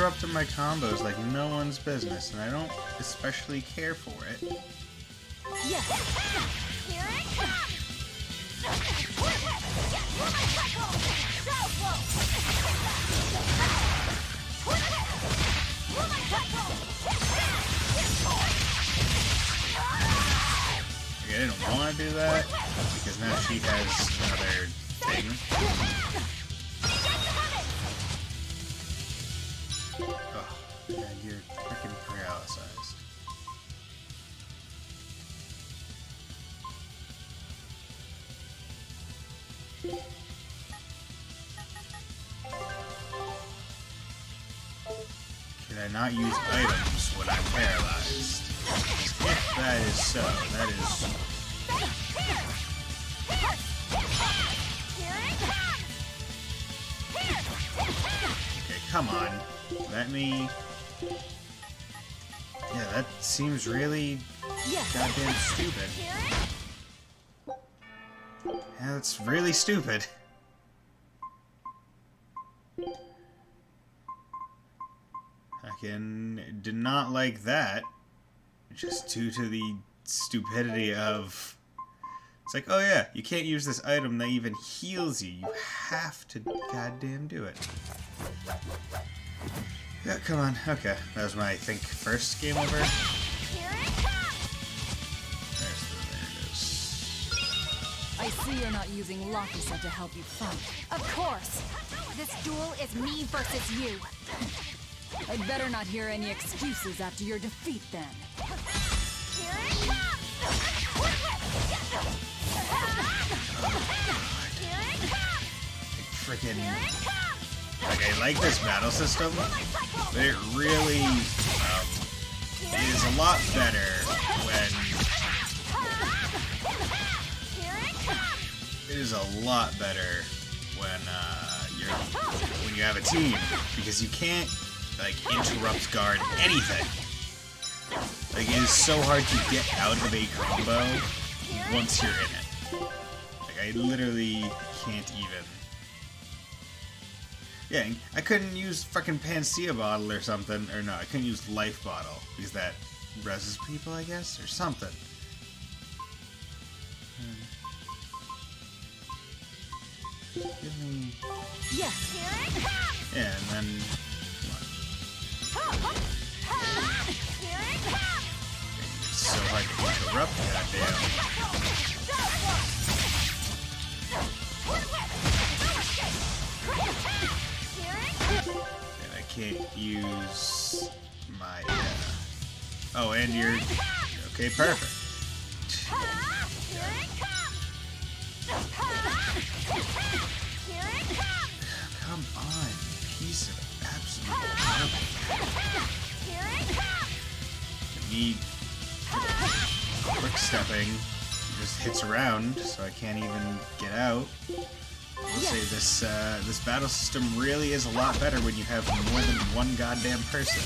interrupting my combos like no one's business, and I don't especially care for it. Yes. Here it comes. I didn't want to do that because now she has another thing. Oh, man, you're freaking paralyzed. Can I not use items when I'm paralyzed? If that is so, that is... Okay, come on. Let me... Yeah, that seems really goddamn stupid. Yeah, that's really stupid. I did not like that. Just due to the stupidity of... It's like, oh yeah, you can't use this item that even heals you. You have to goddamn do it. Yeah, come on. Okay, that was my, I think, first game over. There it is. I see you're not using Lofisa to help you fight. Of course! This duel is me versus you. I'd better not hear any excuses after your defeat, then. Here it comes! Freaking... Like, I like this battle system, but it really is a lot better when... It is a lot better when you have a team, because you can't like interrupt guard anything. Like, it is so hard to get out of a combo once you're in it. Like, I literally can't even. Yeah, I couldn't use fucking Panacea bottle or something, or no, I couldn't use life bottle because that reses people, I guess, or something. Give me... Yes, here it comes! Yeah, and then... Come on. Here it comes! It's so hard to interrupt, goddamn. And I can't use my... Oh, and you're... Okay, perfect. Come on, piece of absolute garbage. I need quick stepping. It just hits around, so I can't even get out. I'll say this this battle system really is a lot better when you have more than one goddamn person.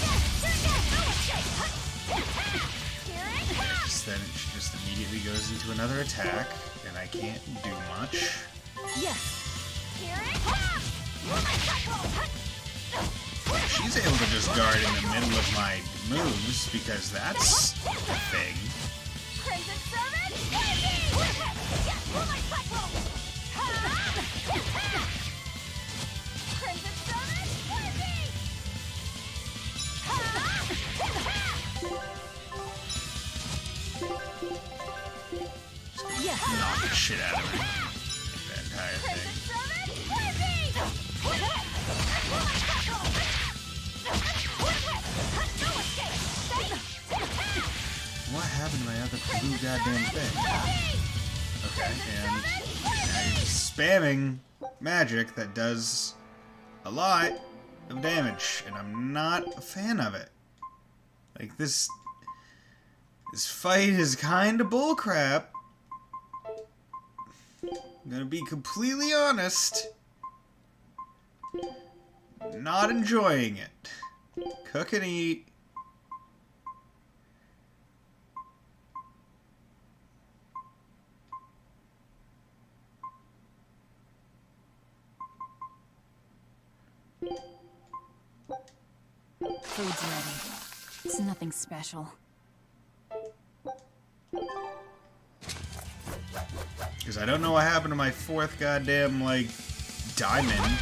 Then it just immediately goes into another attack, and I can't do much. Yes. She's able to just guard in the middle of my moves, because that's a thing. Yes. Knock the shit out of me. That entire thing. What happened to my other blue goddamn thing? Okay, and now you're just spamming magic that does a lot of damage, and I'm not a fan of it. Like, this fight is kinda bullcrap. I'm gonna be completely honest. Not enjoying it. Cook and eat. Food's ready. It's nothing special. Because I don't know what happened to my fourth goddamn, like, diamond.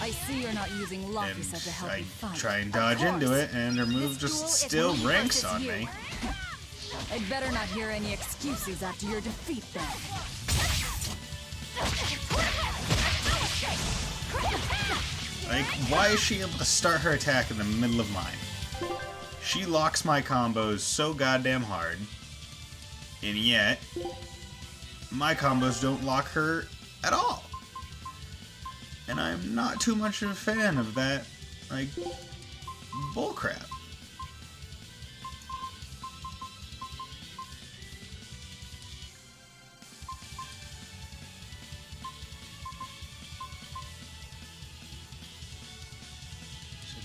I see you're not using And Lofisa to help I you fight. try and dodge into it, and her move This just duel is still me ranks versus on you. me. I'd better not hear any excuses after your defeat then. Like, why is she able to start her attack in the middle of mine? She locks my combos so goddamn hard, and yet, my combos don't lock her at all. And I'm not too much of a fan of that, like, bullcrap.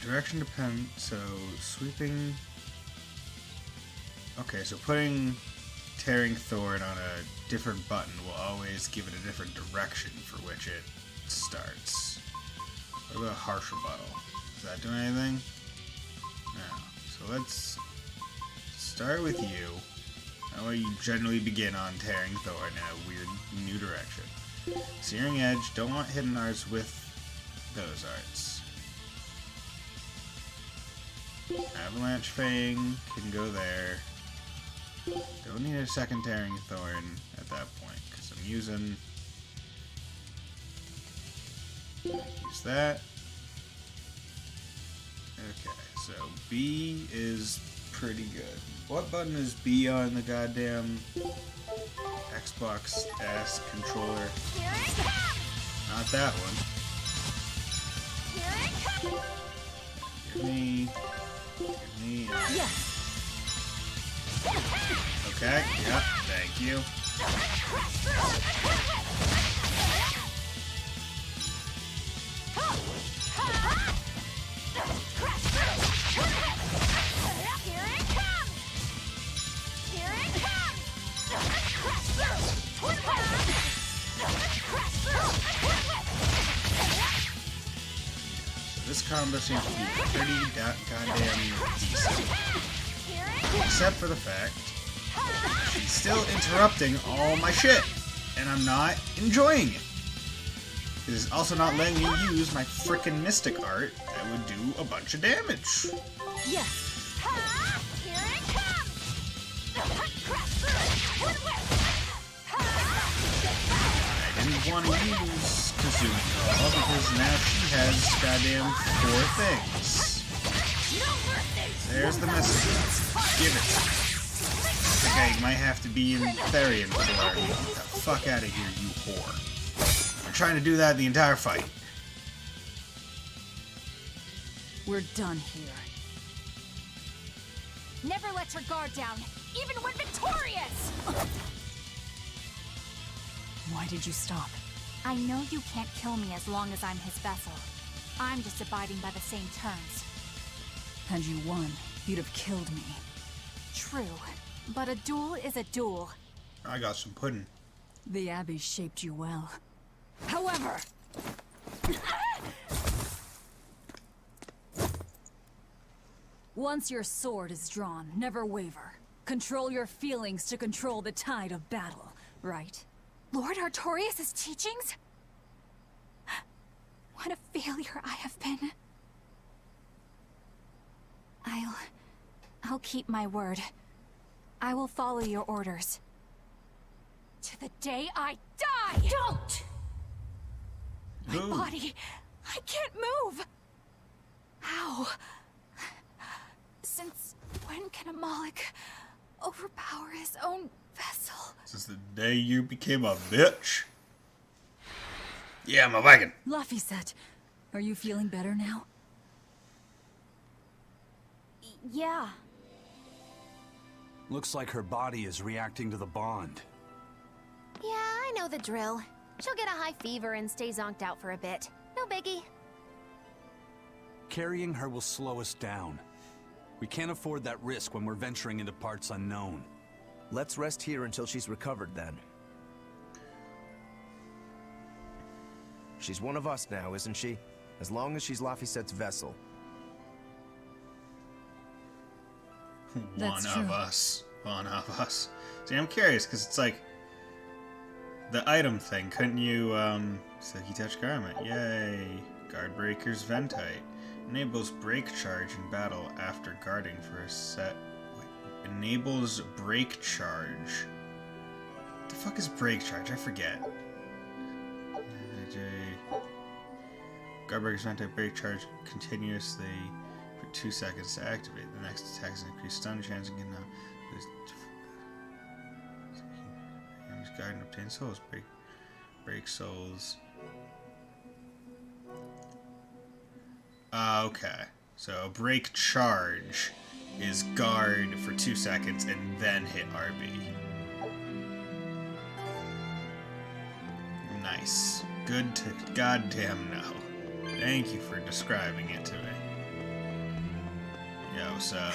Direction depends, so sweeping... Okay, so putting Tearing Thorn on a different button will always give it a different direction for which it starts. What about Harsh Rebuttal? Does that do anything? No. So let's start with you. That way you generally begin on Tearing Thorn in a weird new direction. Searing Edge, don't want hidden arts with those arts. Avalanche Fang can go there. Don't need a second Tearing Thorn at that point, because I'm using... Use that. Okay, so B is pretty good. What button is B on the goddamn Xbox S controller? Not that one. Give me... Yes. Okay, yep, thank you. This combo seems to be pretty goddamn decent. Except for the fact she's still interrupting all my shit, and I'm not enjoying it. It is also not letting me use my frickin' Mystic Art that would do a bunch of damage. Yes. I didn't want to use Kazumi Girl because now she has goddamn 4 things. There's the message. Give it. I think I might have to be in Therian for her. Get the fuck out of here, you whore. I'm trying to do that the entire fight. We're done here. Never let your guard down, even when victorious! Why did you stop? I know you can't kill me as long as I'm his vessel. I'm just abiding by the same terms. Had you won, you'd have killed me. True, but a duel is a duel. I got some pudding. The Abbey shaped you well. However... Once your sword is drawn, never waver. Control your feelings to control the tide of battle, right? Lord Artorias' teachings? What a failure I have been. I'll keep my word. I will follow your orders. To the day I die! Don't! My body, I can't move! How? Since when can a Moloch overpower his own vessel? Since the day you became a bitch. Yeah, I'm a Viking. Laphicet, are you feeling better now? Yeah. Looks like her body is reacting to the bond. Yeah, I know the drill. She'll get a high fever and stay zonked out for a bit. No biggie. Carrying her will slow us down. We can't afford that risk when we're venturing into parts unknown. Let's rest here until she's recovered then. She's one of us now, isn't she? As long as she's Laphicet's vessel. That's One of true. us. One of us. See, I'm curious, because it's like... The item thing, couldn't you, so you touch garment. Yay. Guard Breaker's Ventite. Enables break charge in battle after guarding for a set... Wait. Enables break charge. What the fuck is break charge? I forget. Guard Breaker's Ventite break charge continuously for 2 seconds to activate. The next attack is increased stun chance and can now... Guard and obtain souls. Break souls. Okay. So break charge is guard for 2 seconds and then hit RB. Nice. Good to goddamn know. Thank you for describing it to me. Yo, what's up?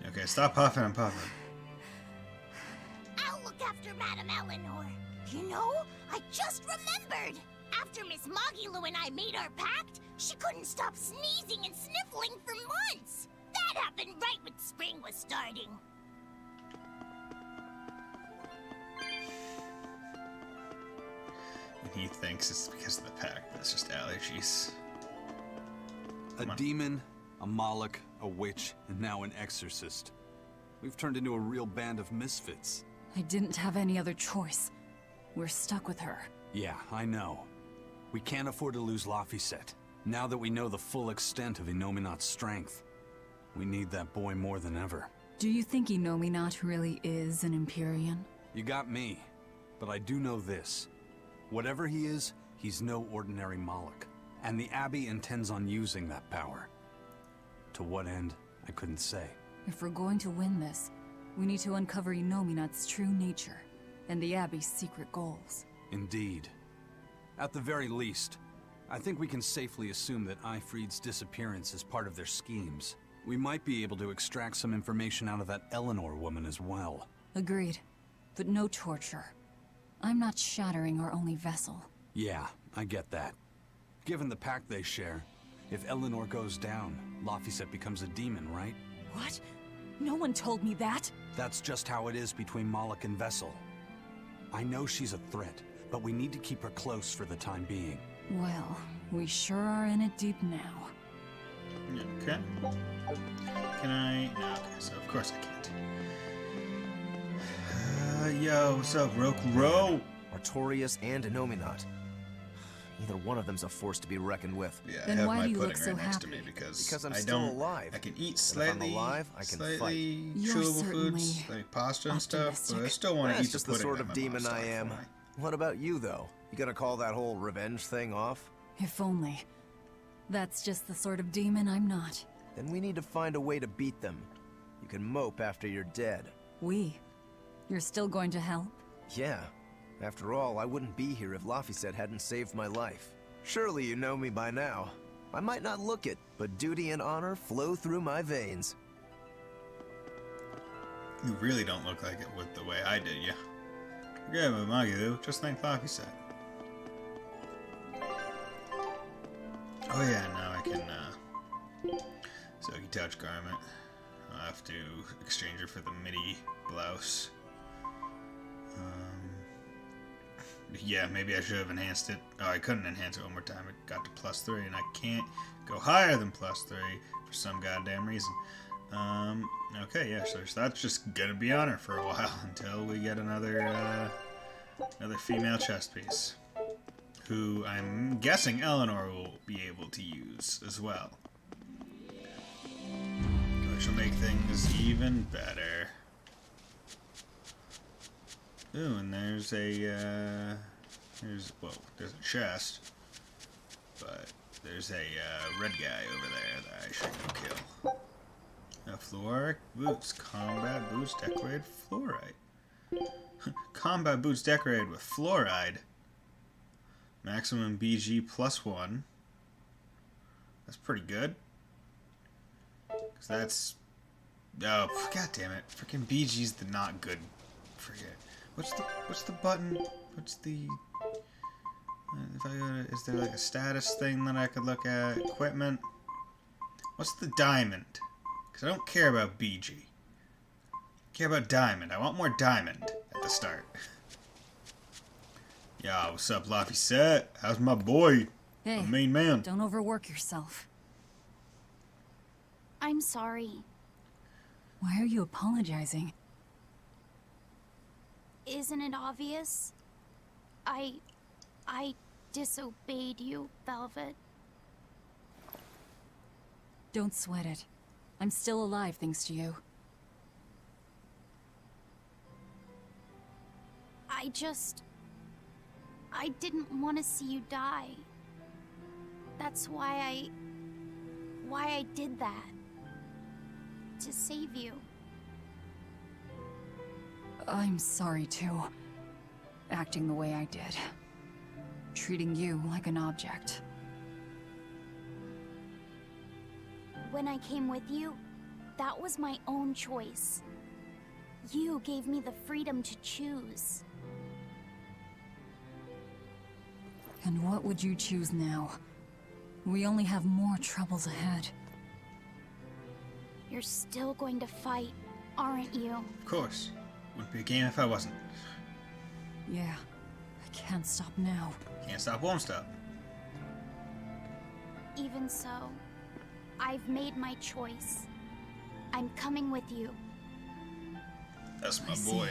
Okay, stop huffing and puffing. I'll look after Madame Eleanor. You know, I just remembered. After Miss Mogulu and I made our pact, she couldn't stop sneezing and sniffling for months. That happened right when spring was starting. And he thinks it's because of the pact. That's just allergies. A demon, a Moloch, a witch, and now an exorcist. We've turned into a real band of misfits. I didn't have any other choice. We're stuck with her. Yeah, I know. We can't afford to lose Laphicet. Now that we know the full extent of Inominat's strength, we need that boy more than ever. Do you think Inominat really is an Empyrean? You got me, but I do know this. Whatever he is, he's no ordinary Moloch, and the Abbey intends on using that power. To what end, I couldn't say. If we're going to win this, we need to uncover Inominat's true nature and the Abbey's secret goals. Indeed. At the very least, I think we can safely assume that Ifrid's disappearance is part of their schemes. We might be able to extract some information out of that Eleanor woman as well. Agreed. But no torture. I'm not shattering our only vessel. Yeah, I get that. Given the pact they share, if Eleanor goes down, Laphicet becomes a demon, right? What? No one told me that! That's just how it is between Moloch and Vessel. I know she's a threat, but we need to keep her close for the time being. Well, we sure are in it deep now. Okay. Can I? No, okay, so of course I can't. Yo, what's up, Roku? Artorias and Inominat. Either one of them's a force to be reckoned with. Yeah, Then I have why my do you pudding look so right next to me happy? Because I'm I still don't, alive. I can eat And if I'm slightly, alive, I can slightly You're chewable foods, certainly like pasta and stuff, optimistic. but I still want to That's eat just the the pudding sort that of my demon mom I started am. for me. What about you, though? You gonna call that whole revenge thing off? If only. That's just the sort of demon I'm not. Then we need to find a way to beat them. You can mope after you're dead. We? You're still going to help? Yeah. After all, I wouldn't be here if Laphicet hadn't saved my life. Surely you know me by now. I might not look it, but duty and honor flow through my veins. You really don't look like it with the way I did, yeah. Yeah, but Magilu, just think Laphicet. Oh yeah, now I can, so you touch garment. I'll have to exchange her for the midi blouse. Yeah, maybe I should have enhanced it. Oh, I couldn't enhance it one more time. It got to +3, and I can't go higher than +3 for some goddamn reason. Okay, yeah, so that's just gonna be on her for a while until we get another female chest piece, who I'm guessing Eleanor will be able to use as well, which will make things even better. Ooh, and there's a, there's a chest, but there's a, red guy over there that I should go kill. Fluoric boots, combat boots decorated with fluoride. Combat boots decorated with fluoride. Maximum BG +1. That's pretty good. 'Cause that's Oh, god damn it. Freaking BG's the not good. Forget. What's the button? What's the... if I go to... Is there like a status thing that I could look at? Equipment? What's the diamond? Because I don't care about BG. I care about diamond. I want more diamond at the start. Yo, what's up, Laffy? How's my boy? Hey, The main man. don't overwork yourself. I'm sorry. Why are you apologizing? Isn't it obvious? I disobeyed you, Velvet. Don't sweat it. I'm still alive thanks to you. I didn't want to see you die. That's why I did that. To save you. I'm sorry too. Acting the way I did. Treating you like an object. When I came with you, that was my own choice. You gave me the freedom to choose. And what would you choose now? We only have more troubles ahead. You're still going to fight, aren't you? Of course. Wouldn't be a game if I wasn't. Yeah, I can't stop now. Can't stop, won't stop. Even so, I've made my choice. I'm coming with you. That's my I see. boy.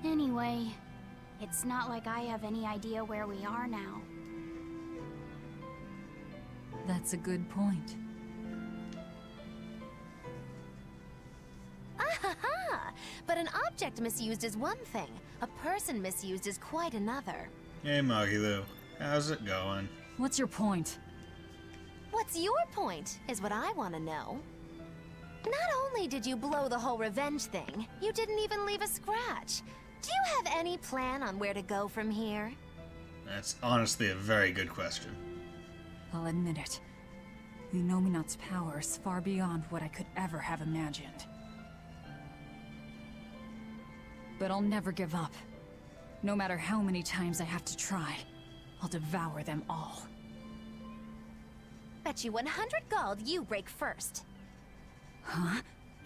Anyway, it's not like I have any idea where we are now. That's a good point. Ahaha! But an object misused is one thing. A person misused is quite another. Hey, Moggy Lou. How's it going? What's your point? What's your point, is what I want to know. Not only did you blow the whole revenge thing, you didn't even leave a scratch. Do you have any plan on where to go from here? That's honestly a very good question. I'll admit it. The Nominat's power is far beyond what I could ever have imagined. But I'll never give up. No matter how many times I have to try, I'll devour them all. Bet you 100 gold you break first. Huh?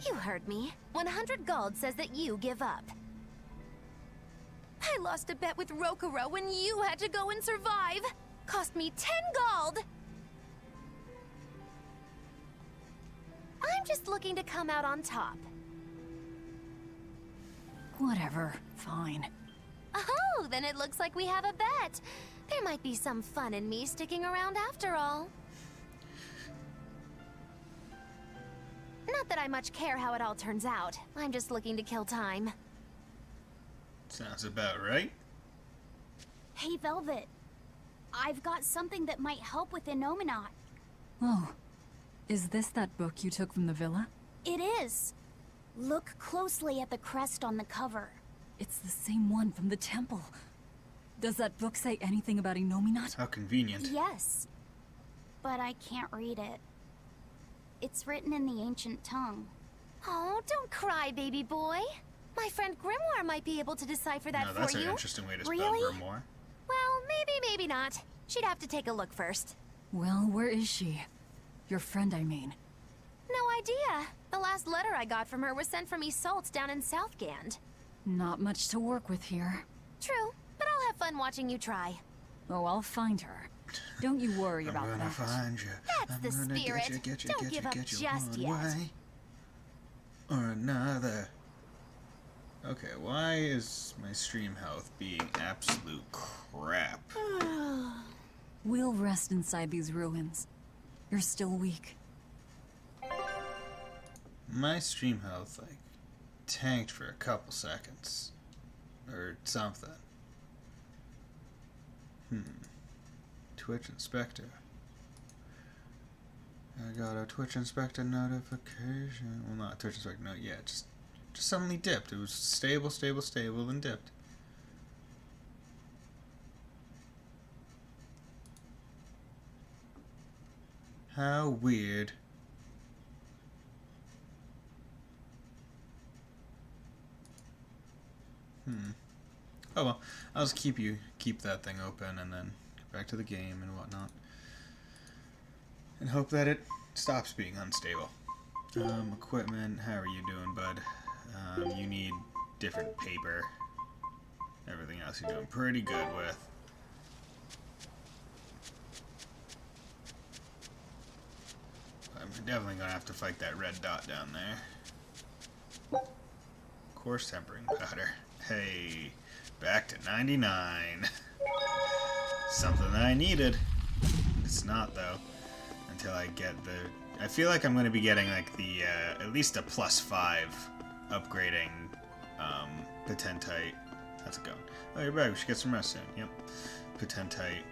You heard me. 100 gold says that you give up. I lost a bet with Rokuro when you had to go and survive. Cost me 10 gold. I'm just looking to come out on top. Whatever. Fine. Oh, then it looks like we have a bet. There might be some fun in me sticking around after all. Not that I much care how it all turns out. I'm just looking to kill time. Sounds about right. Hey, Velvet. I've got something that might help with Inominat. Oh. Is this that book you took from the villa? It is. Look closely at the crest on the cover. It's the same one from the temple. Does that book say anything about Inominat? How convenient. Yes. But I can't read it. It's written in the ancient tongue. Oh, don't cry, baby boy. My friend Grimoire might be able to decipher that No, that's for an you. interesting way to spell Really? Grimoire. Well, maybe not. She'd have to take a look first. Well, where is she? Your friend, I mean. No idea. The last letter I got from her was sent from Isolde down in Southgand. Not much to work with here. True, but I'll have fun watching you try. Oh, I'll find her. Don't you worry I'm about gonna that. find you. That's I'm the gonna spirit. Get you, Don't get you, give up get you just one yet. way or another. Okay, why is my stream health being absolute crap? We'll rest inside these ruins. You're still weak. My stream health, like, tanked for a couple seconds. Or something. Twitch Inspector. I got a Twitch Inspector notification. Well, not Twitch Inspector, no, yeah, just suddenly dipped. It was stable, and dipped. How weird Oh well, I'll just keep that thing open and then get back to the game and whatnot. And hope that it stops being unstable. Equipment, how are you doing, bud? You need different paper. Everything else you're doing pretty good with. I'm definitely gonna have to fight that red dot down there. Coarse tempering powder. Hey, back to 99. Something that I needed. It's not though, until I get the. I feel like I'm gonna be getting like the at least a +5 upgrading Potentite. How's it going? Oh, you're back. We should get some rest soon. Yep. Potentite.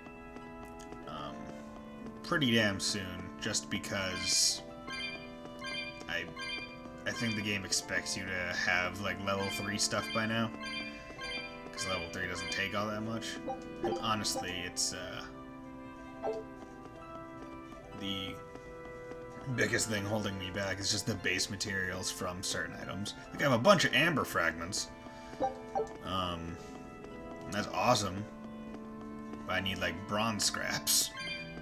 Pretty damn soon, just because I think the game expects you to have like level 3 stuff by now, because level 3 doesn't take all that much. And honestly, it's the biggest thing holding me back is just the base materials from certain items. Like I have a bunch of amber fragments. That's awesome. But I need like bronze scraps.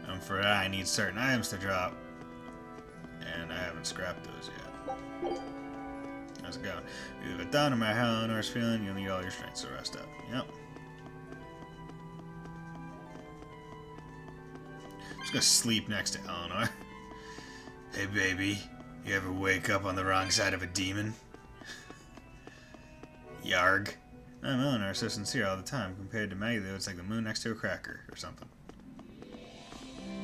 And for that I need certain items to drop. And I haven't scrapped those yet. How's it going? You leave it done, no matter how Eleanor's feeling, you'll need all your strength to rest up. Yep. I'm just gonna sleep next to Eleanor. Hey baby, you ever wake up on the wrong side of a demon? Yarg. I'm Eleanor, so sincere all the time. Compared to Maggie, though, it's like the moon next to a cracker or something.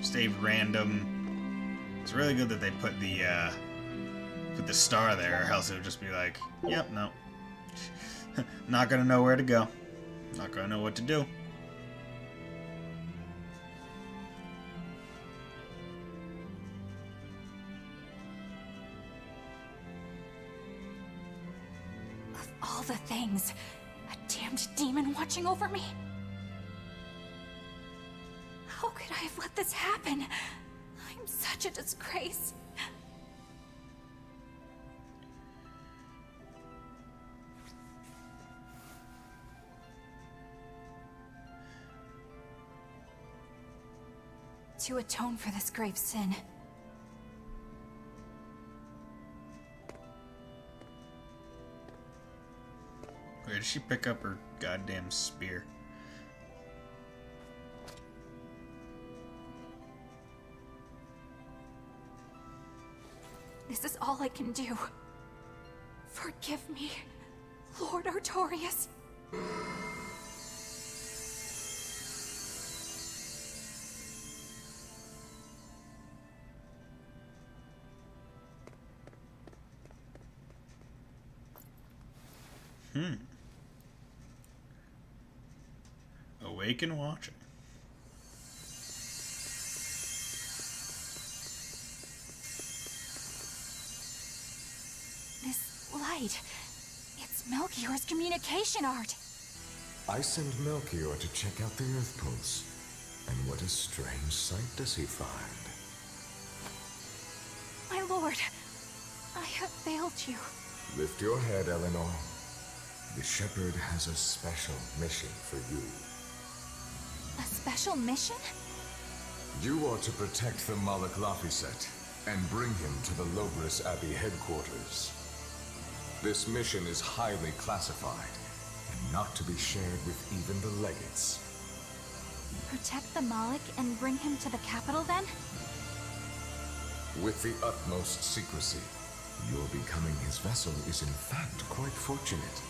Stay random. It's really good that they put the star there, or else it would just be like, yep, no. Not gonna know where to go. Not gonna know what to do. Of all the things, a damned demon watching over me? How could I have let this happen? I'm such a disgrace. To atone for this grave sin. Where did she pick up her goddamn spear? This is all I can do. Forgive me, Lord Artorias. Awake and watching. This light, it's Melchior's communication art. I send Melchior to check out the Earth Pulse. And what a strange sight does he find? My lord, I have failed you. Lift your head, Eleanor. The Shepherd has a special mission for you. A special mission? You are to protect the Malak Laphicet and bring him to the Logris Abbey headquarters. This mission is highly classified and not to be shared with even the legates. Protect the Malik and bring him to the capital then? With the utmost secrecy. Your becoming his vessel is in fact quite fortunate.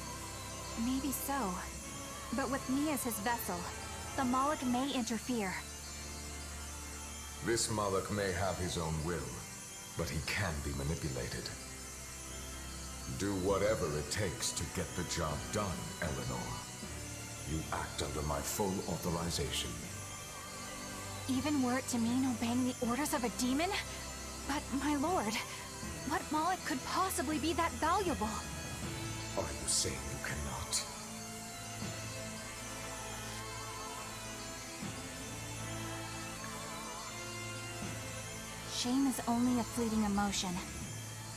Maybe so. But with me as his vessel, the Malik may interfere. This Malak may have his own will, but he can be manipulated. Do whatever it takes to get the job done, Eleanor. You act under my full authorization. Even were it to mean obeying the orders of a demon? But, my lord, what Malik could possibly be that valuable? Are you saying you cannot? Shame is only a fleeting emotion.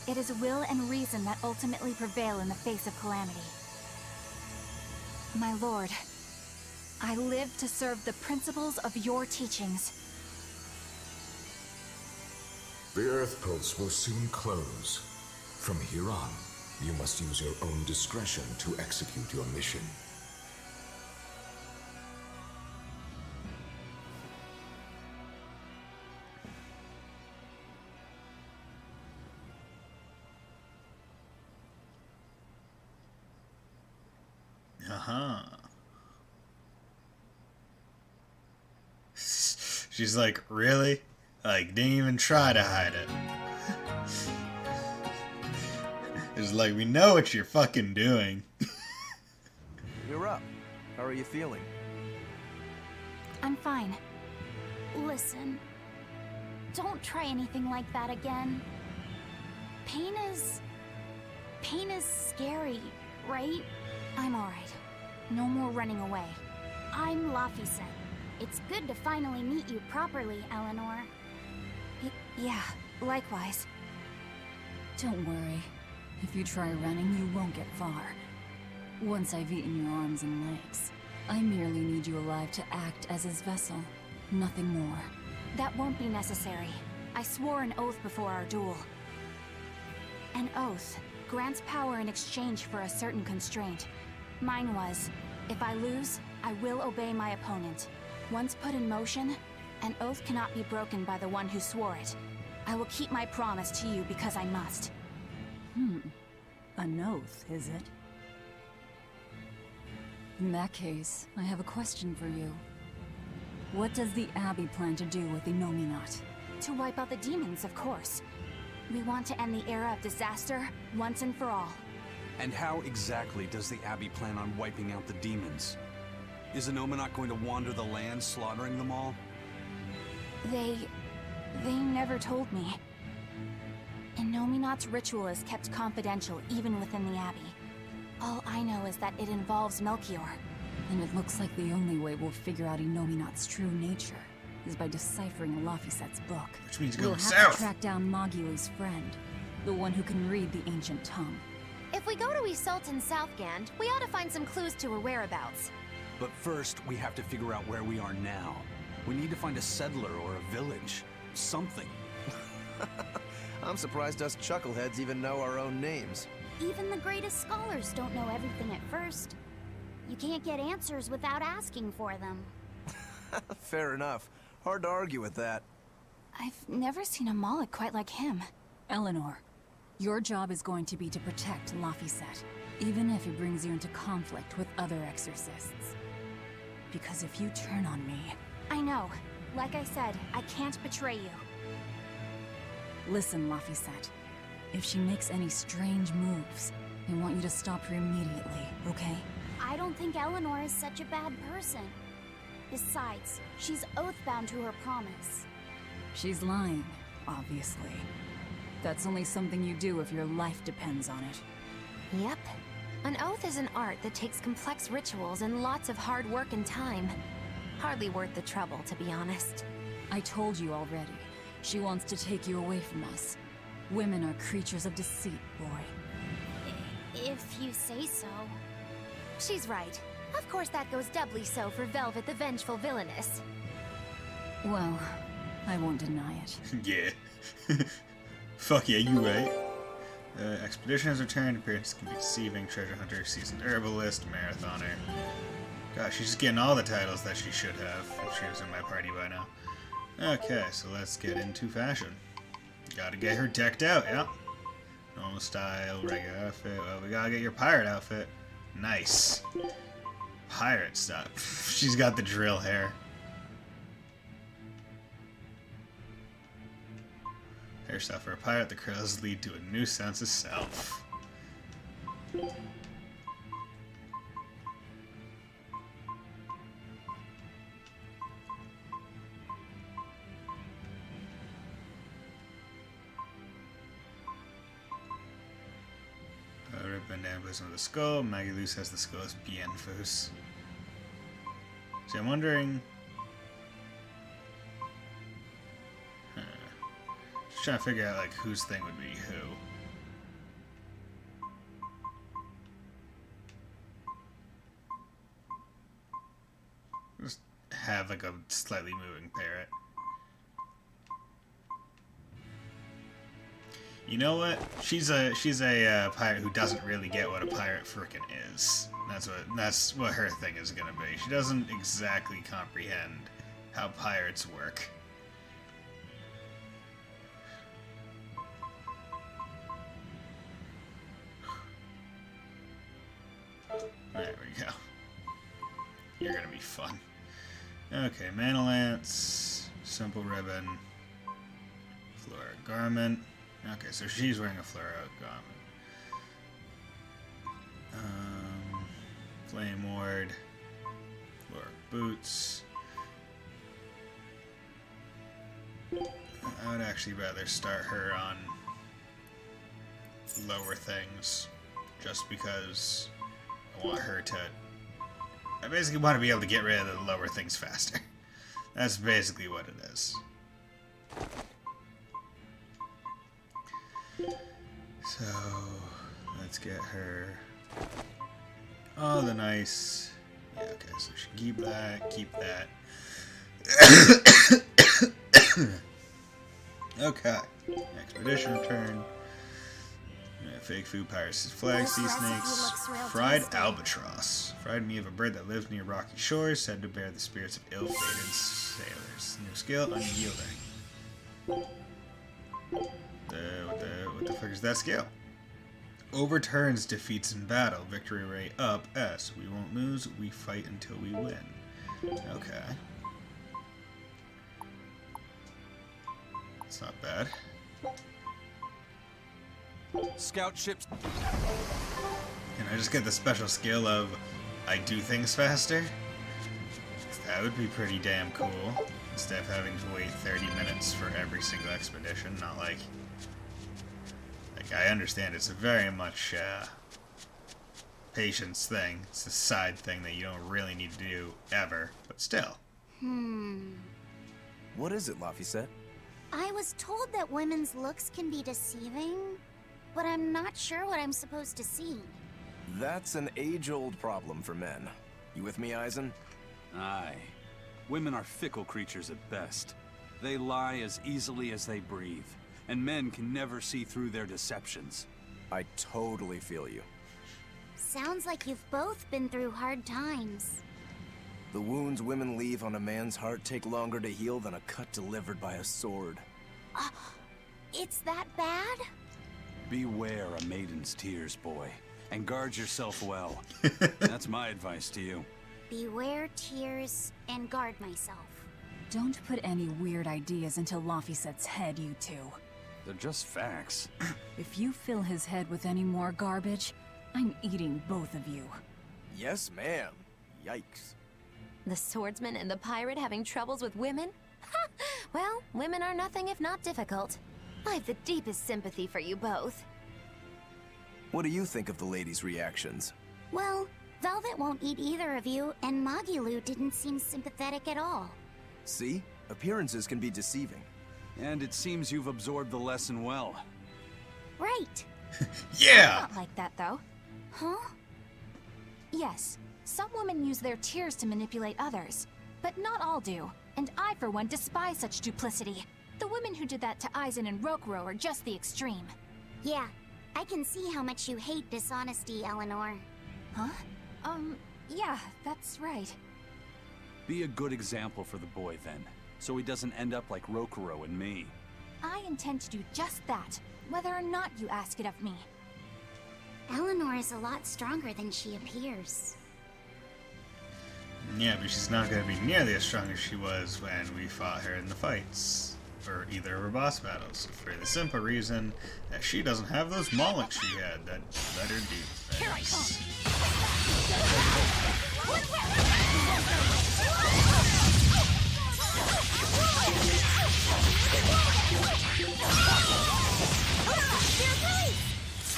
It is will and reason that ultimately prevail in the face of calamity. My lord, I live to serve the principles of your teachings. The Earth Pulse will soon close. From here on, you must use your own discretion to execute your mission. Uh-huh. She's like, really? Like, didn't even try to hide it. It's like, we know what you're fucking doing. You're up. How are you feeling? I'm fine. Listen, don't try anything like that again. Pain is scary, right? I'm alright. No more running away. I'm Laphicet. It's good to finally meet you properly, Eleanor. Yeah, likewise. Don't worry. If you try running, you won't get far. Once I've eaten your arms and legs, I merely need you alive to act as his vessel. Nothing more. That won't be necessary. I swore an oath before our duel. An oath grants power in exchange for a certain constraint. Mine was, if I lose, I will obey my opponent. Once put in motion, an oath cannot be broken by the one who swore it. I will keep my promise to you because I must. An oath, is it? In that case, I have a question for you. What does the Abbey plan to do with the Nominat? To wipe out the demons, of course. We want to end the era of disaster once and for all. And how exactly does the Abbey plan on wiping out the demons? Is Anominat going to wander the land, slaughtering them all? They never told me. Innominat's ritual is kept confidential even within the Abbey. All I know is that it involves Melchior. And it looks like the only way we'll figure out Innominat's true nature is by deciphering Laphicet's book. Which means We'll going have south. to track down Mogulu's friend, the one who can read the ancient tongue. If we go to Isoltan Southgand, we ought to find some clues to her whereabouts. But first, we have to figure out where we are now. We need to find a settler or a village. Something. I'm surprised us chuckleheads even know our own names. Even the greatest scholars don't know everything at first. You can't get answers without asking for them. Fair enough. Hard to argue with that. I've never seen a Moloch quite like him. Eleanor, your job is going to be to protect Laphicet, even if it brings you into conflict with other exorcists. Because if you turn on me... I know. Like I said, I can't betray you. Listen, Laphicet. If she makes any strange moves, I want you to stop her immediately, okay? I don't think Eleanor is such a bad person. Besides, she's oath-bound to her promise. She's lying, obviously. That's only something you do if your life depends on it. Yep. An oath is an art that takes complex rituals and lots of hard work and time. Hardly worth the trouble, to be honest. I told you already. She wants to take you away from us. Women are creatures of deceit, boy. If you say so. She's right. Of course that goes doubly so for Velvet the Vengeful Villainess. Well, I won't deny it. Yeah. Fuck yeah, you right. Expedition has returned. Appearance can be deceiving. Treasure hunter, seasoned herbalist, marathoner. Gosh, she's just getting all the titles that she should have if she was in my party by now. Okay, so let's get into fashion. Gotta get her decked out, yeah. Normal style, regular outfit. Well, we gotta get your pirate outfit. Nice. Pirate stuff. She's got the drill hair. Hairstyle for a pirate, the curls lead to a new sense of self. Rip Van Dam goes with the skull. Maggie Luce has the skull as Bien Fus. See, I'm wondering. Just trying to figure out like whose thing would be who. have like a slightly moving parrot. You know what? She's a pirate who doesn't really get what a pirate frickin' is. That's what her thing is gonna be. She doesn't exactly comprehend how pirates work. There we go. You're gonna be fun. Okay, Manalance, simple ribbon, flora garment. Okay, so she's wearing a flora garment. Flame ward, flora boots. I would actually rather start her on lower things, just because I want her to... I basically want to be able to get rid of the lower things faster. That's basically what it is. So, let's get her all the nice... Yeah, okay, so she can keep that, keep that. Okay, expedition return. Fake food, pirates, flag, sea snakes, fried albatross. Fried meat of a bird that lives near rocky shores, said to bear the spirits of ill-fated sailors. New skill, unyielding. What the fuck is that skill? Overturns defeats in battle. Victory rate up, S. We won't lose, we fight until we win. Okay. It's not bad. Scout ships. Can I just get the special skill of I do things faster? That would be pretty damn cool. Instead of having to wait 30 minutes for every single expedition, not like I understand it's a very much patience thing. It's a side thing that you don't really need to do ever, but still. What is it, Laphicet? I was told that women's looks can be deceiving, but I'm not sure what I'm supposed to see. That's an age-old problem for men. You with me, Eisen? Aye. Women are fickle creatures at best. They lie as easily as they breathe, and men can never see through their deceptions. I totally feel you. Sounds like you've both been through hard times. The wounds women leave on a man's heart take longer to heal than a cut delivered by a sword. It's that bad? Beware a maiden's tears, boy, and guard yourself well. That's my advice to you. Beware tears and guard myself. Don't put any weird ideas into Laphicet's head, you two. They're just facts. If you fill his head with any more garbage, I'm eating both of you. Yes, ma'am. Yikes. The swordsman and the pirate having troubles with women? Ha! Well, women are nothing if not difficult. I've the deepest sympathy for you both. What do you think of the ladies' reactions? Well, Velvet won't eat either of you, and Magilu didn't seem sympathetic at all. See? Appearances can be deceiving. And it seems you've absorbed the lesson well. Right. Yeah! Not like that, though. Huh? Yes, some women use their tears to manipulate others, but not all do, and I, for one, despise such duplicity. The women who did that to Eisen and Rokuro are just the extreme. Yeah, I can see how much you hate dishonesty, Eleanor. Huh? Yeah, that's right. Be a good example for the boy, then, so he doesn't end up like Rokuro and me. I intend to do just that, whether or not you ask it of me. Eleanor is a lot stronger than she appears. Yeah, but she's not going to be nearly as strong as she was when we fought her in the fights, or either of her boss battles, for the simple reason that she doesn't have those Molochs she had that let her do things. Here I come!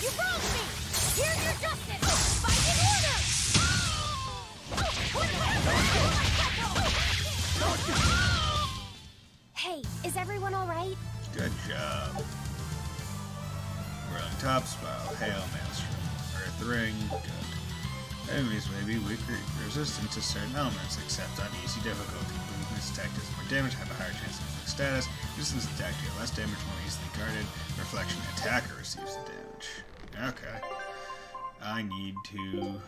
You wronged me! Here's your justice! Fight in order! Hey, is everyone alright? Good job. We're on top spell, Hail Maelstrom, Earth Ring, good. Enemies may be weak or resistant to certain elements, except on easy difficulty. Weakness attack does more damage, have a higher chance of inflict status. Resistance attack deal less damage, more easily guarded. Reflection attacker receives the damage. Okay. I need to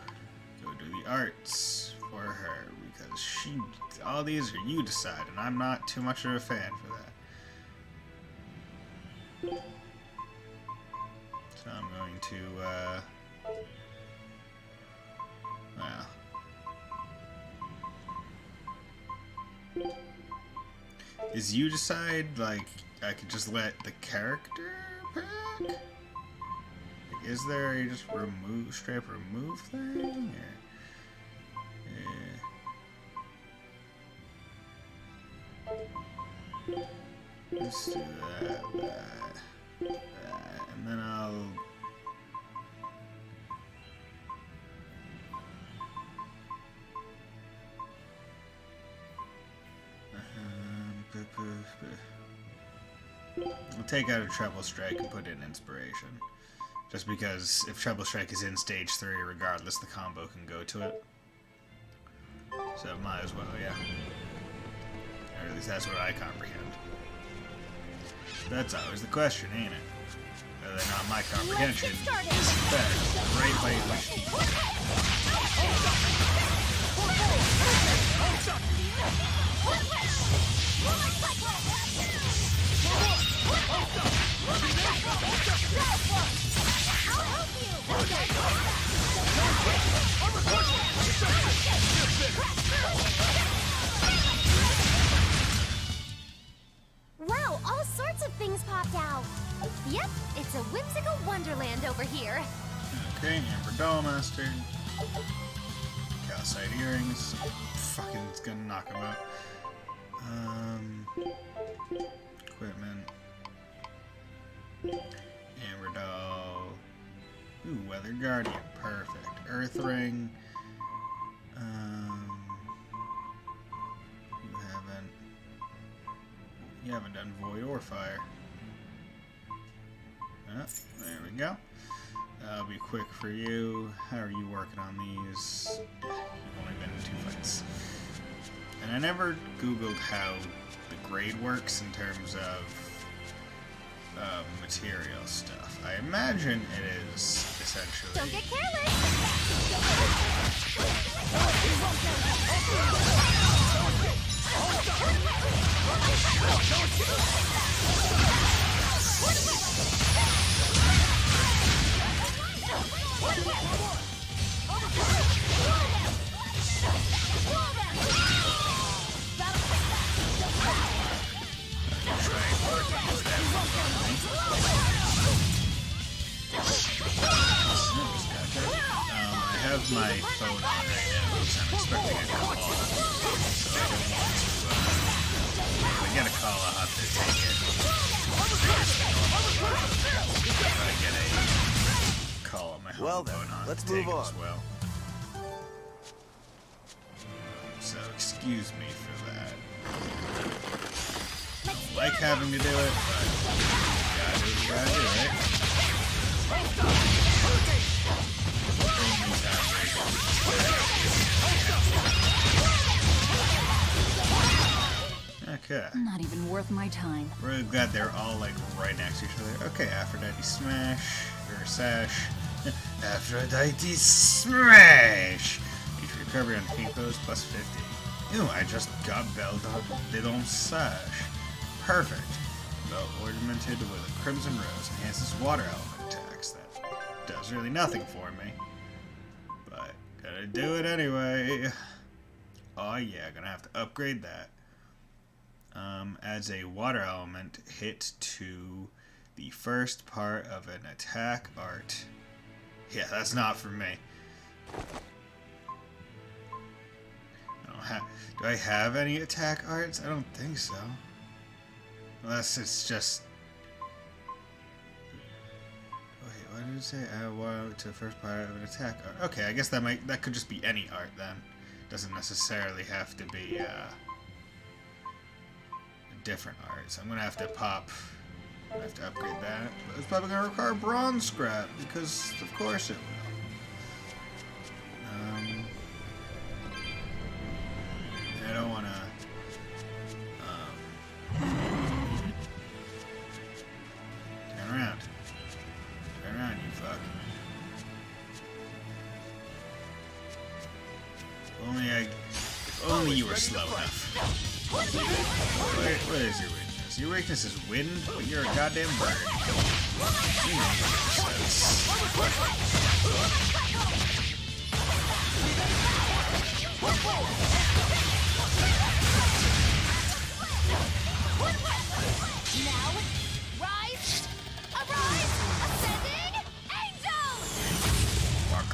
go do the arts for her, because all these are you decide, and I'm not too much of a fan for that. So I'm going to, well. Is you decide, like, I could just let the character pick? Like, is there a just straight up remove thing? Yeah. Let's do that, and then I'll... I'll take out a Treble Strike and put in Inspiration. Just because if Treble Strike is in Stage 3, regardless, the combo can go to it. So might as well, yeah. Or at least that's what I comprehend. That's always the question, ain't it? Whether or not my comprehension is better, right by which teacher. Wow, all sorts of things popped out. Yep, it's a whimsical wonderland over here. Okay, Amber Doll Master. Calcite Earrings. Fucking, it's gonna knock him out. Equipment. Amber Doll. Ooh, Weather Guardian. Perfect. Earth Ring. You haven't done Void or Fire. There we go. That'll be quick for you. How are you working on these? You've only been in 2 fights. And I never Googled how the grade works in terms of material stuff. I imagine it is essentially... Don't get careless! I have my phone on right now because I'm expecting a call. So I don't want to, if I get a call, I'll have to take it. If I get a call on my home phone, I'll let's take move it on. as well. So excuse me for that. I don't like having to do it, but you gotta do what you gotta do, right? Okay. Not even worth my time. Really glad they're all like right next to each other. Okay, Aphrodite Smash or Sash. Aphrodite Smash! Each recovery on pink pose plus 50. Ew, I just got Belle Didon Sash. Perfect. Belt ornamented with a crimson rose enhances water element attacks. That does really nothing for me. But gotta do it anyway. Oh yeah, gonna have to upgrade that. Adds a water element hit to the first part of an attack art. Yeah, that's not for me. Do I have any attack arts? I don't think so. Unless it's just... Wait, what did it say? Add water to the first part of an attack art. Okay, I guess that could just be any art then. Doesn't necessarily have to be a different art. So I'm gonna have to upgrade that. But it's probably gonna require bronze scrap because of course it will. slow enough. What is your weakness? Your weakness is wind, but you're a goddamn bird. You make sense. Now, rise, arise, ascending angels! Fuck.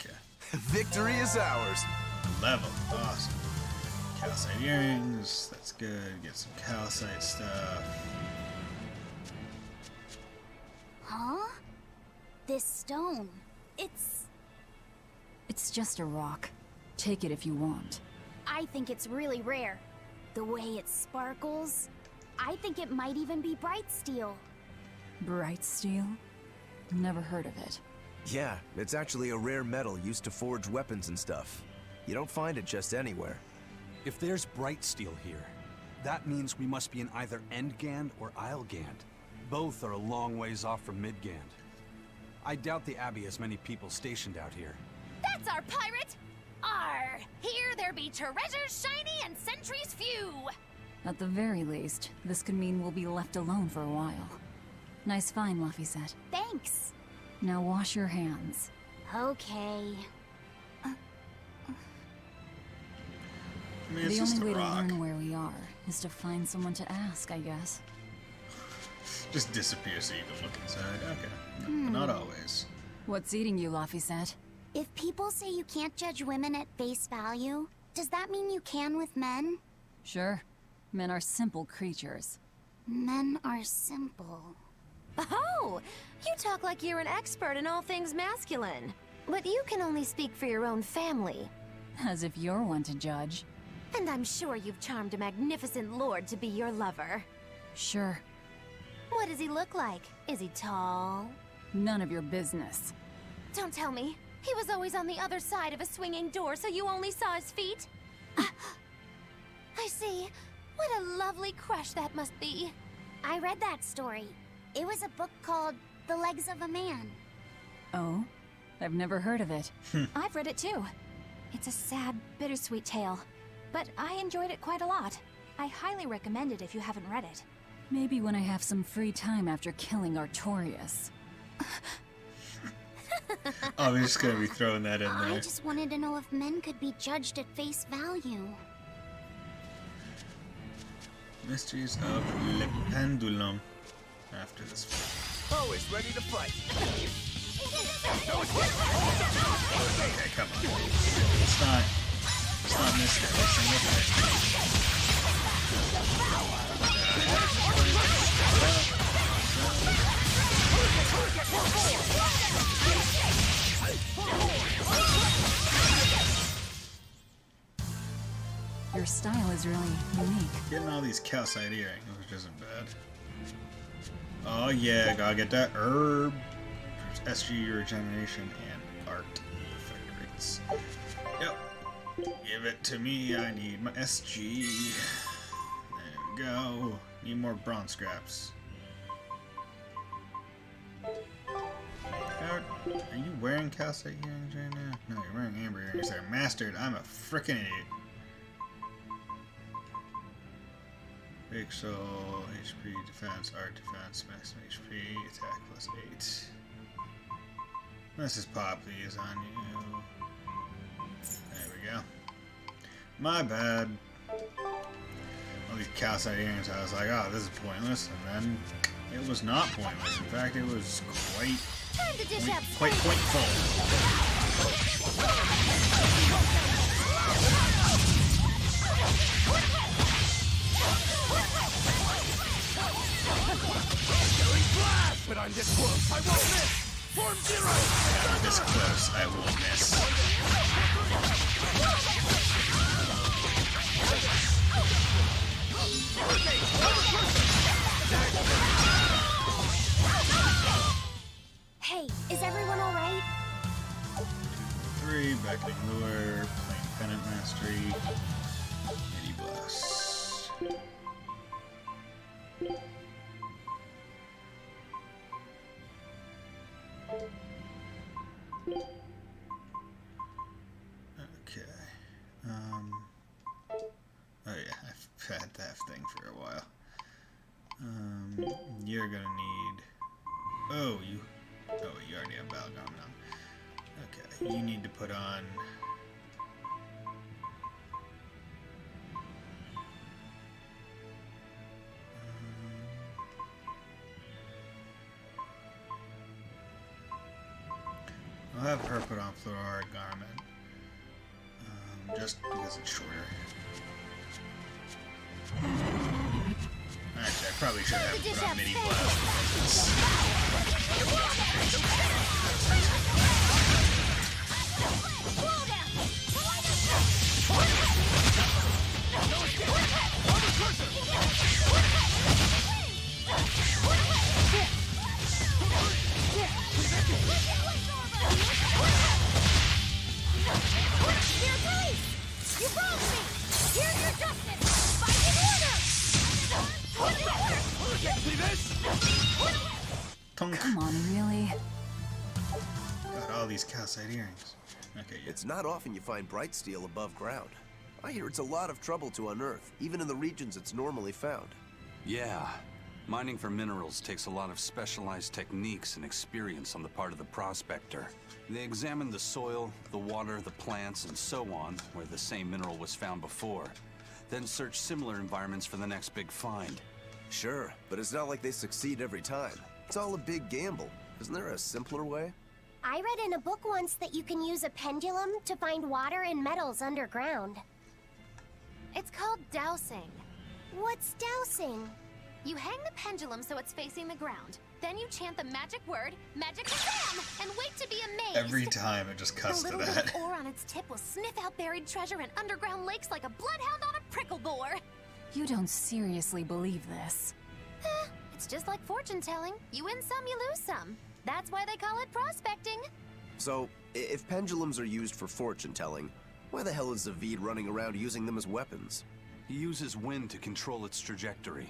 Okay. Victory is ours. Level. Awesome. Calcite earrings. That's good. Get some calcite stuff. Huh? This stone. It's just a rock. Take it if you want. I think it's really rare. The way it sparkles. I think it might even be bright steel. Bright steel? Never heard of it. Yeah, it's actually a rare metal used to forge weapons and stuff. You don't find it just anywhere. If there's bright steel here, that means we must be in either Endgand or Islegand. Both are a long ways off from Midgand. I doubt the Abbey has many people stationed out here. That's our pirate! Arr! Here there be treasures shiny and sentries few! At the very least, this could mean we'll be left alone for a while. Nice find, Laphicet. Thanks. Now wash your hands. Okay. I mean, it's The just only a way to rock. learn where we are is to find someone to ask, I guess. Just disappear so you can look inside. Okay. No, but not always. What's eating you, Laphicet? If people say you can't judge women at face value, does that mean you can with men? Sure. Men are simple creatures. Men are simple. Oh! You talk like you're an expert in all things masculine. But you can only speak for your own family. As if you're one to judge. And I'm sure you've charmed a magnificent lord to be your lover. Sure. What does he look like? Is he tall? None of your business. Don't tell me. He was always on the other side of a swinging door, so you only saw his feet? I see. What a lovely crush that must be. I read that story. It was a book called The Legs of a Man. Oh? I've never heard of it. I've read it too. It's a sad, bittersweet tale, but I enjoyed it quite a lot. I highly recommend it if you haven't read it. Maybe when I have some free time after killing Artorias. Oh, we're just gonna be throwing that in I there. just wanted to know if men could be judged at face value. Mysteries of Le Pendulum. After this fight. Always ready to fight. Okay, come on. It's not Mr. Your style is really unique. Getting all these calcite earrings, which isn't bad. Oh yeah, gotta get that herb. SG regeneration and art effect rates. Yep. Give it to me. I need my SG. There we go. Need more bronze scraps. Are you wearing calcite earrings right now? No, you're wearing amber earrings. They're mastered. I'm a freaking idiot. Big soul, HP, defense, art defense, maximum HP, attack plus 8. Let's just pop these on you. There we go. My bad. All these calcite earrings, I was like, oh, this is pointless. And then it was not pointless. In fact, it was quite pointful. But I'm this close, I won't miss! Form zero! I'm this close, I will miss. Hey, is everyone alright? 3, beckoning lure, plain pennant mastery, midi blast. Okay. Oh yeah, I've had that thing for a while. You're gonna need. Oh, you already have battle garment on. Okay, you need to put on. I'll have her put on Flora garment. Just because it's shorter. Actually, I probably should have put on mini blouse. Come on, really? Got all these calcite earrings. Okay, yeah. It's not often you find bright steel above ground. I hear it's a lot of trouble to unearth, even in the regions it's normally found. Yeah. Mining for minerals takes a lot of specialized techniques and experience on the part of the prospector. They examine the soil, the water, the plants, and so on, where the same mineral was found before. Then search similar environments for the next big find. Sure, but it's not like they succeed every time. It's all a big gamble. Isn't there a simpler way? I read in a book once that you can use a pendulum to find water and metals underground. It's called dowsing. What's dowsing? You hang the pendulum so it's facing the ground. Then you chant the magic word, magic bam, and wait to be amazed. Every time it just cuts The to little that. bit of ore on its tip will sniff out buried treasure in underground lakes like a bloodhound on a prickle bore. You don't seriously believe this. It's just like fortune telling. You win some, you lose some. That's why they call it prospecting. So, if pendulums are used for fortune telling, why the hell is Zavid running around using them as weapons? He uses wind to control its trajectory.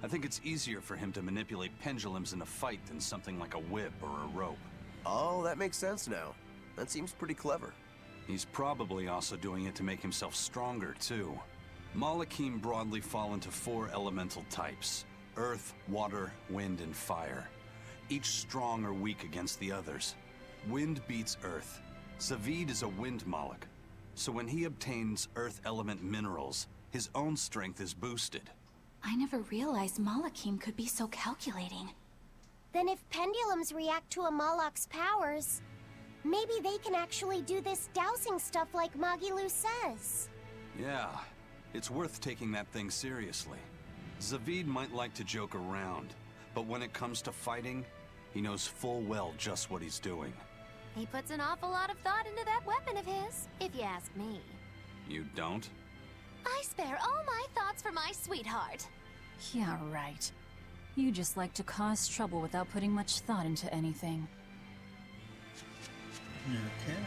I think it's easier for him to manipulate pendulums in a fight than something like a whip or a rope. Oh, that makes sense now. That seems pretty clever. He's probably also doing it to make himself stronger, too. Malakim broadly fall into 4 elemental types: earth, water, wind, and fire. Each strong or weak against the others. Wind beats earth. Zavid is a wind Moloch, so when he obtains earth element minerals, his own strength is boosted. I never realized Malakim could be so calculating. Then if pendulums react to a Moloch's powers, maybe they can actually do this dowsing stuff like Magilu says. Yeah, it's worth taking that thing seriously. Zavid might like to joke around, but when it comes to fighting, he knows full well just what he's doing. He puts an awful lot of thought into that weapon of his, if you ask me. You don't? I spare all my thoughts for my sweetheart. Yeah, right. You just like to cause trouble without putting much thought into anything. Okay.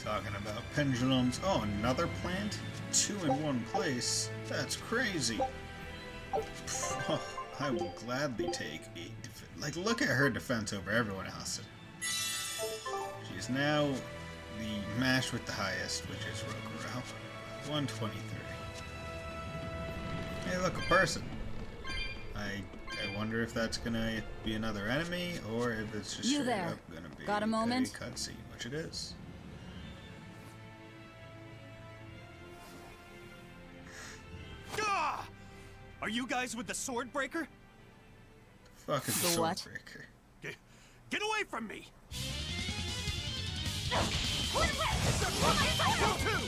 Talking about pendulums. Oh, another plant? 2 in one place? That's crazy. Oh, I will gladly take a like, look at her defense over everyone else. She's now the match with the highest, which is Rokuro. 123. Hey, look, a person. I wonder if that's gonna be another enemy, or if it's just You straight there. up gonna be Got a moment? a cutscene, which it is. Ah! Are you guys with the Swordbreaker? The fuck is the The what? Swordbreaker? Get away from me!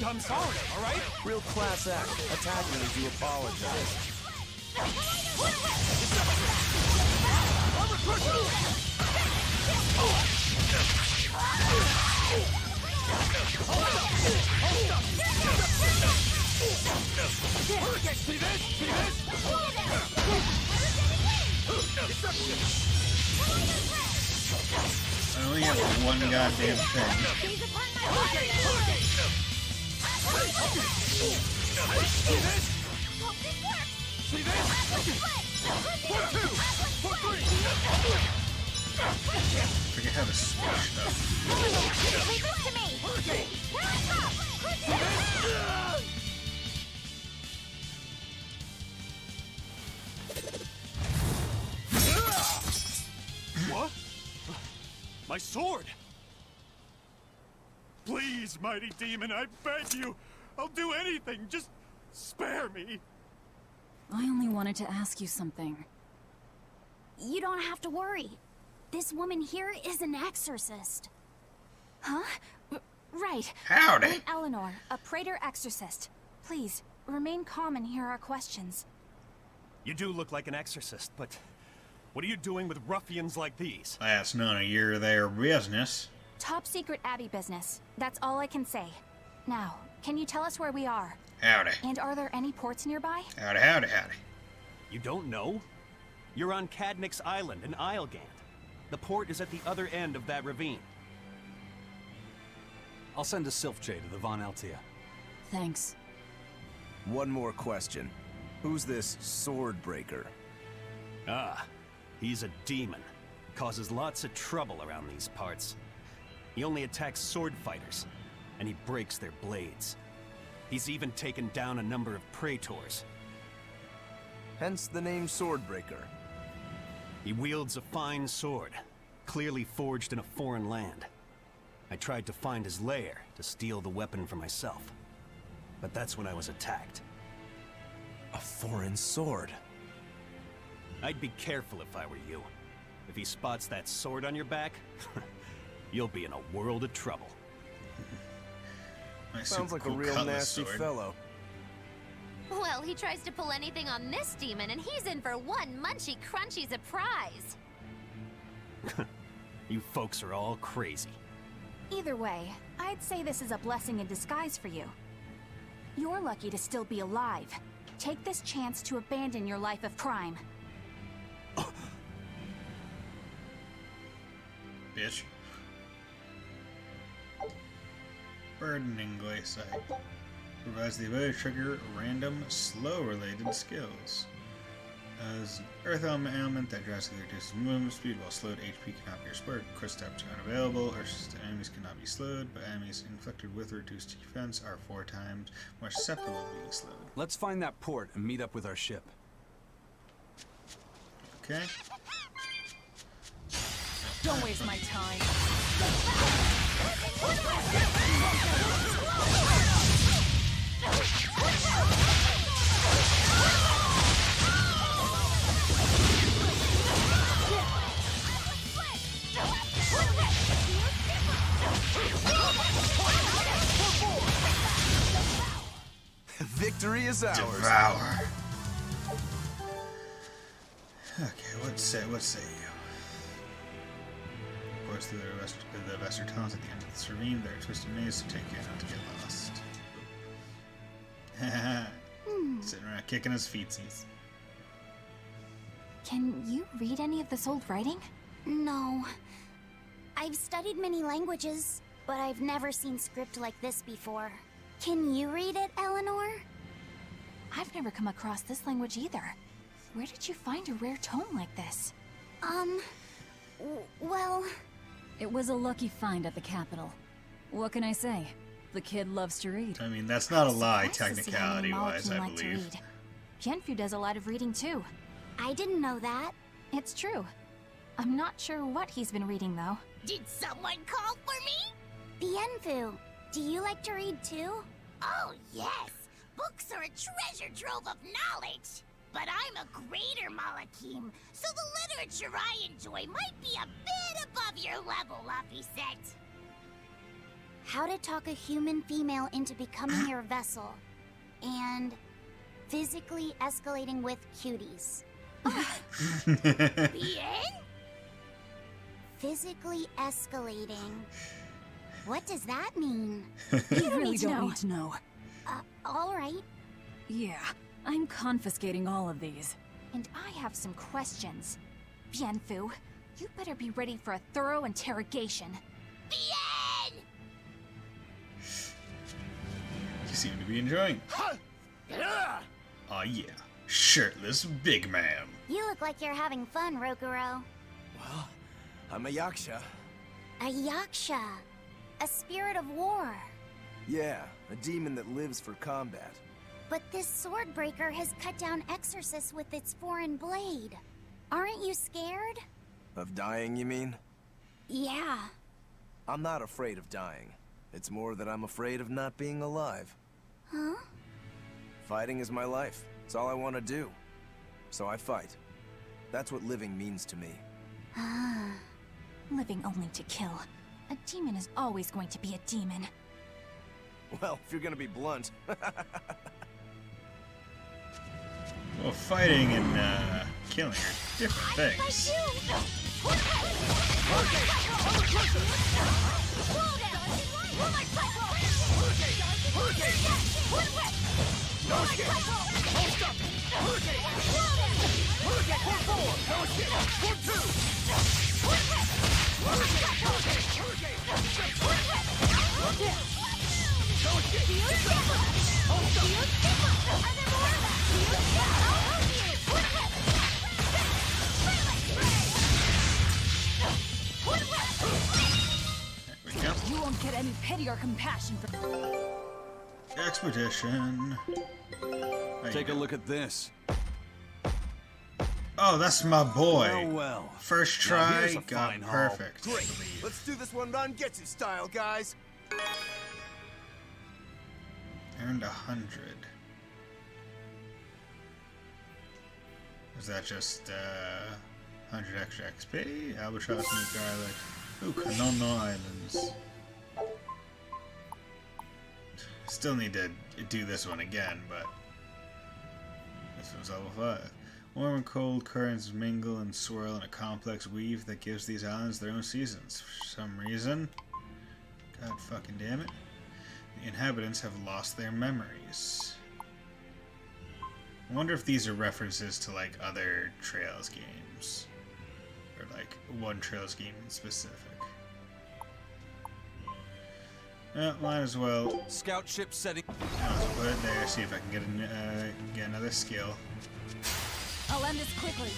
I'm sorry, alright? Real class act. Attacking as you apologize. See this? See this? I only have one goddamn thing. See this? Hope this works! See this? For 2! For 3! Forget how to switch stuff. Leave this to me! What? My sword! Please, mighty demon, I beg you! I'll do anything, just spare me! I only wanted to ask you something. You don't have to worry. This woman here is an exorcist. Huh? Right. Howdy. I'm Eleanor, a praetor exorcist. Please, remain calm and hear our questions. You do look like an exorcist, but what are you doing with ruffians like these? That's none of your their business. Top secret Abbey business. That's all I can say. Now, can you tell us where we are? Howdy. And are there any ports nearby? Howdy, howdy, howdy. You don't know? You're on Cadnix Island in Islegand. The port is at the other end of that ravine. I'll send a Sylphjay to the Von Altia. Thanks. One more question. Who's this sword breaker? Ah, he's a demon. Causes lots of trouble around these parts. He only attacks sword fighters, and he breaks their blades. He's even taken down a number of praetors. Hence the name Swordbreaker. He wields a fine sword, clearly forged in a foreign land. I tried to find his lair to steal the weapon for myself, but that's when I was attacked. A foreign sword. I'd be careful if I were you. If he spots that sword on your back, you'll be in a world of trouble. My Sounds super like cool a real cutlass nasty sword. fellow. Well, he tries to pull anything on this demon, and he's in for one munchy, crunchy surprise. You folks are all crazy. Either way, I'd say this is a blessing in disguise for you. You're lucky to still be alive. Take this chance to abandon your life of crime. Bitch. Burdening Glacier. Provides the ability to trigger random slow-related skills. As an earth element that drastically reduces movement speed while slowed HP cannot be restored. Quick steps are unavailable. Earth enemies cannot be slowed, but enemies inflicted with reduced defense are 4 times more susceptible to being slowed. Let's find that port and meet up with our ship. Okay. Don't waste my time. Victory is ours. Devour. Okay, what say you? Of course, through the Vesser tunnels at the end of this ravine, there are twisted mazes to take you not to get lost. Sitting around kicking his feetsies. Can you read any of this old writing? No. I've studied many languages, but I've never seen script like this before. Can you read it, Eleanor? I've never come across this language either. Where did you find a rare tome like this? Well... It was a lucky find at the capital. What can I say? The kid loves to read. I mean, that's not a lie, Surprised to see how many technicality-wise, I Malachim like to believe. read. Bienfu does a lot of reading too. I didn't know that. It's true. I'm not sure what he's been reading though. Did someone call for me? Bienfu, do you like to read too? Oh, yes. Books are a treasure trove of knowledge. But I'm a greater Malachim, so the literature I enjoy might be a bit above your level, Laphicet. How to talk a human female into becoming your vessel. And physically escalating with cuties. Bien? Physically escalating. What does that mean? You really don't need to know. All right. Yeah, I'm confiscating all of these. And I have some questions. Bienfu, you better be ready for a thorough interrogation. Bien! You seem to be enjoying. Huh! Aw yeah, shirtless big man. You look like you're having fun, Rokuro. Well, I'm a yaksha. A yaksha. A spirit of war. Yeah, a demon that lives for combat. But this sword breaker has cut down exorcists with its foreign blade. Aren't you scared? Of dying, you mean? Yeah. I'm not afraid of dying. It's more that I'm afraid of not being alive. Huh? Fighting is my life. It's all I want to do. So I fight. That's what living means to me. Ah. Living only to kill. A demon is always going to be a demon. Well, if you're gonna be blunt. Well, fighting and killing are different things. There we go. You won't get any pity or compassion from... Expedition. Take a look at this. Oh, that's my boy. Well, well. First Now try, here's a got fine haul. perfect. I Great. believe. Let's do this one Rangetsu style, guys. Earned 100. Is that just 100 extra XP? Albatross, New Garlic. Ooh, Konono Islands. Still need to do this one again, but this one's level 5. Warm and cold currents mingle and swirl in a complex weave that gives these islands their own seasons. For some reason, god fucking damn it, the inhabitants have lost their memories. I wonder if these are references to like other Trails games, or like one Trails game in specific. Might as well. Scout ship setting. I'll put it there. See if I can get another skill. I'll end this quickly.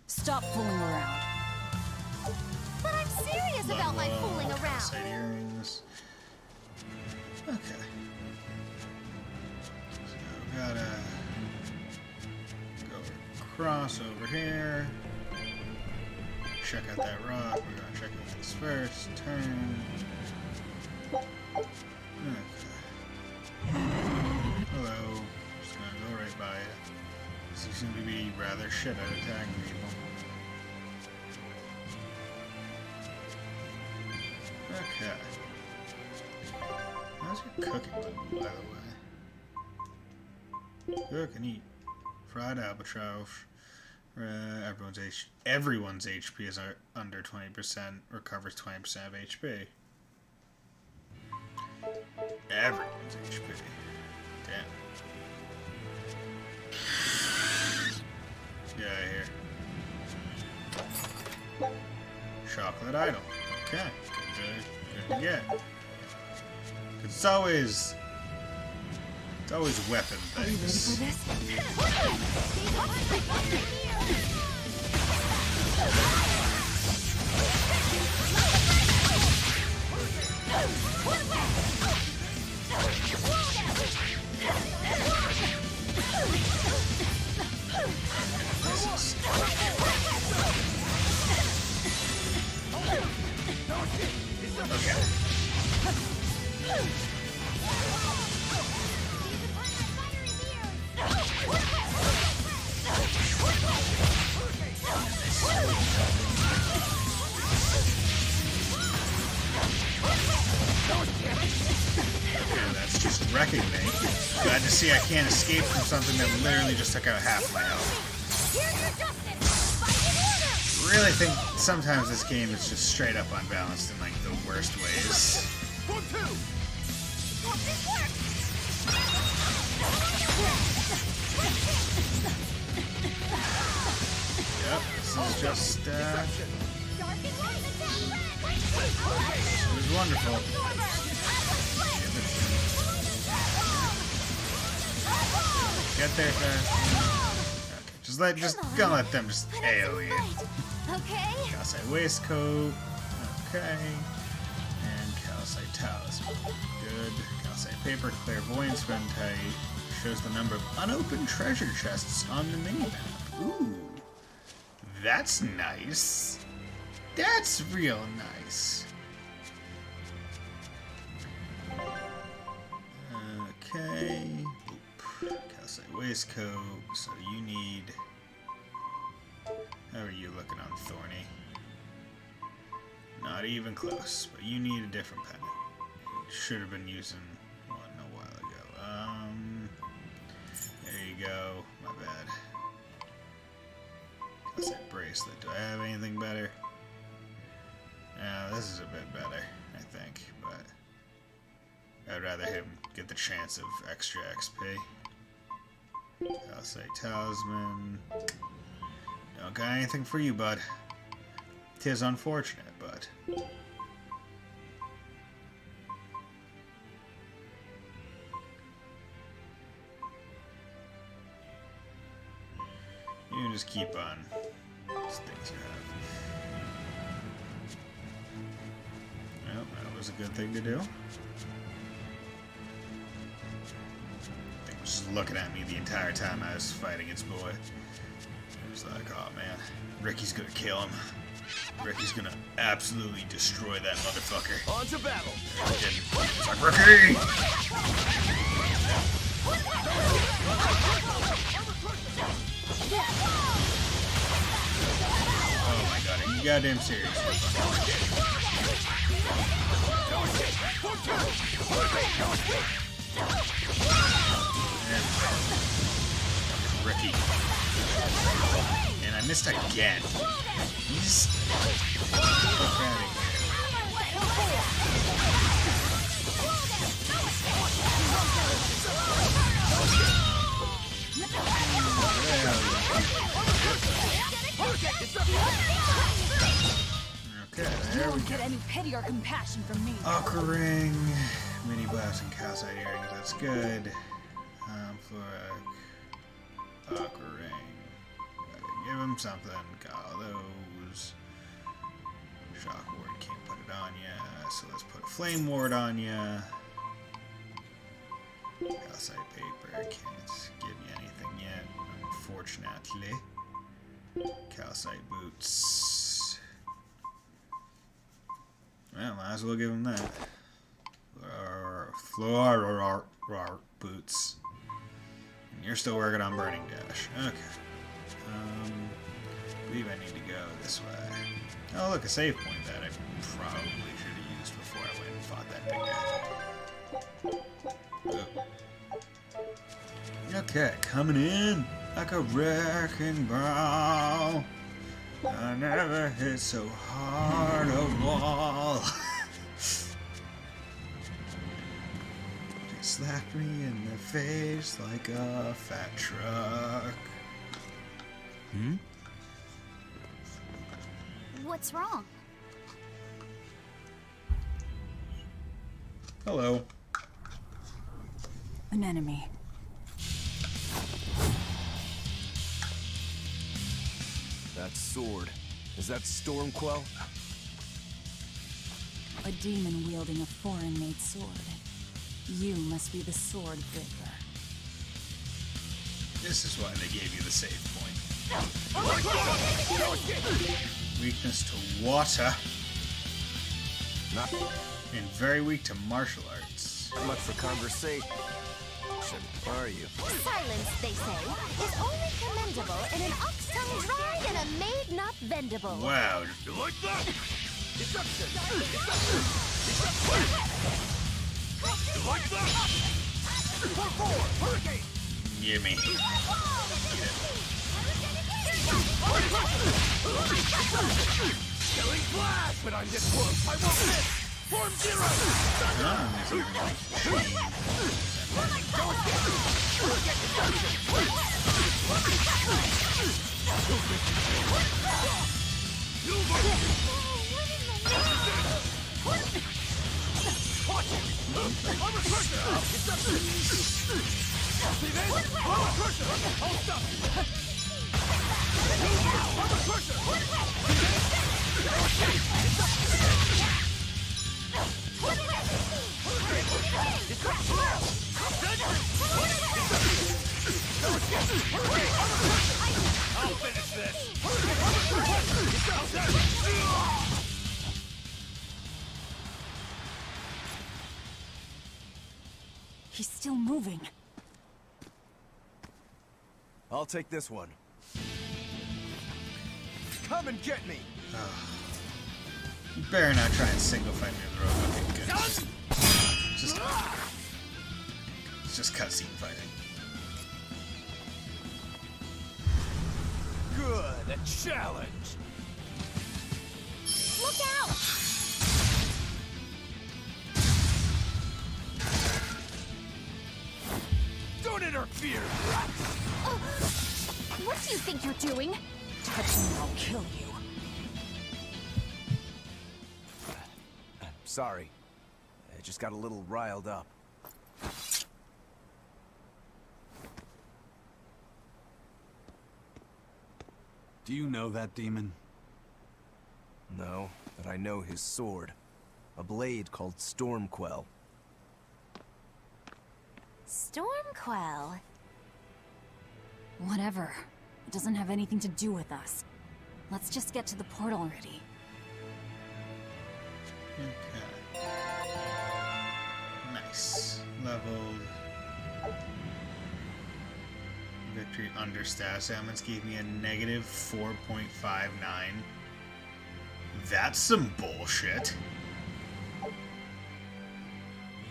Stop fooling around. But I'm serious about my fooling around. Side earrings. Okay. So gotta go across over here. Check out that rock. We're gonna check out this first. Turn. Okay. Hello. Just gonna go right by it. You seem to be rather shit at attacking people. Okay. How's your cooking level, by the way? Cook and eat. Fried albatross. Everyone's HP is under 20%, recovers 20% of HP. Everyone's HP. Damn. Get out of here. Chocolate idol. Okay. Good to get. 'Cause it's always weapon Are you ready things. for this? wrecking me. Glad to see I can't escape from something that literally just took out half my health. Really think sometimes this game is just straight up unbalanced in like the worst ways. Yep, this is just it was wonderful. Get there fast. Okay, just gonna let them just AoE you. Okay. Calcite waistcoat. Okay. And calcite talisman. Good. Calcite paper, clairvoyance tight. Shows the number of unopened treasure chests on the minimap. Ooh. That's nice. That's real nice. Okay. Oop. Calcite waistcoat. So you need... How are you looking on Thorny? Not even close, but you need a different pen. Should have been using one a while ago. There you go. My bad. Calcite bracelet. Do I have anything better? This is a bit better, I think, but I'd rather him get the chance of extra XP. Calcite talisman. Don't got anything for you, bud. 'Tis unfortunate, but... You can just keep on these things you have. Well, that was a good thing to do. I think he was just looking at me the entire time I was fighting its boy. It's like, oh man, Ricky's gonna kill him. Ricky's gonna absolutely destroy that motherfucker. On to battle! It's like, Ricky! Oh my god, are you goddamn serious? Ricky. And I missed again. He's... Okay, there we Don't go. get any pity or compassion from me. Aqua ring, mini blast and calcite earrings, that's good. Fluoric, aqua ring. Gotta give him something. Got all those. Shock ward can't put it on ya, so let's put a flame ward on ya. Calcite paper can't give me anything yet, unfortunately. Calcite boots. Well, might as well give him that. Floor boots. And you're still working on Burning Dash. Okay. I believe I need to go this way. Oh, look, a save point that I probably should have used before I went and fought that big guy. Okay, coming in like a wrecking ball. I never hit so hard a wall. They slapped me in the face like a fat truck. Hmm? What's wrong? Hello. An enemy. That sword. Is that Stormquell? A demon wielding a foreign-made sword. You must be the sword breaker. This is why they gave you the save point. Weakness to water. Not And very weak to martial arts. much for conversation, are you? Silence, they say, is only commendable in an ox tongue dried and a maid not bendable. Wow. You like that? Deception! You like that? Gimme. Killing flash! But I'm this close, I won't miss! Form zero! I'll finish this! He's still moving. I'll take this one. Come and get me! You better not try and single fight me in the road. Okay, good. It's just cutscene fighting. Good, a challenge! Look out! Don't interfere! What do you think you're doing? Touch me, I'll kill you. Sorry. I just got a little riled up. Do you know that demon? No, but I know his sword. A blade called Stormquell. Stormquell. Whatever. It doesn't have anything to do with us. Let's just get to the portal already. Okay. Nice. Leveled. Victory under status ailments gave me a negative 4.59. That's some bullshit.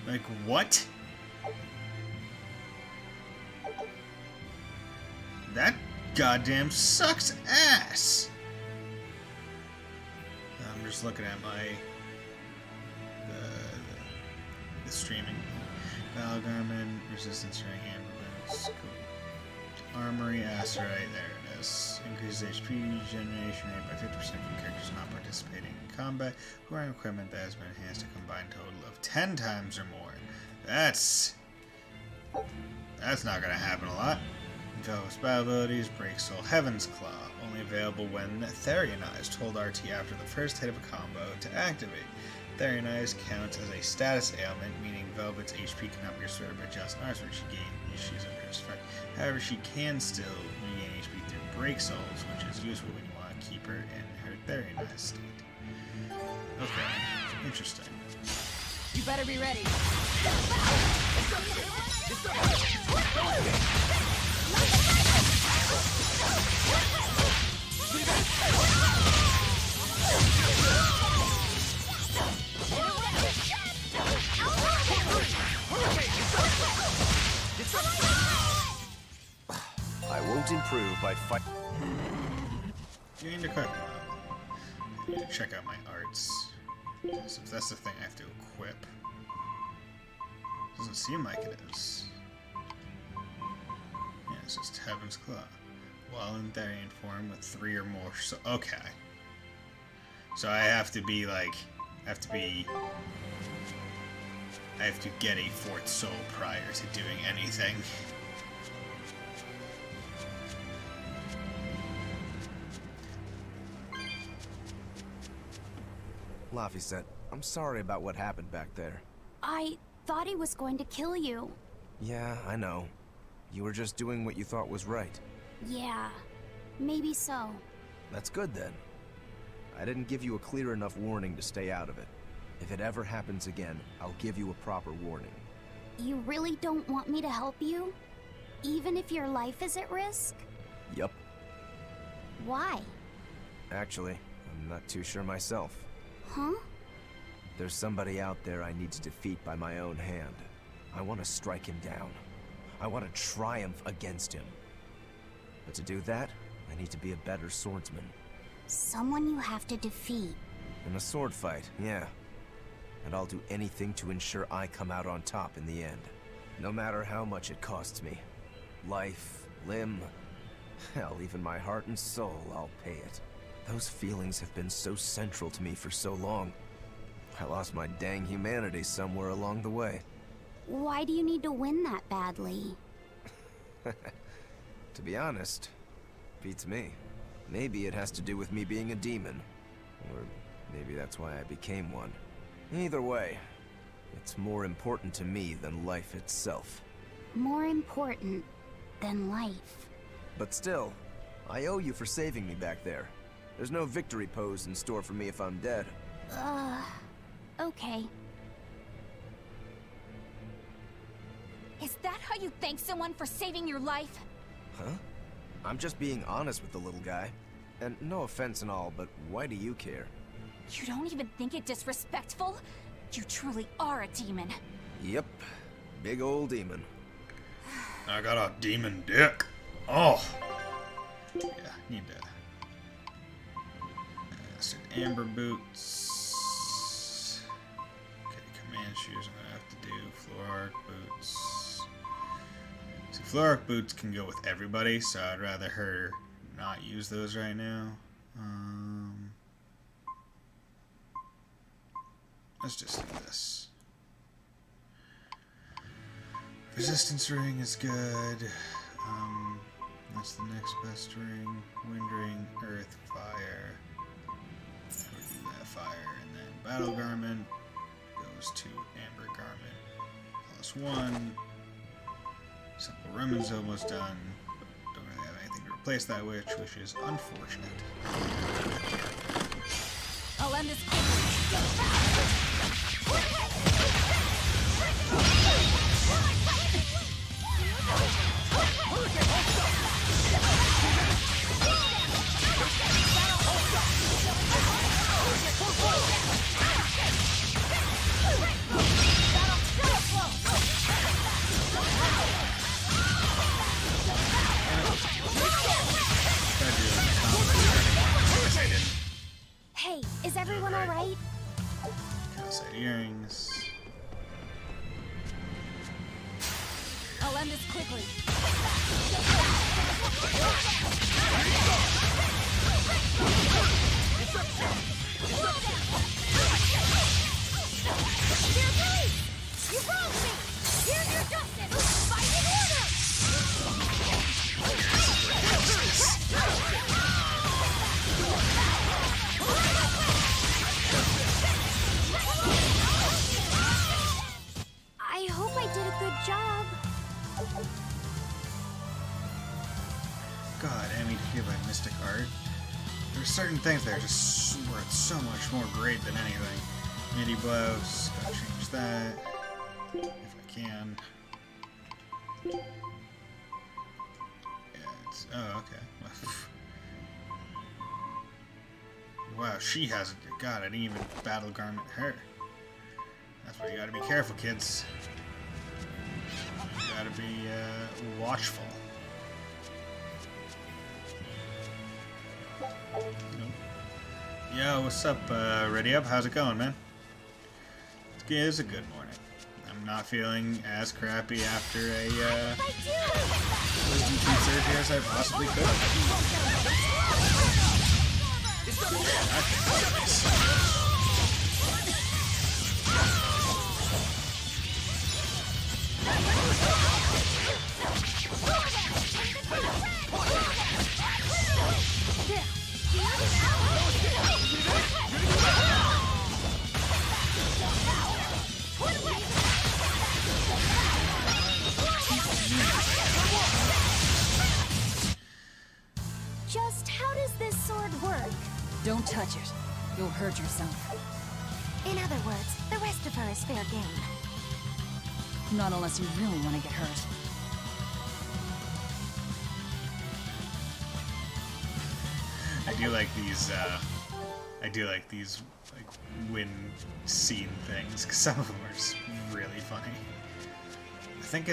Like, what? That goddamn sucks ass! I'm just looking at my... the streaming. Battle Garment, Resistance During Hand Weapons, cool. Armory, Asterite, there it is. Increases HP regeneration rate by 50% from characters not participating in combat who are in equipment that has been enhanced a combined total of 10 times or more. That's not gonna happen a lot. Velvet's battle abilities, Break Soul, Heaven's Claw, only available when Therianized. Hold RT after the first hit of a combo to activate. Therianized counts as a status ailment, meaning Velvet's HP cannot be restored by just arts when she gains issues under his effect. However, she can still regain HP through Break Souls, which is useful when you want to keep her in her Therianized state. Okay, interesting. You better be ready. I won't improve by fight. You need to equip. I need to check out my arts. So if that's the thing I have to equip. Doesn't seem like it is. Yeah, it's just Heaven's Claw. While in Therian form with 3 or more. So okay. So I have to be like, I have to get a 4th soul prior to doing anything. Laphicet, I'm sorry about what happened back there. I thought he was going to kill you. Yeah, I know. You were just doing what you thought was right. Yeah, maybe so. That's good then. I didn't give you a clear enough warning to stay out of it. If it ever happens again, I'll give you a proper warning. You really don't want me to help you? Even if your life is at risk? Yup. Why? Actually, I'm not too sure myself. Huh? There's somebody out there I need to defeat by my own hand. I want to strike him down. I want to triumph against him. But to do that, I need to be a better swordsman. Someone you have to defeat. In a sword fight, yeah. And I'll do anything to ensure I come out on top in the end. No matter how much it costs me. Life, limb, hell, even my heart and soul, I'll pay it. Those feelings have been so central to me for so long. I lost my dang humanity somewhere along the way. Why do you need to win that badly? To be honest, beats me. Maybe it has to do with me being a demon. Or maybe that's why I became one. Either way, it's more important to me than life itself. More important than life. But still, I owe you for saving me back there. There's no victory pose in store for me if I'm dead. Okay. Is that how you thank someone for saving your life? Huh? I'm just being honest with the little guy. And no offense and all, but why do you care? You don't even think it disrespectful? You truly are a demon. Yep. Big old demon. I got a demon dick. Oh. Yeah, need to. Amber boots. Okay, command shoes I'm gonna have to do. Floor boots. See, floor boots can go with everybody, so I'd rather her not use those right now. Let's just do this. Resistance ring is good. That's the next best ring. Wind ring, earth, fire. We'll do that fire, and then battle garment goes to amber garment. +1. Simple Roman's almost done. Don't really have anything to replace that with, which is unfortunate. I'll end this. Hey, is everyone alright? Calcite earrings. I'll end this quickly. Dear police! You wronged me! Here's your justice! Fight in order! I hope I did a good job. God, Emmy here by Mystic Art. There's certain things that are just worth so much more great than anything. Midi blouse, gotta change that if I can. Yeah, it's, oh, okay. Wow, she has it. God, I didn't even battle garment her. That's why you gotta be careful, kids. You gotta be watchful. Yo, what's up, Ready Up? How's it going, man? It's a good morning. I'm not feeling as crappy after a wisdom tooth surgery as I possibly could. Just how does this sword work? Don't touch it. You'll hurt yourself. In other words, the rest of her is fair game. Not unless you really want to get hurt. I do like these like win scene things because some of them are just really funny. I think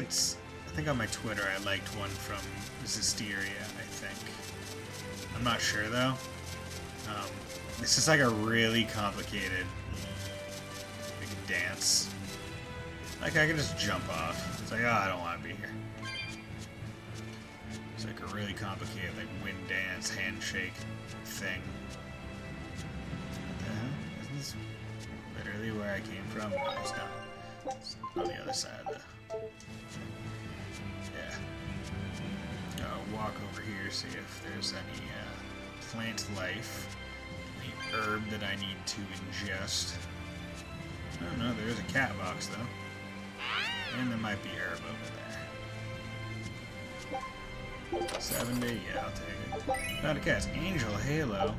think on my Twitter I liked one from Zisteria, I think. I'm not sure though. This is like a really complicated like, dance. Like I could just jump off. It's like, oh, I don't want to be here. It's like a really complicated like wind dance, handshake thing. What the hell? Isn't this literally where I came from? No, it's not. It's on the other side of the... Yeah. I'll walk over here, see if there's any plant life. Any herb that I need to ingest. Oh no, there is a cat box though. And there might be herb over there. 70, yeah, I'll take it. Found a cat's angel halo.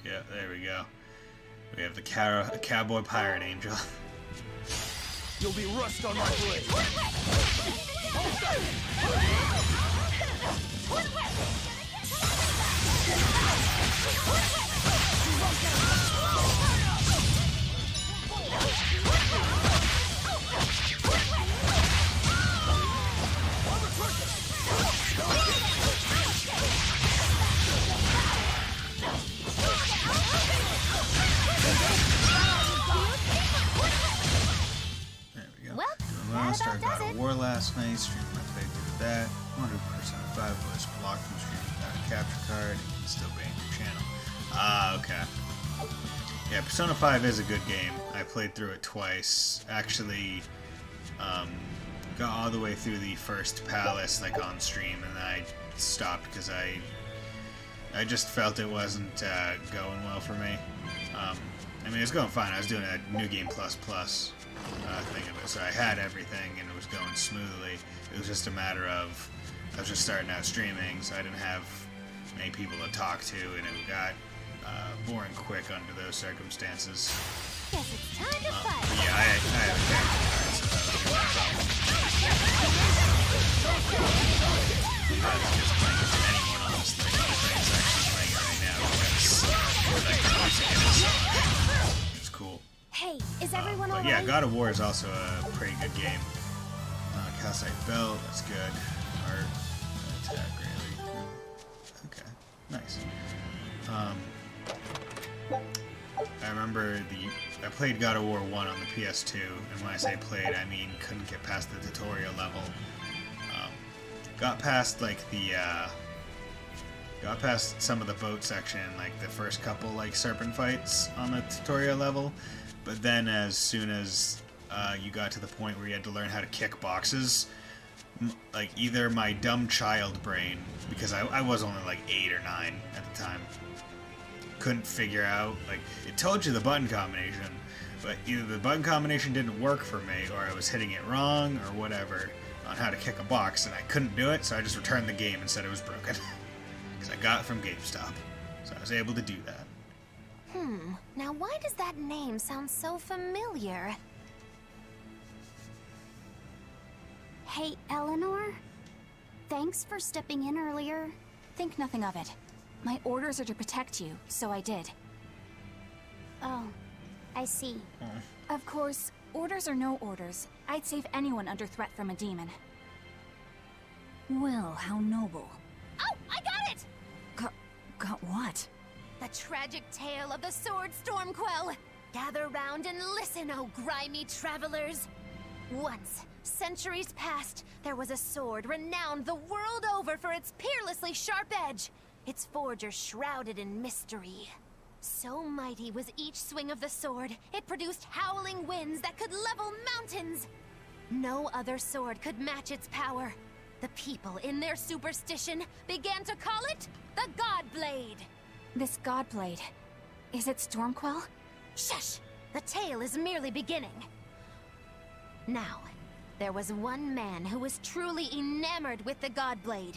Yeah, there we go. We have the cowboy pirate angel. You'll be rust on my blade. Started God of War last night, streamed my playthrough of that. 100% 5 was blocked from streaming without a capture card, and you can still ban your channel. Ah, okay. Yeah, Persona 5 is a good game. I played through it twice. Actually, got all the way through the first palace, like, on stream, and then I stopped because I just felt it wasn't going well for me. I mean, it was going fine. I was doing a New Game Plus thing of it, so I had everything and it was going smoothly. It was just a matter of I was just starting out streaming, so I didn't have many people to talk to, and it got boring quick under those circumstances. Guess it's time to fight. Yeah, I have a character card, so that was no problem. Rather just playing with anyone, honestly. Frank's actually playing it right now because I like the music in it so much. It's cool. Hey, is everyone but alright? yeah, God of War is also a pretty good game. Calcite belt, that's good. Art, attack, really. Okay, nice. I remember I played God of War 1 on the PS2, and when I say played, I mean couldn't get past the tutorial level. Got past like got past some of the boat section, like the first couple like serpent fights on the tutorial level. But then as soon as you got to the point where you had to learn how to kick boxes, like either my dumb child brain, because I was only like 8 or 9 at the time, couldn't figure out, like, it told you the button combination, but either the button combination didn't work for me, or I was hitting it wrong, or whatever, on how to kick a box, and I couldn't do it, so I just returned the game and said it was broken. Because I got it from GameStop. So I was able to do that. Now why does that name sound so familiar? Hey, Eleanor? Thanks for stepping in earlier. Think nothing of it. My orders are to protect you, so I did. Oh, I see. Of course, orders or no orders, I'd save anyone under threat from a demon. Well, how noble. Oh, I got it! Got what? The tragic tale of the sword Stormquell. Gather round and listen, oh grimy travelers. Once, centuries past, there was a sword renowned the world over for its peerlessly sharp edge. Its forger shrouded in mystery. So mighty was each swing of the sword, it produced howling winds that could level mountains. No other sword could match its power. The people, in their superstition, began to call it the Godblade. This Godblade, is it Stormquell? Shush! The tale is merely beginning. Now, there was one man who was truly enamored with the Godblade.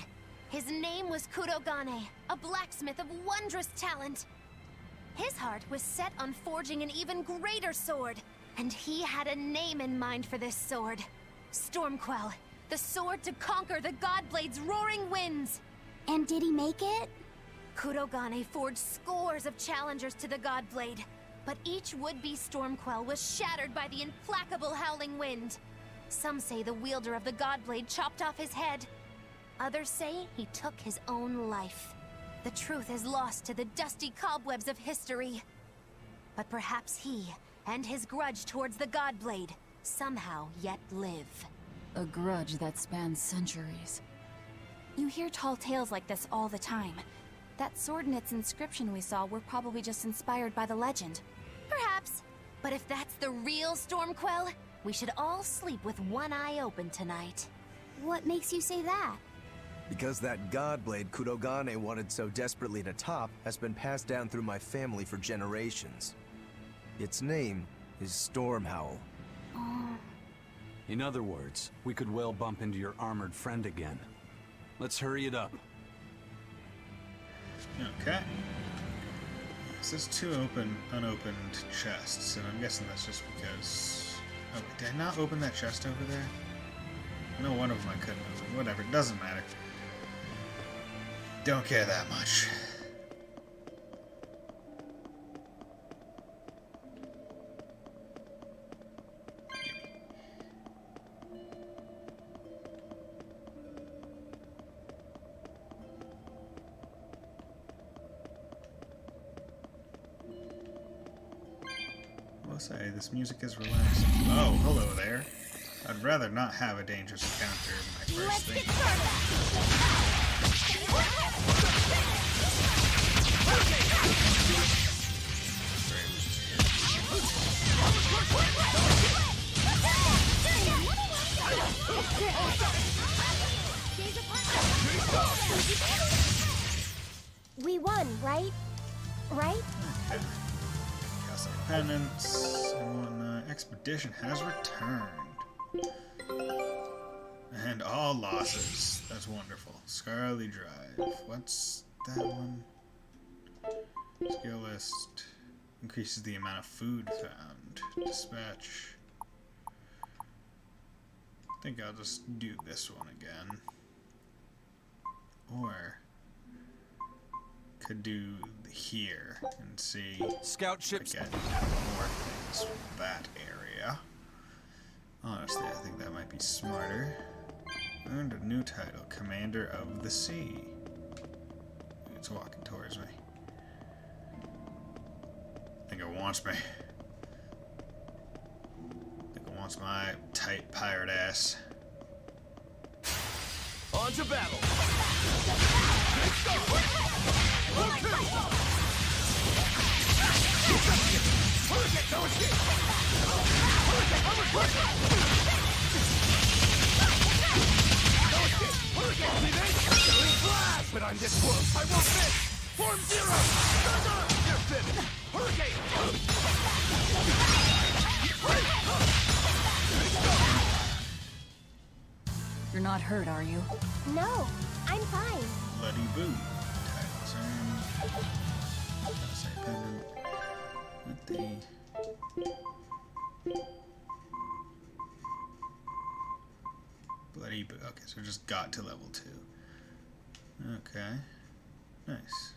His name was Kurogane, a blacksmith of wondrous talent. His heart was set on forging an even greater sword, and he had a name in mind for this sword. Stormquell, the sword to conquer the Godblade's roaring winds. And did he make it? Kurogane forged scores of challengers to the Godblade, but each would-be Stormquell was shattered by the implacable Howling Wind. Some say the wielder of the Godblade chopped off his head. Others say he took his own life. The truth is lost to the dusty cobwebs of history. But perhaps he, and his grudge towards the Godblade, somehow yet live. A grudge that spans centuries. You hear tall tales like this all the time. That sword and its inscription we saw were probably just inspired by the legend. Perhaps. But if that's the real Stormquell, we should all sleep with one eye open tonight. What makes you say that? Because that Godblade Kurogane wanted so desperately to top has been passed down through my family for generations. Its name is Stormhowl. In other words, we could well bump into your armored friend again. Let's hurry it up. Okay. So there's two unopened chests, and I'm guessing that's just because... Oh, wait, did I not open that chest over there? No, one of them I couldn't open. Whatever, it doesn't matter. Don't care that much. Will say this music is relaxing. Oh, hello there. I'd rather not have a dangerous encounter in my first thing. We won, right? Right? Okay. Castle Penance and whatnot. Expedition has returned. And all losses. That's wonderful. Scarly Drive. What's that one? Skill list. Increases the amount of food found. Dispatch. I think I'll just do this one again. Or could do here and see Scout ships. get more things from that area. Honestly, I think that might be smarter. Earned a new title, Commander of the Sea. It's walking towards me. I think it wants me. I think it wants my tight pirate ass. On to battle! But I'm this close, I won't miss! Form zero! You're finished! Hurricane! You're not hurt, are you? No, I'm fine. Bloody Boo. Titles earned. I'll say pendant. With the Bloody Boo. Okay, so we just got to level 2. Okay. Nice.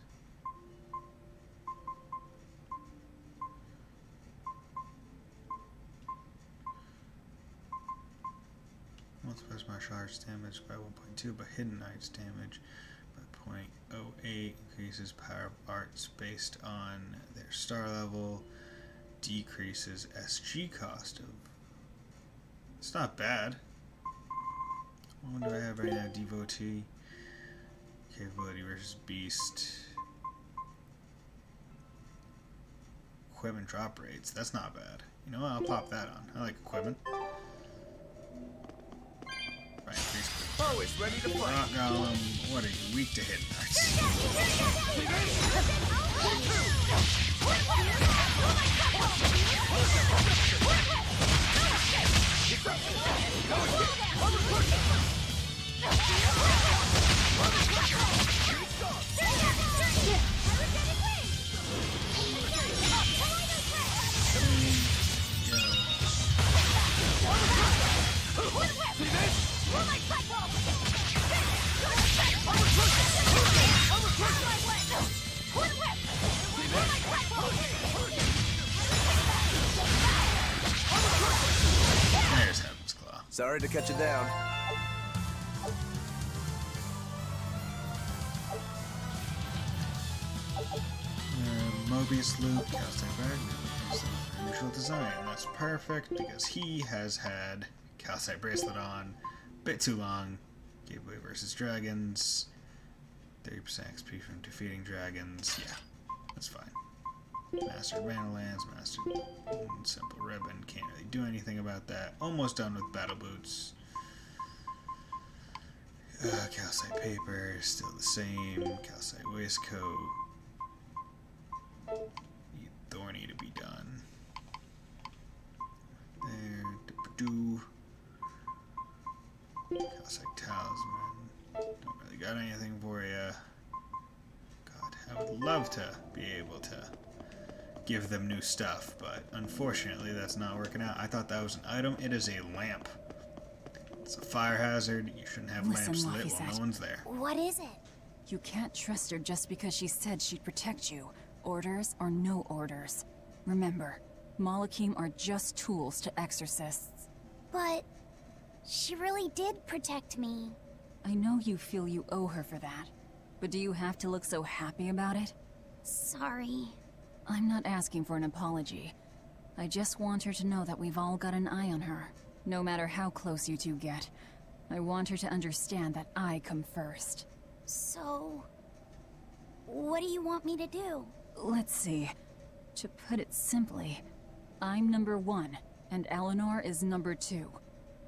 Multiplies martial arts damage by 1.2, but hidden arts damage by 0.08. Increases power of arts based on their star level. Decreases SG cost of... It's not bad. What do I have right now? Devotee. Capability versus Beast. Equipment drop rates. That's not bad. You know what? I'll pop that on. I like equipment. Right, increase Oh, it's ready to fight! Rock Golem. What are you? Weak to hidden arts. Sorry to cut you down. Mobius loop, calcite bag, is the unusual design. That's perfect because he has had calcite bracelet on a bit too long. Gateway versus dragons, 30% XP from defeating dragons. Yeah, that's fine. Mastered Mannerlands, mastered simple ribbon. Can't really do anything about that. Almost done with battle boots. Calcite paper, still the same. Calcite waistcoat. Need thorny to be done. There. Do. Calcite talisman. Don't really got anything for ya. God, I would love to be able to give them new stuff, but unfortunately that's not working out. I thought that was an item. It is a lamp. It's a fire hazard. You shouldn't have lamps lit while no one's there. What is it? You can't trust her just because she said she'd protect you. Orders or no orders. Remember, Malakim are just tools to exorcists. But she really did protect me. I know you feel you owe her for that, but do you have to look so happy about it? Sorry. I'm not asking for an apology. I just want her to know that we've all got an eye on her. No matter how close you two get, I want her to understand that I come first. So, what do you want me to do? Let's see. To put it simply, I'm number 1, and Eleanor is number 2.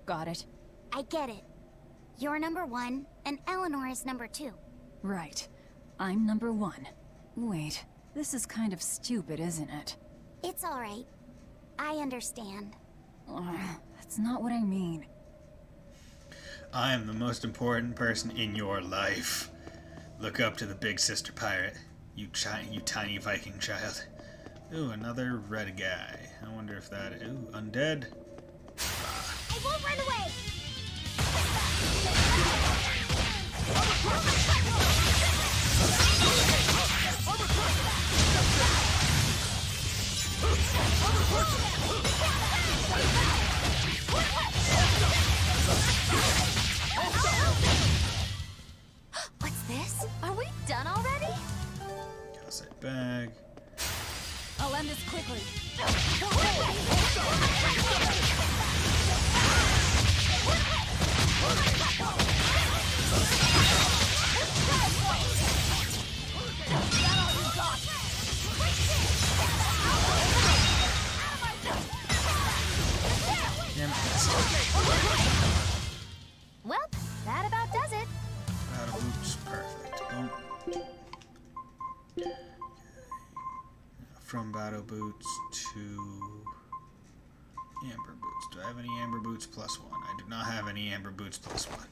Got it? I get it. You're number 1, and Eleanor is number 2. Right. I'm number 1. Wait, this is kind of stupid, isn't it? It's alright. I understand. That's not what I mean. I am the most important person in your life. Look up to the big sister pirate. You tiny Viking child. Ooh, another red guy. I wonder if that... Ooh, undead. I won't run away! What's this? Are we done already? Calcite bag. I'll end this quickly. Well, that about does it. Battle boots, perfect. Boom. From battle boots to amber boots. Do I have any amber boots plus 1? I do not have any amber boots plus 1.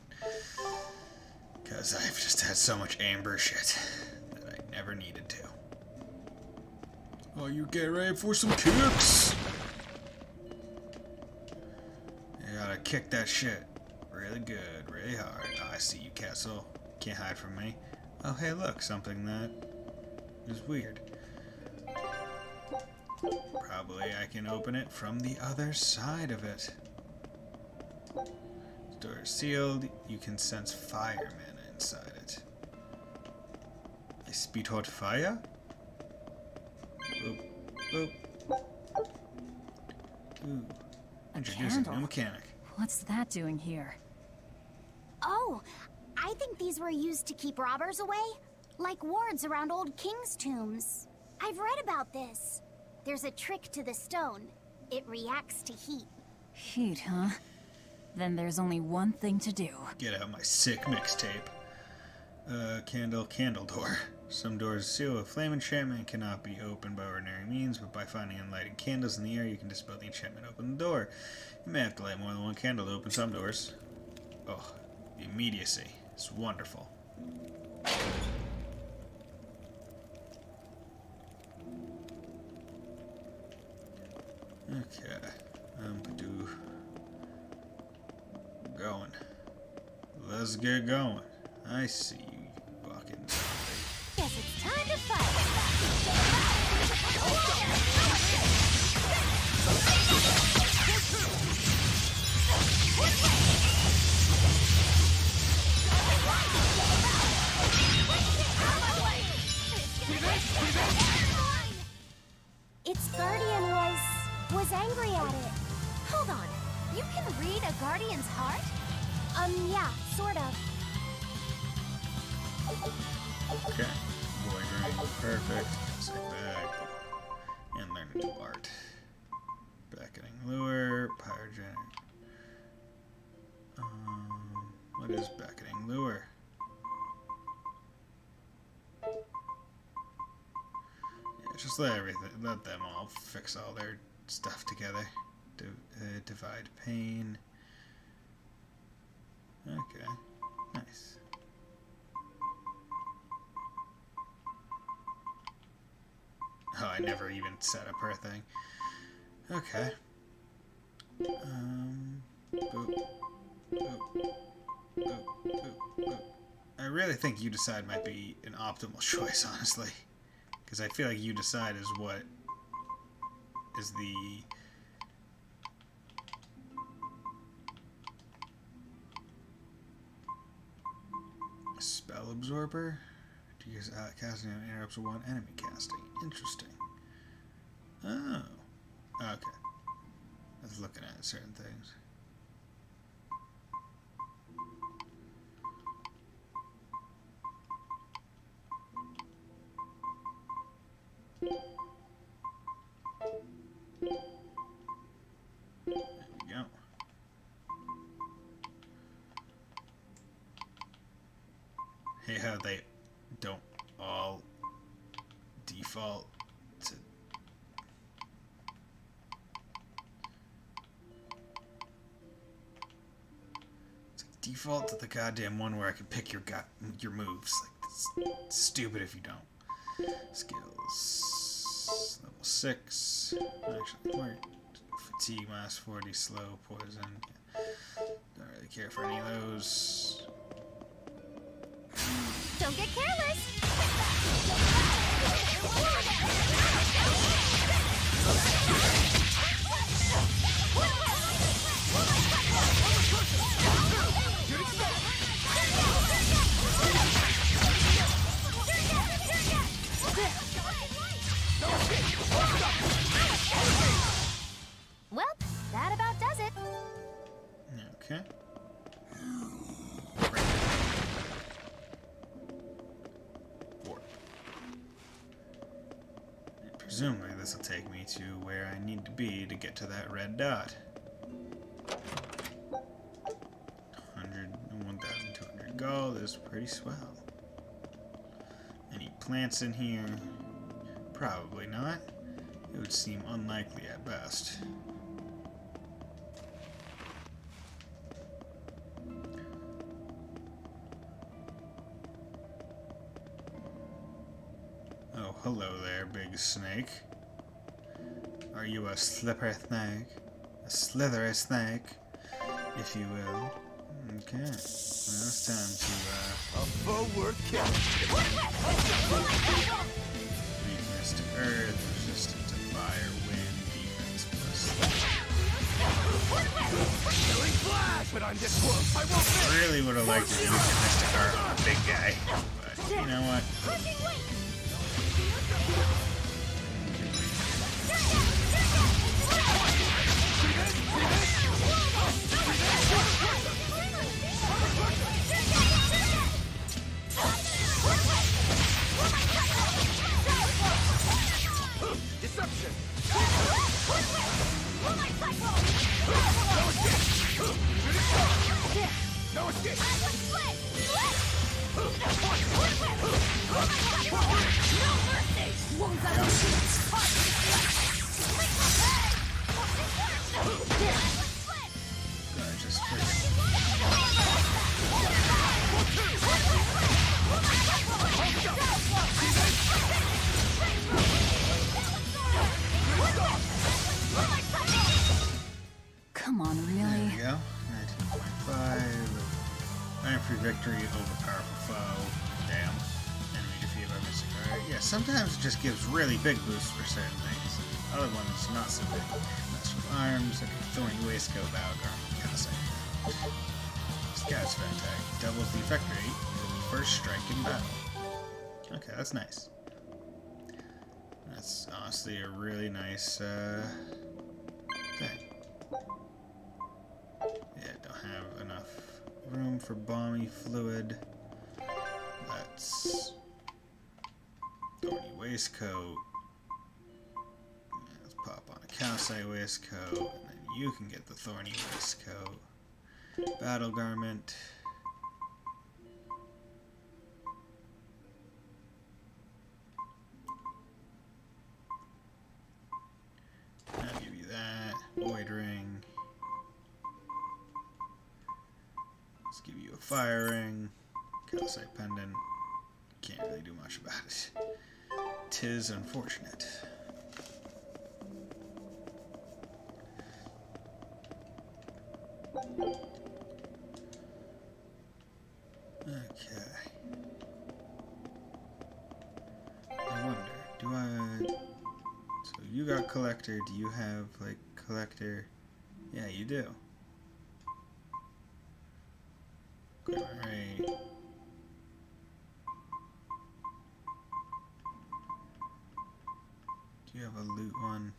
Because I've just had so much amber shit that I never needed to. Oh, you get ready for some kicks! You gotta kick that shit really good, really hard. Oh, I see you, Castle. Can't hide from me. Oh, hey, look, something that is weird. Probably I can open it from the other side of it. The door is sealed. You can sense fire mana inside it. I speed hot fire? Boop, boop. Ooh. Introducing a new mechanic. What's that doing here? Oh, I think these were used to keep robbers away. Like wards around old kings' tombs. I've read about this. There's a trick to the stone. It reacts to heat. Heat, huh? Then there's only one thing to do. Get out my sick mixtape. Candle door. Some doors seal with flame enchantment cannot be opened by ordinary means, but by finding and lighting candles in the air, you can dispel the enchantment and open the door. You may have to light more than one candle to open some doors. Oh, the immediacy. It's wonderful. Okay. Going. Let's get going. I see you fucking zombie. Guess it's time to fight. What? Its guardian was angry at it. Hold on. You can read a guardian's heart? Yeah, sort of. Okay. Void ring, perfect. Say back. And learn a new art. Beckoning lure, pyrogenic. What is beckoning lure? Yeah, just let them all fix all their stuff together. Divide pain. Okay, nice. Oh, I never even set up her thing. Okay. Boop. Boop. Boop. Boop. Boop. I really think You Decide might be an optimal choice, honestly. Because I feel like You Decide is what is the... Spell Absorber? To use casting and interrupts one enemy casting. Interesting. Oh. Okay. I was looking at certain things. There we go. Hey, how they don't all default to... It's like default to the goddamn one where I can pick your moves. Like, it's stupid if you don't. Skills. Level 6. Actually, more fatigue, minus 40, slow, poison. Don't really care for any of those. Don't get careless! Well, that about does it. Okay. Presumably this will take me to where I need to be to get to that red dot. 1,200 gold is pretty swell. Any plants in here? Probably not. It would seem unlikely at best. Oh, hello there, big snake. Are you a slippery snake? A slithery snake, if you will. Okay. Well, it's time to, A forward kick. weakness to earth, resistant to fire, wind, defense Killing flash, but I'm this close. I won't miss. plus. Really would have liked to use the Mystic Art on the big guy. But, you know what? Deception. No escape. God, just freaking... Come on, There really? we go. 19.5. Iron free victory over powerful foe. Damn. Enemy defeated by Mystic Art. Yeah, sometimes it just gives really big boosts for certain things. Other ones not so big. Master of Arms, okay, Thorny Waistcoat, Battle Garment, Casting. Scout's Attack doubles the effect rate for the first strike in battle. Okay, that's nice. That's honestly a really nice thing. Yeah, don't have enough room for balmy fluid. Let's thorny waistcoat. Let's pop on a calcite waistcoat, and then you can get the thorny waistcoat. Battle garment. I'll give you that. Void ring. Let's give you a fire ring. Calcite pendant. Can't really do much about it. 'Tis unfortunate. Okay. I wonder, do I... So you got collector, do you have, like, collector? Yeah, you do. Alright. Do you have a loot one?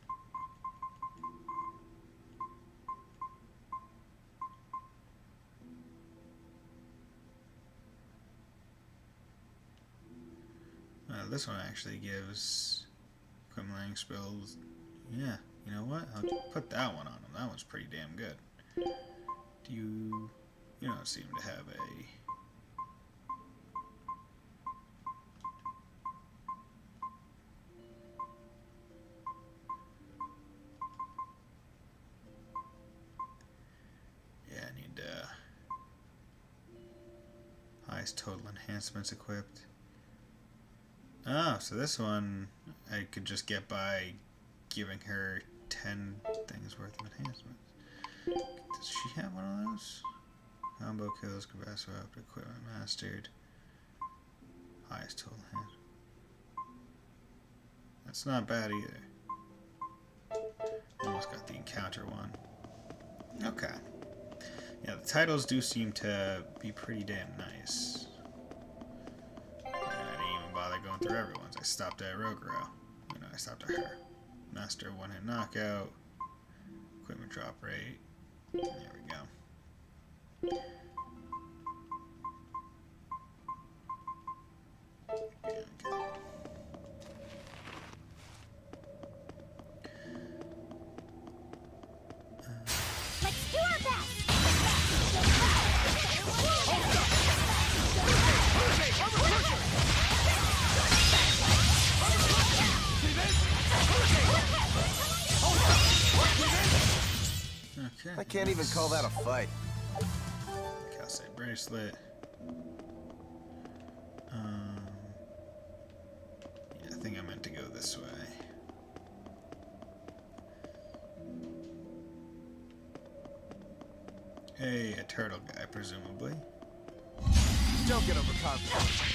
This one actually gives Quimlang spells. Yeah, you know what? I'll put that one on him. That one's pretty damn good. Do you... You don't seem to have a... Yeah, I need highest total enhancements equipped. Oh, so this one I could just get by giving her 10 things worth of enhancements. Does she have one of those? Combo kills, capacitor up, equipment mastered. Highest total enhancement. That's not bad either. Almost got the encounter one. Okay. Yeah, the titles do seem to be pretty damn nice. Going through everyone's. I stopped at Rogro. You know, I stopped at her. Master one-hit knockout. Equipment drop rate. There we go. Okay. Let's do our best! Okay. I can't even call that a fight. Calcite bracelet. Yeah, I think I meant to go this way. Hey, a turtle guy, presumably. Don't get overconfident.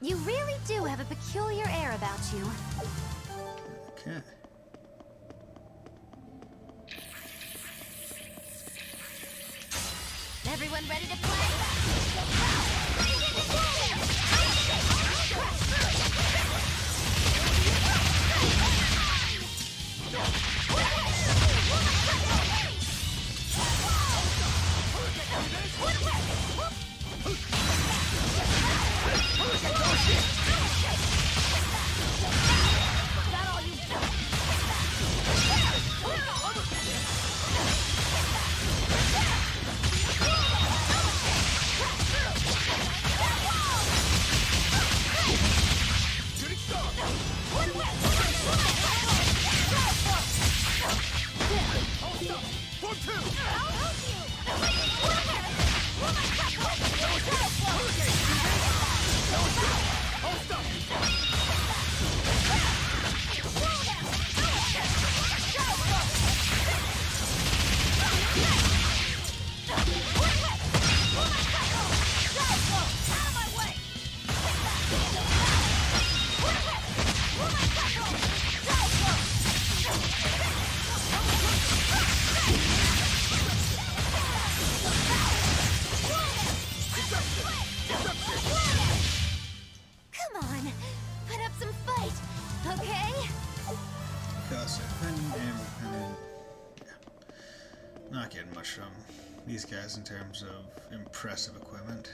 You really do have a peculiar air about you. Okay. Everyone ready to play? much from these guys in terms of impressive equipment.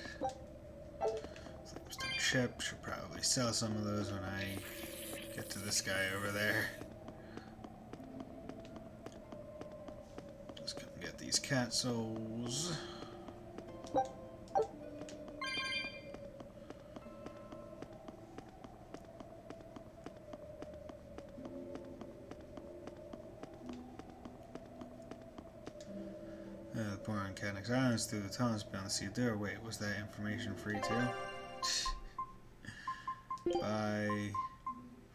Flamestone chip, should probably sell some of those when I get to this guy over there. Just gonna get these cat souls. The boring Cadnex Islands through the tunnels beyond the sea door. Wait, was that information free too? Buy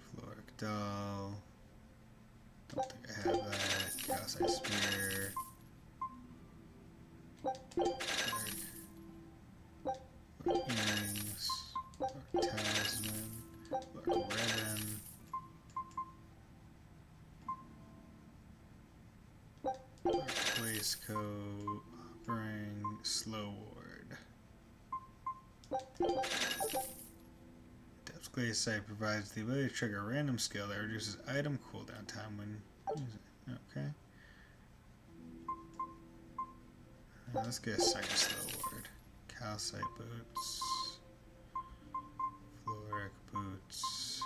Floric Doll. Don't think I have that. Calcite Spear. Earrings. Talisman. Ribbon. Waistcoat, ring, slow ward. Depth's Glaze Sight provides the ability to trigger a random skill that reduces item cooldown time when using it. Okay. Let's get a second slow word. Calcite boots. Floric boots.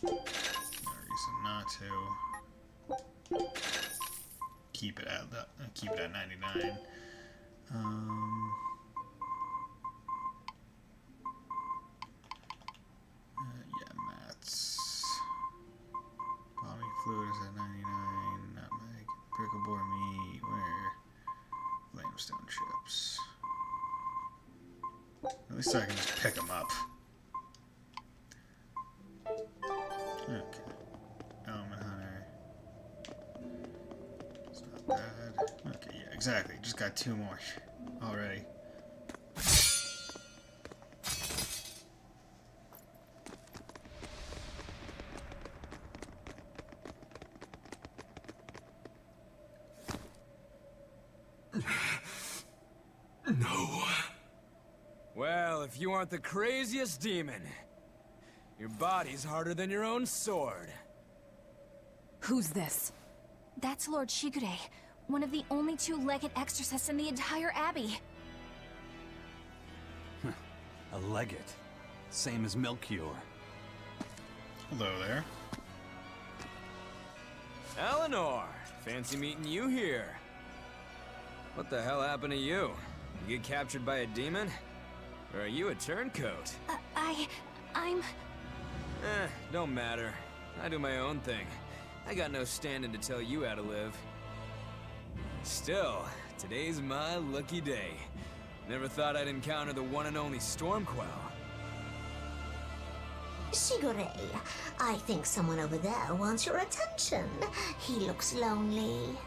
No reason not to keep it at 99. Yeah, mats. Balmy fluid is at 99. Nutmeg, bricklebore meat. Where? Flamestone chips. At least I can just pick them up. Okay. Element Hunter. It's not bad. Okay, yeah, exactly. Just got 2 more already. No. Well, if you aren't the craziest demon, your body's harder than your own sword. Who's this? That's Lord Shigure, one of the only 2-legged exorcists in the entire abbey. A legate. Same as Melchior. Hello there. Eleanor! Fancy meeting you here. What the hell happened to you? You get captured by a demon? Or are you a turncoat? I'm... Don't matter. I do my own thing. I got no standing to tell you how to live. Still, today's my lucky day. Never thought I'd encounter the one and only Stormquell. Shigure, I think someone over there wants your attention. He looks lonely.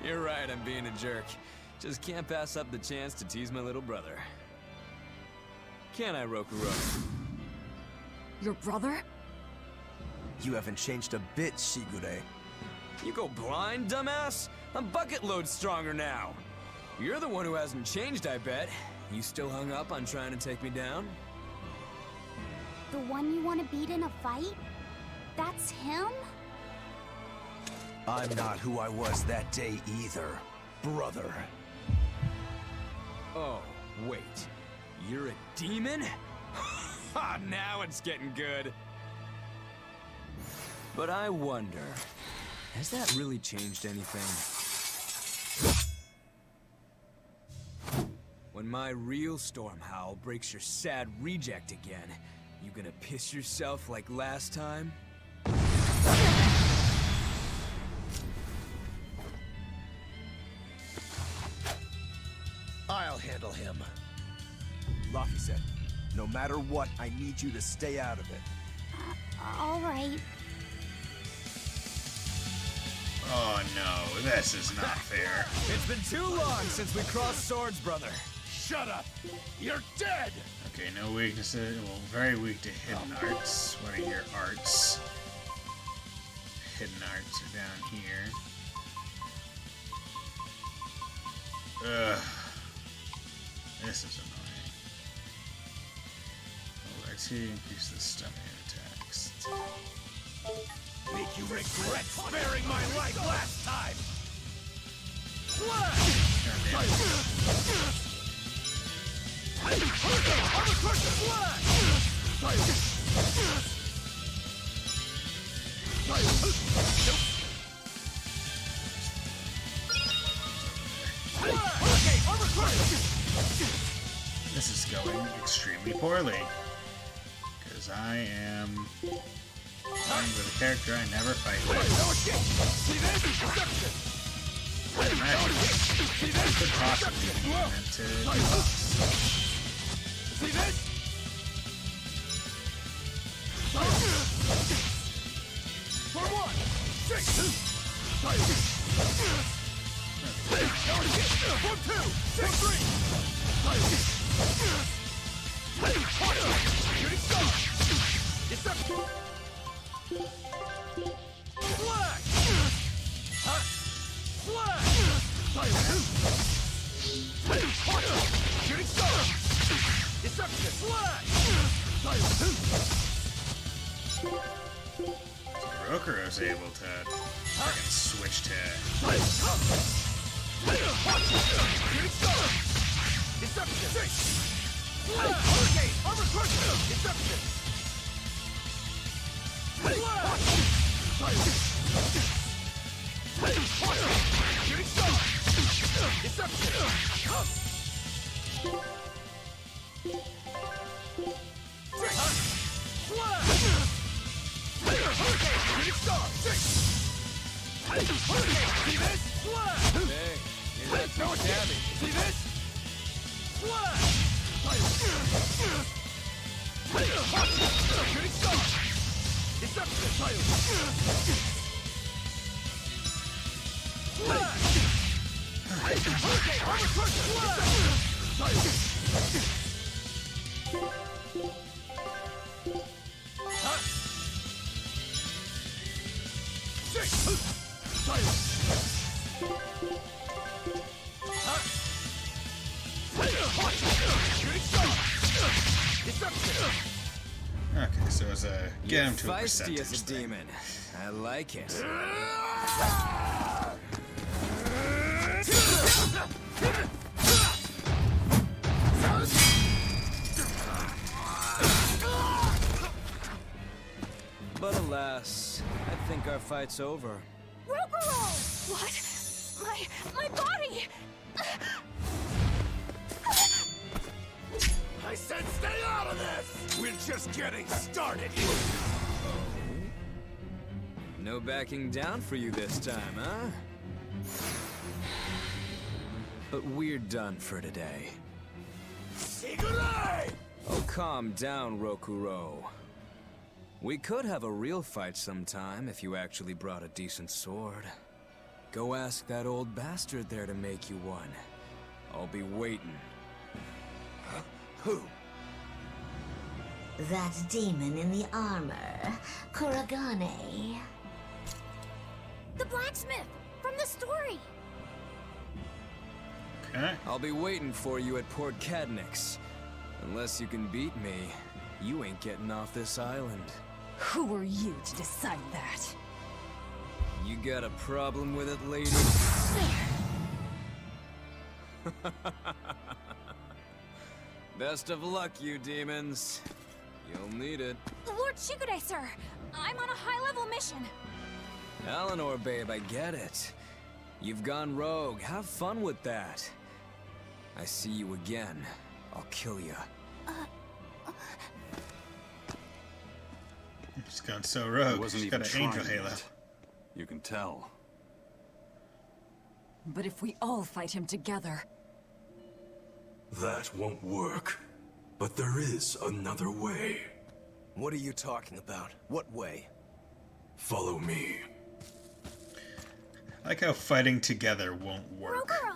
You're right, I'm being a jerk. Just can't pass up the chance to tease my little brother. Can I, Rokurou? Your brother? You haven't changed a bit, Shigure. You go blind, dumbass? I'm bucket load stronger now. You're the one who hasn't changed, I bet. You still hung up on trying to take me down? The one you want to beat in a fight? That's him? I'm not who I was that day either, brother. Oh, wait. You're a demon? Ha! Now it's getting good. But I wonder, has that really changed anything? When my real storm howl breaks your sad reject again, you gonna piss yourself like last time? I'll handle him. Laffy said, no matter what, I need you to stay out of it. All right. Oh no, this is not fair. It's been too long since we crossed swords, brother. Shut up! You're dead! Okay, no weaknesses. Well, very weak to hidden arts. What are your arts? Hidden arts are down here. Ugh. This is annoying. Agility, increase the stunning attacks. Make you regret sparing my life last time! This is going extremely poorly. Because I am playing with a character I never fight with. I imagine it could possibly be meant to do boss. See this? For 1, 6. For 2, 6, 3. Shooting star. Deception. Flash. Flash. Shooting star. Deception. Flash. Rokuro's able to fucking switch to Shooting star. Deception. Hurricane. Armor crusher. Deception. Shooting star. See this? Hey, you're not too shabby. See this? Shooting star. Deception. Okay, so it's a get him to a Feisty percentage as a thing. demon. I like it. But alas, I think our fight's over. Rokuro! What? My body! I said stay out of this! We're just getting started. No backing down for you this time, huh? But we're done for today. Sigurei! Oh, calm down, Rokuro. We could have a real fight sometime if you actually brought a decent sword. Go ask that old bastard there to make you one. I'll be waiting. Who? That demon in the armor, Kuragane. The blacksmith from the story. Okay. I'll be waiting for you at Port Cadnix. Unless you can beat me, you ain't getting off this island. Who are you to decide that? You got a problem with it, lady? Best of luck, you demons. You'll need it. Lord Shigure, sir. I'm on a high-level mission. Eleanor, babe, I get it. You've gone rogue. Have fun with that. I see you again. I'll kill you. She's gone so rogue. He wasn't She's even got an angel trying halo. yet. You can tell. But if we all fight him together... That won't work. But there is another way. What are you talking about? What way? Follow me. I like how fighting together won't work. Rokuro!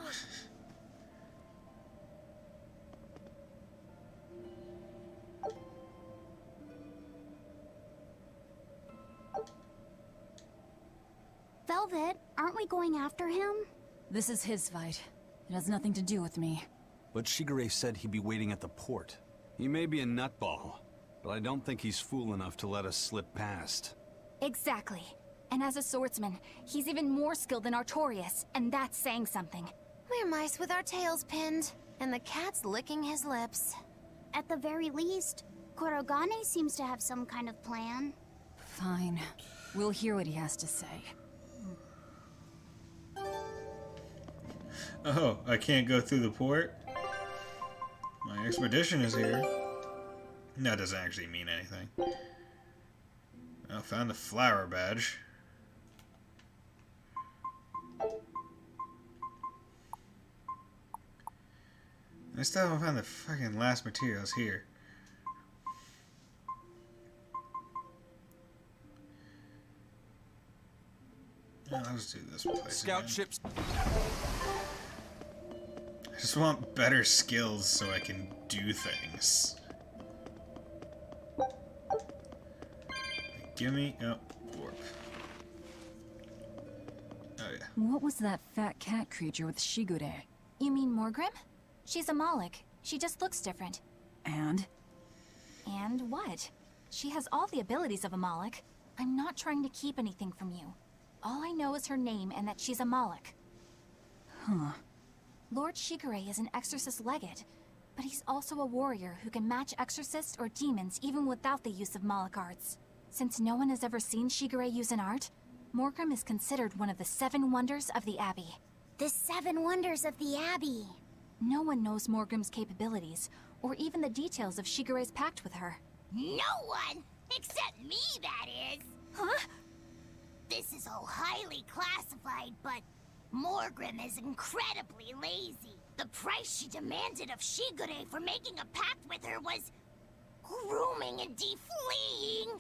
Velvet, aren't we going after him? This is his fight. It has nothing to do with me. But Shigure said he'd be waiting at the port. He may be a nutball, but I don't think he's fool enough to let us slip past. Exactly. And as a swordsman, he's even more skilled than Artorias, and that's saying something. We're mice with our tails pinned, and the cat's licking his lips. At the very least, Kurogane seems to have some kind of plan. Fine. We'll hear what he has to say. Oh, I can't go through the port? My expedition is here. That doesn't actually mean anything. I found the flower badge. I still haven't found the fucking last materials here. Well, let's do this place Scout again. ships. I just want better skills so I can do things. Give me... Oh, warp. Oh, yeah. What was that fat cat creature with Shigure? You mean Morgrim? She's a Moloch. She just looks different. And? And what? She has all the abilities of a Moloch. I'm not trying to keep anything from you. All I know is her name and that she's a Moloch. Huh. Lord Shigure is an exorcist legate, but he's also a warrior who can match exorcists or demons even without the use of Moloch arts. Since no one has ever seen Shigure use an art, Morgrim is considered one of the 7 wonders of the Abbey. The 7 wonders of the Abbey. No one knows Morgrim's capabilities, or even the details of Shigure's pact with her. No one! Except me, that is! Huh? This is all highly classified, but Morgrim is incredibly lazy. The price she demanded of Shigure for making a pact with her was grooming and defleeing.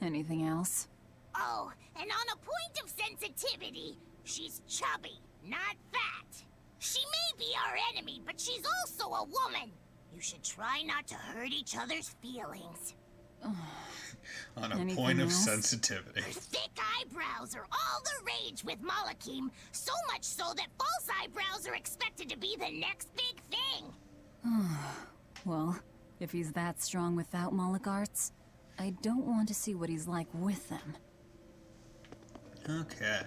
Anything else? Oh, and on a point of sensitivity, she's chubby, not fat. She may be our enemy, but she's also a woman. You should try not to hurt each other's feelings. On a Anything point of else? sensitivity. Her thick eyebrows are all the rage with Malakim, so much so that false eyebrows are expected to be the next big thing. Well, if he's that strong without Moloch arts, I don't want to see what he's like with them. Okay.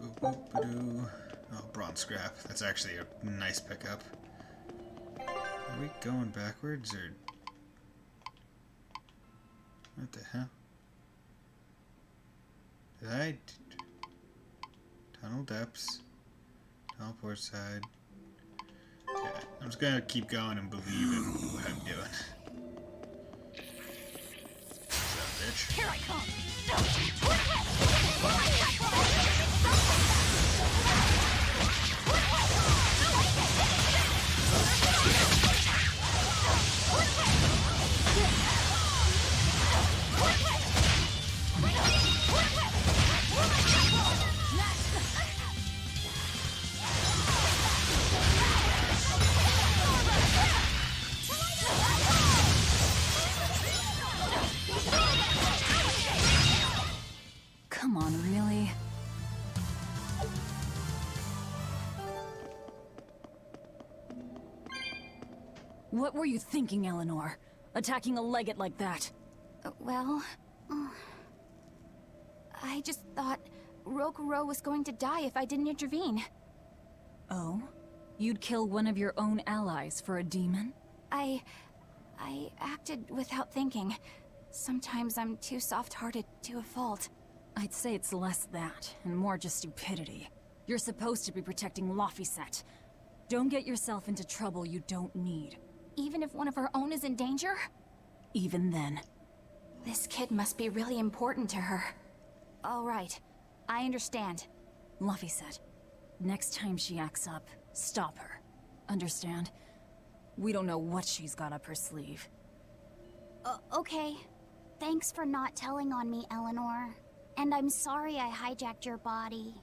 Boop, boop, ba-doo. Oh, bronze scrap. That's actually a nice pickup. Are we going backwards, or... What the hell? Did I... Tunnel depths. Tunnel port side. Okay, I'm just gonna keep going and believe in what I'm doing. What's up, bitch? Here I come! Come on, really? What were you thinking, Eleanor? Attacking a legate like that? Well... I just thought Rokuro was going to die if I didn't intervene. Oh? You'd kill one of your own allies for a demon? I acted without thinking. Sometimes I'm too soft-hearted to a fault. I'd say it's less that, and more just stupidity. You're supposed to be protecting Laphicet. Don't get yourself into trouble you don't need. Even if one of her own is in danger? Even then. This kid must be really important to her. All right, I understand. Laphicet, next time she acts up, stop her. Understand? We don't know what she's got up her sleeve. Okay. Thanks for not telling on me, Eleanor. And I'm sorry I hijacked your body.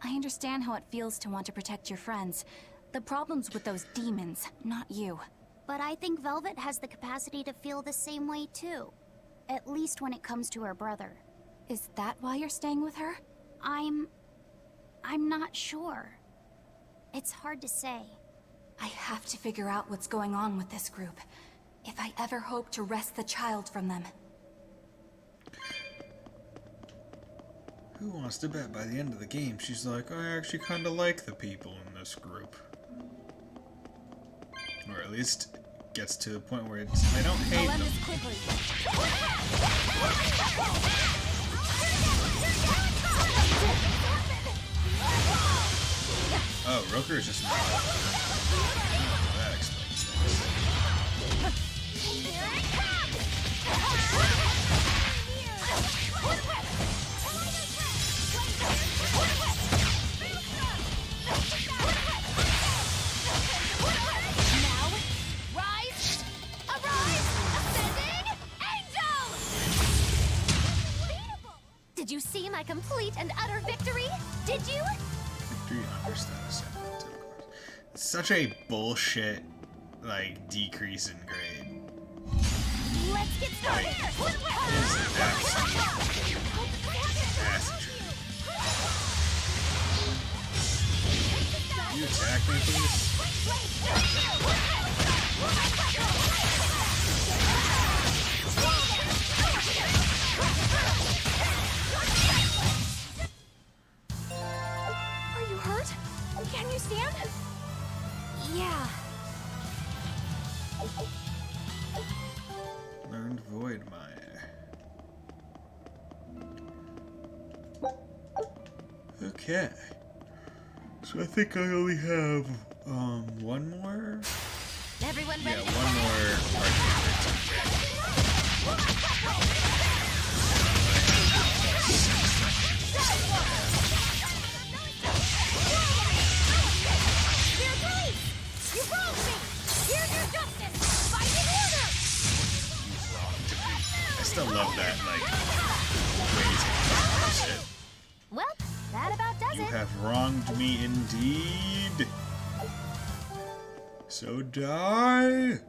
I understand how it feels to want to protect your friends. The problem's with those demons, not you. But I think Velvet has the capacity to feel the same way too. At least when it comes to her brother. Is that why you're staying with her? I'm not sure. It's hard to say. I have to figure out what's going on with this group. if I ever hope to wrest the child from them. Who wants to bet by the end of the game she's like, I actually kind of like the people in this group. Or at least gets to the point where it's, I don't hate I'll end them. this quickly. Oh, Roker is just not. That explains things. Did you see my complete and utter victory? Did you? Victory under status. It's such a bullshit, like, decrease in grade. Let's get started! It's absolute acid. You attack me, please? Are you hurt? Can you stand? Yeah. Learned Void Mire. Okay. So I think I only have one more? Everyone Yeah, ready? one more Dear police! You wronged me! Here's your justice! Fighting order! I still love that, like, way to express it. Well, that about does You it. have wronged me indeed. So die.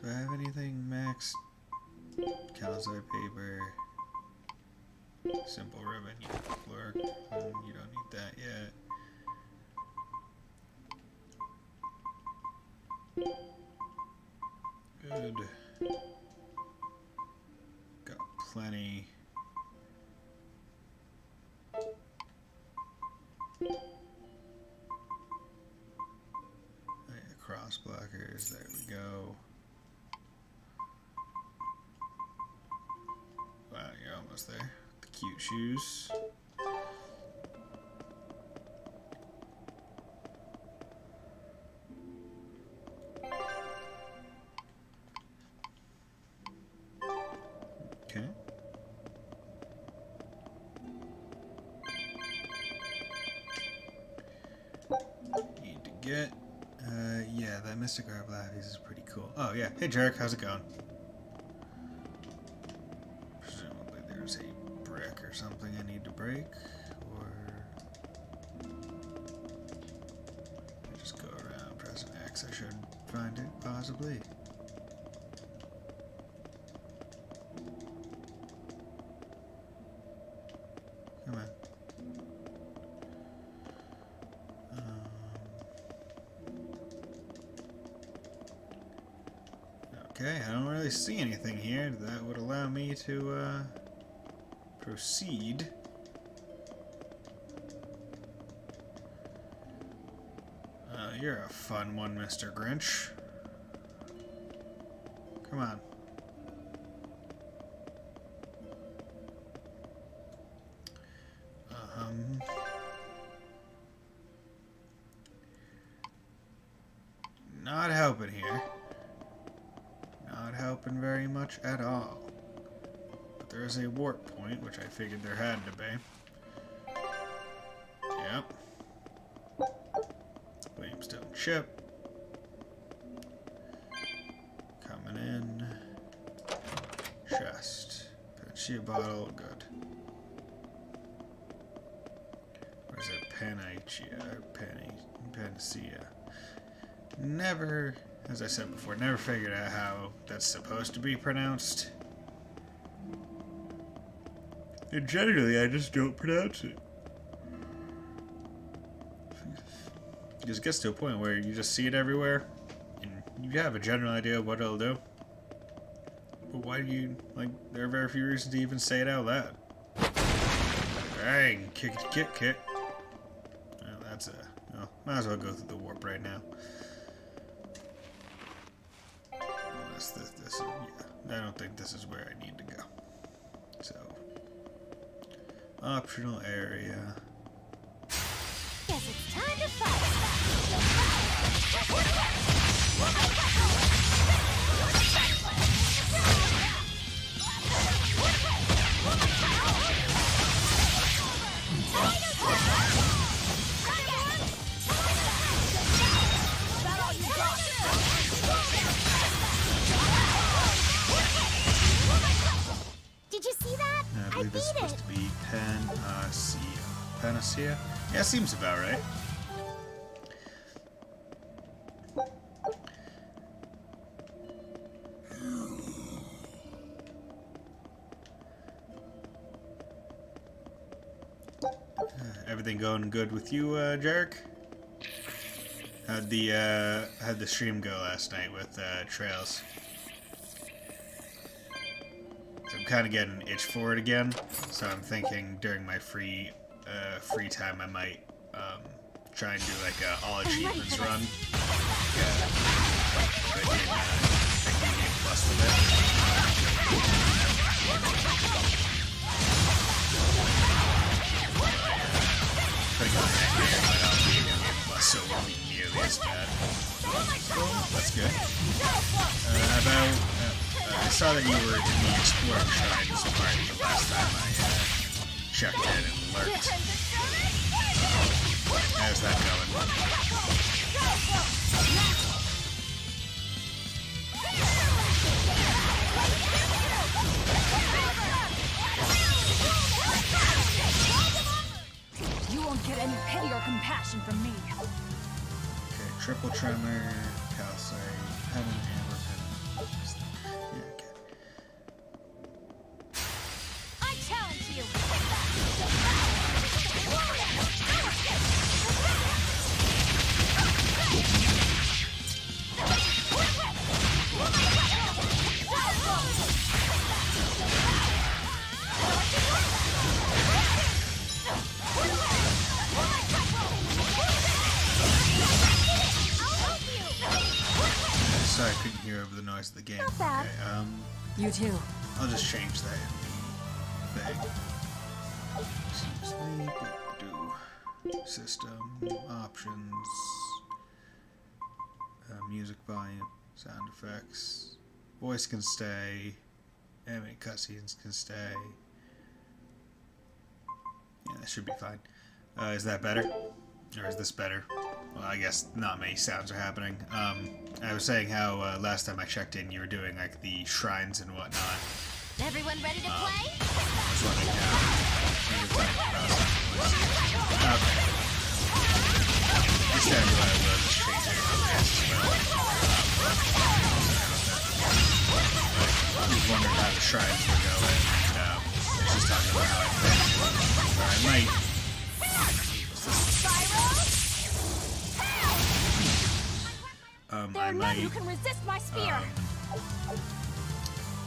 Do I have anything max? Calcite paper. Simple ribbon. You floor. You don't need that yet. Good. Got plenty. Cross blockers. There we go. Wow, you're almost there. The cute shoes. Okay. Need to get, yeah, that Mystic Garb Lapis is pretty cool. Oh, yeah. Hey, Jarek, how's it going? Presumably there's a brick or something I need to break, or I just go around pressing X. I should find it, possibly. Come on. Okay, I don't really see anything here that would allow me to proceed. You're a fun one, Mr. Grinch. Come on. Not helping here. Not helping very much at all. But there's a warp point, which I figured there had to be. Yep. Williamstone ship. Coming in. Chest. Panacea bottle. Good. Where's it? Panacea. Never, as I said before, never figured out how that's supposed to be pronounced. And generally, I just don't pronounce it. It just gets to a point where you just see it everywhere, and you have a general idea of what it'll do. But why do you, like, there are very few reasons to even say it out loud. Bang! Kick it, kick, kick. Well, that's a... Well, might as well go through the warp right now. Unless this is... Yeah, I don't think this is where I need to go. So... Optional area... Guess it's time to fight. Did you see that? I believe this is supposed to be Panacea. Panacea? Yeah, seems about right. Everything going good with you, Jarek? How'd the stream go last night with Trails? So I'm kind of getting an itch for it again, so I'm thinking during my free time I might try and do like a all achievements run. Yeah, but in New Game Plus with it. Putting on that game, but I'll be in New Game Plus, so it won't be nearly as bad. So that's good. I saw that you were in the Exploring Shrines part the last time I checked in and lurked. How's that going? You won't get any pity or compassion from me. Okay, triple tremor, calcite, heaven, amber, heaven. Yeah, okay. I challenge you. Sorry, I couldn't hear over the noise of the game. Okay, You too. I'll just change that in the thing. Sleep, do system, options, music volume, sound effects, voice can stay, animated cutscenes can stay. Yeah, that should be fine. Is that better? Or is this better? Well, I guess not many sounds are happening. I was saying how last time I checked in, you were doing like the shrines and whatnot. Everyone ready to play? I was wondering how you were playing the process. Okay. This time I will just change it real fast as well. I was wondering how the shrines were going. She's talking about how I played. Or I might. There are none who can resist my spear.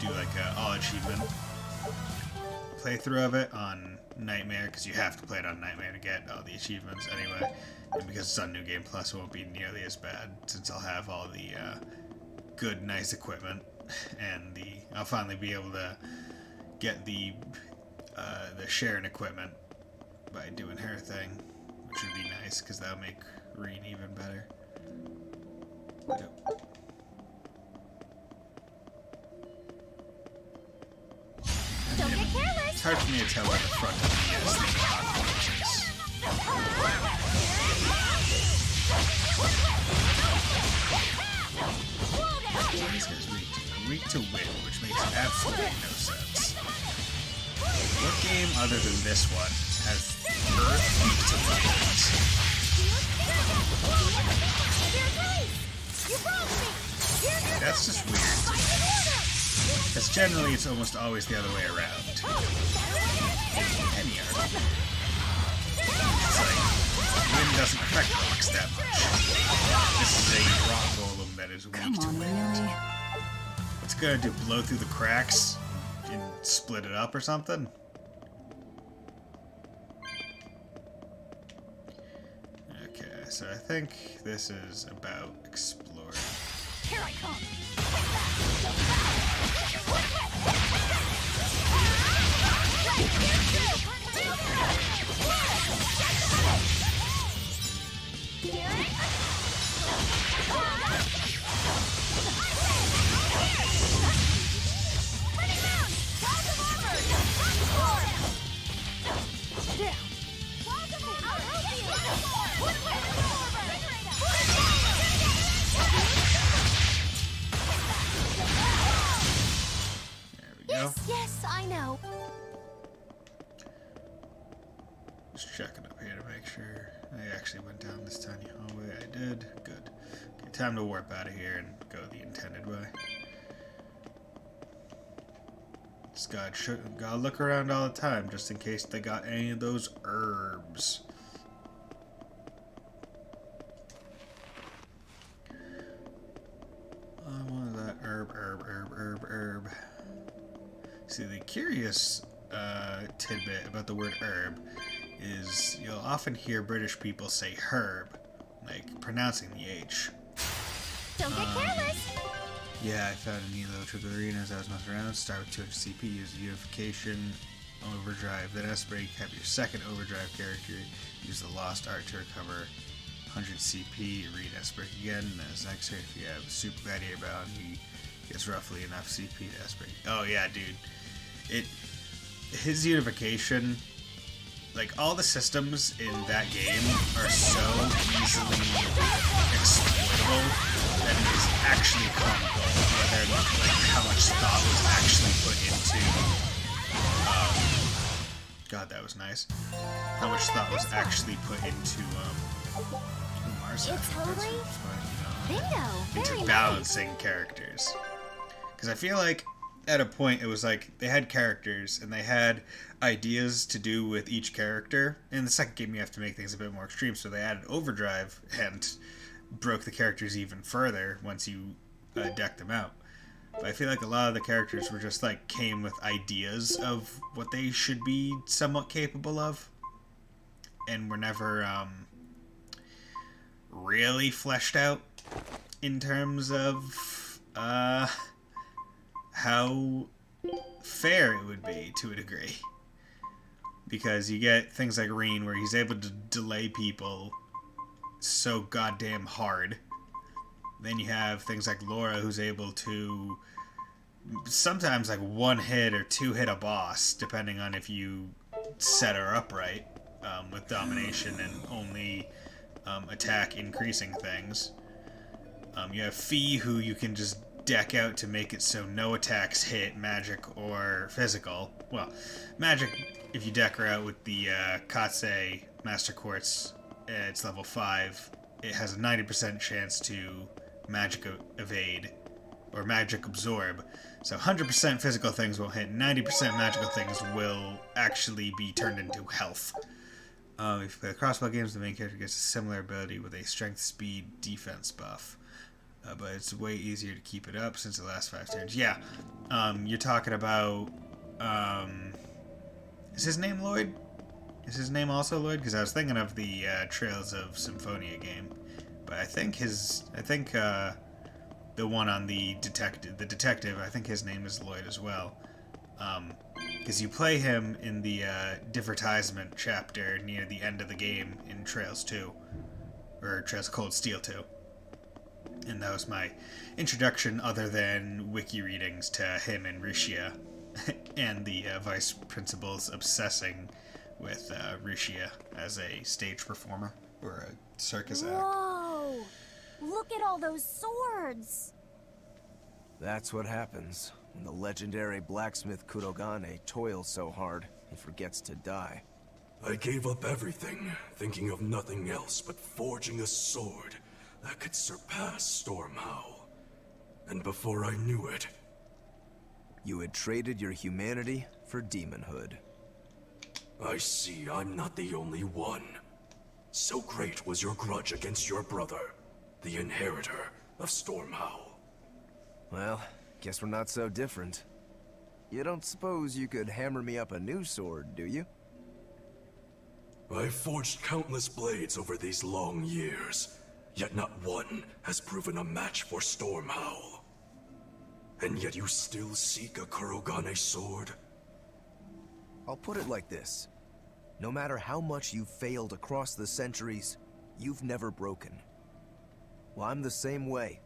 Do like a all achievement playthrough of it on Nightmare, because you have to play it on Nightmare to get all the achievements anyway. And because it's on New Game Plus, it won't be nearly as bad since I'll have all the good, nice equipment, and I'll finally be able to get the Sharon equipment by doing her thing, which would be nice because that'll make Reen even better. Don't get careless. It's hard for me to tell where the front of the These guys weak to wind, which makes absolutely no sense. What game other than this one has Earth weak to wind? That's just weird. Because generally it's almost always the other way around. It's like, wind doesn't affect rocks that much. This is a rock golem that is weak Come to on, wind. really? What's it gonna do, blow through the cracks and split it up or something? Okay, so I think this is about exploring. Here I come. There we go. Yes, I know. Just checking up here to make sure I actually went down this tiny hallway. I did. Good. Okay, time to warp out of here and go the intended way. Just gotta look around all the time just in case they got any of those herbs. What is that? Herb. See, the curious tidbit about the word herb is you'll often hear British people say herb, like pronouncing the H. Don't get careless. Yeah, I found a neat little trick of arena as I was messing around. Start with 200 CP, use unification, overdrive, then S-break, have your second overdrive character, use the lost art to recover 100 CP, read S-break again, and as next turn if you have Super Gladiator bound, he gets roughly enough CP to S-break. Oh yeah, dude. His unification, like all the systems in that game are so easily exploitable that it is actually comical whether like how much thought was actually put into God, that was nice. How much thought was actually put into Mars. It's totally bingo. Into Very balancing characters. Because I feel like at a point it was like they had characters and they had ideas to do with each character. In the second game you have to make things a bit more extreme, so they added overdrive and broke the characters even further once you decked them out. But I feel like a lot of the characters were just like came with ideas of what they should be somewhat capable of and were never really fleshed out in terms of how fair it would be to a degree. Because you get things like Reen where he's able to delay people so goddamn hard. Then you have things like Laura who's able to sometimes like one hit or two hit a boss depending on if you set her up right with domination and only attack increasing things. You have Fee who you can just deck out to make it so no attacks hit magic or physical. Well, magic if you deck her out with the Katse Master Quartz, it's level 5, it has a 90% chance to magic evade or magic absorb. So 100% physical things will hit, 90% magical things will actually be turned into health. If you play the crossbow games, the main character gets a similar ability with a strength, speed, defense buff. But it's way easier to keep it up since the last 5 turns. Yeah, you're talking about... is his name Lloyd? Is his name also Lloyd? Because I was thinking of the Trails of Symphonia game. But I think the one on the detective, I think his name is Lloyd as well. Because you play him in the Divertisement chapter near the end of the game in Trails 2. Or Trails of Cold Steel 2. And that was my introduction, other than wiki readings, to him and Rishia. And the vice principals obsessing with Rishia as a stage performer. Or a circus act. Whoa! Look at all those swords! That's what happens when the legendary blacksmith Kurogane toils so hard he forgets to die. I gave up everything, thinking of nothing else but forging a sword that could surpass Stormhow. And before I knew it... You had traded your humanity for demonhood. I see I'm not the only one. So great was your grudge against your brother, the inheritor of Stormhowl. Well, guess we're not so different. You don't suppose you could hammer me up a new sword, do you? I've forged countless blades over these long years, yet not one has proven a match for Stormhowl. And yet you still seek a Kurogane sword? I'll put it like this. No matter how much you've failed across the centuries, you've never broken. Well, I'm the same way.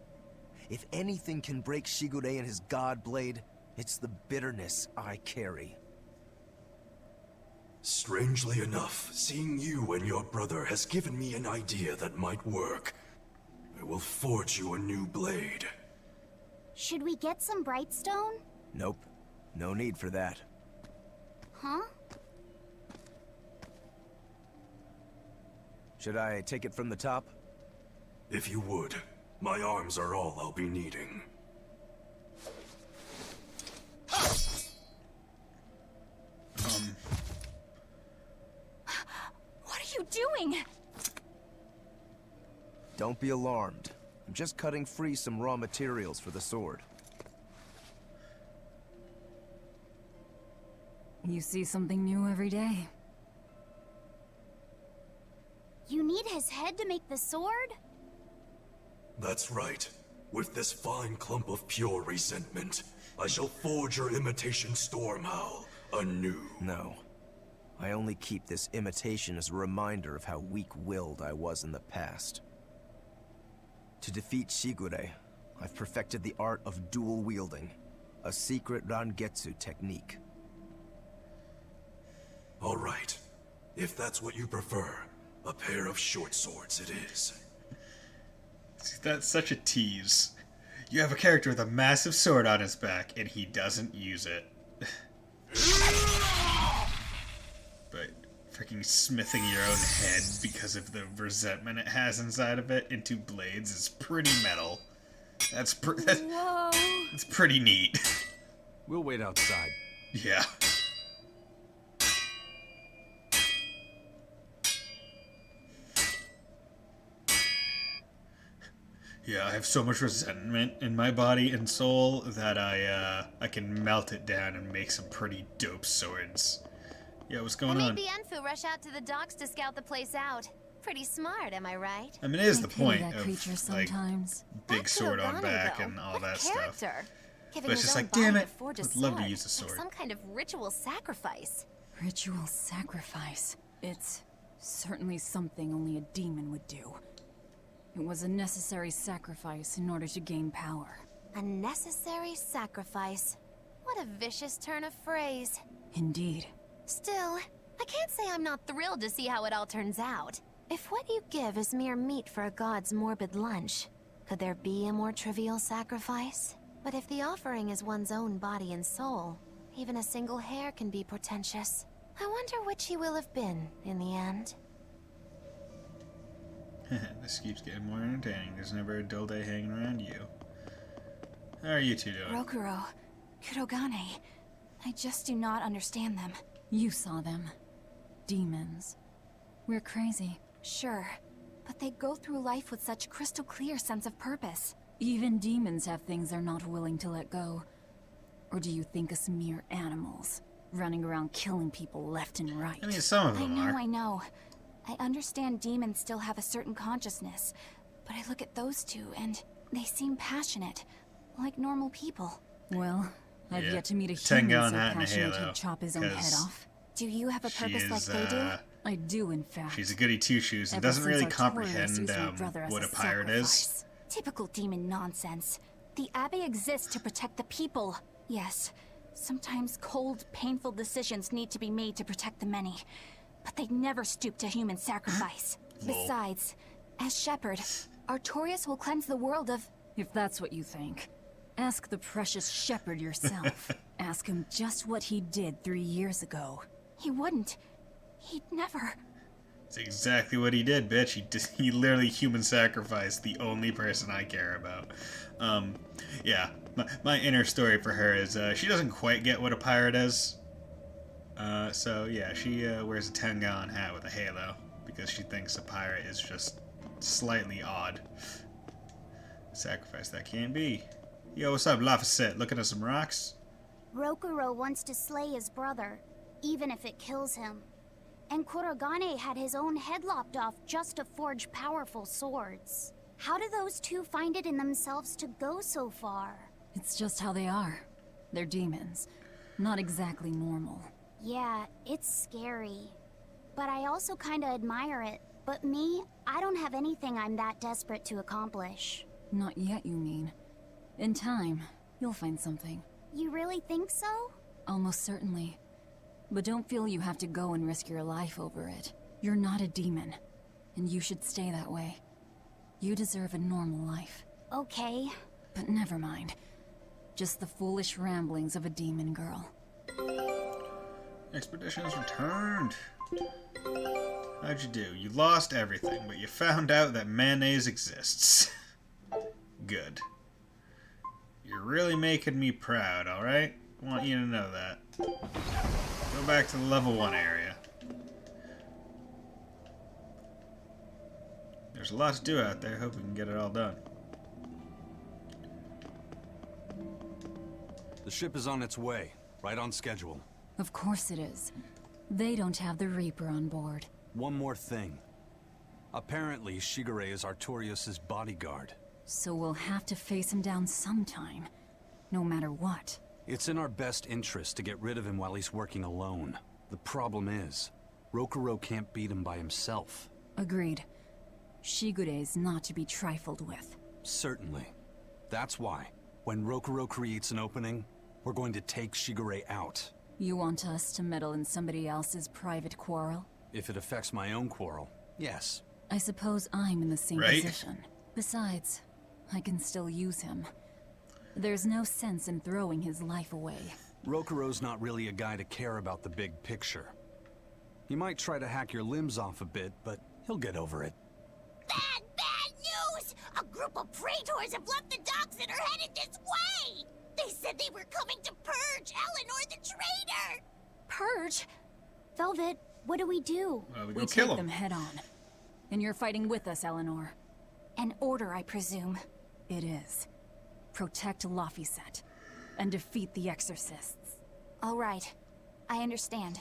If anything can break Shigure and his god blade, it's the bitterness I carry. Strangely enough, seeing you and your brother has given me an idea that might work. I will forge you a new blade. Should we get some Brightstone? Nope. No need for that. Huh? Should I take it from the top? If you would. My arms are all I'll be needing. What are you doing? Don't be alarmed. I'm just cutting free some raw materials for the sword. You see something new every day. You need his head to make the sword? That's right. With this fine clump of pure resentment, I shall forge your imitation Stormhowl anew. No. I only keep this imitation as a reminder of how weak-willed I was in the past. To defeat Shigure, I've perfected the art of dual wielding, a secret Rangetsu technique. All right. If that's what you prefer, a pair of short swords it is. See, that's such a tease. You have a character with a massive sword on his back, and he doesn't use it. But freaking smithing your own head because of the resentment it has inside of it into blades is pretty metal. That's pretty neat. We'll wait outside. Yeah. Yeah, I have so much resentment in my body and soul that I can melt it down and make some pretty dope swords. Yeah, what's going on? I made the Enfu rush out to the docks to scout the place out. Pretty smart, am I right? I mean, it is the pity point that of, creature like, sometimes. big sword on Kurogane, back though. and all What that stuff. character. Giving But it's his just own like, damn body it, to forge a I'd love to sword, use a sword. Like some kind of ritual sacrifice. Ritual sacrifice. It's certainly something only a demon would do. It was a necessary sacrifice in order to gain power. A necessary sacrifice. What a vicious turn of phrase. Indeed. Still, I can't say I'm not thrilled to see how it all turns out. If what you give is mere meat for a god's morbid lunch, could there be a more trivial sacrifice? But if the offering is one's own body and soul, even a single hair can be portentous. I wonder which he will have been in the end. This keeps getting more entertaining. There's never a dull day hanging around you. How are you two doing? Rokuro, Kurogane. I just do not understand them. You saw them. Demons. We're crazy. Sure, but they go through life with such crystal clear sense of purpose. Even demons have things they're not willing to let go. Or do you think us mere animals, running around killing people left and right? I mean, some of them are. I know. I understand demons still have a certain consciousness, but I look at those two and they seem passionate, like normal people. Well, I've Yeah. yet to meet a 10 human gallon so hat and a passionate halo, he'd chop his own head 'cause off. Do you have a She purpose like is, they do? I do, in fact. she's a goody two-shoes and Ever doesn't since really Artorias comprehend used my brother as what a a pirate is. sacrifice. Typical demon nonsense. The Abbey exists to protect the people. Yes, sometimes cold, painful decisions need to be made to protect the many, but they never stoop to human sacrifice. Besides, as shepherd, Artorias will cleanse the world of... If that's what you think, ask the precious shepherd yourself. Ask him just what he did 3 years ago. He wouldn't. He'd never... It's exactly what he did, bitch. He literally human sacrificed the only person I care about. Yeah, my inner story for her is she doesn't quite get what a pirate is. So yeah, she wears a 10-gallon hat with a halo because she thinks a pirate is just slightly odd. Sacrifice that can't be. Yo, what's up, Laphicet? Looking at some rocks? Rokuro wants to slay his brother, even if it kills him. And Kurogane had his own head lopped off just to forge powerful swords. How do those two find it in themselves to go so far? It's just how they are. They're demons. Not exactly normal. Yeah, it's scary. But I also kinda admire it. But me, I don't have anything I'm that desperate to accomplish. Not yet, you mean. In time, you'll find something. You really think so? Almost certainly. But don't feel you have to go and risk your life over it. You're not a demon, and you should stay that way. You deserve a normal life. Okay. But never mind. Just the foolish ramblings of a demon girl. Expedition has returned. How'd you do? You lost everything, but you found out that mayonnaise exists. Good. You're really making me proud, alright? I want you to know that. Go back to the level 1 area. There's a lot to do out there. Hope we can get it all done. The ship is on its way, right on schedule. Of course it is. They don't have the Reaper on board. One more thing. Apparently, Shigure is Artorias' bodyguard. So we'll have to face him down sometime. No matter what. It's in our best interest to get rid of him while he's working alone. The problem is, Rokuro can't beat him by himself. Agreed. Shigure is not to be trifled with. Certainly. That's why, when Rokuro creates an opening, we're going to take Shigure out. You want us to meddle in somebody else's private quarrel? If it affects my own quarrel, yes. I suppose I'm in the same Right? position. Besides, I can still use him. There's no sense in throwing his life away. Rokuro's not really a guy to care about the big picture. He might try to hack your limbs off a bit, but he'll get over it. Bad news! A group of praetors have left the docks and are headed this way! They said they were coming to purge Eleanor the traitor! Purge? Velvet, what do? We Go kill take him. them head on. And you're fighting with us, Eleanor. An order, I presume. It is. Protect Laphicet. And defeat the Exorcists. All right. I understand.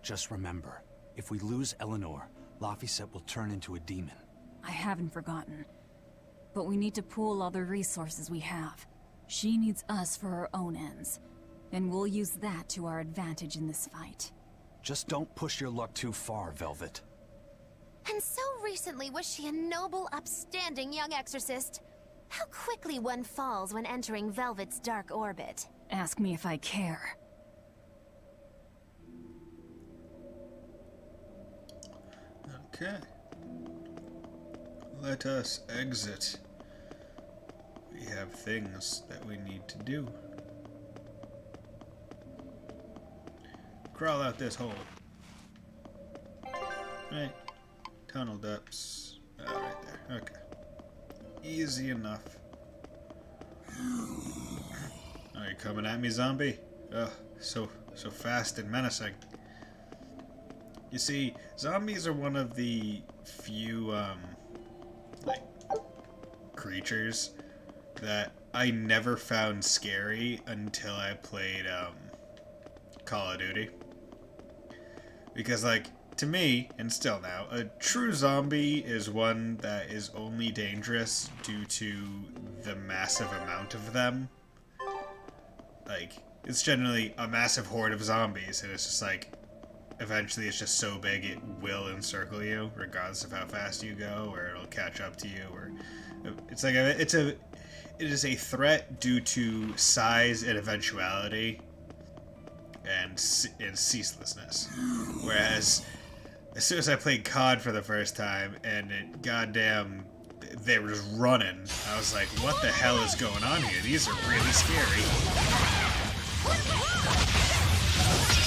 Just remember, if we lose Eleanor, Laphicet will turn into a demon. I haven't forgotten. But we need to pool all the resources we have. She needs us for her own ends. And we'll use that to our advantage in this fight. Just don't push your luck too far, Velvet. And so recently was she a noble, upstanding young exorcist. How quickly one falls when entering Velvet's dark orbit. Ask me if I care. Okay. Let us exit. We have things that we need to do. Crawl out this hole. Right. Tunnel depths. Right there. Okay. Easy enough. Are you coming at me, zombie? Ugh, so fast and menacing. You see, zombies are one of the few, like, creatures that I never found scary until I played, Call of Duty. Because, like, to me, and still now, a true zombie is one that is only dangerous due to the massive amount of them. Like, it's generally a massive horde of zombies, and it's just like, eventually it's just so big it will encircle you, regardless of how fast you go, or it'll catch up to you, or it's like it is a threat due to size and eventuality and ceaselessness. Whereas as soon as I played COD for the first time and it goddamn they were just running, I was like, what the hell is going on here? These are really scary.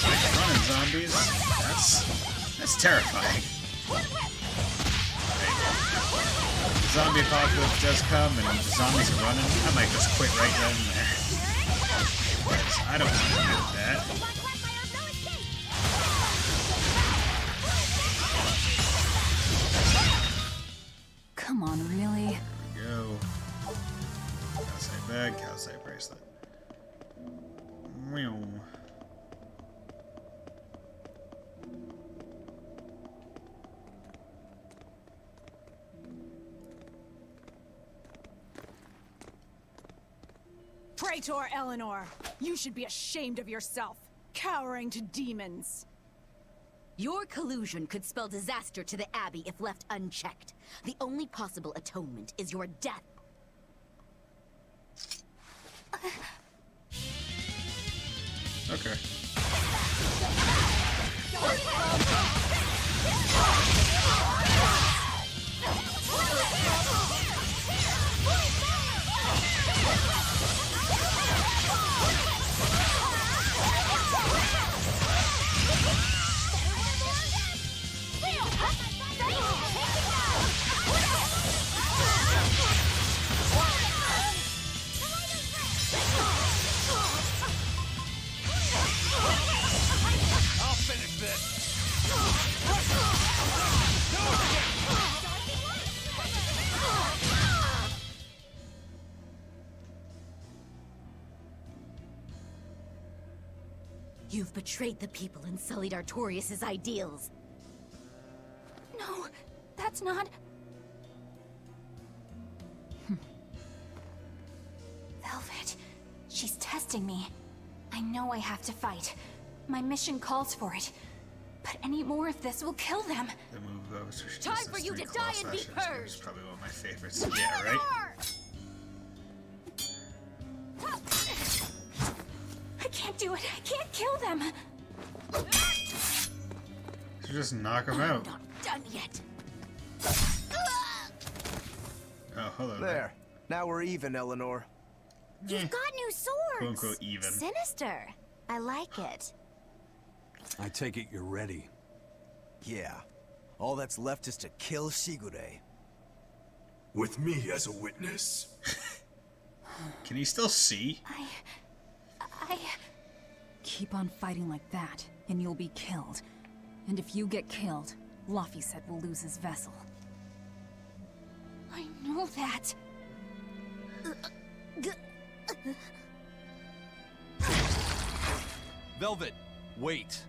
Like running zombies, that's terrifying. Zombie apocalypse does come and zombies are running, I might just quit right then and there. because I don't want to do that. Come on, really? There we go. Calcite bag, calcite bracelet. Meow. Praetor Eleanor, you should be ashamed of yourself, cowering to demons. Your collusion could spell disaster to the Abbey if left unchecked. The only possible atonement is your death. Okay. I'll finish this. You've betrayed the people and sullied Artorius' ideals. No, that's not... Velvet, she's testing me. I know I have to fight. My mission calls for it. But any more of this will kill them. The move goes. Time for you to die and be It's purged! probably one of my favorites. Yeah, right? I can't do it. I can't kill them. So just knock him out. Not done yet. Oh, hello There. Now we're even, Eleanor. Yeah. Got new swords. Quote unquote even. Sinister. I like it. I take it you're ready. Yeah. All that's left is to kill Shigure. With me as a witness. Can he still see? I... Keep on fighting like that, and you'll be killed. And if you get killed, Laphicet will lose his vessel. I know that. Velvet, wait.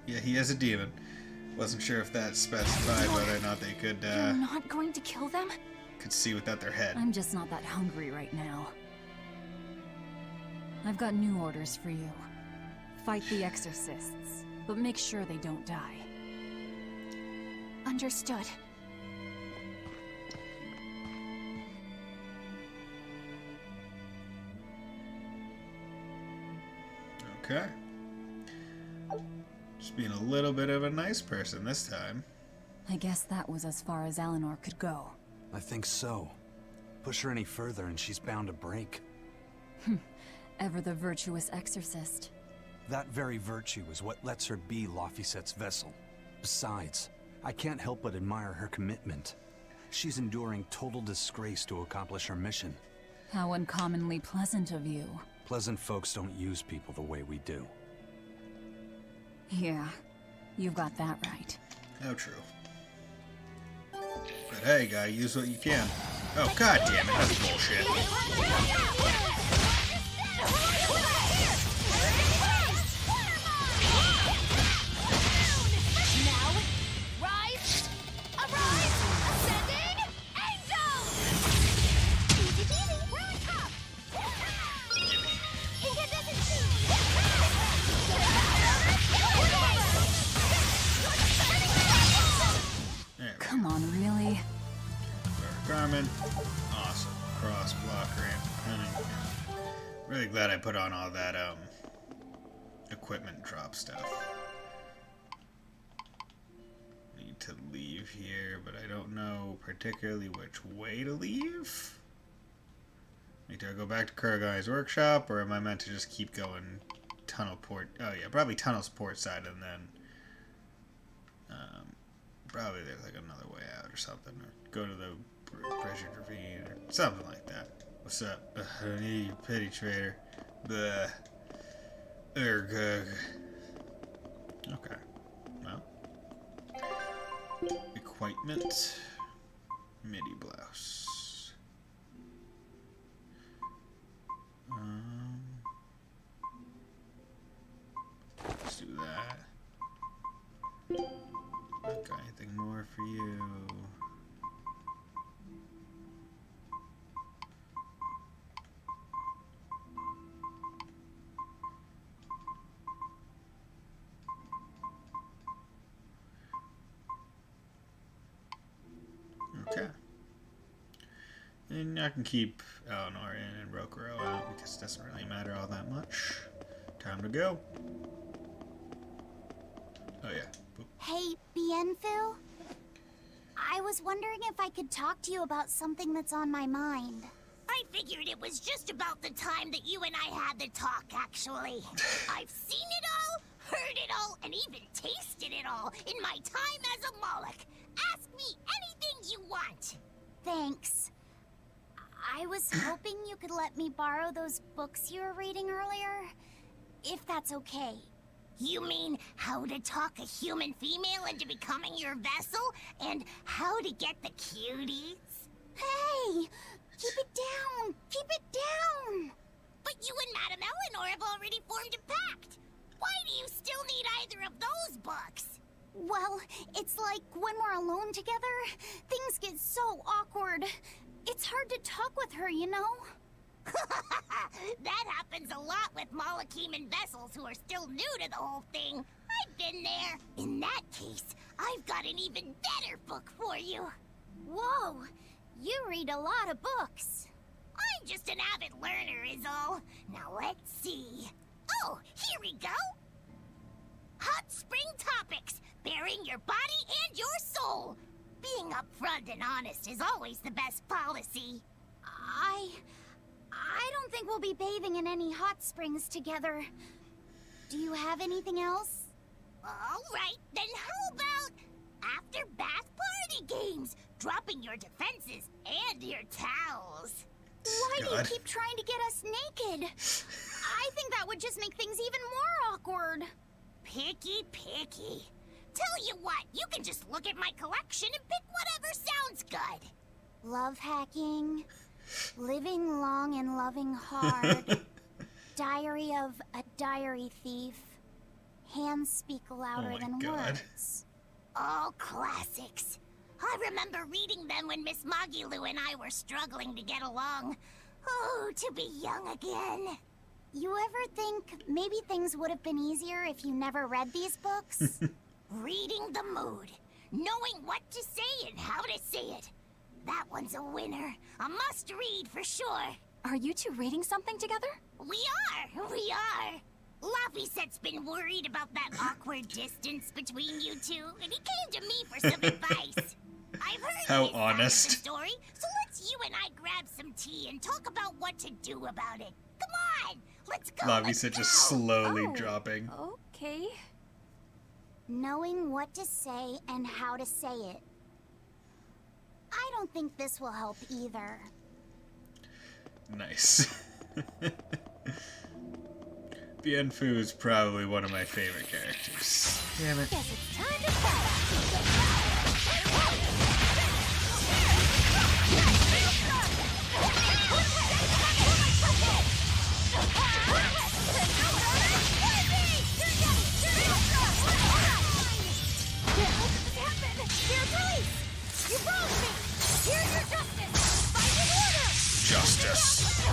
Yeah, he is a demon. Wasn't sure if that specified whether or not they could You're not going to kill them? could see without their head. I'm just not that hungry right now. I've got new orders for you. Fight the exorcists, but make sure they don't die. Understood. Okay. Just being a little bit of a nice person this time. I guess that was as far as Eleanor could go. I think so. Push her any further and she's bound to break. Ever the virtuous exorcist. That very virtue is what lets her be Laphicet's vessel. Besides, I can't help but admire her commitment. She's enduring total disgrace to accomplish her mission. How uncommonly pleasant of you. Pleasant folks don't use people the way we do. Yeah, you've got that right. How true. But hey, guy, use what you can. Oh, god damn it, that's bullshit. Now, rise, arise, ascending, angel! Easy peasy, we're on top! There we Come on, really? go. Garmin. Awesome. Cross, blocker, and really glad I put on all that, equipment drop stuff. Need to leave here, but I don't know particularly which way to leave. Need to go back to Kuragai's workshop, or am I meant to just keep going tunnel port? Oh yeah, probably tunnel's port side, and then probably there's like another way out or something, or go to the Pressure Ravine or something like that. What's up? I need you, petty trader. The okay. Well. Equipment. Midi blouse. Let's do that. Not got anything more for you. Okay. And I can keep Eleanor in and Rokuro out because it doesn't really matter all that much. Time to go. Oh yeah. Boop. Hey, Bienfu? I was wondering if I could talk to you about something that's on my mind. I figured it was just about the time that you and I had the talk, actually. I've seen it all, heard it all, and even tasted it all in my time as a Moloch. Ask me anything you want. Thanks. I was hoping you could let me borrow those books you were reading earlier, if that's okay. You mean how to talk a human female into becoming your vessel, and how to get the cuties? Hey! Keep it down! Keep it down! But you and Madame Eleanor have already formed a pact. Why do you still need either of those books? Well, it's like when we're alone together, things get so awkward. It's hard to talk with her, you know? That happens a lot with Malachiman vessels who are still new to the whole thing. I've been there. In that case, I've got an even better book for you. Whoa, you read a lot of books. I'm just an avid learner is all. Now let's see. Oh, here we go. Hot Spring Topics, Bearing Your Body and Your Soul. Being upfront and honest is always the best policy. I don't think we'll be bathing in any hot springs together. Do you have anything else? All right, then how about after bath party games, dropping your defenses and your towels? Why do you keep trying to get us naked? I think that would just make things even more awkward. Picky, picky. Tell you what, you can just look at my collection and pick whatever sounds good. Love hacking, living long and loving hard, diary of a diary thief, hands speak louder than words. All classics. I remember reading them when Miss Magilu and I were struggling to get along. Oh, to be young again. You ever think maybe things would have been easier if you never read these books? Reading the mood, knowing what to say and how to say it. That one's a winner. A must-read for sure. Are you two reading something together? We are. Laffyset's been worried about that awkward distance between you two, and he came to me for some advice. I've heard How his side of the honest. story, so let's you and I grab some tea and talk about what to do about it. Come on, let's go. Laffyset just slowly dropping. Okay. Knowing what to say and how to say it. I don't think this will help either. Nice. Bienfu is probably one of my favorite characters. Damn it. Guess it's time to battle. Justice.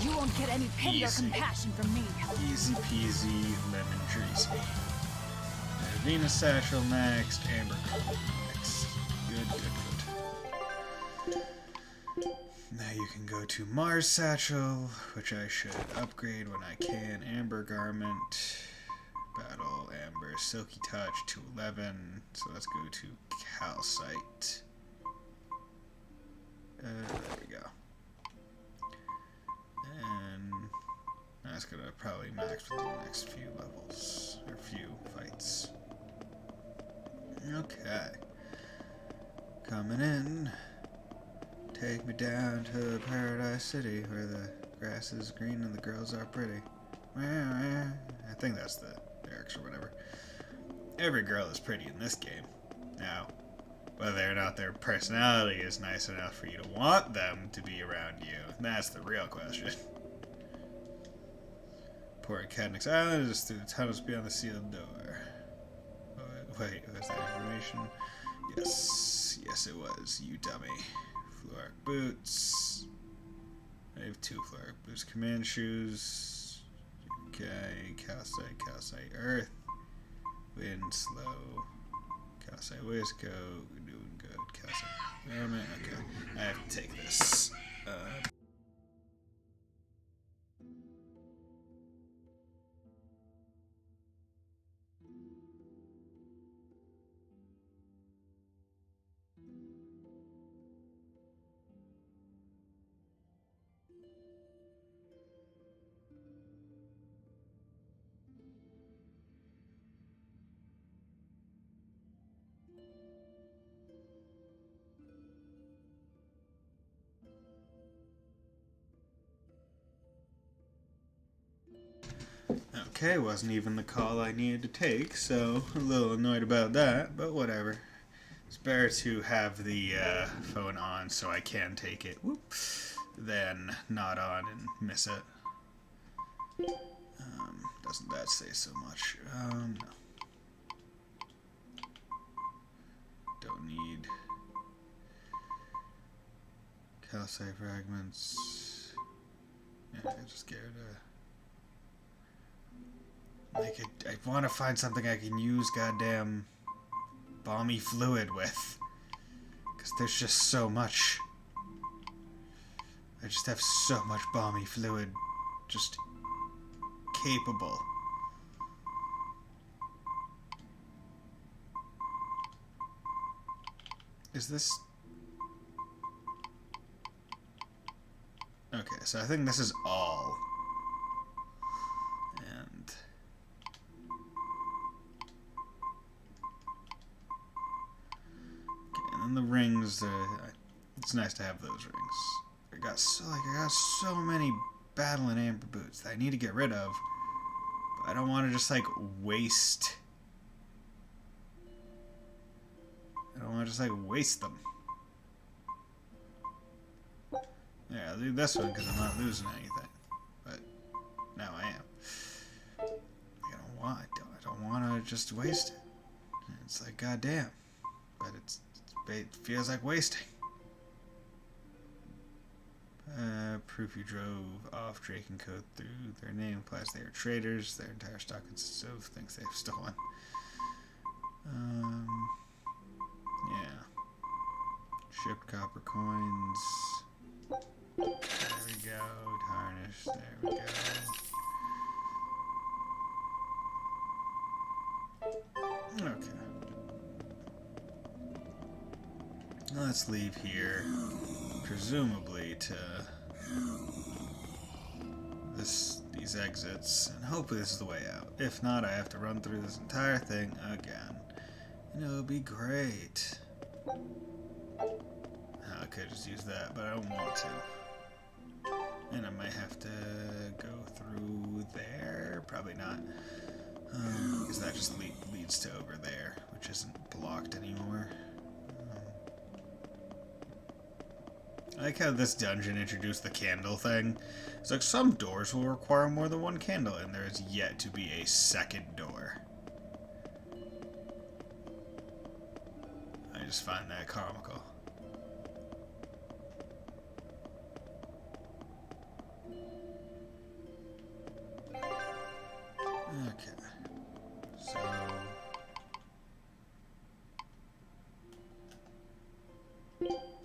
You won't get any pity or compassion from me. Easy peasy, lemon treesy. Venus Satchel next, Amber Gold next. Good. Now you can go to Mars Satchel, which I should upgrade when I can. Amber Garment. Battle Amber. Silky Touch to 11. So let's go to Calcite. There we go. And that's gonna probably max for the next few levels. Or few fights. Okay. Coming in. Take me down to Paradise City, where the grass is green and the girls are pretty. I think that's the lyrics or whatever. Every girl is pretty in this game. Now, whether or not their personality is nice enough for you to want them to be around you, that's the real question. Port Cadnix Island is through the tunnels beyond the sealed door. Wait, was that information? Yes, yes it was, you dummy. Floric boots. I have 2 Floric boots. Command shoes. Okay, calcite, earth. Wind, slow. Calcite waistcoat. We're doing good. Calcite garment. Okay, I have to take this. Okay, wasn't even the call I needed to take, so a little annoyed about that, but whatever. It's better to have the phone on so I can take it, than not on and miss it. Doesn't that say so much? No. Don't need calcite fragments. Yeah, just get rid of... Like I want to find something I can use goddamn balmy fluid with. Because there's just so much. I just have so much balmy fluid just capable. Is this... Okay, so I think this is all. And the rings, it's nice to have those rings. I got so many battle and amber boots that I need to get rid of. But I don't want to just like waste. I don't want to just like waste them. Yeah, I'll do this one because I'm not losing anything. But now I am. I don't want to just waste it. It's like goddamn. But it feels like wasting. Proof you drove off Drake and Code through. Their name implies they are traitors. Their entire stock consists of things they've stolen. Yeah. Shipped copper coins. There we go. Tarnish. There we go. Okay. Let's leave here, presumably to these exits, and hopefully this is the way out. If not, I have to run through this entire thing again, and it'll be great. I could just use that, but I don't want to. And I might have to go through there. Probably not, because that just leads to over there, which isn't blocked anymore. I like how this dungeon introduced the candle thing. It's like some doors will require more than one candle, and there is yet to be a second door. I just find that comical. Okay. So...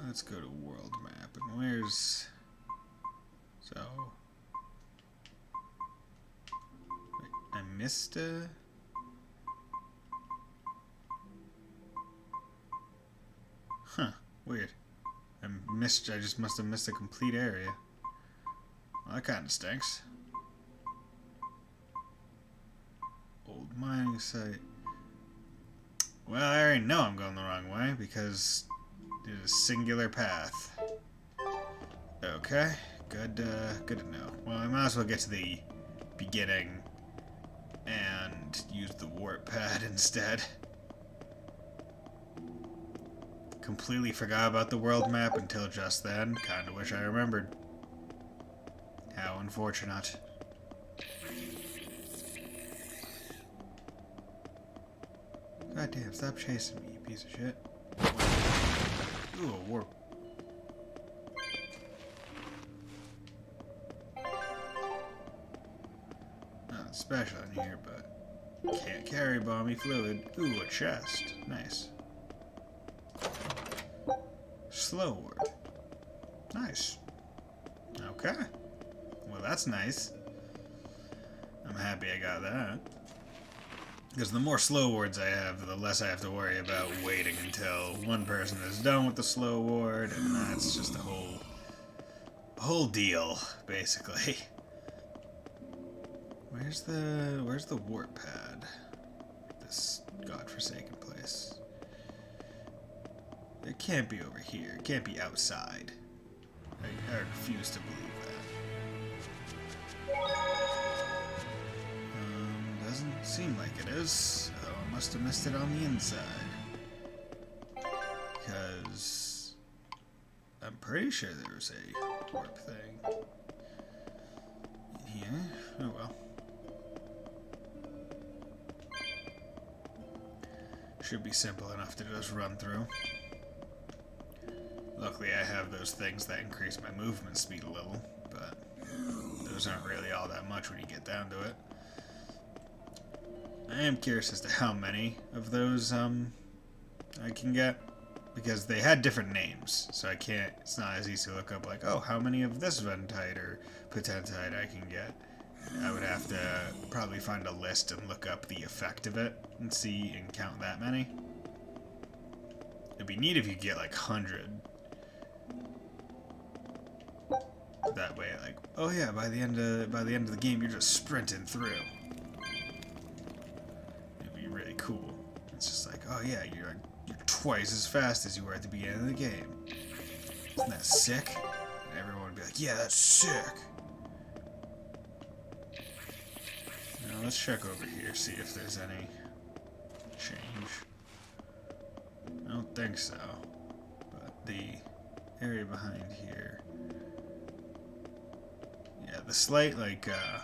let's go to world map and where's... So... Wait, I missed a... Huh, weird. I just must have missed a complete area. Well, that kind of stinks. Old mining site. Well, I already know I'm going the wrong way because there's a singular path. Okay, good to know. Well, I might as well get to the beginning and use the warp pad instead. Completely forgot about the world map until just then. Kinda wish I remembered. How unfortunate. God damn, stop chasing me, you piece of shit. Ooh, a warp. Not special in here, but can't carry balmy fluid. Ooh, a chest. Nice. Slow warp. Nice. Okay. Well, that's nice. I'm happy I got that. Because the more slow wards I have, the less I have to worry about waiting until one person is done with the slow ward, and that's just a whole deal, basically. Where's the warp pad? This godforsaken place. It can't be over here. It can't be outside. I refuse to believe that. Doesn't seem like it is. Oh, I must have missed it on the inside. Because I'm pretty sure there was a warp thing in here. Oh well. Should be simple enough to just run through. Luckily I have those things that increase my movement speed a little, but those aren't really all that much when you get down to it. I am curious as to how many of those I can get, because they had different names, so I can't, it's not as easy to look up like, oh, how many of this Ventite or Potentite I can get. I would have to probably find a list and look up the effect of it and see and count that many. It'd be neat if you get like 100. That way, like, oh yeah, by the end of the game, you're just sprinting through. It'd be really cool. It's just like, oh yeah, you're twice as fast as you were at the beginning of the game. Isn't that sick? And everyone would be like, yeah, that's sick. Now let's check over here, see if there's any change. I don't think so. But the area behind here. Yeah, the slight, like, I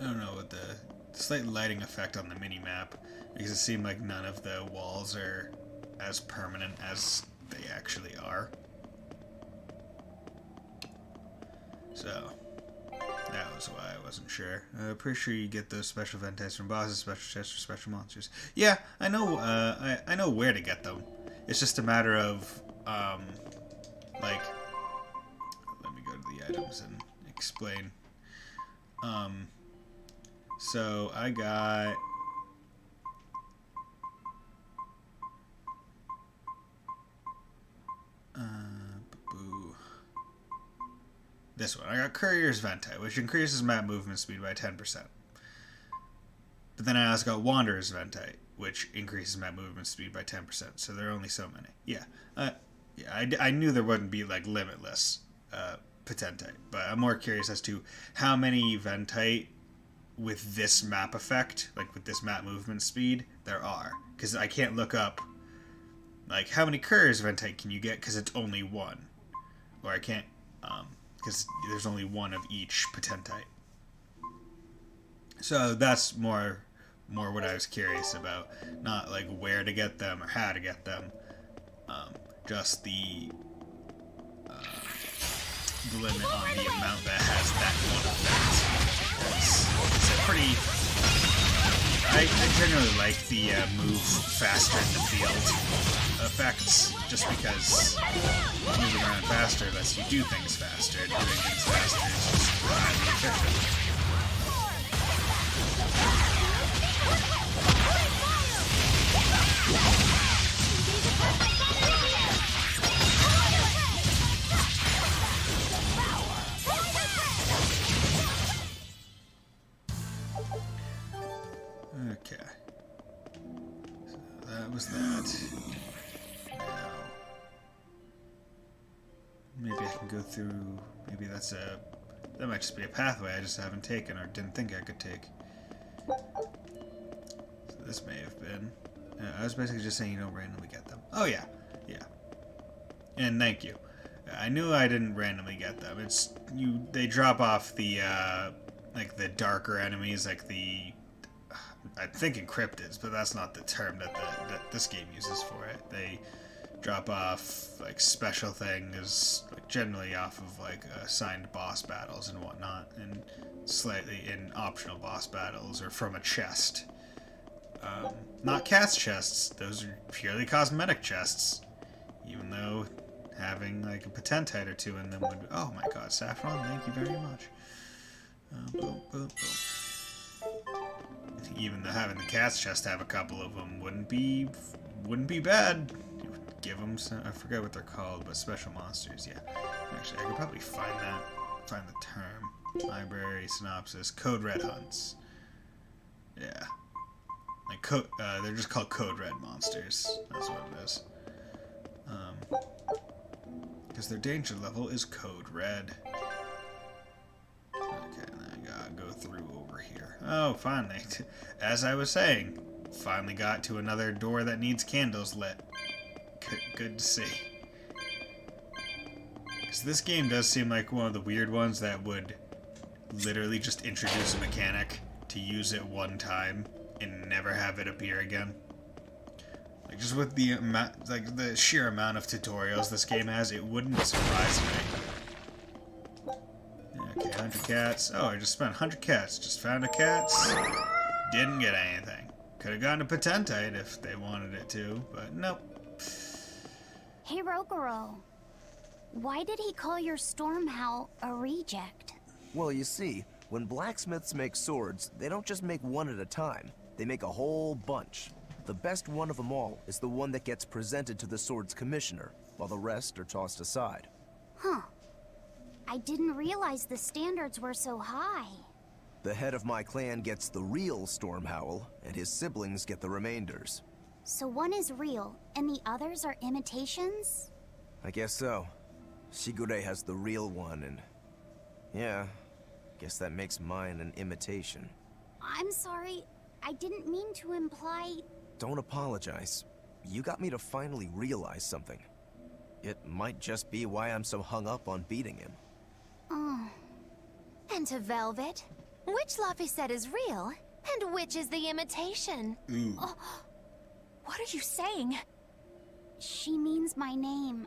don't know what the slight lighting effect on the mini-map, because it seemed like none of the walls are as permanent as they actually are. So, that was why I wasn't sure. Pretty sure you get those special ventites from bosses, special chests, or special monsters. Yeah, I know. I know where to get them. It's just a matter of, like, let me go to the items and explain. So I got. This one. I got Courier's Ventite, which increases map movement speed by 10%. But then I also got Wanderer's Ventite, which increases map movement speed by 10%. So there are only so many. Yeah. I knew there wouldn't be, like, limitless Potentite. But I'm more curious as to how many Ventite with this map effect, like with this map movement speed, there are. Because I can't look up, like, how many Courier's Ventite can you get because it's only one. Or I can't, because there's only one of each Potentite. So that's more what I was curious about. Not like where to get them or how to get them. Just the limit on the amount that has that one effect. It's a pretty... I generally like the move faster in the field effects, just because moving faster lets you do things faster. Doing things faster is just highly efficient. Okay. So that was that. Now, maybe I can go through. Maybe that might just be a pathway I just haven't taken or didn't think I could take. So this may have been. I was basically just saying you don't randomly get them. Oh yeah, yeah. And thank you. I knew I didn't randomly get them. It's you. They drop off the like the darker enemies, like the. I'm thinking cryptids, but that's not the term that this game uses for it. They drop off like special things, like generally off of like assigned boss battles and whatnot, and slightly in optional boss battles or from a chest. Not cast chests; those are purely cosmetic chests. Even though having like a potentite or two in them would. Oh my God, Saffron! Thank you very much. Boom, boom, boom. Even though having the cast chest have a couple of them wouldn't be bad. You would give them some, I forget what they're called, but special monsters. Yeah, actually, I could probably find the term. Library synopsis: Code Red hunts. Yeah, like they're just called Code Red monsters. That's what it is. Because their danger level is Code Red. Okay, then I gotta go through over here. Oh, finally. As I was saying, finally got to another door that needs candles lit. Good to see. Because this game does seem like one of the weird ones that would literally just introduce a mechanic to use it one time and never have it appear again. Like, just with the amount, like the sheer amount of tutorials this game has, it wouldn't surprise me. Okay, 100 cats. Oh, I just spent 100 cats. Just found a cats. Didn't get anything. Could have gotten a potentite if they wanted it to, but nope. Hey, Rokuro. Why did he call your Storm Howl a reject? Well, you see, when blacksmiths make swords, they don't just make one at a time. They make a whole bunch. The best one of them all is the one that gets presented to the sword's commissioner, while the rest are tossed aside. Huh. I didn't realize the standards were so high. The head of my clan gets the real Storm Howl, and his siblings get the remainders. So one is real, and the others are imitations? I guess so. Shigure has the real one, and... yeah, guess that makes mine an imitation. I'm sorry, I didn't mean to imply... Don't apologize. You got me to finally realize something. It might just be why I'm so hung up on beating him. Oh. And to Velvet, which Laphicet is real, and which is the imitation? Oh. What are you saying? She means my name.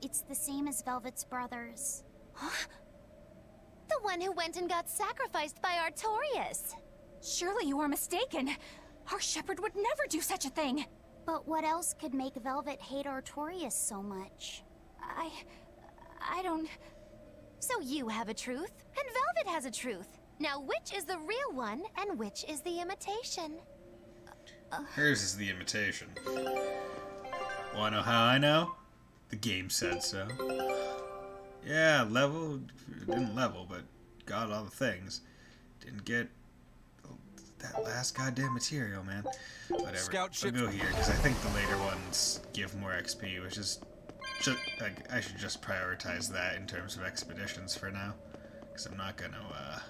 It's the same as Velvet's brothers. Huh? The one who went and got sacrificed by Artorias. Surely you are mistaken. Our shepherd would never do such a thing. But what else could make Velvet hate Artorias so much? I don't... So you have a truth, and Velvet has a truth. Now which is the real one, and which is the imitation? Hers is the imitation. Wanna know how I know? The game said so. Yeah, didn't level, but got all the things. Didn't get that last goddamn material, man. Whatever. Scout I'll go here, because I think the later ones give more XP, which is... like, I should just prioritize that in terms of expeditions for now. Because I'm not gonna,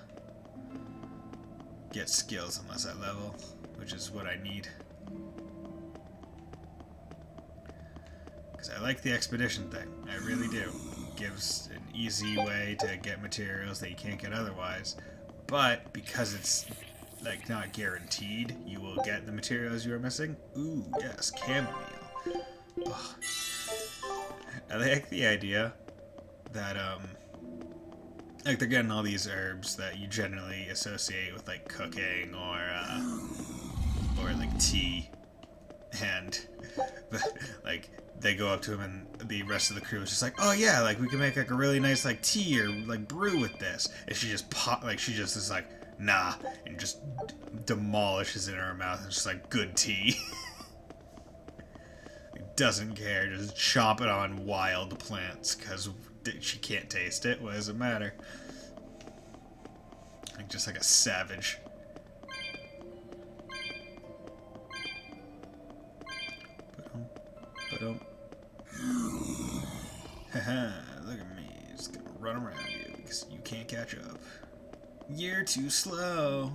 get skills unless I level, which is what I need. Because I like the expedition thing. I really do. It gives an easy way to get materials that you can't get otherwise. But because it's like not guaranteed you will get the materials you are missing. Ooh, yes, chamomile. Ugh. I like the idea that like they're getting all these herbs that you generally associate with like cooking or like tea, and like they go up to him and the rest of the crew is just like, oh yeah, like we can make like a really nice like tea or like brew with this. And she just she just is like, nah, and just demolishes it in her mouth. It's just like, good tea. Doesn't care, just chomp it on wild plants because she can't taste it. What does it matter? Like, just like a savage. Haha, look at me, just gonna run around you because you can't catch up. You're too slow.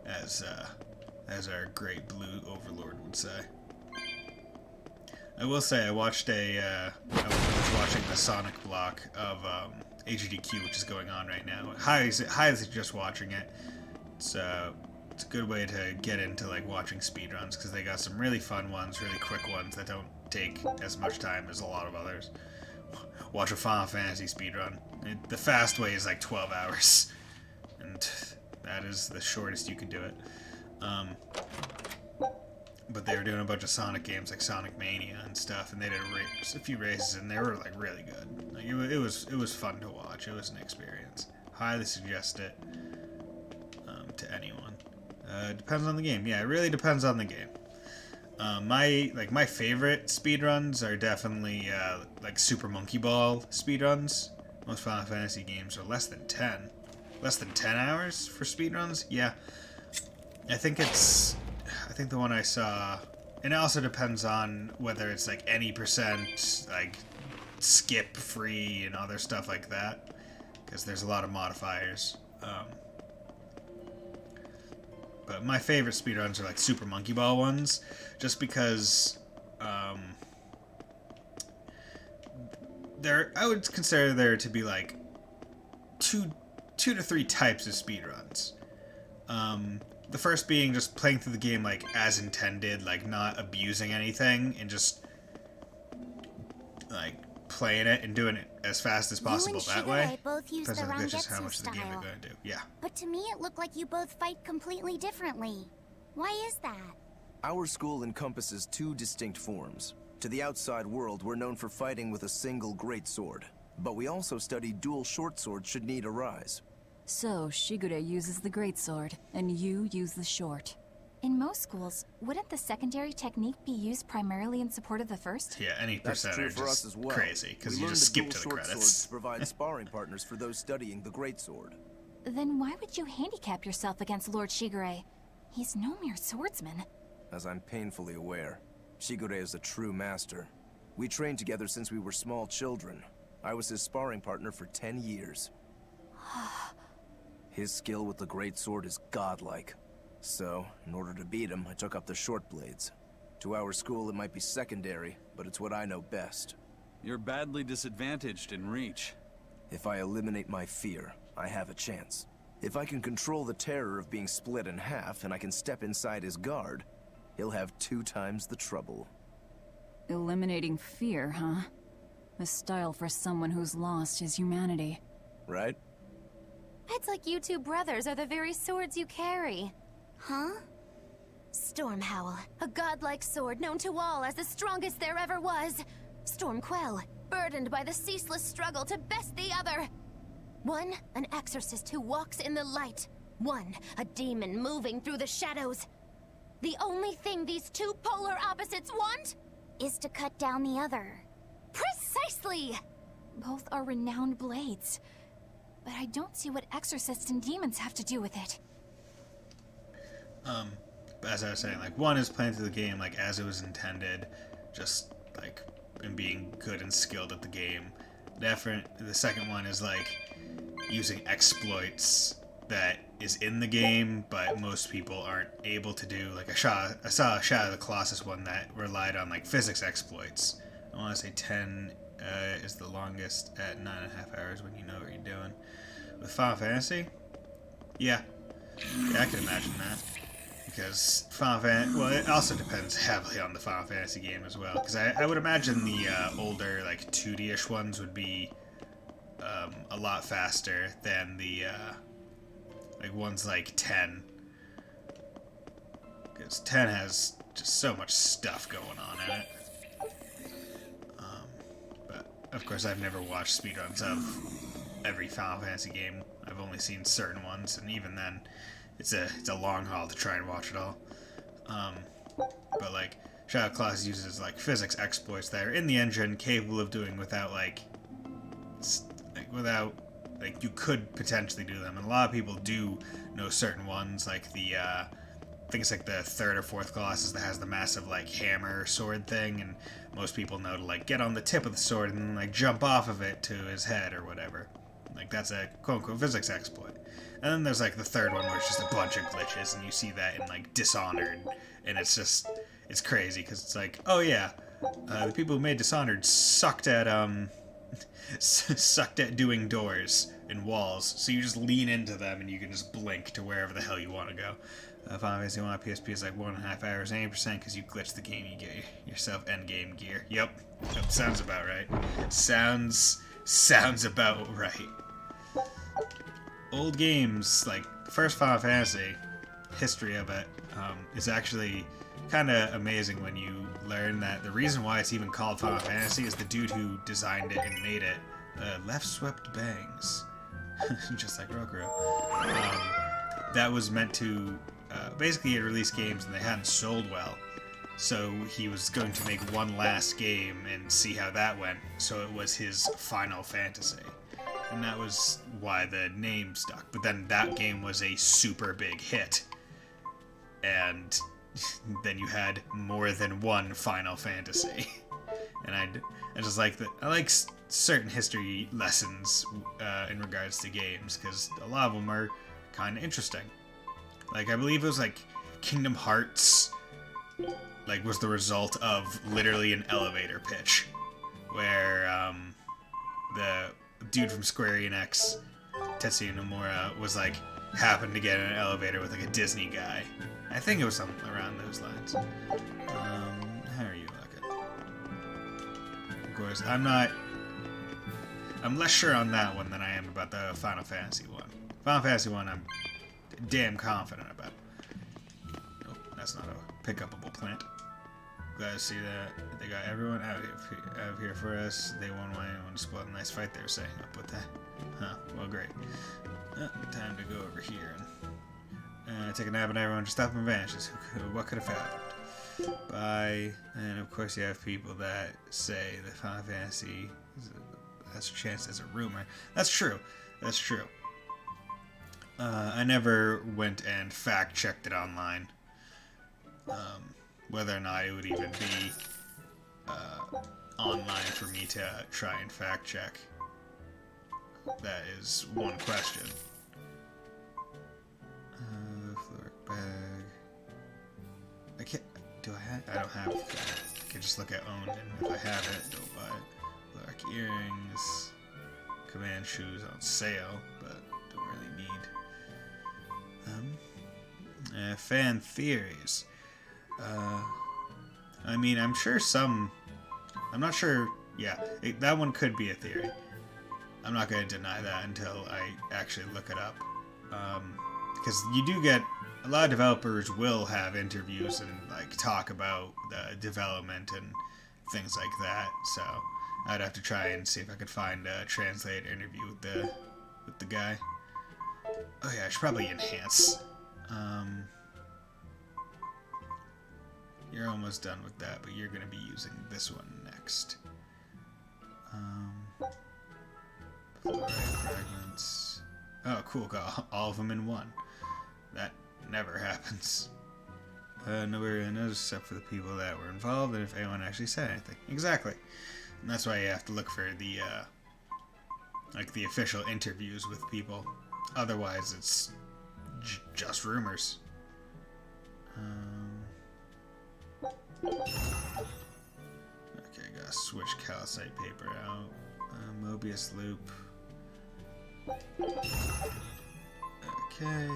As our great blue overlord would say. I will say I watched I was watching the Sonic block of HDQ, which is going on right now. Highly suggest watching it. It's a good way to get into like watching speedruns because they got some really fun ones, really quick ones that don't take as much time as a lot of others. Watch a Final Fantasy speedrun. The fast way is like 12 hours, and that is the shortest you can do it. But they were doing a bunch of Sonic games like Sonic Mania and stuff, and they did a few races, and they were like really good. Like, it was fun to watch. It was an experience. Highly suggest it to anyone. Depends on the game. Yeah, it really depends on the game. My favorite speedruns are definitely like Super Monkey Ball speedruns. Most Final Fantasy games are less than 10 hours for speedruns. Yeah, I think the one I saw, and it also depends on whether it's like any percent like skip free and other stuff like that, because there's a lot of modifiers. But my favorite speedruns are like Super Monkey Ball ones, just because I would consider there to be like two to three types of speedruns. The first being just playing through the game like as intended, like not abusing anything and just like playing it and doing it as fast as possible that way. Both use Depends the on just how Rangetsu much of the game they're style. going to do. Yeah. But to me, it looked like you both fight completely differently. Why is that? Our school encompasses two distinct forms. To the outside world, we're known for fighting with a single greatsword. But we also study dual short swords should need arise. So, Shigure uses the greatsword, and you use the short. In most schools, wouldn't the secondary technique be used primarily in support of the first? Yeah, any That's percent true are for us just as well. crazy, because We you learned just the skip dual to the short swords credits. to provide sparring partners for those studying the greatsword. Then why would you handicap yourself against Lord Shigure? He's no mere swordsman. As I'm painfully aware, Shigure is a true master. We trained together since we were small children. I was his sparring partner for 10 years. His skill with the greatsword is godlike. So, in order to beat him, I took up the short blades. To our school, it might be secondary, but it's what I know best. You're badly disadvantaged in reach. If I eliminate my fear, I have a chance. If I can control the terror of being split in half and I can step inside his guard, he'll have 2 times the trouble. Eliminating fear, huh? A style for someone who's lost his humanity. Right? It's like you two brothers are the very swords you carry. Huh? Stormhowl, a godlike sword known to all as the strongest there ever was. Stormquell, burdened by the ceaseless struggle to best the other. One, an exorcist who walks in the light. One, a demon moving through the shadows. The only thing these two polar opposites want Is to cut down the other. precisely! Both are renowned blades. But I don't see what exorcists and demons have to do with it. As I was saying, like, one is playing through the game like as it was intended, just like and being good and skilled at the game. The second one is like using exploits that is in the game, but most people aren't able to do. Like I saw a Shadow of the Colossus one that relied on like physics exploits. I want to say 10 is the longest at 9.5 hours when you know what you're doing. With Final Fantasy, yeah, I can imagine that. Because well, it also depends heavily on the Final Fantasy game as well. Because I would imagine the older, like 2D-ish ones would be a lot faster than the like ones like 10. Because 10 has just so much stuff going on in it. of course, I've never watched speedruns of every Final Fantasy game. I've only seen certain ones, and even then, it's a long haul to try and watch it all. But like, Shadow Claws uses like physics exploits that are in the engine, capable of doing without you could potentially do them, and a lot of people do know certain ones, like the I think it's like the third or fourth Colossus that has the massive like hammer sword thing, and most people know to like get on the tip of the sword and then like jump off of it to his head or whatever. Like that's a quote-unquote physics exploit. And then there's like the third one where it's just a bunch of glitches, and you see that in like Dishonored, and it's crazy because it's like, oh yeah, the people who made Dishonored sucked at doing doors and walls, so you just lean into them and you can just blink to wherever the hell you want to go. Final Fantasy 1 on PSP is like 1.5 hours, 80% because you glitch the game, you get yourself endgame gear. Yep, sounds about right. Sounds about right. Old games, like first Final Fantasy, history of it, is actually kind of amazing when you learn that the reason why it's even called Final Fantasy is the dude who designed it and made it left swept bangs, just like Rokuro. That was meant to basically, he had released games and they hadn't sold well, so he was going to make one last game and see how that went. So it was his Final Fantasy, and that was why the name stuck. But then that game was a super big hit, and then you had more than one Final Fantasy. And I just like that. I like certain history lessons in regards to games, because a lot of them are kind of interesting. Like, I believe it was like Kingdom Hearts like was the result of literally an elevator pitch, where the dude from Square Enix, Tetsuya Nomura, was like happened to get in an elevator with like a Disney guy. I think it was something around those lines. How are you looking? Of course, I'm less sure on that one than I am about the Final Fantasy one. Final Fantasy one, I'm damn confident about. Oh, that's not a pick-upable plant. Glad to see that they got everyone out of here for us. They won't want anyone to spoil the nice fight they were setting up with that. Huh, well, great. Time to go over here and take a nap, and everyone just up and vanishes. What could have happened? Bye. And of course you have people that say that Final Fantasy has a chance as a rumor. That's true. That's true. I never went and fact-checked it online. Whether or not it would even be online for me to try and fact-check. That is one question. Floric bag. I can't... Do I have... I don't have that. I can just look at owned, and if I have it, don't buy it. Floric earrings. Command shoes on sale, but don't really need. Fan theories. I mean, I'm sure some... I'm not sure... Yeah, that one could be a theory. I'm not going to deny that until I actually look it up. Because you do get... A lot of developers will have interviews and, like, talk about the development and things like that. So, I'd have to try and see if I could find a translated interview with the guy. Oh yeah, I should probably enhance. You're almost done with that, but you're going to be using this one next. Fluorite fragments. Oh, cool, got all of them in one. That never happens. Nobody really knows except for the people that were involved, and if anyone actually said anything. Exactly. And that's why you have to look for the, like, the official interviews with people. Otherwise, it's just rumors. Okay, gotta switch calcite paper out. Mobius loop. Okay.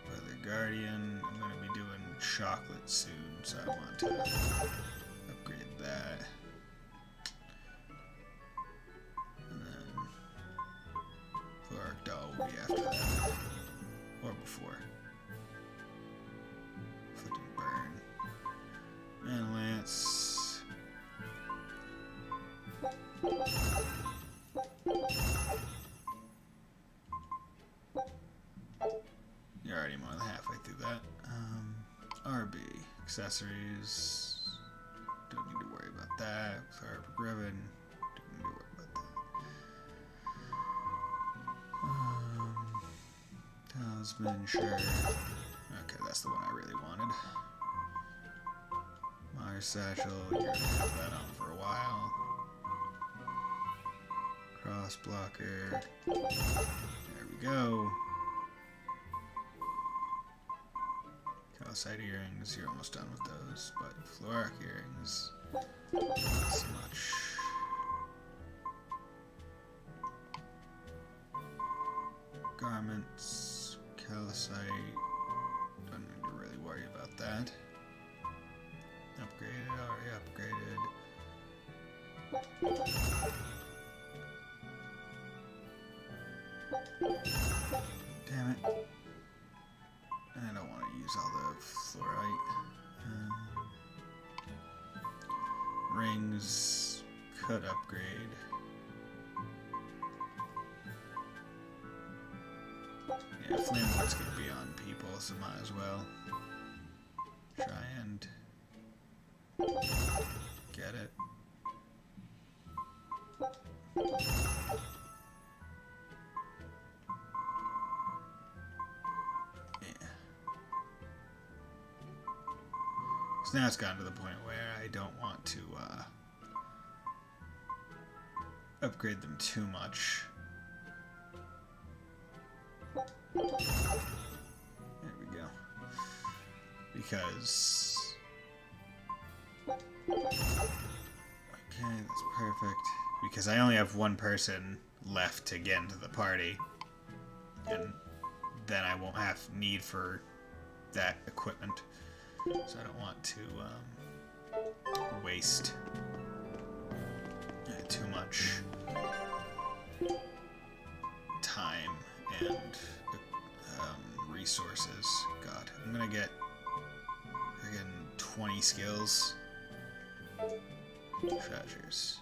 Weather Guardian. I'm gonna be doing chocolate soon, so I want to upgrade that. And then Floric Doll will be after that. Or before. Flipping Burn. And Lance. You're already more than halfway through that. RB. Accessories. Don't need to worry about that. Fire Ribbon. Don't need to worry about that. Talisman, sure. Okay, that's the one I really wanted. Mire Satchel, you're gonna have that on for a while. Cross blocker. There we go. Calcite earrings, you're almost done with those, but fluoric earrings, not so much. Garments, calcite, don't need to really worry about that. Upgraded, already upgraded. Damn it. I don't want to use all the fluorite. Rings could upgrade. Yeah, flame ward's gonna be on people, so might as well try and get it. So now it's gotten to the point where I don't want to upgrade them too much. There we go. Because... Okay, that's perfect. Because I only have one person left to get into the party. And then I won't have need for that equipment. So I don't want to waste too much time and resources. God, I'm gonna get again 20 skills. Treasures.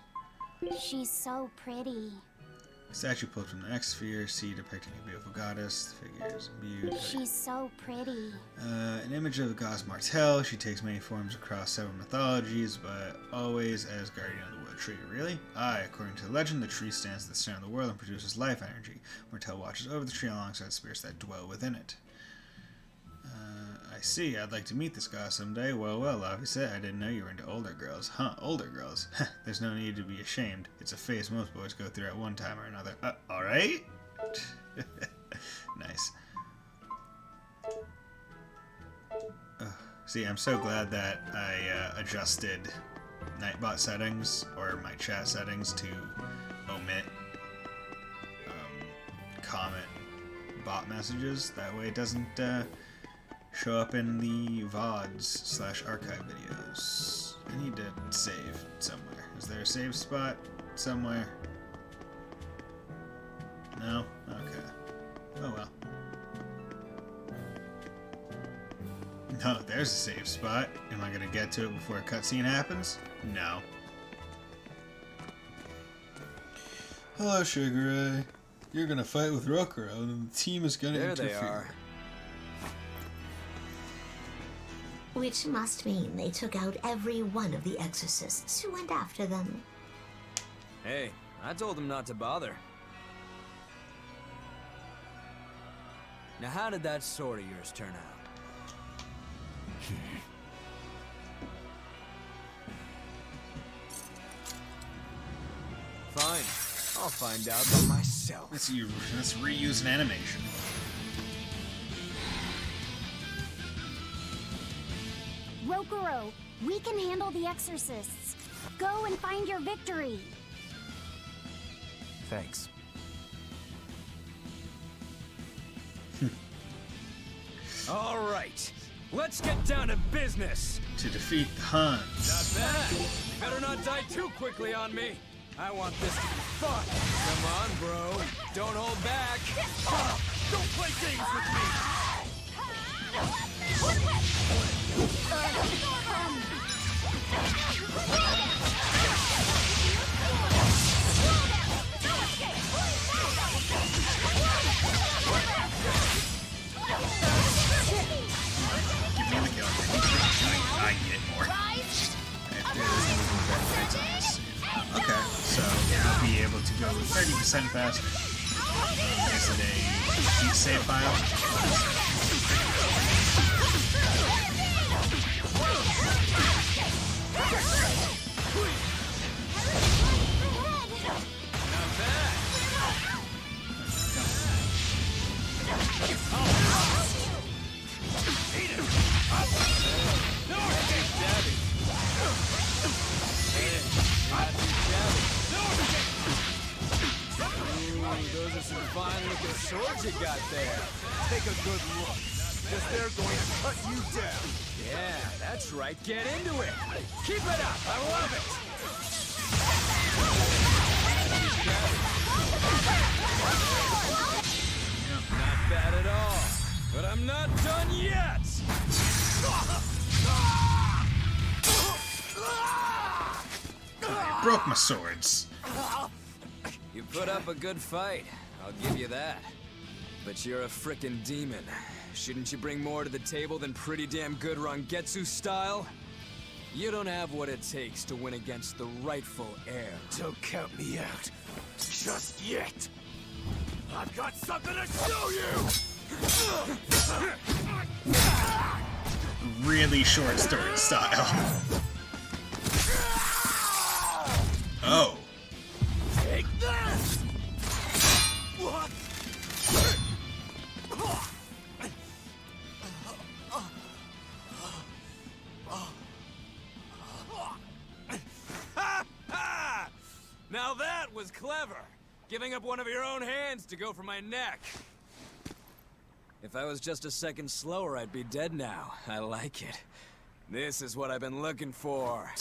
She's so pretty. Statue pulled from the X-Sphere, see depicting a beautiful goddess. The figure is imbued. She's so pretty. An image of the goddess Martel. She takes many forms across several mythologies, but always as guardian of the wood tree. Really? Aye, according to legend, the tree stands at the center of the world and produces life energy. Martel watches over the tree alongside spirits that dwell within it. I see. I'd like to meet this goddess someday. Well, obviously, I didn't know you were into older girls. Huh, older girls. There's no need to be ashamed. It's a phase most boys go through at one time or another. Alright? Nice. See, I'm so glad that I adjusted Nightbot settings, or my chat settings, to omit comment bot messages. That way it doesn't show up in the VODs/archive videos. I need to save somewhere. Is there a save spot somewhere? No? Okay. Oh well. No, there's a save spot. Am I gonna get to it before a cutscene happens? No. Hello, Sugar Ray. You're gonna fight with Rokuro, and the team is gonna interfere. There they are. Which must mean they took out every one of the exorcists who went after them. Hey, I told them not to bother. Now how did that sword of yours turn out? Fine. I'll find out for myself. Let's reuse an animation. Rokuro, we can handle the exorcists. Go and find your victory. Thanks. All right. Let's get down to business. To defeat the Huns. Not bad. You better not die too quickly on me. I want this to be fun. Come on, bro. Don't hold back. Don't play games with me. able to go 30% faster. Is it a cheat save file? Those are some fine-looking swords you got there. Take a good look, because they're going to cut you down. Yeah, that's right. Get into it. Keep it up. I love it. Not bad at all. But I'm not done yet. I broke my swords. You put up a good fight, I'll give you that. But you're a frickin' demon. Shouldn't you bring more to the table than pretty damn good Rangetsu style? You don't have what it takes to win against the rightful heir. Don't count me out. Just yet. I've got something to show you! Really short sword style. Oh. Take this! Now that was clever! Giving up one of your own hands to go for my neck. If I was just a second slower, I'd be dead now. I like it. This is what I've been looking for.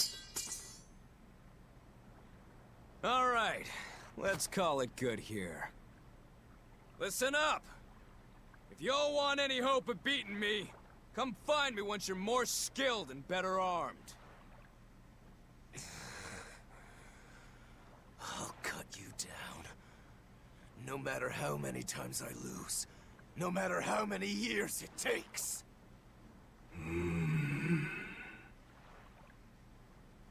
All right, let's call it good here. Listen up! If y'all want any hope of beating me, come find me once you're more skilled and better armed. I'll cut you down. No matter how many times I lose. No matter how many years it takes.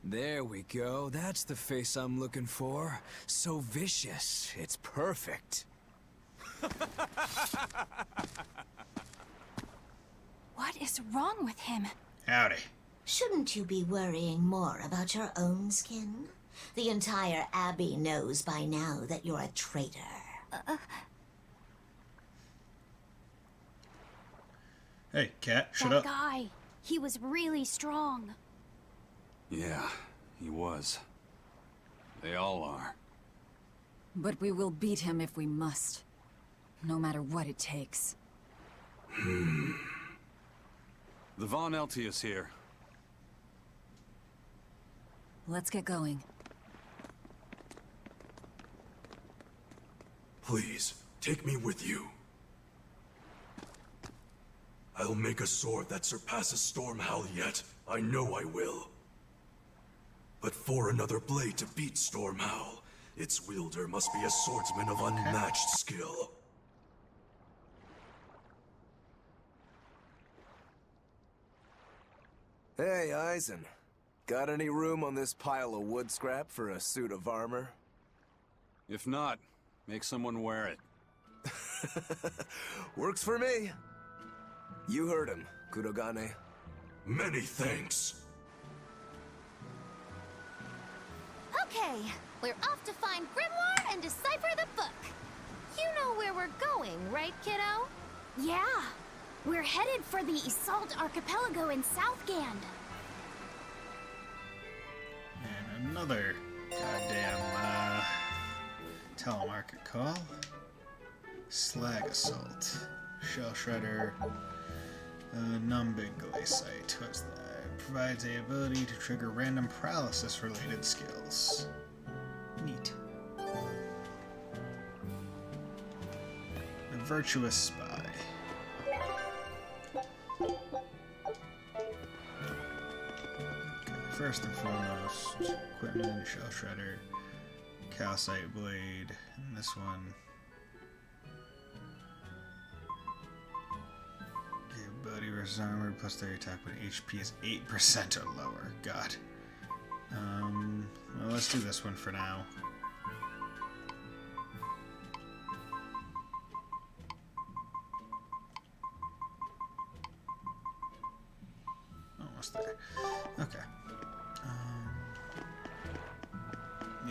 There we go. That's the face I'm looking for. So vicious. It's perfect. What is wrong with him? Howdy. Shouldn't you be worrying more about your own skin? The entire Abbey knows by now that you're a traitor. Hey, cat, shut That up. guy, he was really strong. Yeah, he was. They all are. But we will beat him if we must. No matter what it takes. The Von Eltius here. Let's get going. Please, take me with you. I'll make a sword that surpasses Stormhowl yet. I know I will. But for another blade to beat Stormhowl, its wielder must be a swordsman of unmatched skill. Hey, Eisen. Got any room on this pile of wood scrap for a suit of armor? If not, make someone wear it. Works for me. You heard him, Kurogane. Many thanks. Okay, we're off to find Grimoire and decipher the book. You know where we're going, right, kiddo? Yeah, we're headed for the Isolde Archipelago in Southgand. And another goddamn telemarket call. Slag Assault. Shell Shredder. Non-big glaciite. What's that? Provides the ability to trigger random paralysis-related skills. Neat. The Virtuous Spy. Okay, first and foremost, equipment, Shell Shredder, Calcite Blade, and this one. Ability versus armor plus their attack when HP is 8% or lower. God. Well, let's do this one for now.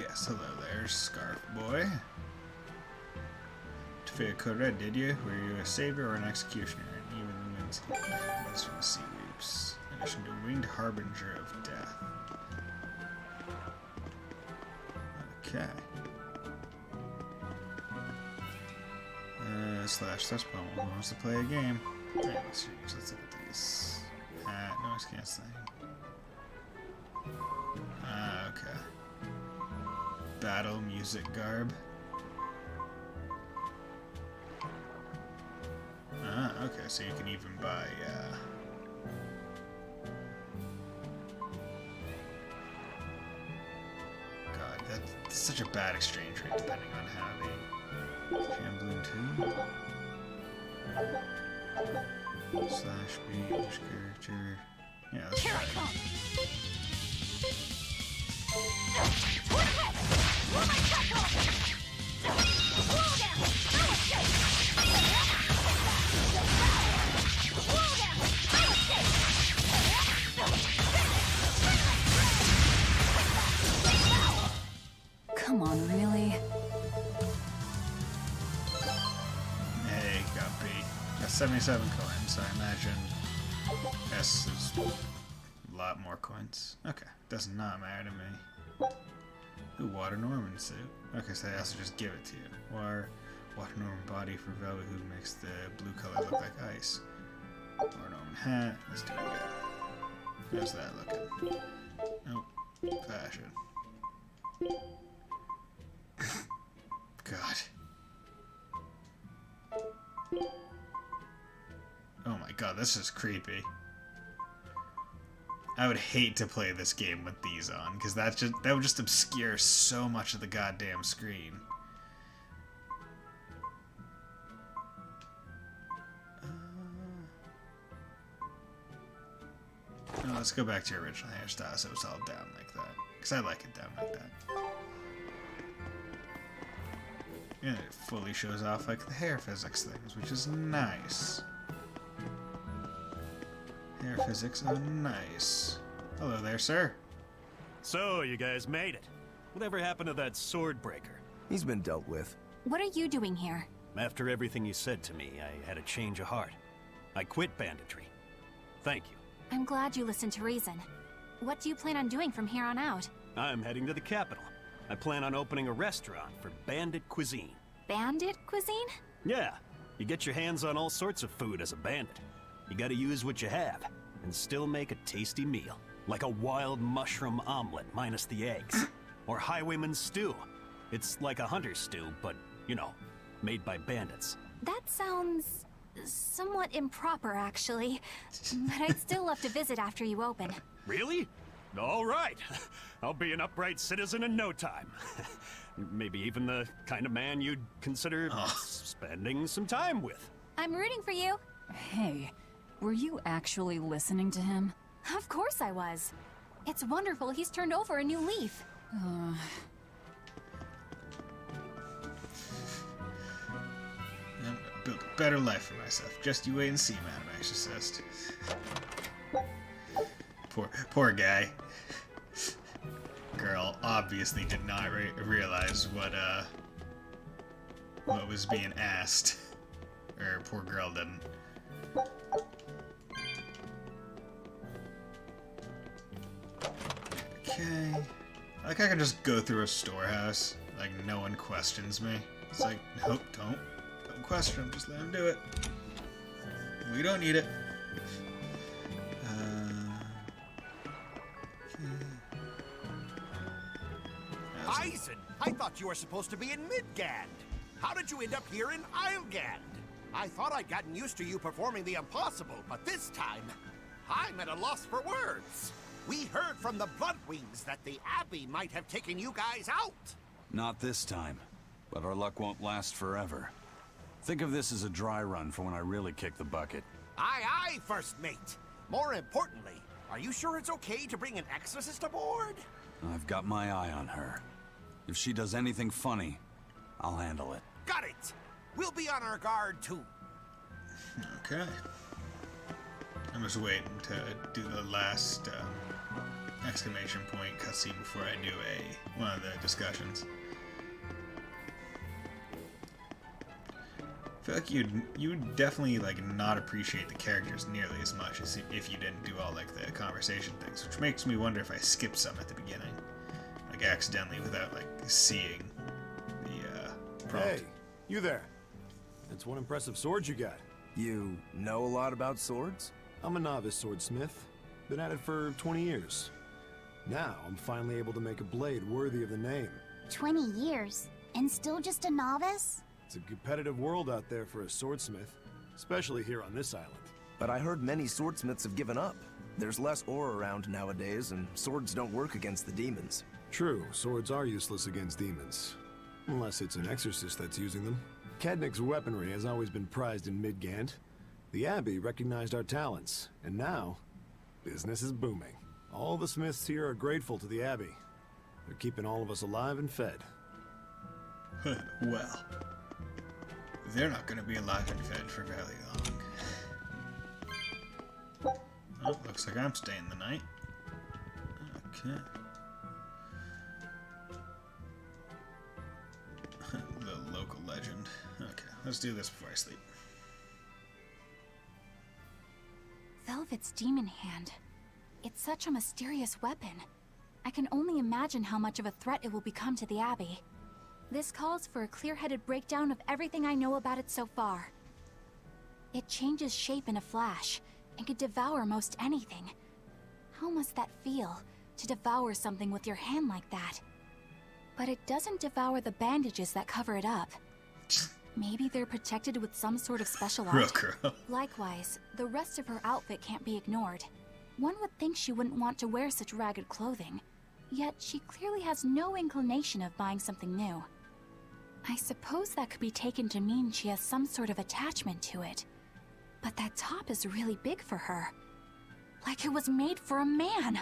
Yes, hello there, Scarf Boy. Figure code red, did you? Were you a savior or an executioner? And even the winds from the sea weeps. In addition to winged harbinger of death. Okay. Slash touch button wants to play a game. Alright, let's look at these. Noise canceling. Okay. Battle music garb. Okay, so you can even buy, God, that's such a bad exchange rate depending on having Jam Bloom 2. Slash B, each character. Yeah, let's try it. Come on, really? Hey, got beat. Got 77 coins, so I imagine S is a lot more coins. Okay, does not matter to me. Ooh, Water Norman suit. Okay, so they also just give it to you. Or Water Norman body for Velvet, who makes the blue color look like ice. Water Norman hat. Let's do it again. How's that looking? Nope. Fashion. God. Oh my god, this is creepy. I would hate to play this game with these on, because that would just obscure so much of the goddamn screen. No, let's go back to your original hairstyle so it's all down like that. Because I like it down like that. And it fully shows off like the hair physics things, which is nice. Hair physics are nice. Hello there, sir. So, you guys made it. Whatever happened to that sword breaker? He's been dealt with. What are you doing here? After everything you said to me, I had a change of heart. I quit banditry. Thank you. I'm glad you listened to reason. What do you plan on doing from here on out? I'm heading to the capital. I plan on opening a restaurant for bandit cuisine. Bandit cuisine? Yeah, you get your hands on all sorts of food as a bandit. You gotta use what you have, and still make a tasty meal. Like a wild mushroom omelet minus the eggs. Or highwayman stew. It's like a hunter's stew, but, you know, made by bandits. That sounds somewhat improper, actually. But I'd still love to visit after you open. Really? All right. I'll be an upright citizen in no time. Maybe even the kind of man you'd consider spending some time with. I'm rooting for you. Hey, were you actually listening to him? Of course I was. It's wonderful he's turned over a new leaf. Build a better life for myself. Just you wait and see, Madam Exorcist. Poor guy. Girl obviously did not realize what was being asked. Or poor girl didn't. Okay. Like I can just go through a storehouse, like no one questions me. It's like, nope, don't question him, just let him do it. We don't need it. Bison, I thought you were supposed to be in Midgand. How did you end up here in Islegand? I thought I'd gotten used to you performing the impossible, but this time, I'm at a loss for words. We heard from the Bloodwings that the Abbey might have taken you guys out. Not this time, but our luck won't last forever. Think of this as a dry run for when I really kick the bucket. Aye, aye, First Mate. More importantly, are you sure it's okay to bring an exorcist aboard? I've got my eye on her. If she does anything funny, I'll handle it. Got it! We'll be on our guard, too. Okay. I'm just waiting to do the last exclamation point cutscene before I do one of the discussions. I feel like you'd definitely like not appreciate the characters nearly as much as if you didn't do all like the conversation things, which makes me wonder if I skipped some at the beginning, like accidentally without like seeing the prompt. Hey, you there? That's one impressive sword you got. You know a lot about swords? I'm a novice swordsmith. Been at it for 20 years. Now I'm finally able to make a blade worthy of the name. 20 years? And still just a novice? It's a competitive world out there for a swordsmith, especially here on this island. But I heard many swordsmiths have given up. There's less ore around nowadays, and swords don't work against the demons. True, swords are useless against demons. Unless it's an exorcist that's using them. Kednik's weaponry has always been prized in Midgand. The Abbey recognized our talents, and now, business is booming. All the smiths here are grateful to the Abbey. They're keeping all of us alive and fed. Well, they're not going to be alive and fed for very long. Oh, looks like I'm staying the night. Okay. The local legend. Okay, let's do this before I sleep. Velvet's demon hand. It's such a mysterious weapon. I can only imagine how much of a threat it will become to the Abbey. This calls for a clear-headed breakdown of everything I know about it so far. It changes shape in a flash, and could devour most anything. How must that feel, to devour something with your hand like that? But it doesn't devour the bandages that cover it up. Maybe they're protected with some sort of special art. Likewise, the rest of her outfit can't be ignored. One would think she wouldn't want to wear such ragged clothing, yet she clearly has no inclination of buying something new. I suppose that could be taken to mean she has some sort of attachment to it. But that top is really big for her. Like it was made for a man.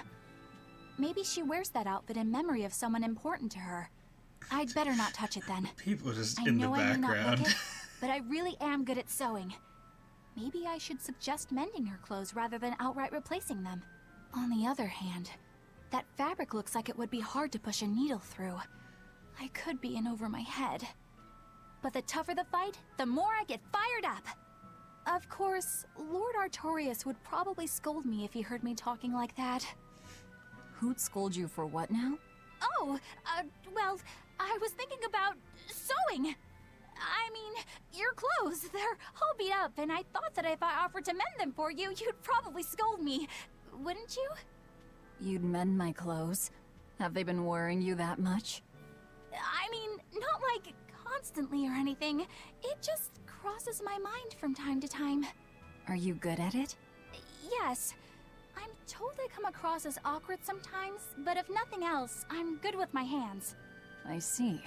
Maybe she wears that outfit in memory of someone important to her. I'd better not touch it then. People just in the background. I know I may not look it, but I really am good at sewing. Maybe I should suggest mending her clothes rather than outright replacing them. On the other hand, that fabric looks like it would be hard to push a needle through. I could be in over my head. But the tougher the fight, the more I get fired up. Of course, Lord Artorias would probably scold me if he heard me talking like that. Who'd scold you for what now? Oh, well, I was thinking about sewing. I mean, your clothes, they're all beat up, and I thought that if I offered to mend them for you, you'd probably scold me. Wouldn't you? You'd mend my clothes? Have they been worrying you that much? I mean, not like constantly or anything. It just crosses my mind from time to time. Are you good at it? Yes. I'm told I come across as awkward sometimes, but if nothing else, I'm good with my hands. I see.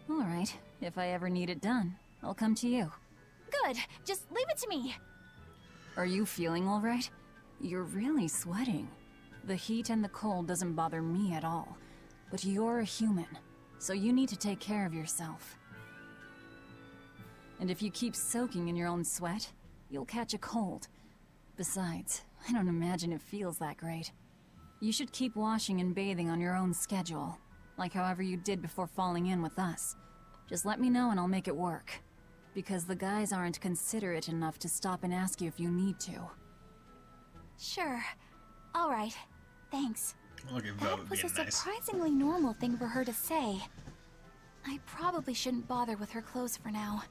All right, if I ever need it done, I'll come to you. Good, just leave it to me. Are you feeling all right? You're really sweating. The heat and the cold doesn't bother me at all, but you're a human, so you need to take care of yourself. And if you keep soaking in your own sweat, you'll catch a cold. Besides, I don't imagine it feels that great. You should keep washing and bathing on your own schedule, like however you did before falling in with us. Just let me know and I'll make it work. Because the guys aren't considerate enough to stop and ask you if you need to. Sure. All right. Thanks. Look at That was a surprisingly normal thing for her to say. I probably shouldn't bother with her clothes for now.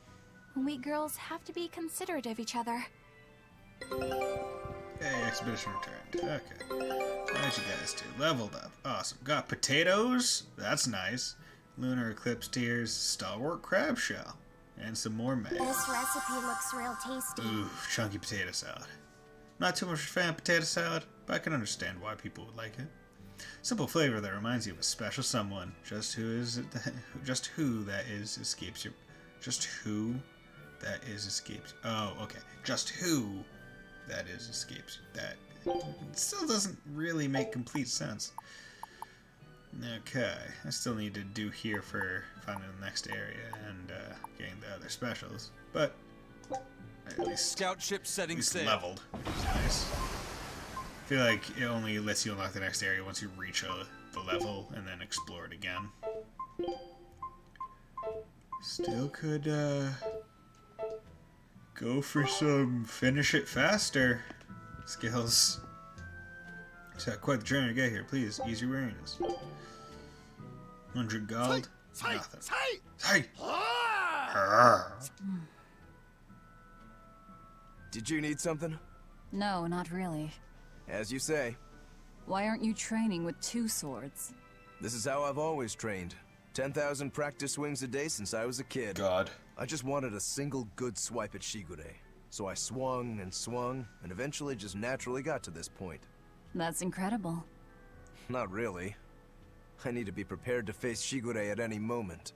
We girls have to be considerate of each other. Hey, expedition returned. Okay. What you guys do? Leveled up. Awesome. Got potatoes. That's nice. Lunar eclipse tears. Stalwart crab shell. And some more maize. This recipe looks real tasty. Ooh, chunky potato salad. Not too much of a fan of potato salad, but I can understand why people would like it. Simple flavor that reminds you of a special someone. Just who that is escapes you. Just who that is escapes. Oh, okay. Just who that is escapes. That still doesn't really make complete sense. Okay, I still need to do here for finding the next area and getting the other specials, but at least scout ship setting sail. Leveled. Nice. feel like it only lets you unlock the next area once you reach the level and then explore it again. Still could go for some finish it faster skills. So quite the journey to get here. Please, ease your weariness. 100 gold? Nothing. Hey! Did you need something? No, not really. As you say. Why aren't you training with 2 swords? This is how I've always trained. 10,000 practice swings a day since I was a kid. God. I just wanted a single good swipe at Shigure. So I swung, and eventually just naturally got to this point. That's incredible. Not really. I need to be prepared to face Shigure at any moment.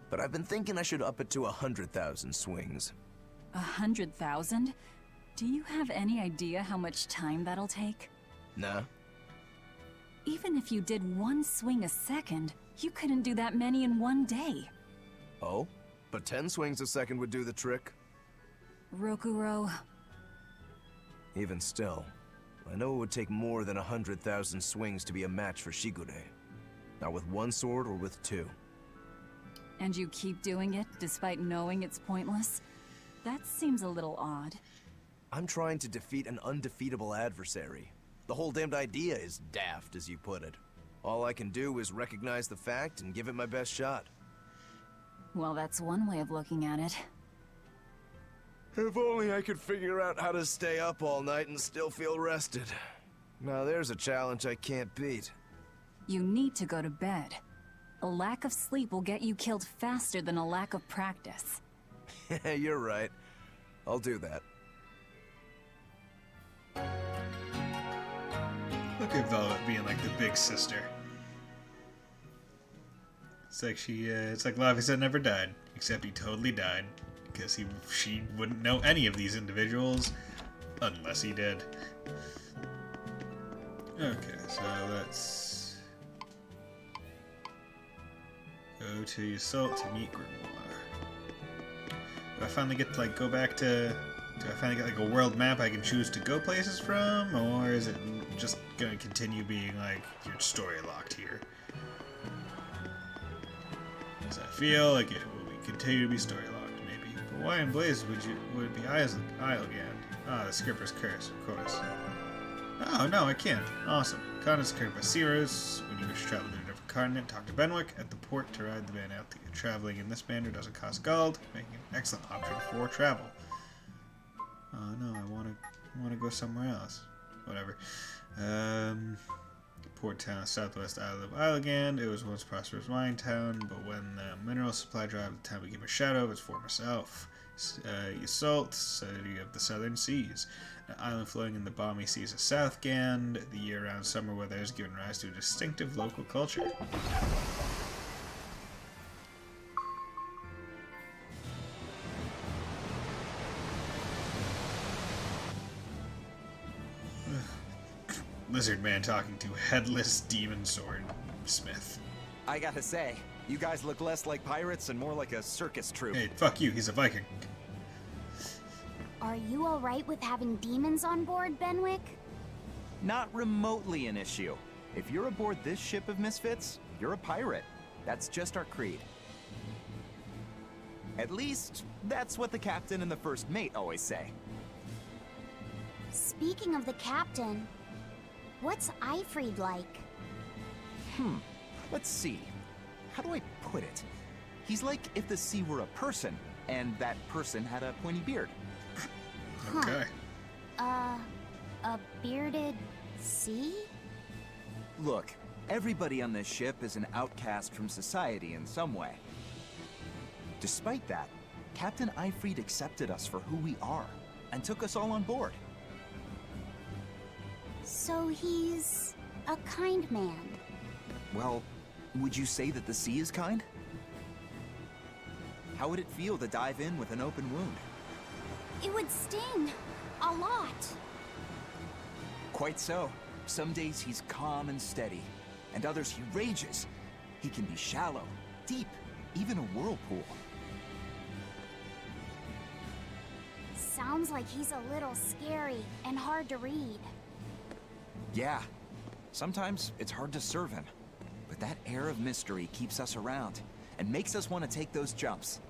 But I've been thinking I should up it to 100,000 swings. 100,000? Do you have any idea how much time that'll take? Nah. Even if you did 1 swing a second, you couldn't do that many in 1 day. Oh? But 10 swings a second would do the trick. Rokuro. Even still, I know it would take more than 100,000 swings to be a match for Shigure. Not with 1 sword or with 2. And you keep doing it, despite knowing it's pointless? That seems a little odd. I'm trying to defeat an undefeatable adversary. The whole damned idea is daft, as you put it. All I can do is recognize the fact and give it my best shot. Well, that's one way of looking at it. If only I could figure out how to stay up all night and still feel rested. Now there's a challenge I can't beat. You need to go to bed. A lack of sleep will get you killed faster than a lack of practice. You're right. I'll do that. Look at Velvet being like the big sister. It's like it's like Laphicet never died, except he totally died, because she wouldn't know any of these individuals unless he did. Okay, so let's go to Yassault to meet Grimoire. Do I finally get to like go back to? Do I finally get like a world map I can choose to go places from, or is it just gonna continue being like your story locked here? Does I feel like it will continue to be story locked, maybe? But why in blazes would it be Islegand? Ah, the Skipper's Curse, of course. Oh no, I can't. Awesome. Con is carried by Ceros. When you wish to travel to a different continent, talk to Benwick at the port to ride the van out. Traveling in this manner doesn't cost gold, making an excellent option for travel. Oh no, I wanna go somewhere else. Whatever. Port town, southwest island of Islegand. It was once prosperous wine town, but when the mineral supply dried, the town became a shadow of its former self. Yassault, city of the southern seas. An island floating in the balmy seas of Southgand. The year-round summer weather has given rise to a distinctive local culture. Lizard man talking to headless demon sword smith. I gotta say, you guys look less like pirates and more like a circus troupe. Hey, fuck you, he's a Viking. Are you alright with having demons on board, Benwick? Not remotely an issue. If you're aboard this ship of misfits, you're a pirate. That's just our creed. At least, that's what the captain and the first mate always say. Speaking of the captain, what's Eifried like? Let's see. How do I put it? He's like if the sea were a person, and that person had a pointy beard. Okay. A bearded sea? Look, everybody on this ship is an outcast from society in some way. Despite that, Captain Eifried accepted us for who we are, and took us all on board. So he's a kind man. Well, would you say that the sea is kind? How would it feel to dive in with an open wound? It would sting. A lot. Quite so. Some days he's calm and steady, and others he rages. He can be shallow, deep, even a whirlpool. Sounds like he's a little scary and hard to read. Yeah. Sometimes it's hard to serve him. But that air of mystery keeps us around and makes us want to take those jumps.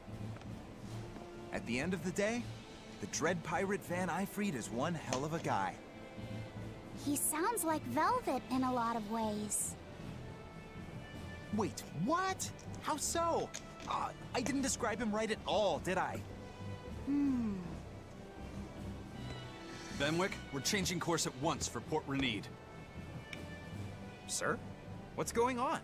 At the end of the day, the Dread Pirate Van Eyfried is one hell of a guy. He sounds like Velvet in a lot of ways. Wait, what? How so? I didn't describe him right at all, did I? Benwick, we're changing course at once for Port Renede. Sir? What's going on?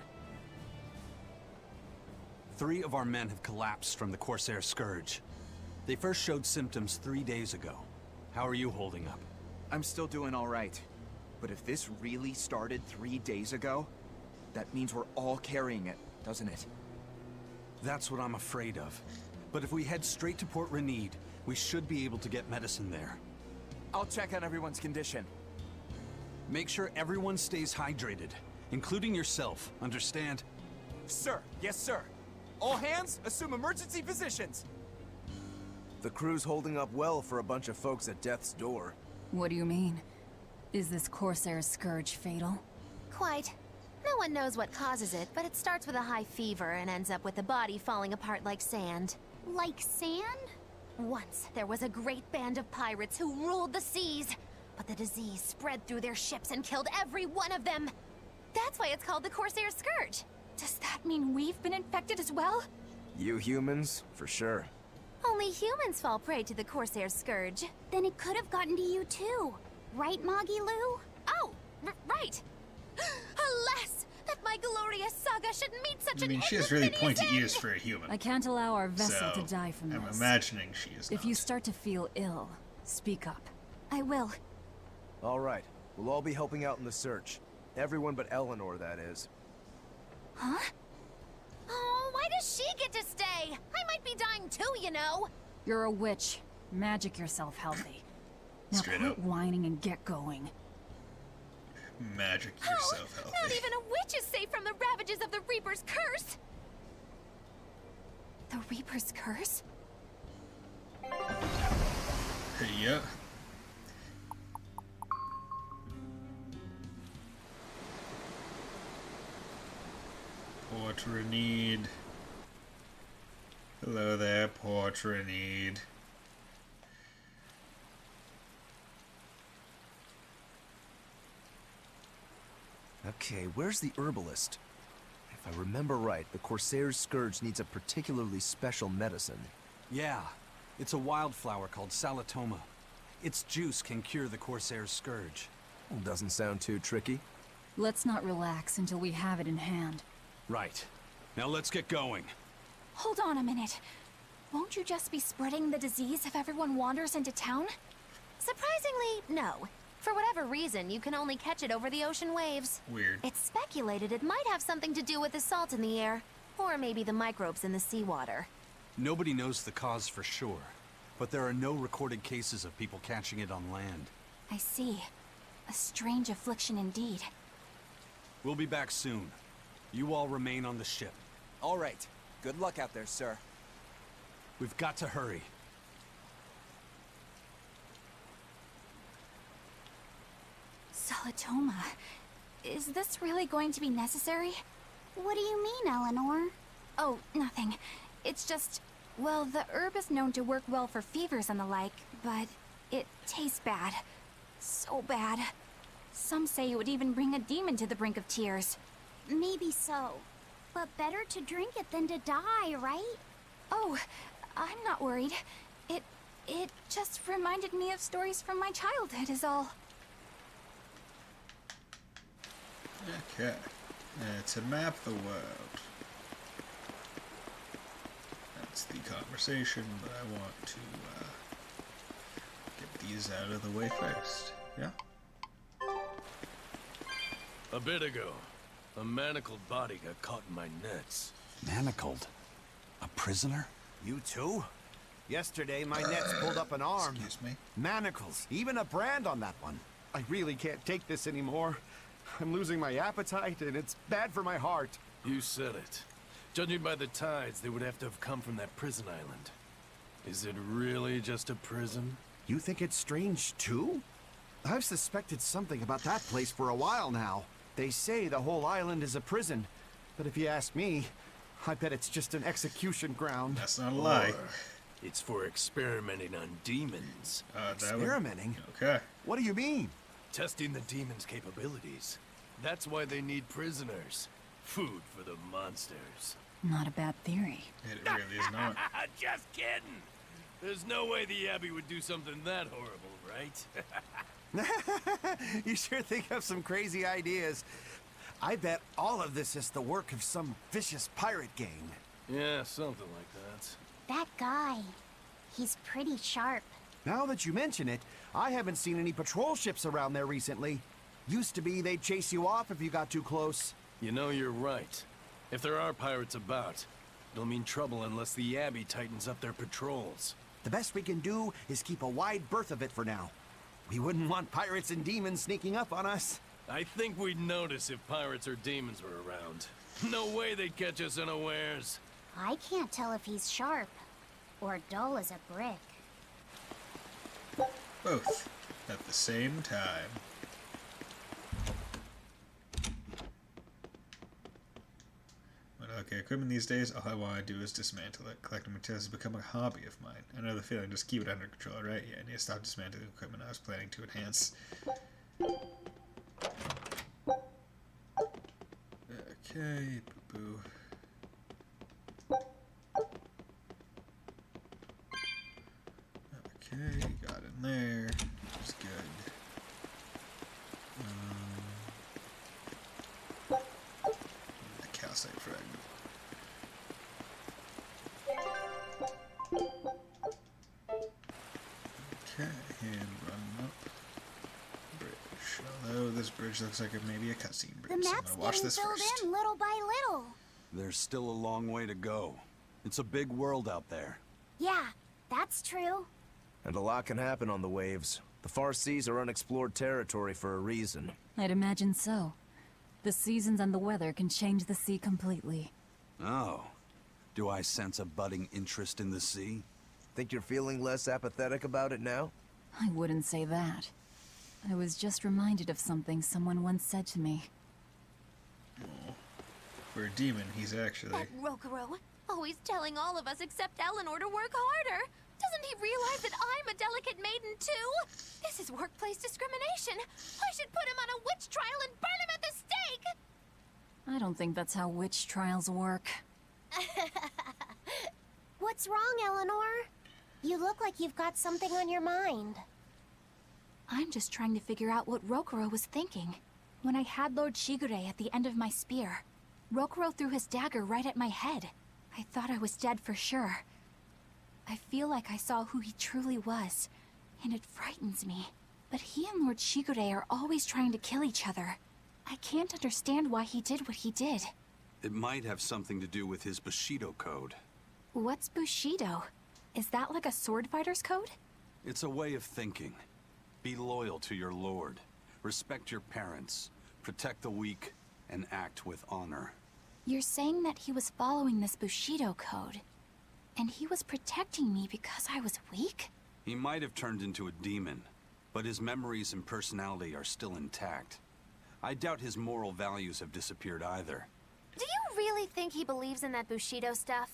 3 of our men have collapsed from the Corsair Scourge. They first showed symptoms 3 days ago. How are you holding up? I'm still doing all right. But if this really started 3 days ago, that means we're all carrying it, doesn't it? That's what I'm afraid of. But if we head straight to Port Renede, we should be able to get medicine there. I'll check on everyone's condition. Make sure everyone stays hydrated, including yourself, understand? Sir, yes sir. All hands, assume emergency positions. The crew's holding up well for a bunch of folks at death's door. What do you mean? Is this Corsair's Scourge fatal? Quite. No one knows what causes it, but it starts with a high fever and ends up with the body falling apart like sand. Like sand? Once, there was a great band of pirates who ruled the seas, but the disease spread through their ships and killed every one of them. That's why it's called the Corsair Scourge. Does that mean we've been infected as well? You humans, for sure. Only humans fall prey to the Corsair Scourge. Then it could have gotten to you too. Right, Moggy Lou? Oh, right. Alas, that my glorious saga should meet such I mean, an she has really ignominious pointy end. ears for a human. I can't allow our vessel So, to die from I'm this. imagining she is If not. you start to feel ill, speak up. I will. All right, we'll all be helping out in the search. Everyone but Eleanor, that is. Huh? Oh, why does she get to stay? I might be dying too, you know. You're a witch. Magic yourself healthy. Now Straight quit up. whining and get going. Magic yourself healthy. Not even a witch is safe from the ravages of the Reaper's curse. The Reaper's curse? Yeah. Port Renede. Hello there, Port Renede. Okay, where's the herbalist? If I remember right, the Corsair's Scourge needs a particularly special medicine. Yeah, it's a wildflower called Salatoma. Its juice can cure the Corsair's Scourge. Doesn't sound too tricky. Let's not relax until we have it in hand. Right. Now let's get going. Hold on a minute. Won't you just be spreading the disease if everyone wanders into town? Surprisingly, no. For whatever reason, you can only catch it over the ocean waves. Weird. It's speculated it might have something to do with the salt in the air, or maybe the microbes in the seawater. Nobody knows the cause for sure, but there are no recorded cases of people catching it on land. I see. A strange affliction indeed. We'll be back soon. You all remain on the ship. All right. Good luck out there, sir. We've got to hurry. Salatoma. Is this really going to be necessary? What do you mean, Eleanor? Oh, nothing. It's just, well, the herb is known to work well for fevers and the like, but it tastes bad. So bad. Some say it would even bring a demon to the brink of tears. Maybe so. But better to drink it than to die, right? Oh, I'm not worried. It just reminded me of stories from my childhood is all. Okay. To map the world. That's the conversation, but I want to get these out of the way first. Yeah? A bit ago, a manacled body got caught in my nets. Manacled? A prisoner? You too? Yesterday, my nets pulled up an arm. Excuse me. Manacles, even a brand on that one. I really can't take this anymore. I'm losing my appetite, and it's bad for my heart. You said it. Judging by the tides, they would have to have come from that prison island. Is it really just a prison? You think it's strange too? I've suspected something about that place for a while now. They say the whole island is a prison, but if you ask me, I bet it's just an execution ground. That's not a lie. It's for experimenting on demons. Experimenting? Okay. What do you mean? Testing the demons' capabilities. That's why they need prisoners. Food for the monsters. Not a bad theory. It really is not. Just kidding. There's no way the Abbey would do something that horrible, right? You sure think of some crazy ideas. I bet all of this is the work of some vicious pirate gang. Yeah, something like that. That guy. He's pretty sharp. Now that you mention it, I haven't seen any patrol ships around there recently. Used to be they'd chase you off if you got too close. You know, you're right. If there are pirates about, it'll mean trouble unless the Abbey tightens up their patrols. The best we can do is keep a wide berth of it for now. We wouldn't want pirates and demons sneaking up on us. I think we'd notice if pirates or demons were around. No way they'd catch us unawares. I can't tell if he's sharp or dull as a brick. Both at the same time. But okay, equipment these days, all I want to do is dismantle it. Collecting materials has become a hobby of mine. I know the feeling, just keep it under control, right? Yeah, I need to stop dismantling equipment I was planning to enhance. Okay, boo-boo. Okay, got in there. That's good. The calcite fragment. Okay, and run up. Bridge. Although this bridge looks like it may be a cutscene bridge, The so I'm map's gonna watch getting this filled first. in little by little. There's still a long way to go. It's a big world out there. Yeah, that's true. And a lot can happen on the waves. The far seas are unexplored territory for a reason. I'd imagine so. The seasons and the weather can change the sea completely. Oh. Do I sense a budding interest in the sea? Think you're feeling less apathetic about it now? I wouldn't say that. I was just reminded of something someone once said to me. Oh. For a demon, he's actually... That Rokuro, always telling all of us except Eleanor to work harder. Doesn't he realize that I'm a delicate maiden too? This is workplace discrimination. I should put him on a witch trial and burn him at the stake! I don't think that's how witch trials work. What's wrong, Eleanor? You look like you've got something on your mind. I'm just trying to figure out what Rokuro was thinking. When I had Lord Shigure at the end of my spear, Rokuro threw his dagger right at my head. I thought I was dead for sure. I feel like I saw who he truly was, and it frightens me. But he and Lord Shigure are always trying to kill each other. I can't understand why he did what he did. It might have something to do with his Bushido code. What's Bushido? Is that like a sword fighter's code? It's a way of thinking. Be loyal to your lord. Respect your parents. Protect the weak, and act with honor. You're saying that he was following this Bushido code, and he was protecting me because I was weak? He might have turned into a demon, but his memories and personality are still intact. I doubt his moral values have disappeared either. Do you really think he believes in that Bushido stuff?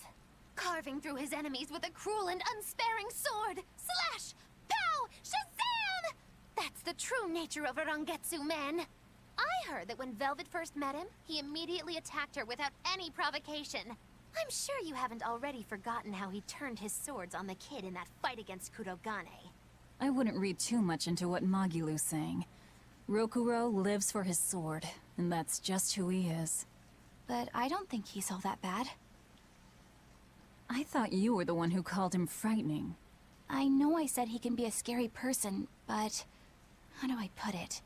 Carving through his enemies with a cruel and unsparing sword! Slash! Pow! Shazam! That's the true nature of a Rangetsu man. I heard that when Velvet first met him, he immediately attacked her without any provocation. I'm sure you haven't already forgotten how he turned his swords on the kid in that fight against Kurogane. I wouldn't read too much into what Magilu's saying. Rokuro lives for his sword, and that's just who he is. But I don't think he's all that bad. I thought you were the one who called him frightening. I know I said he can be a scary person, but... how do I put it?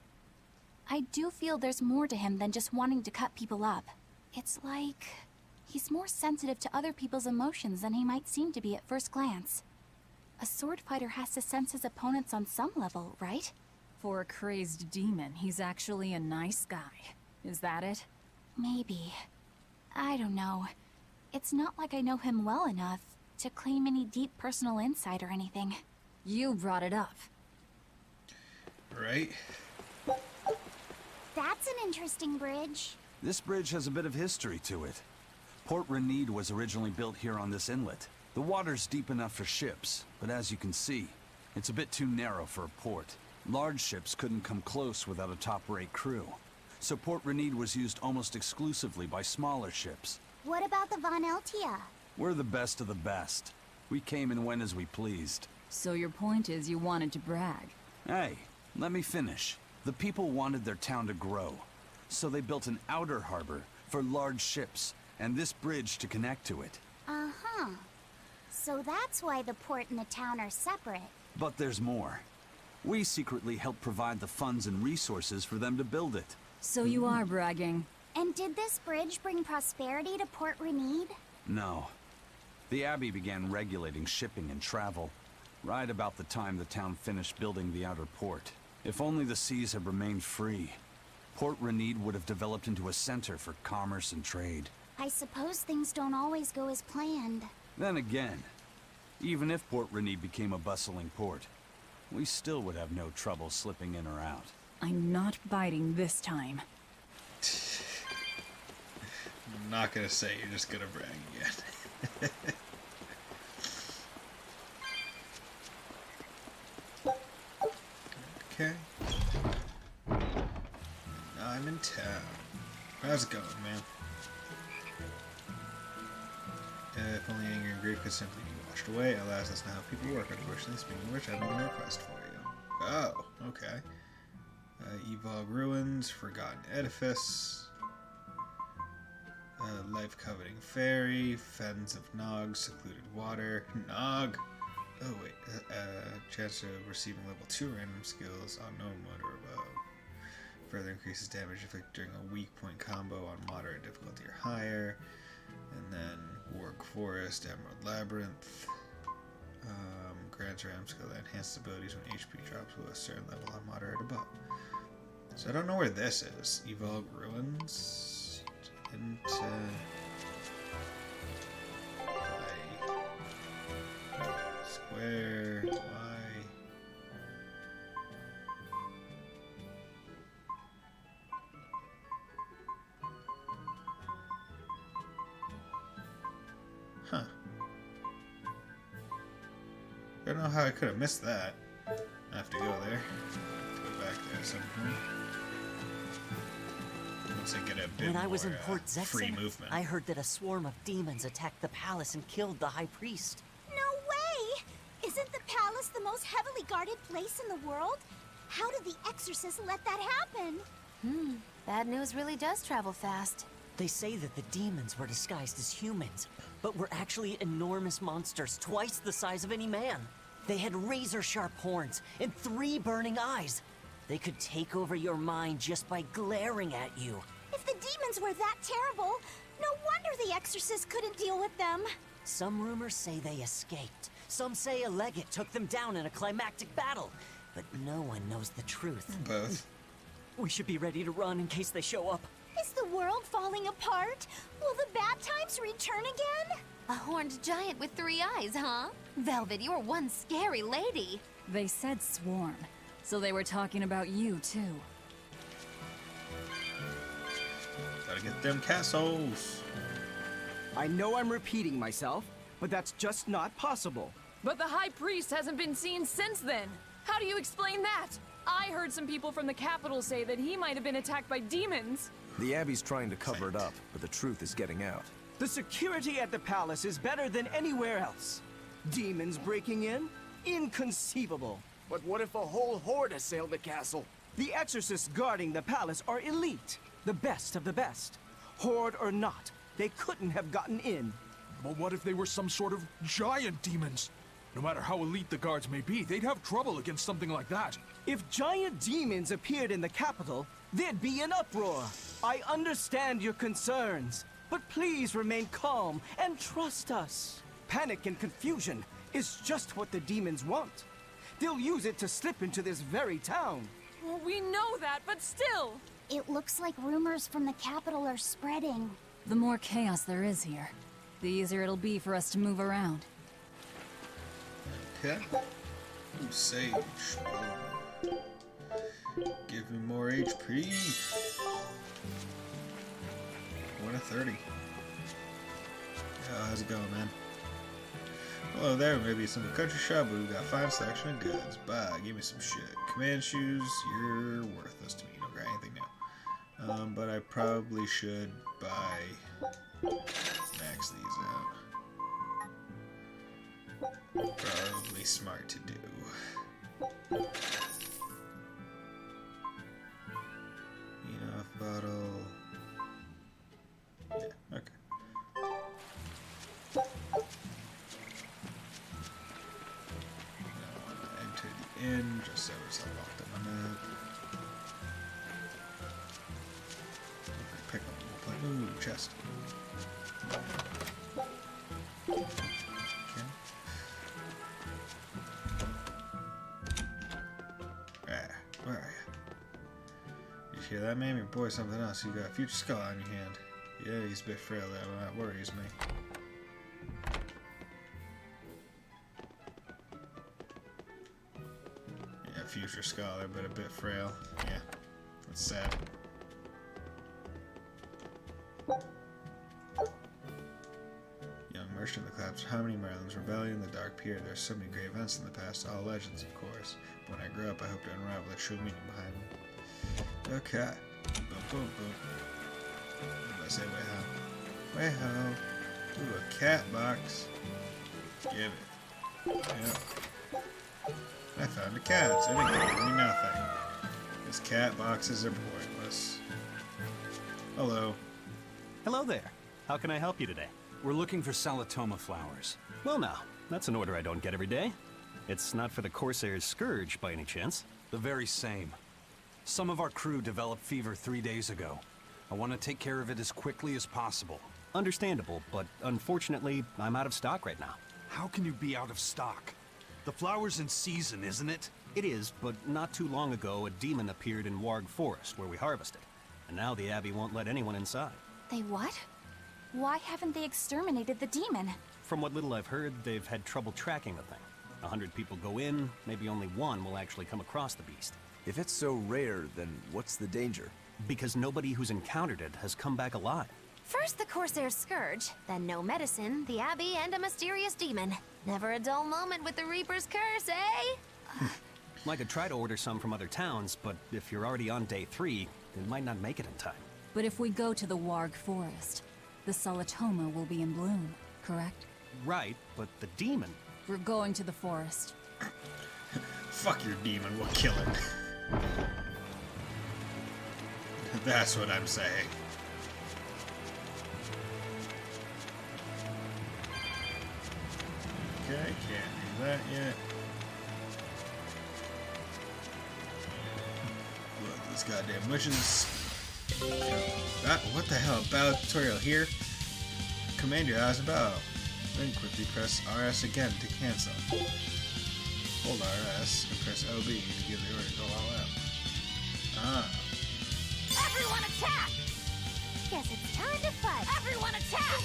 I do feel there's more to him than just wanting to cut people up. It's like... he's more sensitive to other people's emotions than he might seem to be at first glance. A sword fighter has to sense his opponents on some level, right? For a crazed demon, he's actually a nice guy. Is that it? Maybe. I don't know. It's not like I know him well enough to claim any deep personal insight or anything. You brought it up. Right? That's an interesting bridge. This bridge has a bit of history to it. Port Renede was originally built here on this inlet. The water's deep enough for ships, but as you can see, it's a bit too narrow for a port. Large ships couldn't come close without a top-rate crew. So Port Renede was used almost exclusively by smaller ships. What about the Von Eltia? We're the best of the best. We came and went as we pleased. So your point is you wanted to brag? Hey, let me finish. The people wanted their town to grow, so they built an outer harbor for large ships, and this bridge to connect to it. Uh-huh. So that's why the port and the town are separate. But there's more. We secretly helped provide the funds and resources for them to build it. So you are bragging. And did this bridge bring prosperity to Port Renede? No. The Abbey began regulating shipping and travel, right about the time the town finished building the outer port. If only the seas had remained free, Port Renede would have developed into a center for commerce and trade. I suppose things don't always go as planned. Then again, even if Port Renede became a bustling port, we still would have no trouble slipping in or out. I'm not biting this time. I'm not gonna say, you're just gonna brag again. Okay. I'm in town. How's it going, man? If only anger and grief could simply be washed away. Alas, that's not how people work, unfortunately. Speaking of which, I have a request for you. Oh, okay. Evog Ruins, Forgotten Edifice, Life-Coveting Fairy, Fens of Nog, Secluded Water, Nog! Oh wait, chance of receiving level 2 random skills on known mode or above. Further increases damage inflicted during a weak point combo on moderate difficulty or higher. And then Warg Forest, Emerald Labyrinth. Grants RAM skill that enhances abilities when HP drops below a certain level on moderate or above. So I don't know where this is. Evog Ruins? Square, Y. Huh. I don't know how I could have missed that. I have to go there. Go back there at some point. Once I get a bit When I was more, in Port free Zexen, movement. I heard that a swarm of demons attacked the palace and killed the High Priest. No way! Isn't the palace the most heavily guarded place in the world? How did the exorcists let that happen? Bad news really does travel fast. They say that the demons were disguised as humans, but were actually enormous monsters twice the size of any man. They had razor-sharp horns and 3 burning eyes. They could take over your mind just by glaring at you. If the demons were that terrible, no wonder the exorcists couldn't deal with them. Some rumors say they escaped. Some say a legate took them down in a climactic battle. But no one knows the truth. Both. We should be ready to run in case they show up. Is the world falling apart? Will the bad times return again? A horned giant with 3 eyes, huh? Velvet, you're one scary lady. They said swarm, so they were talking about you too. Gotta get them castles. I know I'm repeating myself, but that's just not possible. But the High Priest hasn't been seen since then. How do you explain that? I heard some people from the capital say that he might have been attacked by demons. The Abbey's trying to cover it up, but the truth is getting out. The security at the palace is better than anywhere else. Demons breaking in? Inconceivable. But what if a whole horde assailed the castle? The exorcists guarding the palace are elite, the best of the best. Horde or not, they couldn't have gotten in. But what if they were some sort of giant demons? No matter how elite the guards may be, they'd have trouble against something like that. If giant demons appeared in the capital, there'd be an uproar. I understand your concerns, but please remain calm and trust us. Panic and confusion is just what the demons want. They'll use it to slip into this very town. Well, we know that, but still. It looks like rumors from the capital are spreading. The more chaos there is here, the easier it'll be for us to move around. Okay. Ooh, sage. Give me more HP. 1 of 30. Oh, how's it going, man? Hello there, maybe some country shop, but we got fine selection of goods. Bye, give me some shit. Command shoes, you're worthless to me. You don't got anything new. But I probably should max these out. Probably smart to do. Enough bottle. Yeah, okay. Enter the inn, just so it's locked up on that. Pick up, we'll play. Ooh, chest. Okay. Where are you? You hear that, man? Your boy's something else. You got a future skull on your hand. Yeah, he's a bit frail, that worries me. Yeah, future scholar, but a bit frail. Yeah, that's sad. Young merchant of the Claps, how many Merlins? Rebellion, the Dark Pier. There's so many great events in the past, all legends, of course. But when I grow up, I hope to unravel the true meaning behind them. Okay. Boom, boom, boom. What did I say? Way how? Ooh, a cat box. Give it. Yep. I found a cat. It gave me nothing. Because cat boxes are pointless. Hello. Hello there. How can I help you today? We're looking for Salatoma flowers. Well now, that's an order I don't get every day. It's not for the Corsair's Scourge, by any chance? The very same. Some of our crew developed fever 3 days ago. I want to take care of it as quickly as possible. Understandable, but unfortunately, I'm out of stock right now. How can you be out of stock? The flower's in season, isn't it? It is, but not too long ago, a demon appeared in Warg Forest, where we harvested. And now the Abbey won't let anyone inside. They what? Why haven't they exterminated the demon? From what little I've heard, they've had trouble tracking the thing. 100 people go in, maybe only one will actually come across the beast. If it's so rare, then what's the danger? Because nobody who's encountered it has come back alive. First the Corsair's Scourge, then no medicine, the Abbey, and a mysterious demon. Never a dull moment with the Reaper's Curse, eh? I could try to order some from other towns, but if you're already on day 3, we might not make it in time. But if we go to the Warg Forest, the Salatoma will be in bloom, correct? Right, but the demon... We're going to the forest. Fuck your demon, we'll kill it. That's what I'm saying. Okay, can't do that yet. Look, these goddamn wishes. What the hell? Bow tutorial here? Command your eyes about. Then quickly press RS again to cancel. Hold RS and press LB to give the order to go all out. Ah. Everyone attack! Guess it's time to fight. Everyone attack!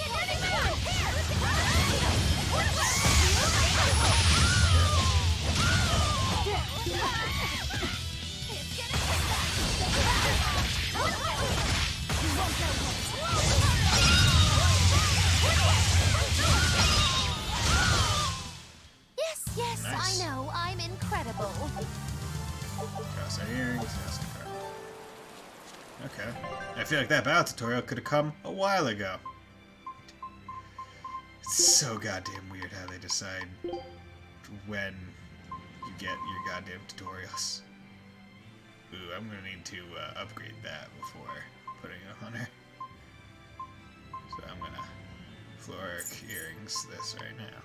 Yes, nice. I know, I'm incredible. Cross our earrings. Yes, okay. I feel like that battle tutorial could have come a while ago. It's so goddamn weird how they decide when you get your goddamn tutorials. Ooh, I'm gonna need to upgrade that before putting a hunter. So I'm gonna Floric earrings this right now.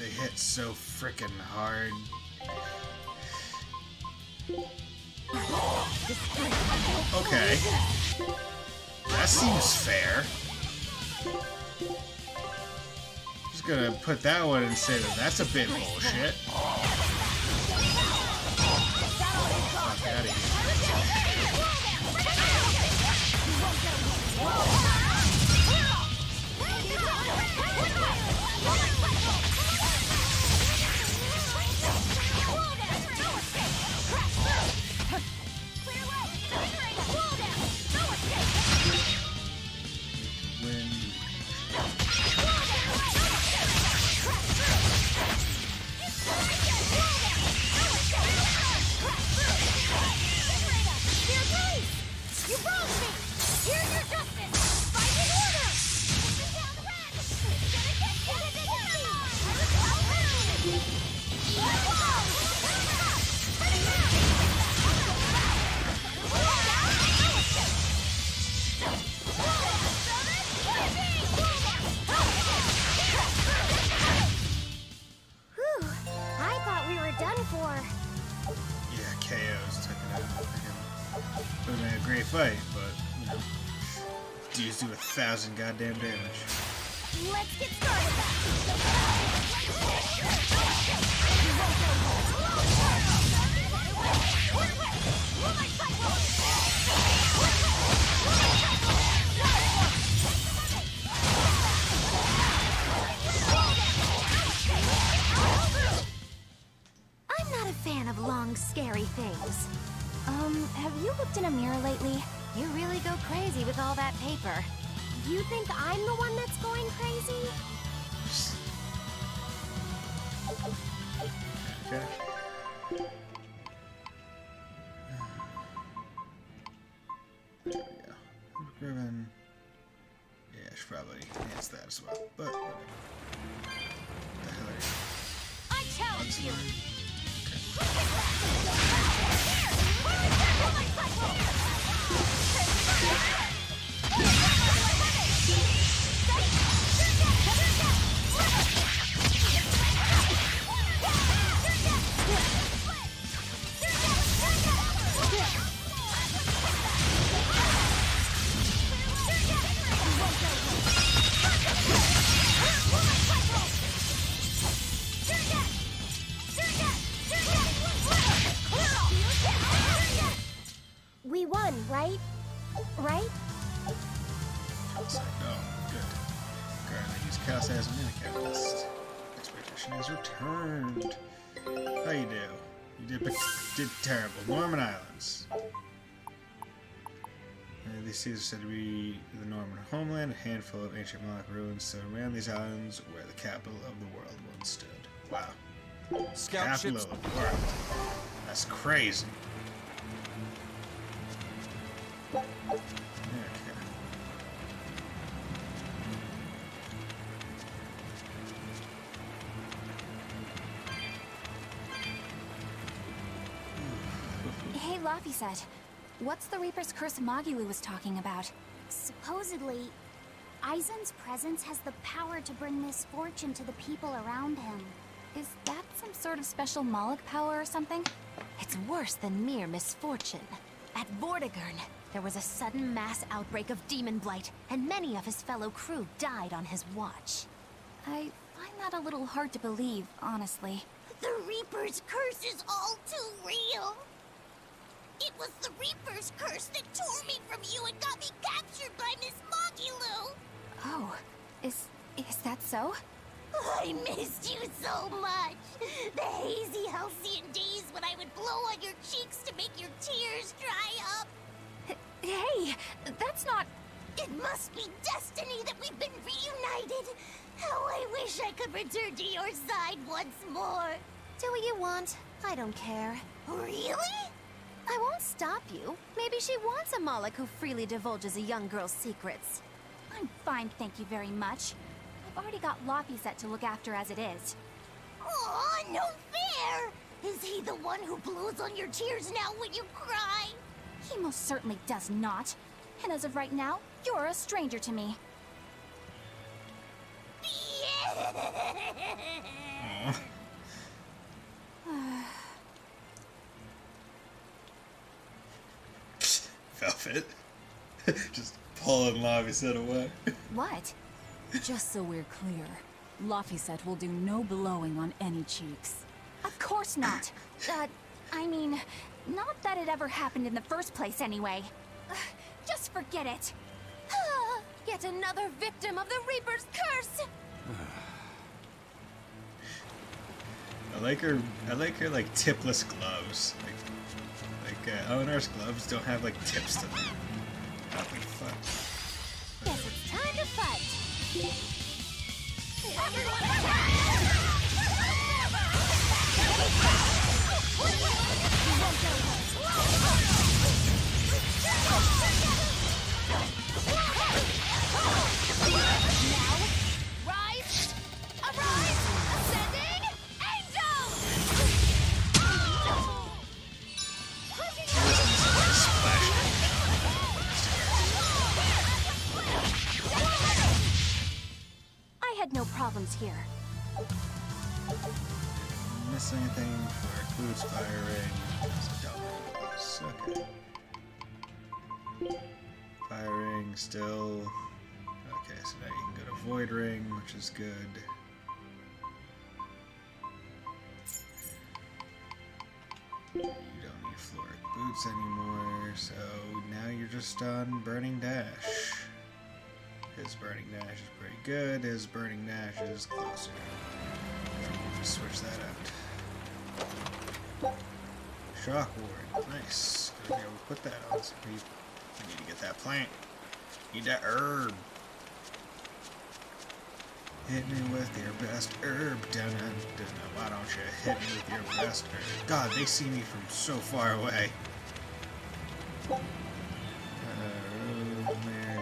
They hit so frickin' hard. Okay. That seems fair. Just gonna put that one and say that that's a bit bullshit. Fuck out of here. Fight, but you know, dudes do 1,000 goddamn damage. Let's get started. I'm not a fan of long, scary things. Have you looked in a mirror lately? You really go crazy with all that paper. You think I'm the one that's going crazy? Okay. There we go. Griffin. Yeah, I should probably enhance that as well, but whatever. What the hell are you? I challenge you! We won, right? Right? It's like, oh, good. Currently use Chaos as a mini catalyst. Expedition has returned. How you do? You did terrible. Norman Islands. These cities are said to be the Norman homeland, a handful of ancient Moloch ruins still around these islands where the capital of the world once stood. Wow. Scout Capital ships. of the world. That's crazy. Hey, Laphicet. What's the Reaper's Curse Magilu was talking about? Supposedly, Eisen's presence has the power to bring misfortune to the people around him. Is that some sort of special Moloch power or something? It's worse than mere misfortune. At Vortigern, there was a sudden mass outbreak of demon blight, and many of his fellow crew died on his watch. I find that a little hard to believe, honestly. The Reaper's curse is all too real. It was the Reaper's curse that tore me from you and got me captured by Miss Magilu. Oh, is that so? I missed you so much. The hazy, halcyon days when I would blow on your cheeks to make your tears dry up. Hey, that's not... It must be destiny that we've been reunited. How I wish I could return to your side once more. Do what you want. I don't care. Really? I won't stop you. Maybe she wants a Moloch who freely divulges a young girl's secrets. I'm fine, thank you very much. I've already got Laphicet to look after as it is. Aw, no fair! Is he the one who blows on your tears now when you cry? He most certainly does not. And as of right now, you're a stranger to me. Aww. Velvet. Just pulling Laphicet away. What? Just so we're clear, Laphicet will do no blowing on any cheeks. Of course not. I mean, not that it ever happened in the first place anyway. Just forget it. Yet another victim of the Reaper's curse! I like her like tipless gloves. Like Eleanor's gloves don't have like tips to them. That'd be fun. Guess it's time to fight! Now, rise, arise, ascending, angel! I had no problems here. Miss anything for boots firing? Okay. Firing still. Okay, so now you can go to Void Ring, which is good. You don't need Floric Boots anymore, so now you're just on Burning Dash. His Burning Dash is pretty good, his Burning Dash is closer. Just switch that out. Shock Ward, nice. Gotta be able to put that on some people. I need to get that plant. Need that herb. Hit me with your best herb, dun dun dun. Why don't you hit me with your best herb? God, they see me from so far away. Rosemary.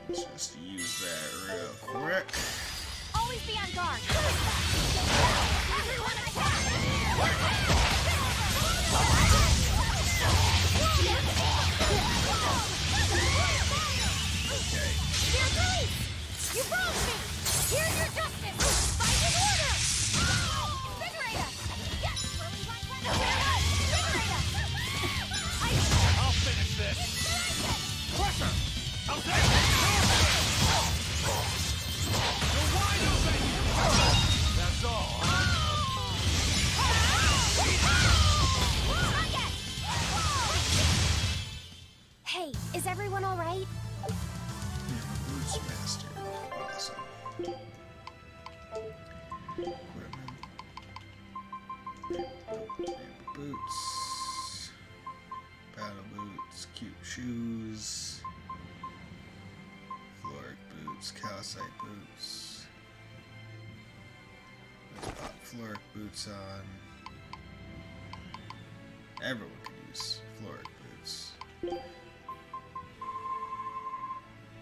Let's just use that real quick. Always be on guard. Everyone attack! Okay. Dear police! You wronged me! Here's your justice! Fight in order! Invigorate us! Yes! Invigorate us! I'll finish this! Crusher! I'll take it! You're wide open! That's all. Hey, is everyone all right? Boots Master. Awesome. Equipment. Boots. Battle boots. Cute shoes. Floric boots. Calcite boots. Let's pop Floric boots on. Everyone can use Floric boots.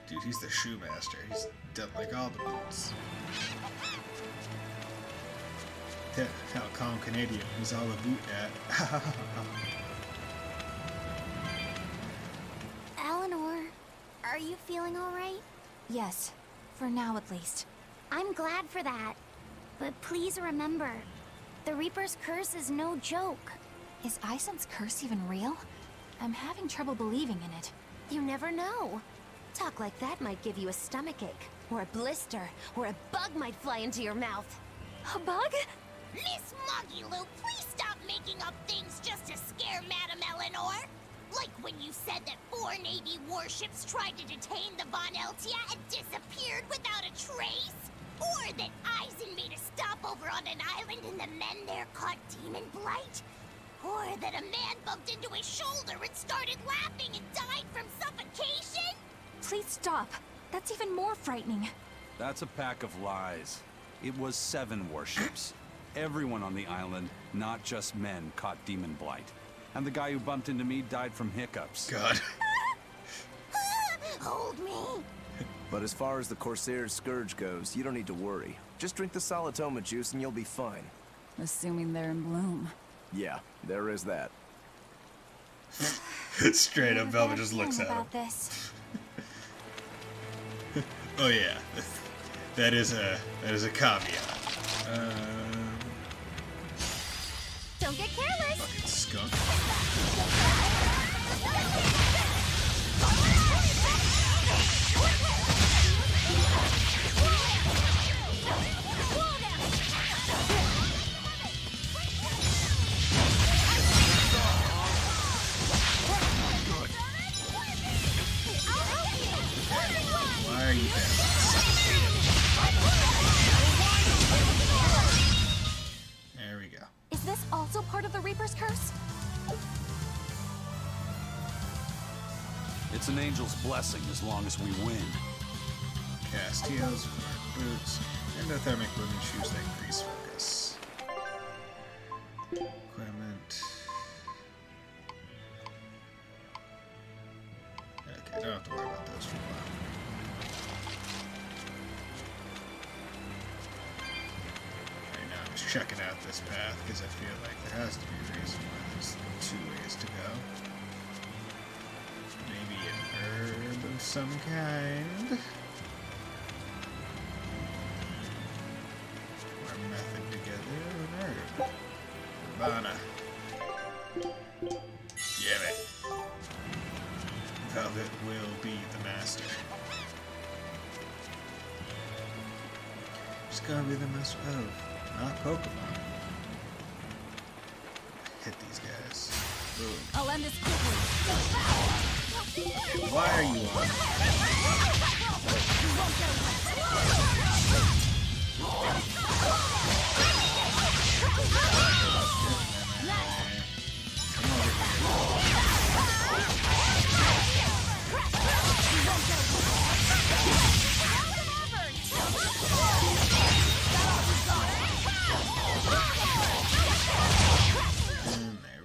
Dude, he's the shoe master. He's done like all the boots. Yeah, how calm Canadian. He's all a boot at. Eleanor, are you feeling all right? Yes, for now at least. I'm glad for that. But please remember, the Reaper's curse is no joke. Is Bison's curse even real? I'm having trouble believing in it. You never know. Talk like that might give you a stomachache, or a blister, or a bug might fly into your mouth. A bug? Miss Moggy-Lou, please stop making up things just to scare Madame Eleanor. Like when you said that 4 Navy warships tried to detain the Von Eltia and disappeared without a trace. Or that Eisen made a stopover on an island and the men there caught demon blight. Or that a man bumped into his shoulder and started laughing and died from suffocation. Please stop. That's even more frightening. That's a pack of lies. It was 7 warships. Everyone on the island, not just men, caught demon blight. And the guy who bumped into me died from hiccups. God. Hold me. But as far as the Corsair's Scourge goes, you don't need to worry. Just drink the Solitoma juice and you'll be fine. Assuming they're in bloom. Yeah, there is that. Straight up, Velvet just looks at him. About this. Oh yeah, that is a caveat. Don't get careless. Fucking skunk. Why are you there? There we go. Is this also part of the Reaper's curse? It's an angel's blessing as long as we win. Cast heals, wear boots, endothermic movement shoes that increase focus. Equipment. Okay, don't have to worry about those for a while. Right now I'm just checking out this path because I feel like there has to be a reason why there's 2 ways to go. Maybe an herb of some kind. Or method together an herb. Urbana. Damn it. Velvet will be the master. It's gonna be the master of, not Pokemon. Hit these guys. Boom. I'll end this quickly. Why are you on? Come over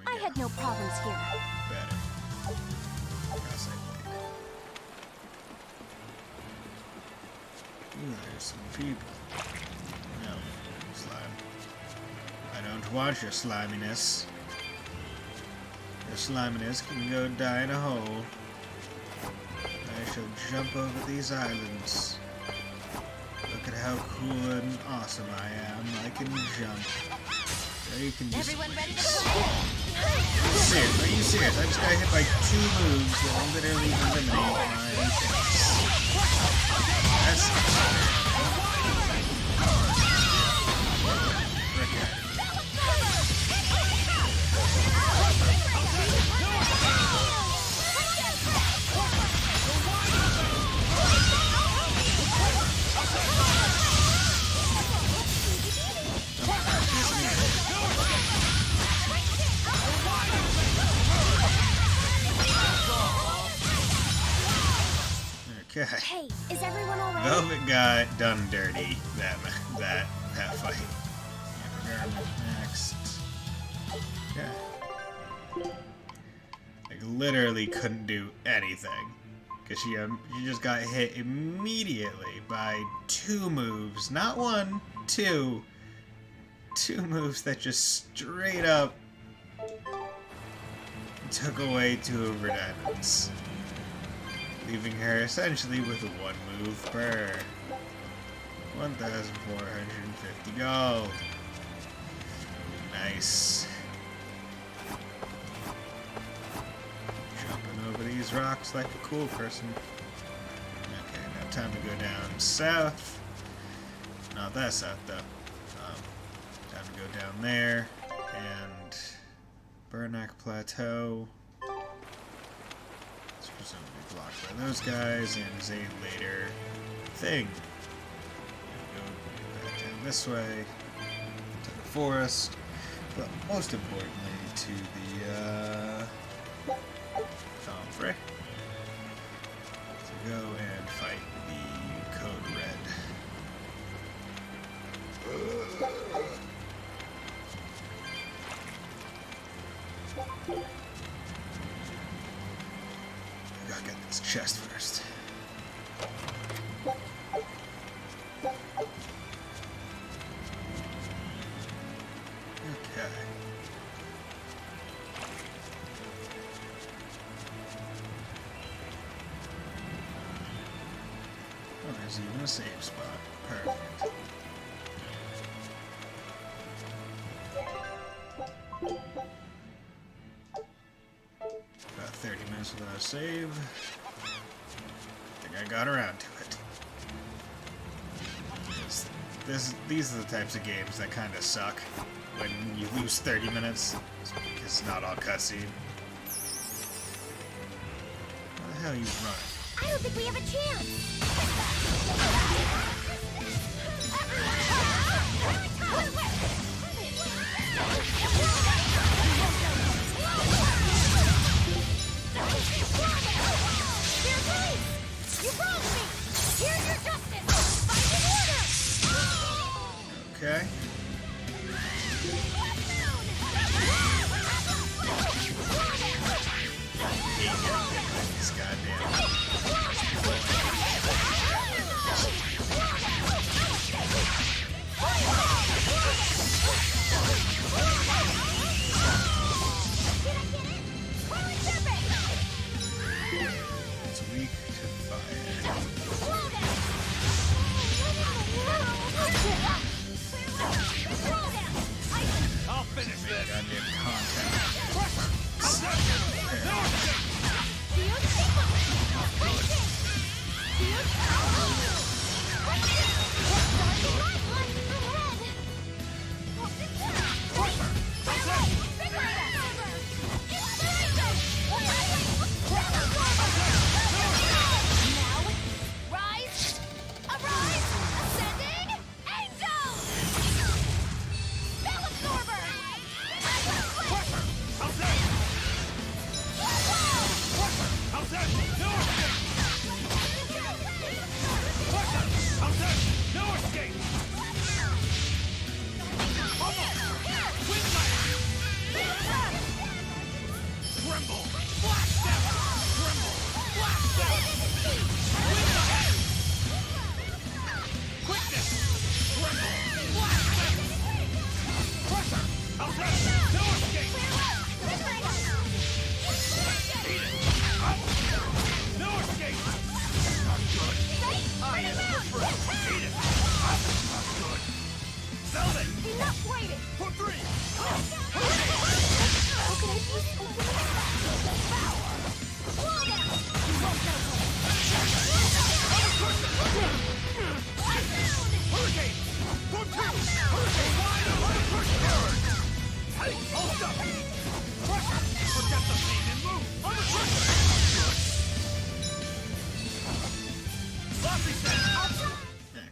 I had no problems here. Better. Cross-eye blade. Ooh, there's some people. No, slime. I don't want your sliminess. Your sliminess can go die in a hole. I shall jump over these islands. Look at how cool and awesome I am. I can jump. There you can just... Everyone ready to play? Serious? Are you serious? I just got hit by 2 moves that literally eliminate my That's okay. Hey, is everyone alright? Velvet got done dirty that fight. Environment next. Okay. Like literally couldn't do anything because she just got hit immediately by 2 moves, not 1, 2. 2 moves that just straight up took away 2 of her diamonds, leaving her essentially with 1 move per 1,450 gold. Nice. Jumping over these rocks like a cool person. Okay, now time to go down south. Not that south though. Time to go down there and Burnack Plateau. It's presumably blocked by those guys and is a later thing. Go back down this way to the forest, but most importantly to the Comfrey to go and fight the Code Red. I gotta get this chest first. Okay. Oh, there's even a save spot. Perfect. About 30 minutes without a save. I think I got around to it. These are the types of games that kind of suck when you lose 30 minutes because it's not all cutscene. Where the hell are you running? I don't think we have a chance. Here's Reese! You wronged me! Here's your justice! Fight in order! Okay. These goddamn. It's weak to fire. I'll finish this. Goddamn contact.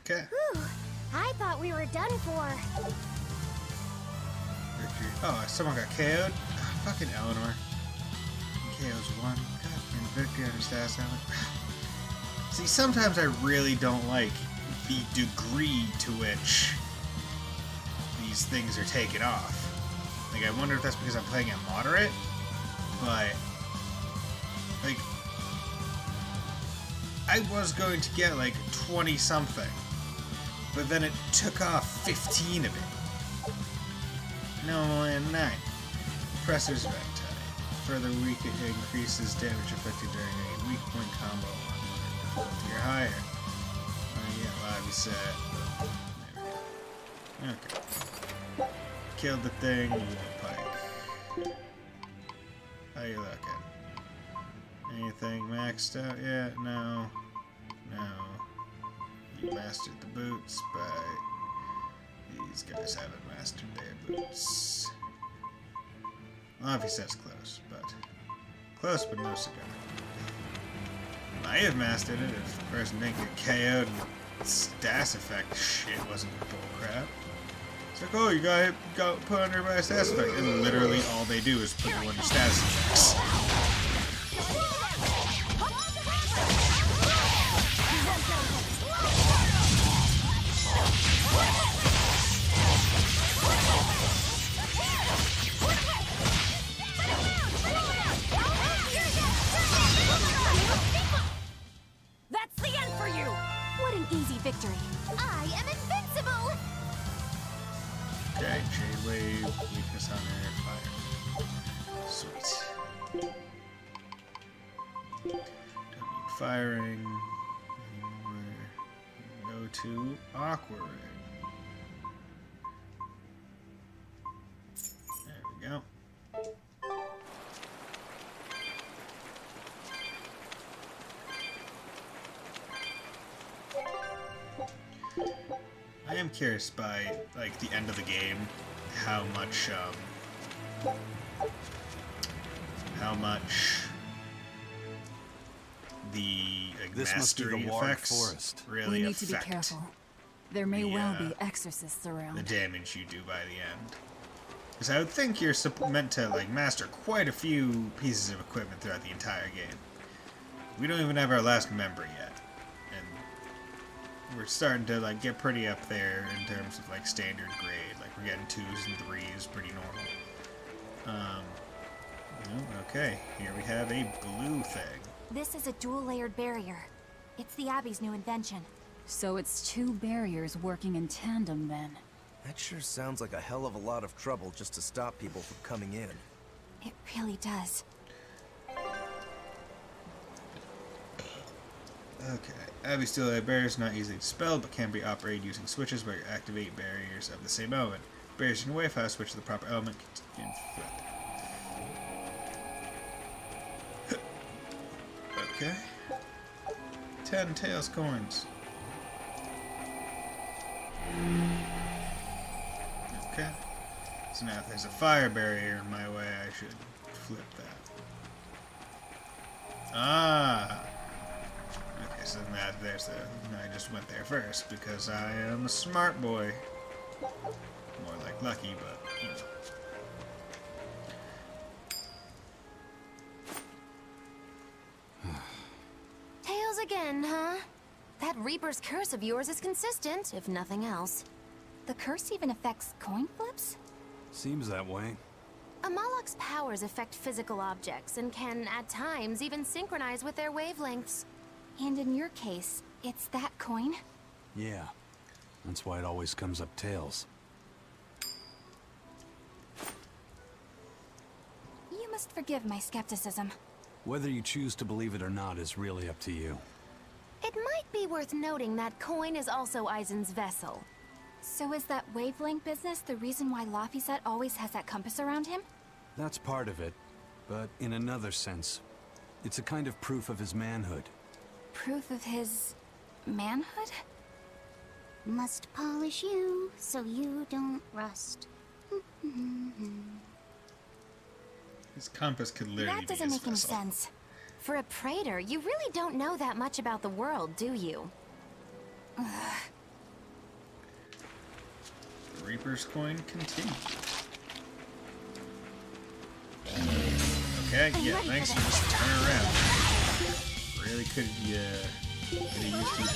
Okay. Whew. I thought we were done for. Victory. Oh, someone got KO'd? Ah, fucking Eleanor. KO's one. Goddamn victory under status damage. See, sometimes I really don't like the degree to which these things are taken off. Like, I wonder if that's because I'm playing at moderate, but, like, I was going to get, like, 20-something, but then it took off 15 of it. No more than 9. Presser's red tie. Further weak, it increases damage affected during a weak point combo on 1 difficulty or higher. Yeah, lobby set. There we go. Okay. Killed the thing, you pike. How you looking? Anything maxed out yet? No. No. You mastered the boots, but these guys haven't mastered their boots. Obviously that's close, but no cigar. Might have mastered it if the person didn't get KO'd and status effect shit wasn't bullcrap. It's like, oh, you got put under by a status effect, and literally all they do is put you under status effects. That's the end for you! What an easy victory. I am invincible! Okay, J-Wave, weakness on air, fire. Sweet. Don't need firing. Go to Aqua Ring. There we go. am curious by, like, the end of the game, how much the, like, This must be the mastery Warg effects Forest. really We need to be affect careful. There may the, well be exorcists around. the damage you do by the end. Because I would think you're meant to, like, master quite a few pieces of equipment throughout the entire game. We don't even have our last member yet. And we're starting to, like, get pretty up there in terms of, like, standard grade. Like, we're getting 2s and 3s, pretty normal. Okay, here we have a glue thing. This is a dual-layered barrier. It's the Abbey's new invention. So it's 2 barriers working in tandem then. That sure sounds like a hell of a lot of trouble just to stop people from coming in. It really does. Okay, Abbey's dual-layered barriers not easily dispelled, but can be operated using switches where you activate barriers of the same element. Barriers in a way, if I switch to the proper element, can flip. Okay. 10 Tails coins. Okay. So now if there's a fire barrier in my way, I should flip that. Ah! Okay, so now there's the... I just went there first because I am a smart boy. More like lucky, but, you know. Tails again, huh? That Reaper's curse of yours is consistent, if nothing else. The curse even affects coin flips? Seems that way. A Moloch's powers affect physical objects and can, at times, even synchronize with their wavelengths. And in your case, it's that coin? Yeah. That's why it always comes up tails. You must forgive my skepticism. Whether you choose to believe it or not is really up to you. It might be worth noting that coin is also Eisen's vessel. So is that wavelength business the reason why Laphicet always has that compass around him? That's part of it, but in another sense, it's a kind of proof of his manhood. Proof of his... manhood? Must polish you so you don't rust. His compass could literally That doesn't be make his any vessel. sense. For a praetor, you really don't know that much about the world, do you? The Reaper's coin continues. Okay, yeah, thanks for just turning around. Really could have used these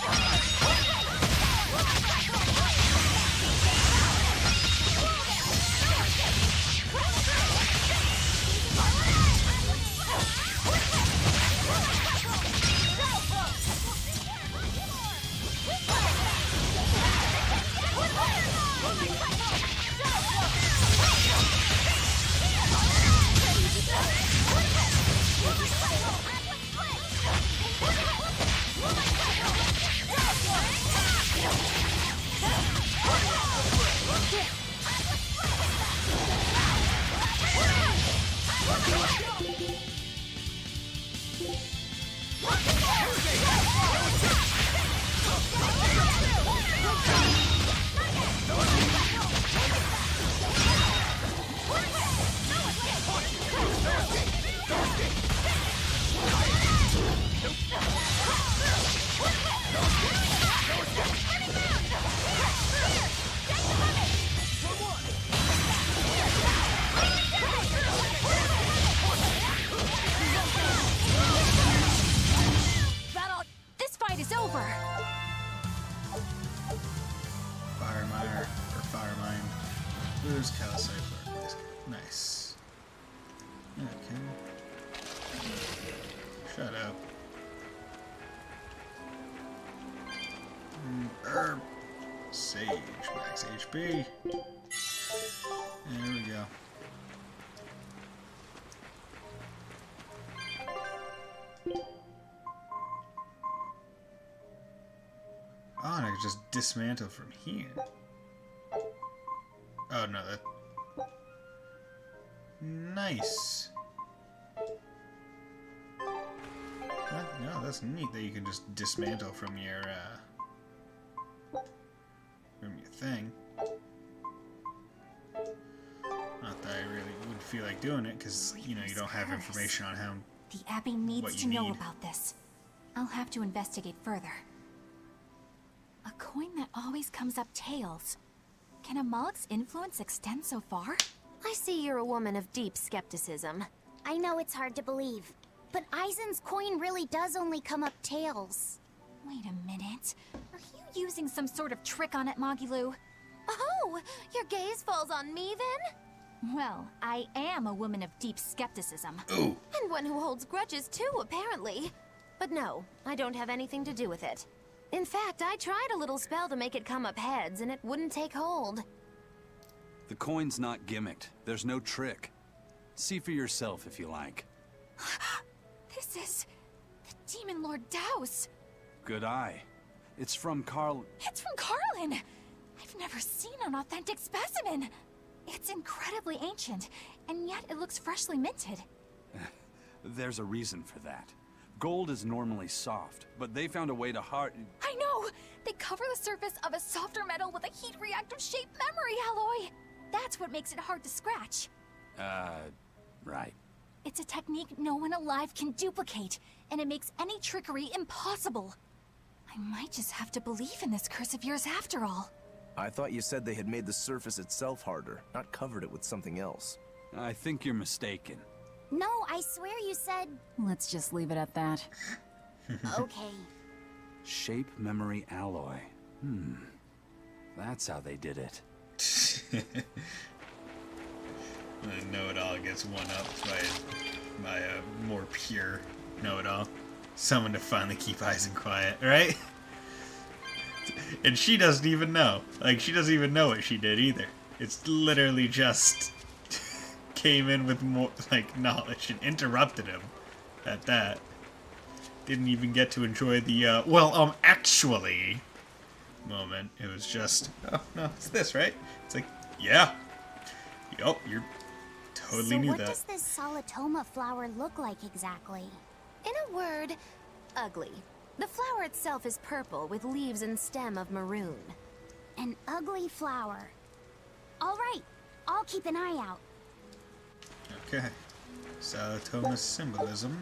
This fight is over! Fire mine, or fire mine. Lose calcite. Nice. Okay. Shut up. Herb. Sage. Max HP. There we go. Oh, and I can just dismantle from here. Oh, no, that... Nice. What? No, that's neat that you can just dismantle from your thing. Not that I really would feel like doing it, because, you know, you don't have information on how... The Abbey needs what to you know need. about this. I'll have to investigate further. A coin that always comes up tails. Can a Moloch's influence extend so far? I see you're a woman of deep skepticism. I know it's hard to believe, but Eisen's coin really does only come up tails. Wait a minute. Are you using some sort of trick on it, Magilu? Oh, your gaze falls on me then? Well, I am a woman of deep skepticism. Ooh. And one who holds grudges too, apparently. But no, I don't have anything to do with it. In fact, I tried a little spell to make it come up heads, and it wouldn't take hold. The coin's not gimmicked. There's no trick. See for yourself if you like. This is... the Demon Lord Daos. Good eye. It's from Carl... It's from Carlin! I've never seen an authentic specimen. It's incredibly ancient, and yet it looks freshly minted. There's a reason for that. Gold is normally soft, but they found a way to hard... I know! They cover the surface of a softer metal with a heat-reactive shaped memory alloy! That's what makes it hard to scratch. Right. It's a technique no one alive can duplicate, and it makes any trickery impossible. I might just have to believe in this curse of yours after all. I thought you said they had made the surface itself harder, not covered it with something else. I think you're mistaken. No, I swear you said... Let's just leave it at that. Okay. Shape memory alloy. That's how they did it. The know-it-all gets one-upped by a more pure know-it-all. Someone to finally keep Eisen quiet, right? And she doesn't even know. Like, she doesn't even know what she did either. It's literally just came in with more, like, knowledge and interrupted him at that. Didn't even get to enjoy the, actually moment. It was just, oh, no, it's this, right? It's like, yeah. Yup, you're totally knew that. So what does this Solitoma flower look like exactly? In a word, ugly. The flower itself is purple with leaves and stem of maroon. An ugly flower. All right, I'll keep an eye out. Okay. Solitoma's symbolism.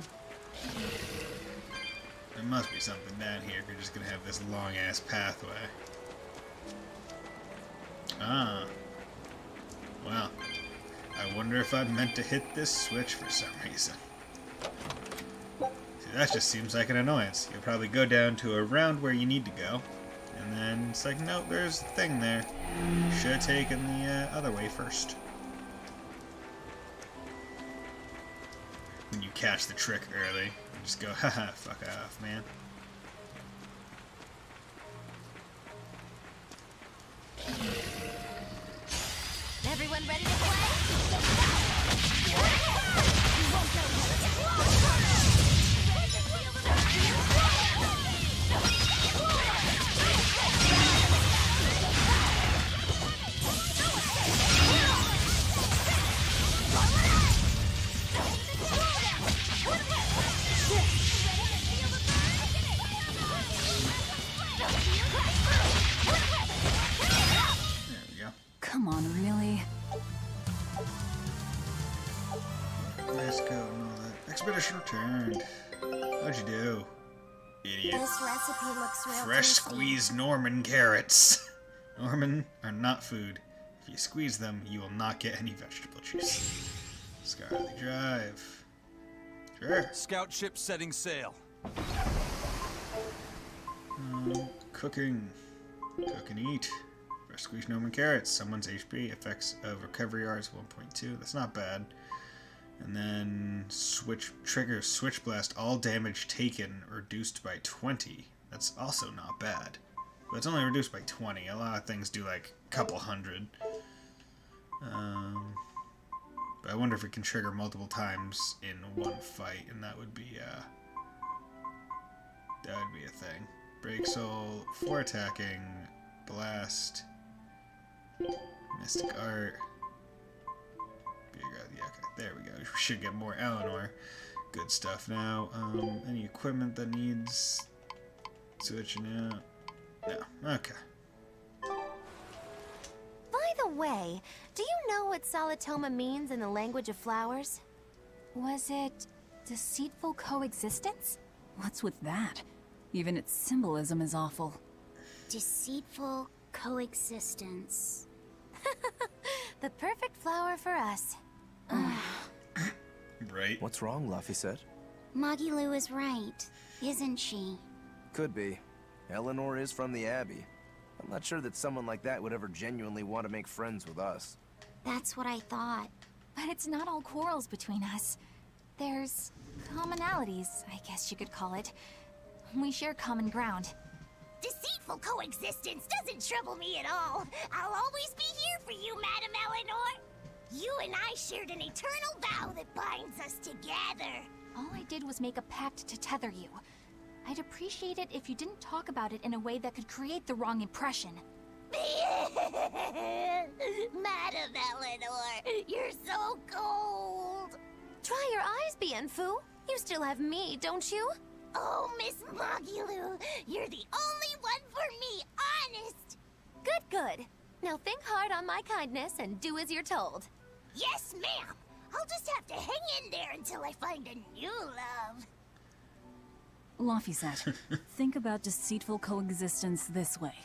There must be something down here if you're just gonna have this long-ass pathway. Ah. Well, I wonder if I meant to hit this switch for some reason. See, that just seems like an annoyance. You'll probably go down to around where you need to go, and then it's like, nope, there's a thing there. Should have taken the other way first. When you catch the trick early, you just go, haha, fuck off, man. Everyone ready to play? Come on, really? Let's go and all that. Expedition returned. How'd you do? Idiot. This recipe looks real Fresh tasty. squeezed Norman carrots. Norman are not food. If you squeeze them, you will not get any vegetable juice. Scarlet Drive. Sure. Scout ship setting sail. Cooking. Cook and eat. Fresh squeezed Norman carrots. Someone's HP. Effects of recovery are 1.2. That's not bad. And then trigger switch blast. All damage taken reduced by 20. That's also not bad. But it's only reduced by 20. A lot of things do like a couple hundred. But I wonder if it can trigger multiple times in one fight, and that would be a thing. Break Soul for attacking. Blast. Mystic Art. Yeah, okay, there we go. We should get more Eleanor. Good stuff. Now, any equipment that needs switching out? No. Okay. way, do you know what Solitoma means in the language of flowers? Was it deceitful coexistence? What's with that? Even its symbolism is awful. Deceitful coexistence. The perfect flower for us. Right. What's wrong, Laphicet? Magilu is right, isn't she? Could be. Eleanor is from the Abbey. I'm not sure that someone like that would ever genuinely want to make friends with us. That's what I thought. But it's not all quarrels between us. There's commonalities, I guess you could call it. We share common ground. Deceitful coexistence doesn't trouble me at all. I'll always be here for you, Madam Eleanor. You and I shared an eternal vow that binds us together. All I did was make a pact to tether you. I'd appreciate it if you didn't talk about it in a way that could create the wrong impression. Madam Eleanor, you're so cold. Try your eyes, Bienfu. You still have me, don't you? Oh, Miss Magilu, you're the only one for me, honest. Good, good. Now think hard on my kindness and do as you're told. Yes, ma'am. I'll just have to hang in there until I find a new love. Laphicet, think about deceitful coexistence this way.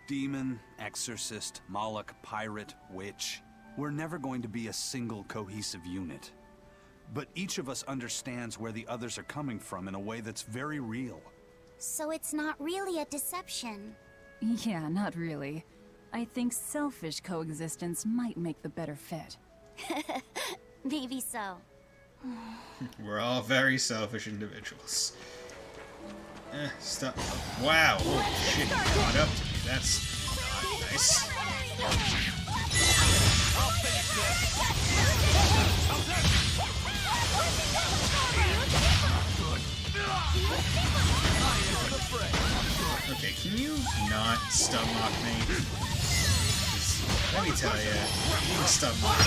Demon, exorcist, Moloch, pirate, witch. We're never going to be a single cohesive unit. But each of us understands where the others are coming from in a way that's very real. So it's not really a deception. Yeah, not really. I think selfish coexistence might make the better fit. Maybe so. We're all very selfish individuals. Stop. Wow. Oh shit, you caught up to me. That's not nice. Okay, can you not stun lock me? 'Cause let me tell you, you can stun lock me.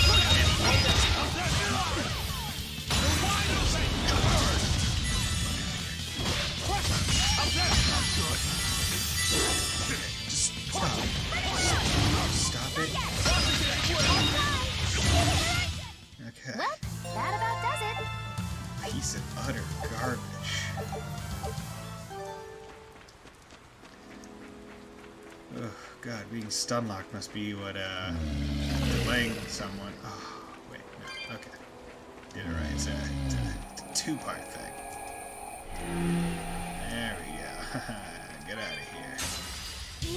Just stop. Stop it. Okay. Well, that about does it. Piece of utter garbage. Oh god, being stun locked must be what delaying someone. Oh wait, no. Okay. Did it right. It's a two-part thing. There we go. Get out of here.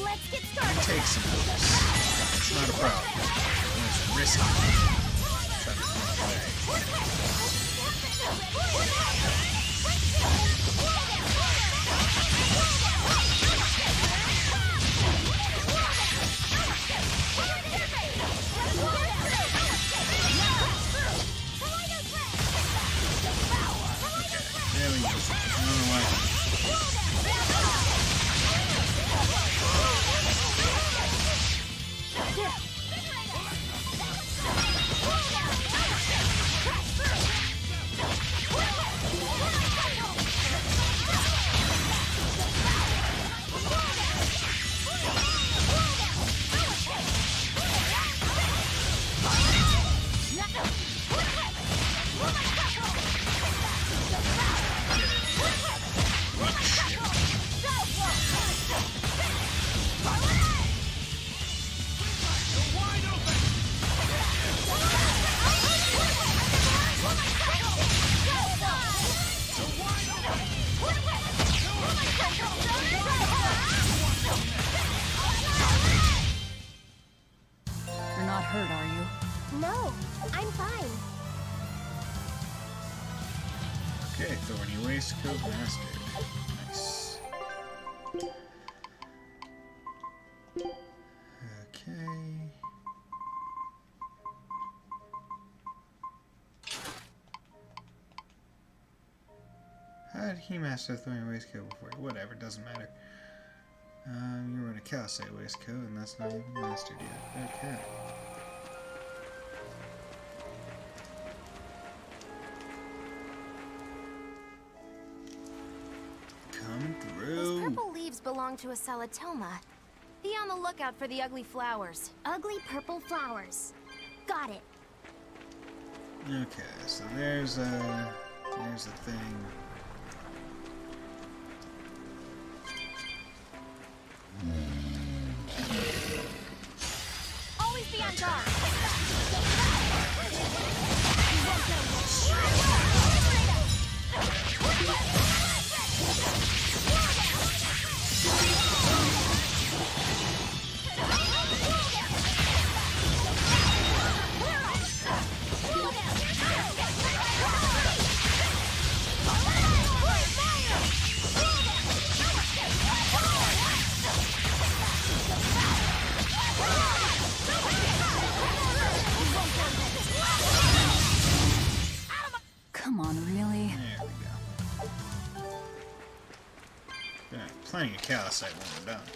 Let's get started. Take some of this. It's not a problem. It's risky. Try to run There we go. I don't know why. You're not hurt, are you? No, I'm fine. Okay, Thorny Waistcoat mastered. Nice. Okay. How did he master the Thorny Waistcoat before? Whatever, doesn't matter. You were in a Calcite waistcoat, and that's not even mastered yet. Okay. Coming through. Those purple leaves belong to a Solitoma. Be on the lookout for the ugly flowers. Ugly purple flowers. Got it. Okay, so there's a thing. Always be on guard. Come on, really? There we go. Plenty of calcite when we're done.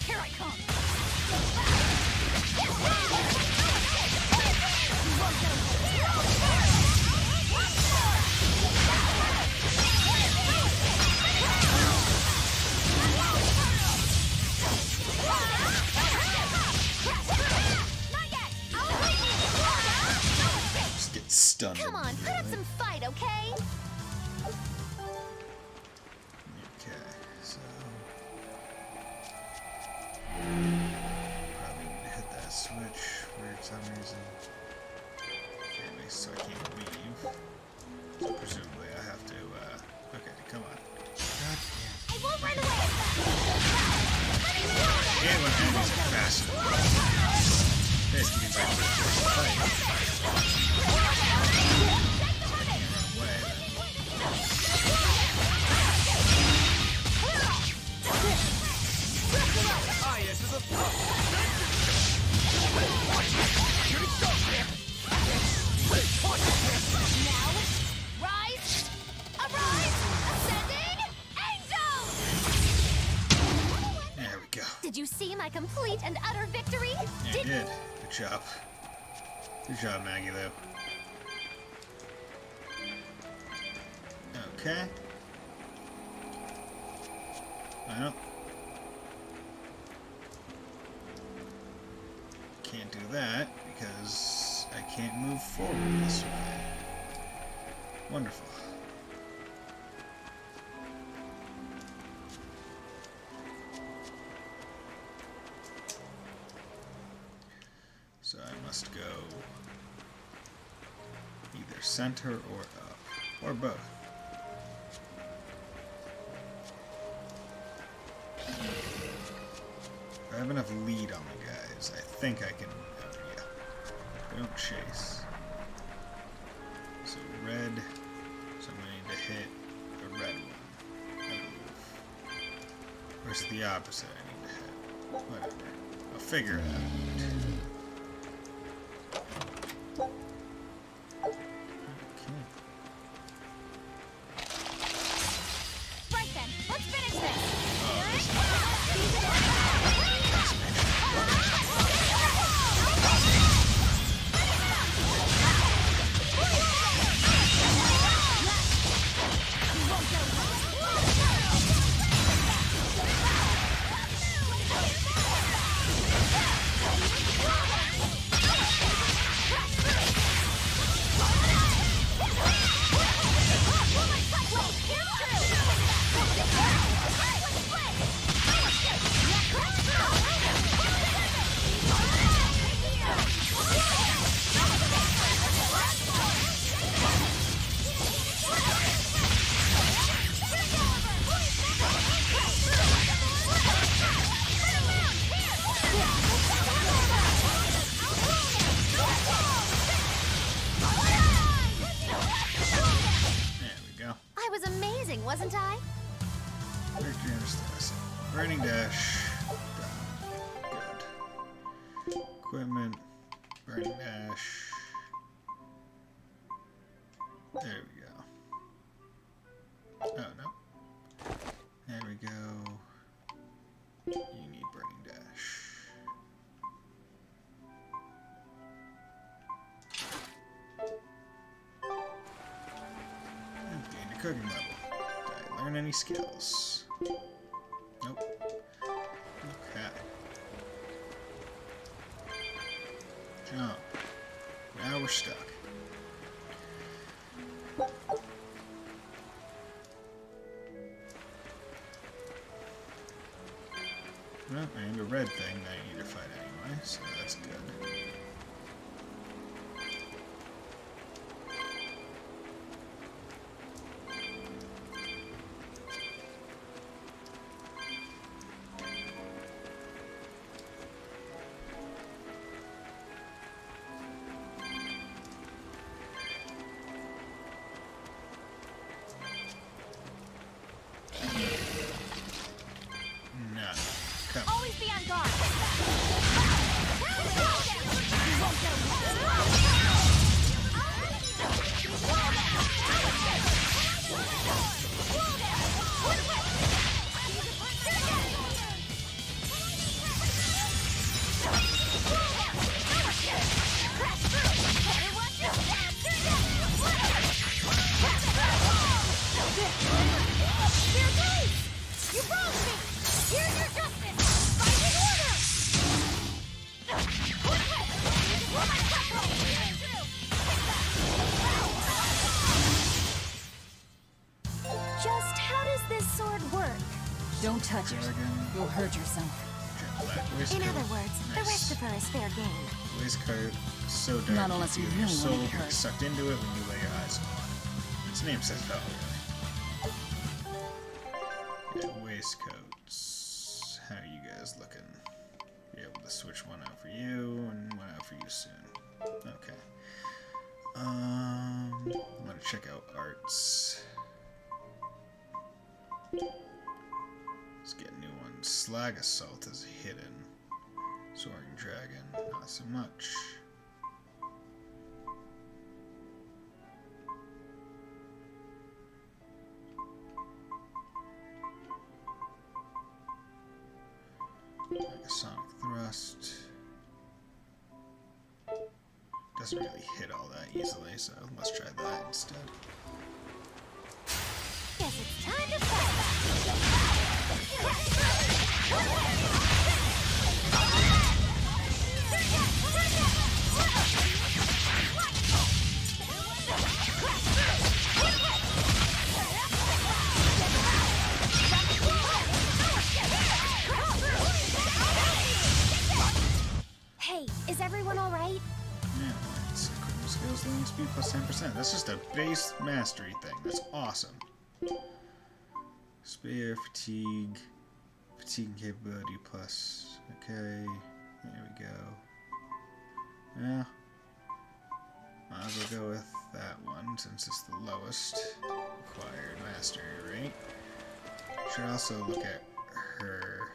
Here I come. Just get stunned. Come on, put up some fight, okay? Okay, so probably need to hit that switch for some reason. Okay, so I can't leave. So presumably I have to. Okay, come on. God I won't run away. damn when enemies are fast enough. Basically, by fight. So I can't run away. Rise! Arise! Ascending! Angels! There we go. Did you see my complete and utter victory? Yeah, you did. Good job. Good job, Maggie Lou. Okay. Well, can't do that because I can't move forward this way. Wonderful. So I must go either center or up, or both. If I have enough lead on the guys, I think I can. Oh, yeah. We don't chase. So red. So I'm going to need to hit a red one, I believe. Versus the opposite I need to hit. Whatever. I'll figure it out. Right then, let's finish this. I was amazing, wasn't I? Victory understated. Burning dash. Done. Good. Equipment. Burning dash. There we go. Oh, no. There we go. You need burning dash. cooking level. Did I learn any skills? Nope. Okay. Jump. Now we're stuck. Well, and a red thing that I need to fight anyway, so that's good. Always be on guard. You wronged me! Here's your justice! Fight in order! Just how does this sword work? Don't touch it. You'll hurt yourself. In other words, the rest of her is fair game. Waistcoat is so dark. Not unless you feel really your soul wanna be gets hurt. sucked into it when you lay your eyes on it. Its name says it all, really. Yeah, waistcoats. How are you guys looking? Be able to switch one out for you and one out for you soon. Okay. I'm gonna check out arts. Let's get new ones. Slag Assault is hidden. Soaring Dragon, not so much. Like a Sonic Thrust. Doesn't really hit all that easily, so let's try that instead. Guess it's time to fight. Hey, is everyone all right? Yeah, it's equipment skills, learning speed plus 10%. That's just a base mastery thing. That's awesome. Spear, fatigue and capability plus. Okay, there we go. Yeah, might as well go with that one since it's the lowest required mastery rate. Should also look at her.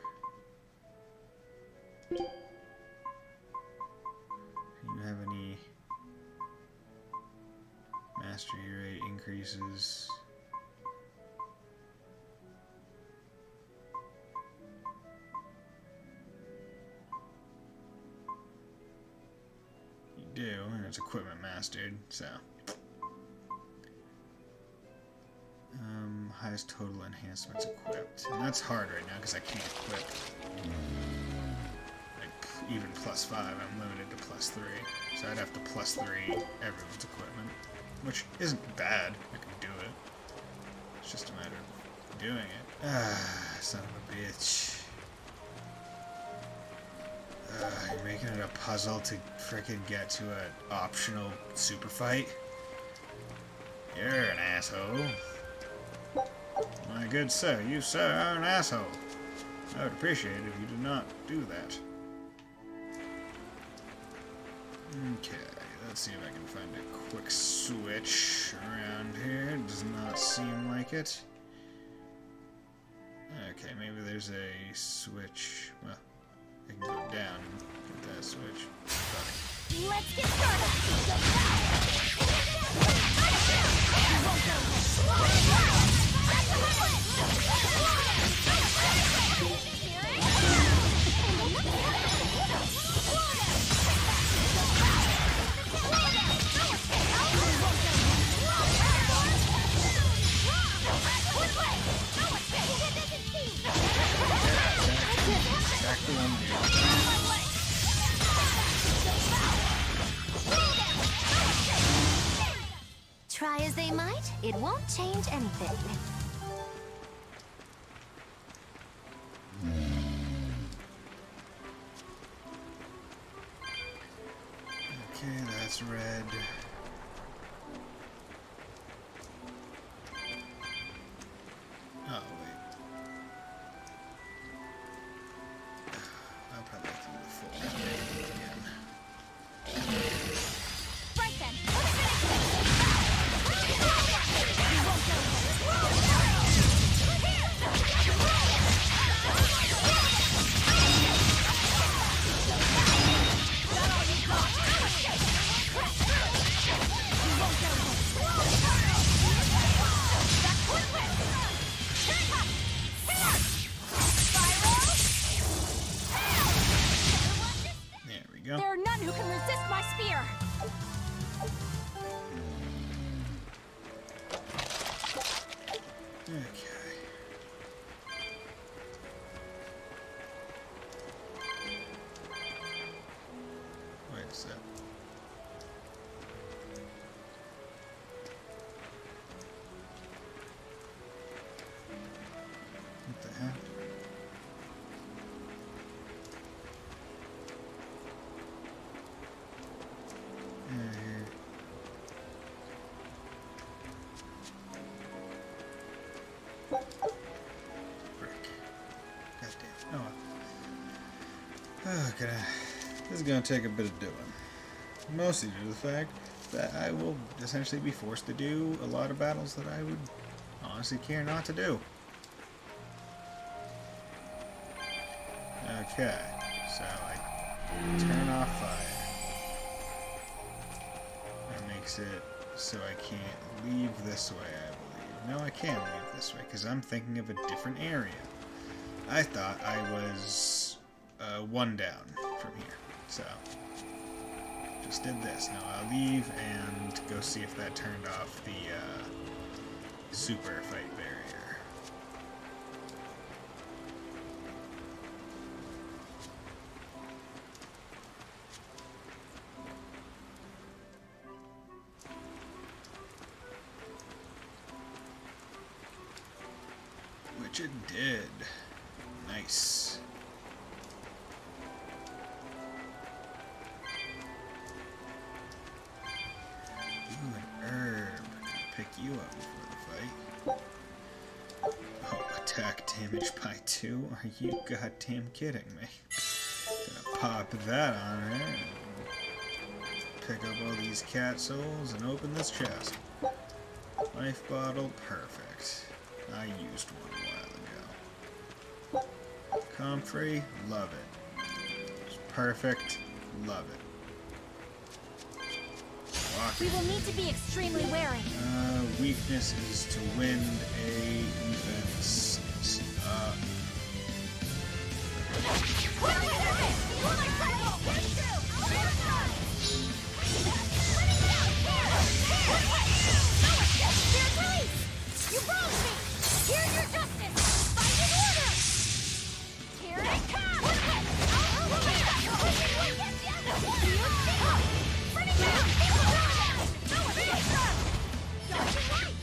Do you have any mastery rate increases? You do, and it's equipment mastered, so. Highest total enhancements equipped. And that's hard right now because I can't equip. Like, even +5, I'm limited to +3. So I'd have to +3 everyone's equipment. Which isn't bad, I can do it. It's just a matter of doing it. Ah, son of a bitch. You're making it a puzzle to frickin' get to an optional super fight? You're an asshole. My good sir, you, sir, are an asshole. I would appreciate it if you did not do that. Okay, let's see if I can find a quick switch around here. It does not seem like it. Okay, maybe there's a switch. Well, I can go down and get that switch. Fuck it. Let's get started! Try as they might, it won't change anything. Okay, that's red. Oh, wait. I'll probably do the full thing again. Right then. There we go. There are none who can resist my spear. Okay. Wait a sec. What the heck? Here. Frick. God damn. Oh well. This is gonna take a bit of doing. Mostly due to the fact that I will essentially be forced to do a lot of battles that I would honestly care not to do. Okay, so I turn off fire. That makes it so I can't leave this way, I believe. No, I can leave this way, because I'm thinking of a different area. I thought I was one down from here, so just did this. Now I'll leave and go see if that turned off the super fight barrier. Which it did. Nice. Ooh, an herb. Pick you up before the fight. Oh, attack damage by 2? Are you goddamn kidding me? Gonna pop that on her. Pick up all these cat souls and open this chest. Life bottle, perfect. I used one a while ago. Comfrey, love it. It's perfect, love it. We will need to be extremely wary. Weakness is to wind, a defense is You wronged me! Here's your justice! Fight in order! Here it comes! Bring it down!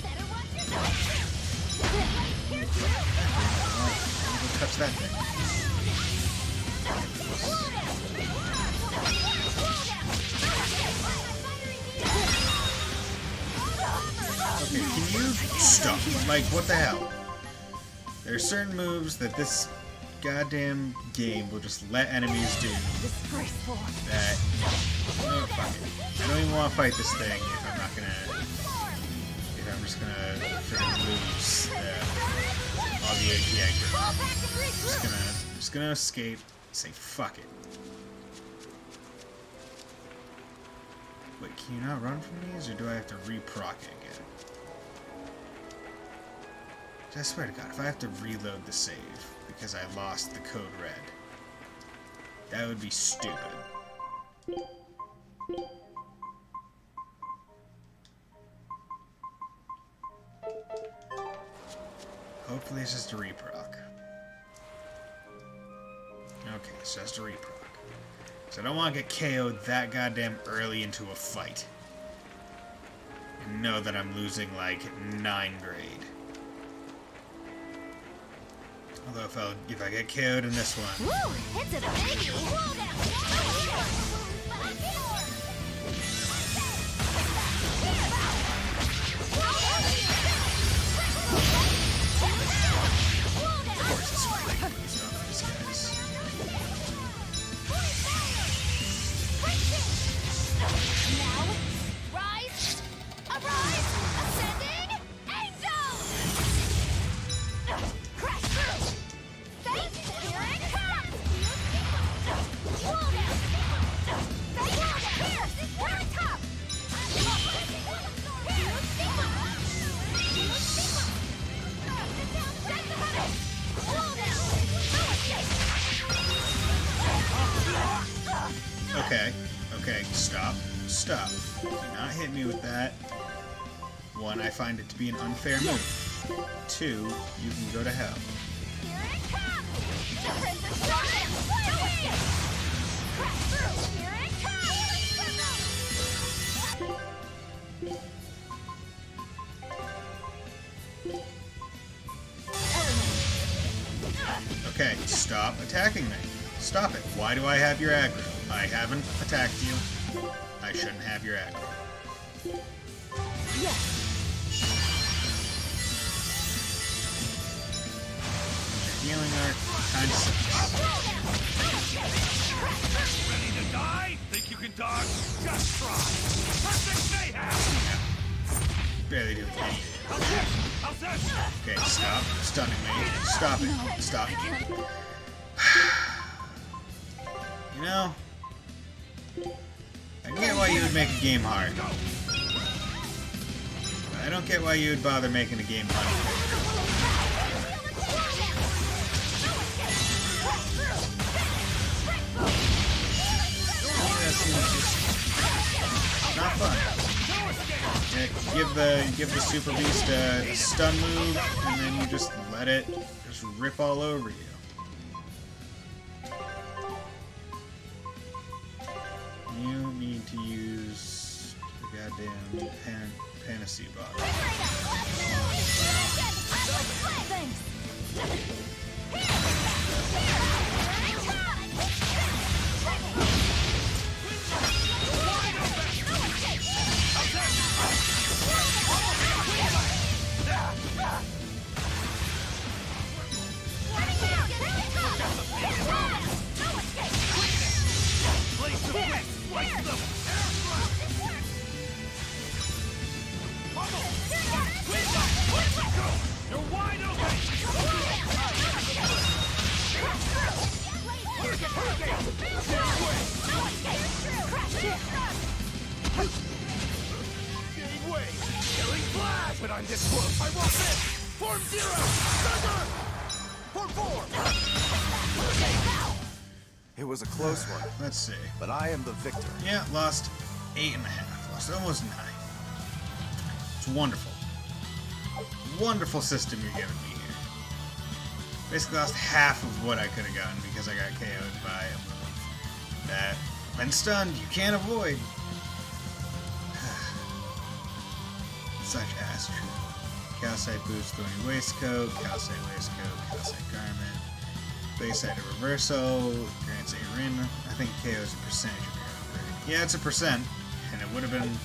Better watch touch that thing. Okay, can you stop? Like, what the hell? There are certain moves that this goddamn game will just let enemies do. Disgraceful. That, oh, fuck it. I don't even want to fight this thing if I'm not gonna, if I'm just gonna freaking lose all the AG aggro. Just gonna escape, say fuck it. Wait, can you not run from these, or do I have to re-proc it again? I swear to God, if I have to reload the save because I lost the code red, that would be stupid. Hopefully it's just a reproc. Okay, it's just a reproc. So I don't want to get KO'd that goddamn early into a fight. know that I'm losing like 9 grade. Although if I get KO'd in this one. Woo! It's a biggie! Of course it's like these guys. Now, rise! Arise! Ascending! Angel! Crash through! Thank you! Here it comes! Wall down! Thank you! Here! We're on top! Okay, okay, stop. Stop. Do not hit me with that. 1, I find it to be an unfair move. 2, you can go to hell. Okay, stop attacking me. Stop it. Why do I have your aggro? I haven't attacked you. I shouldn't have your aggro. Your healing arc kind of sucks. Ready to die? Think you can dodge? Just try. Perfect mayhem! Barely doing anything. How's this? Okay, stop stunning me. Stop it. Stop. You know, I get why you would make a game hard. But I don't get why you would bother making a game fun. That seems just not fun. Yeah, give the Super Beast a stun move, and then you just let it just rip all over you. You need to use the goddamn Panacea bottle. But I'm this close. I won't miss. Form 0. Thunder. Form 4. It was a close one. Let's see. But I am the victor. Yeah, lost 8.5. Lost almost 9. It's wonderful. Wonderful system you're giving me here. Basically lost half of what I could have gotten because I got KO'd by a move that, when stunned, you can't avoid. Such ass true. Calcite boots, thorny waistcoat, calcite waistcoat, calcite garment, bayside a reversal, grants a rin. I think KO is a percentage of your upgrade. Yeah, it's a percent, and it would have been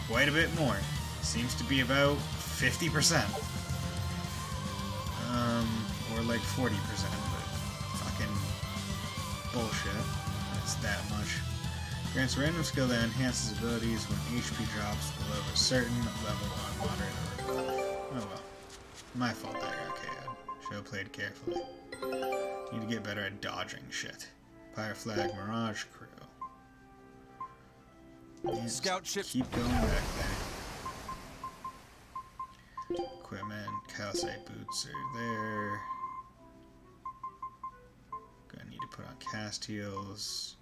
quite a bit more. Seems to be about 50%. Or like 40%, but fucking bullshit. It's that much. Grants a random skill that enhances abilities when HP drops below a certain level on moderate or above. Oh well. My fault that I got KO'd. Should have played carefully. Need to get better at dodging shit. Pirate Flag, Mirage Crew. Yeah, Scout ship. Keep going back there. Equipment, calcite boots are there. Gonna need to put on cast heels.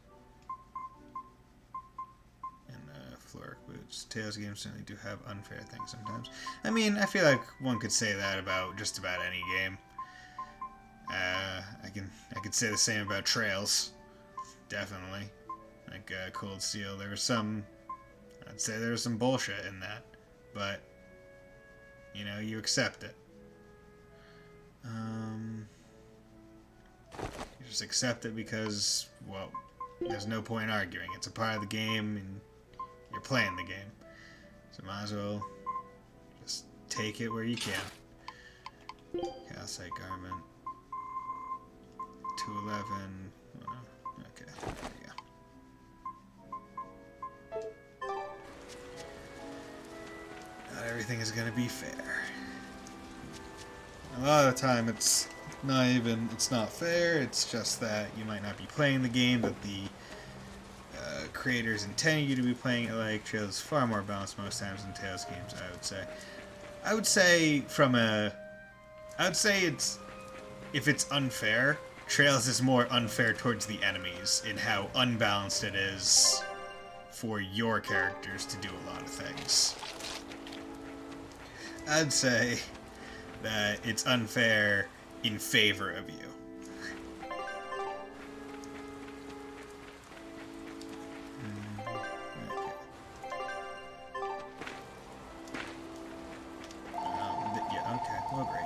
Floric boots. Tales games certainly do have unfair things sometimes. I mean, I feel like one could say that about just about any game. I could say the same about Trails. Definitely. Like Cold Steel. I'd say there was some bullshit in that. but you know, you accept it. You just accept it because, well, there's no point arguing. It's a part of the game, and you're playing the game. So might as well just take it where you can. Calcite garment. 211. Okay, there we go. Not everything is going to be fair. A lot of the time it's not fair, it's just that you might not be playing the game that the creators intended you to be playing it like. Trails is far more balanced most times than Tales games, I would say. I would say it's, if it's unfair, Trails is more unfair towards the enemies in how unbalanced it is for your characters to do a lot of things. I'd say that it's unfair in favor of you. Yeah, okay, well, great.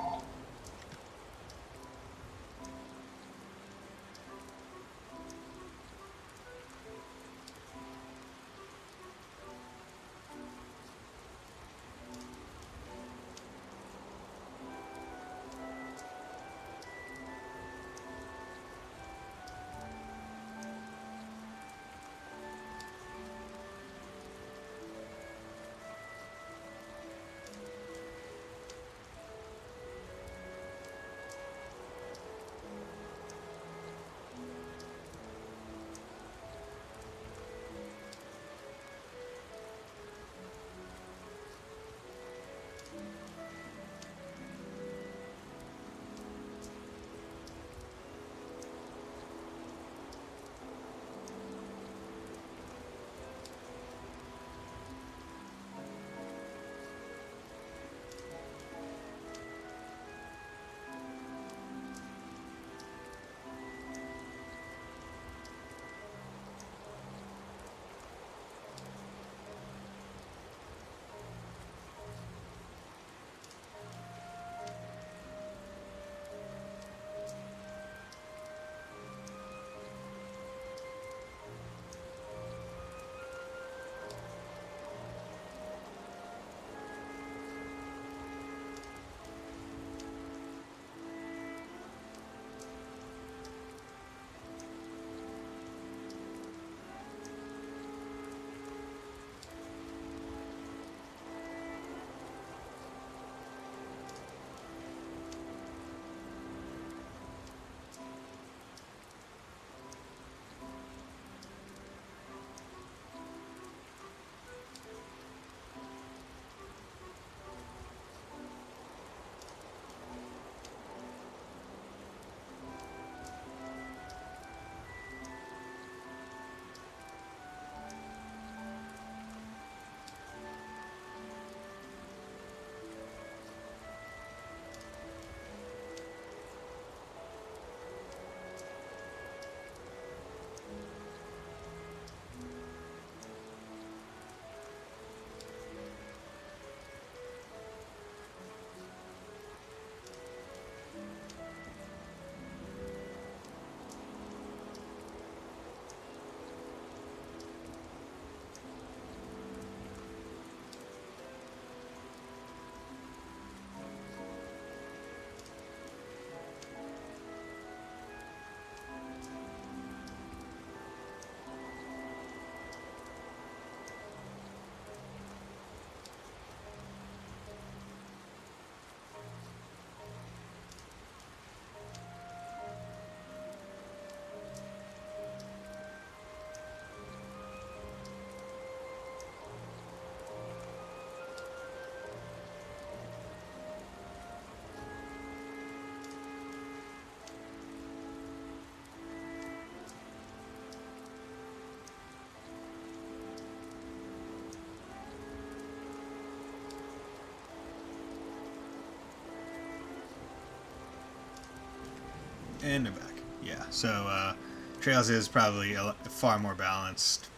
And they're back. Yeah, so Trails is probably far more balanced,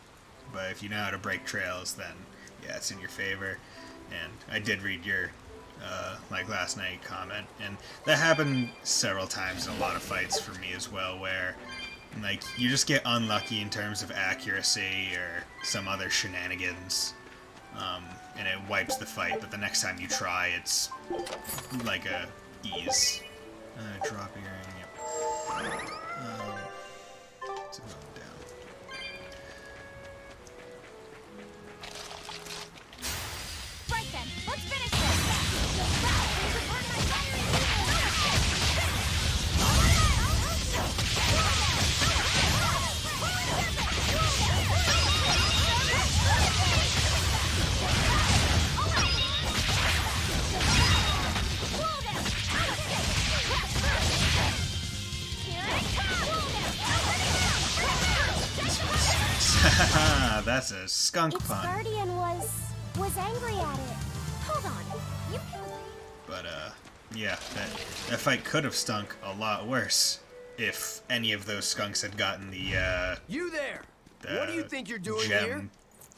but if you know how to break trails, then yeah, it's in your favor. And I did read your like last night comment, and that happened several times in a lot of fights for me as well, where like you just get unlucky in terms of accuracy or some other shenanigans, and it wipes the fight. But the next time you try, it's like a ease. Drop earring. Yep. It's going down. Right then, let's finish this! That's a skunk Its pun. guardian was angry at it. Hold on, you can... But yeah, that fight could have stunk a lot worse if any of those skunks had gotten the You there! What do you think you're doing gem here? We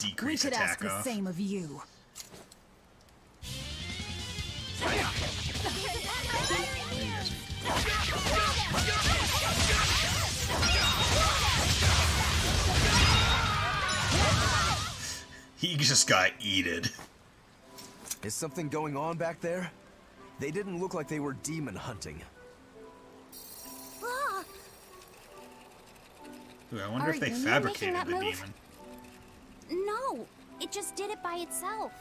decrease could ask attack the off. same of you. He just got eated. Is something going on back there? They didn't look like they were demon hunting. Ooh, I wonder Are if they you fabricated making the that move? demon. No, it just did it by itself.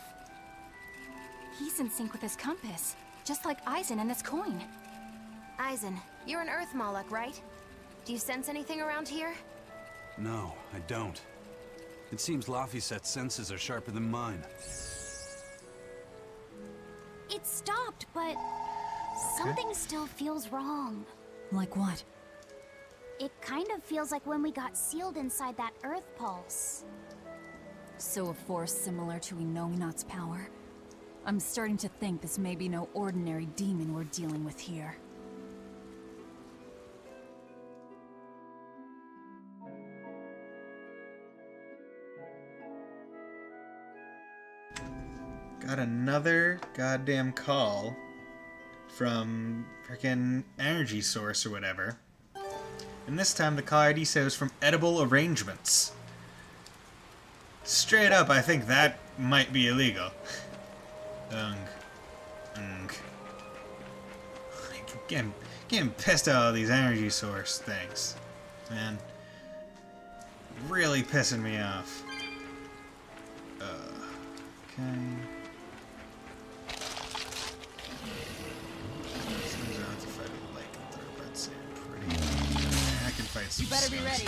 He's in sync with his compass, just like Eisen and this coin. Eisen, you're an Earth Moloch, right? Do you sense anything around here? No, I don't. It seems Laphicet's senses are sharper than mine. It stopped, but something still feels wrong. Like what? It kind of feels like when we got sealed inside that Earth Pulse. So a force similar to Inominat's power? I'm starting to think this may be no ordinary demon we're dealing with here. Got another goddamn call from freaking Energy Source or whatever. And this time the call ID says from Edible Arrangements. Straight up, I think that might be illegal. Getting pissed at all these Energy Source things. Man. Really pissing me off. Okay. I can fight some. You better be ready.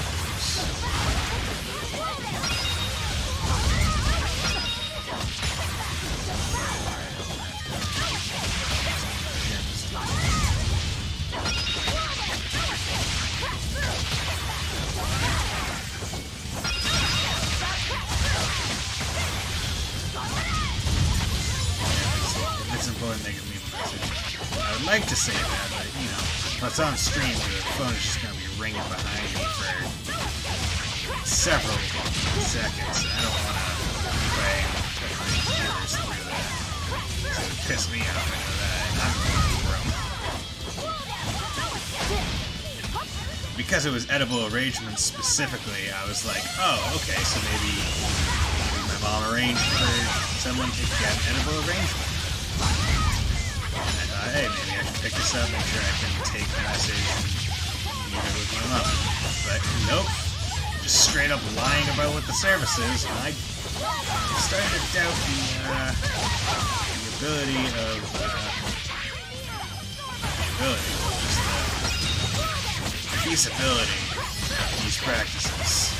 It's important they can leave a message. I would like to say that, but you know, if it's on stream, the phone is just gonna be ringing behind me for several seconds. I don't want to play and put my ears through that. It would piss me off into that, and I'm in the room. Because it was edible arrangements specifically, I was like, oh, okay, so maybe my mom arranged for someone to get an edible arrangement. Hey, maybe I should pick this up, make sure I can take the message and leave it with my mom. But nope, just straight up lying about what the service is, and I started to doubt the ability of, just the feasibility of these practices.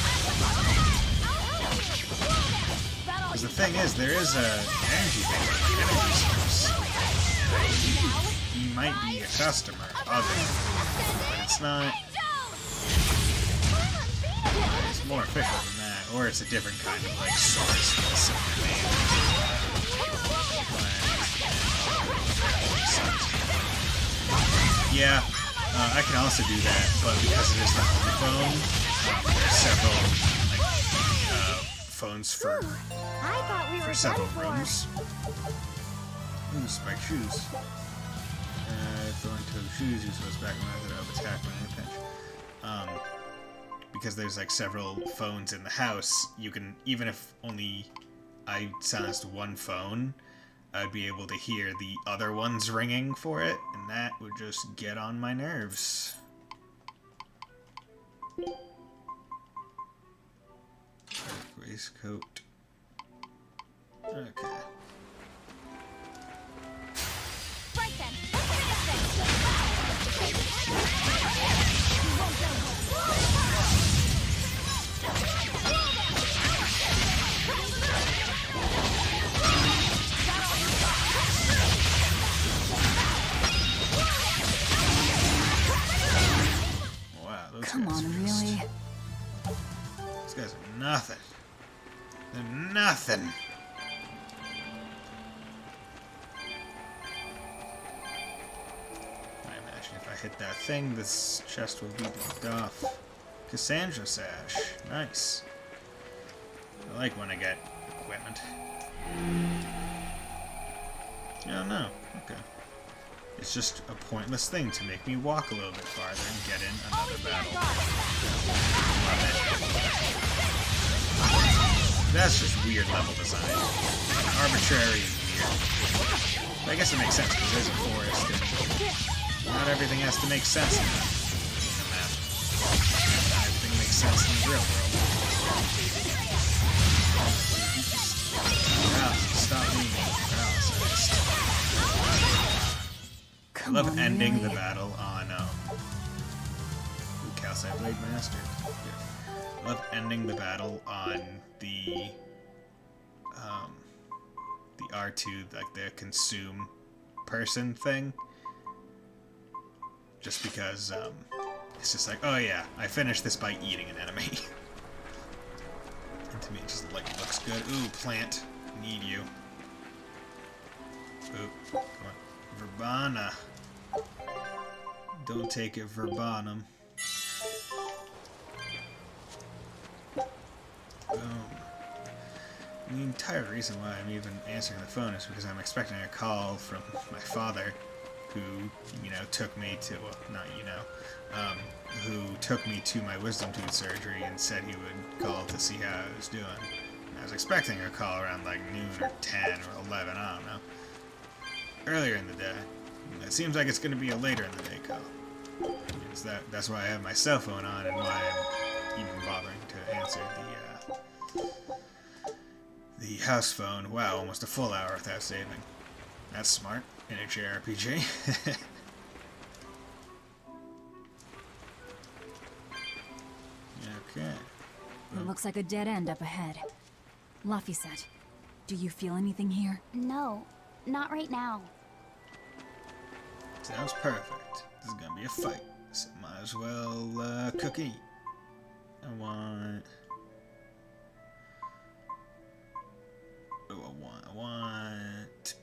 Because the thing is, there is a energy thing, like energy source. You might be a customer of it, but it's not. It's more official than that, or it's a different kind of like source with a similar name. Yeah, I can also do that, but because it is the home phone, there's several like phones for I thought we were several done for. rooms. Ooh, spiked shoes. Throwing toe shoes uses was back method of attack when in a pinch. Because there's like several phones in the house, you can, even if only I silenced one phone, I'd be able to hear the other ones ringing for it, and that would just get on my nerves. Waistcoat. Okay. Right then, let's finish Wow, those Come guys on, are just... really? These guys are nothing. They're nothing. I imagine if I hit that thing, this chest will be blocked off. Cassandra sash. Nice. I like when I get equipment. Oh no. Okay. It's just a pointless thing to make me walk a little bit farther and get in another battle. Love it. That's just weird level design. Arbitrary and weird. I guess it makes sense because there's a forest and not everything has to make sense in the map. Not everything makes sense in the real world. Stop being paralyzed. I love ending the battle on Calcite Blade Master. I love ending the battle on the R2, like the consume person thing. Just because it's just like, oh yeah, I finished this by eating an enemy. And to me it just like looks good. Ooh, plant. Need you. Ooh, come on. Verbana. Don't take it verbatim. Boom. The entire reason why I'm even answering the phone is because I'm expecting a call from my father, who, took me to, well, not who took me to my wisdom tooth surgery and said he would call to see how I was doing. I was expecting a call around like noon or 10 or 11, I don't know. Earlier in the day. It seems like it's going to be a later in the day call. That's why I have my cell phone on and why I'm even bothering to answer the house phone. Wow, almost a full hour without saving. That's smart in a JRPG. Okay. It looks like a dead end up ahead. Laphicet, do you feel anything here? No, not right now. Sounds perfect. This is gonna be a fight, so might as well cook and eat. I want... I want...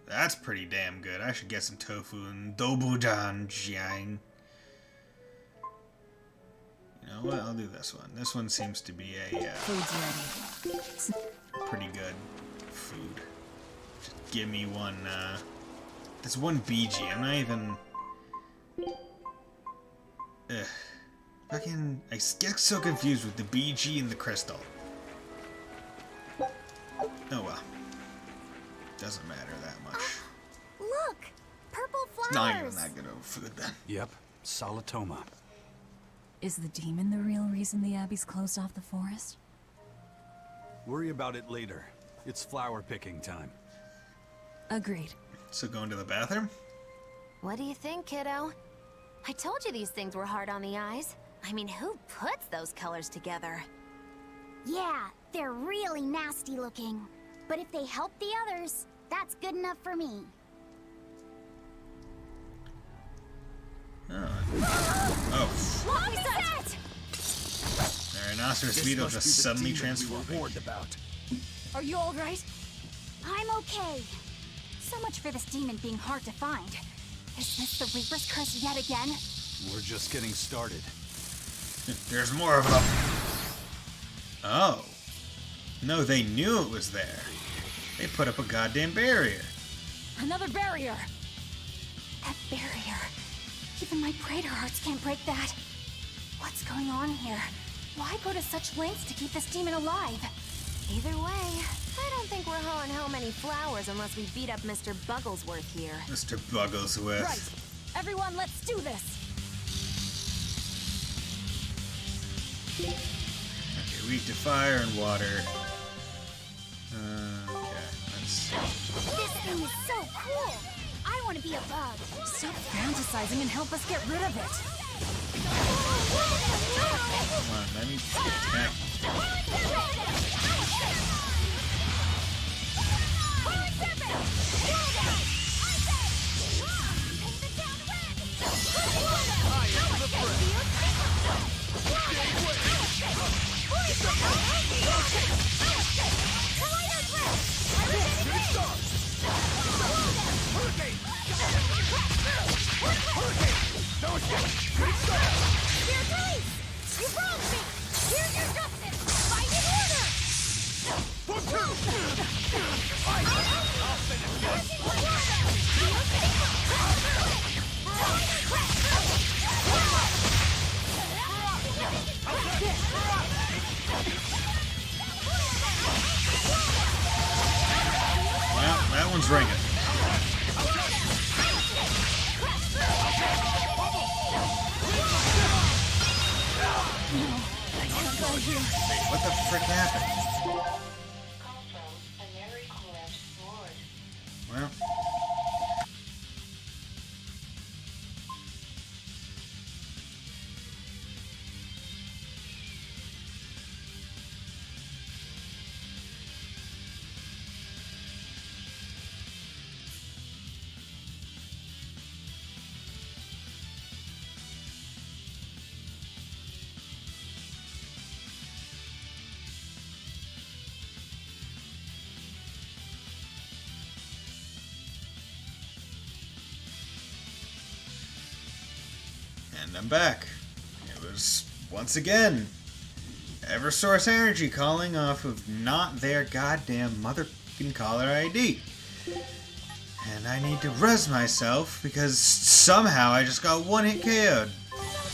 That's pretty damn good. I should get some tofu and dobudan jiang. You know what? I'll do this one. This one seems to be a Food's ready. pretty good food. Just give me one. It's one BG. I'm not even. Fucking. I get so confused with the BG and the crystal. Oh well. Doesn't matter that much. Look! Purple flowers! It's not even that good of food then. Yep. Salatoma. Is the demon the real reason the Abbey's closed off the forest? Worry about it later. It's flower picking time. Agreed. So going to the bathroom? What do you think, kiddo? I told you these things were hard on the eyes. I mean, who puts those colors together? Yeah, they're really nasty looking. But if they help the others, that's good enough for me. Oh. What is that? The rhinoceros beetle just suddenly transformed. Are you all right? I'm okay. So much for this demon being hard to find. Is this the Reaper's curse yet again? We're just getting started. There's more of them. Oh. No, they knew it was there. They put up a goddamn barrier. Another barrier! That barrier. Even my Praetor hearts can't break that. What's going on here? Why go to such lengths to keep this demon alive? Either way, I don't think we're hauling home any flowers unless we beat up Mr. Bugglesworth here. Mr. Bugglesworth. Right. Everyone, let's do this! Okay, weak to fire and water. Okay, let's... This thing is so cool! I want to be a bug. Stop fantasizing and help us get rid of it. Come on, let me attack. Well, that one's ringing. Wait, what the frick happened? Well. And I'm back. It was, once again, Eversource Energy calling off of not their goddamn motherfucking caller ID. And I need to res myself because somehow I just got one hit KO'd.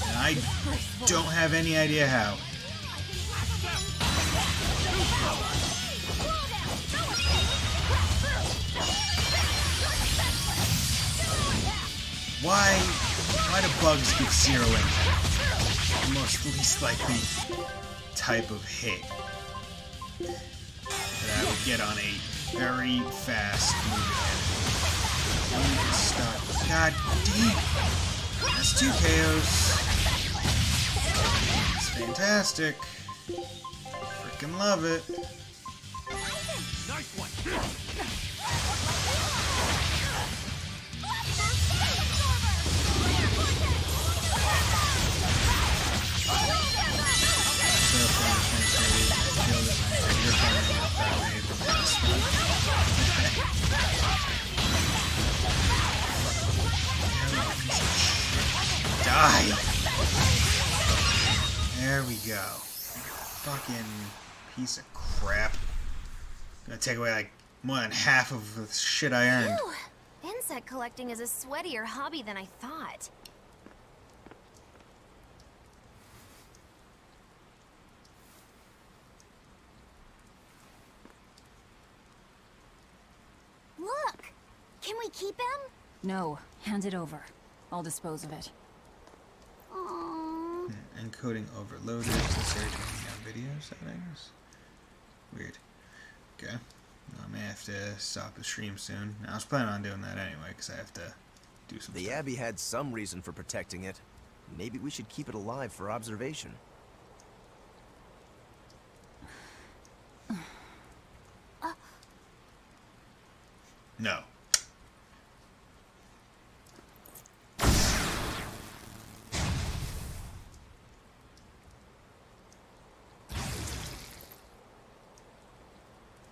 And I don't have any idea how. Why do bugs get 0 impact? The most least likely type of hit that I would get on a very fast moving enemy. Stop. God damn. That's 2 KOs. It's fantastic. Freaking love it. Nice one. Die! There we go. Fucking piece of crap. Gonna take away like more than half of the shit I earned. Phew. Insect collecting is a sweatier hobby than I thought. Look! Can we keep him? No, hand it over. I'll dispose of it. Aww. Encoding overloaded. Necessary turning down video settings. Weird. Okay. I may have to stop the stream soon. I was planning on doing that anyway, because I have to do some The stuff. Abbey had some reason for protecting it. Maybe we should keep it alive for observation. No.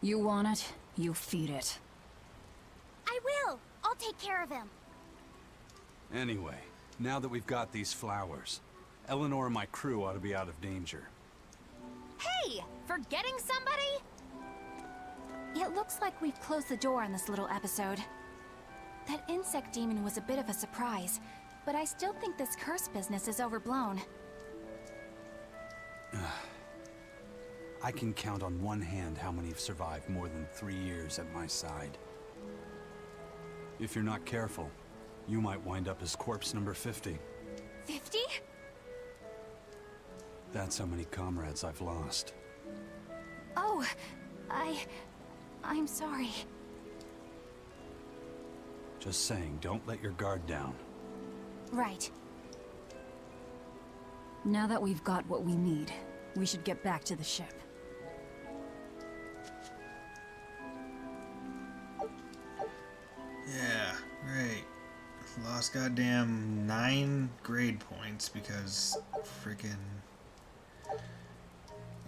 You want it, you feed it. I will! I'll take care of him. Anyway, now that we've got these flowers, Eleanor and my crew ought to be out of danger. Hey, forgetting somebody? It looks like we've closed the door on this little episode. That insect demon was a bit of a surprise, but I still think this curse business is overblown. I can count on one hand how many have survived more than 3 years at my side. If you're not careful, you might wind up as corpse number 50. 50? That's how many comrades I've lost. Oh, I'm sorry. Just saying, don't let your guard down. Right. Now that we've got what we need, we should get back to the ship. Yeah, right. Lost goddamn 9 grade points because freaking...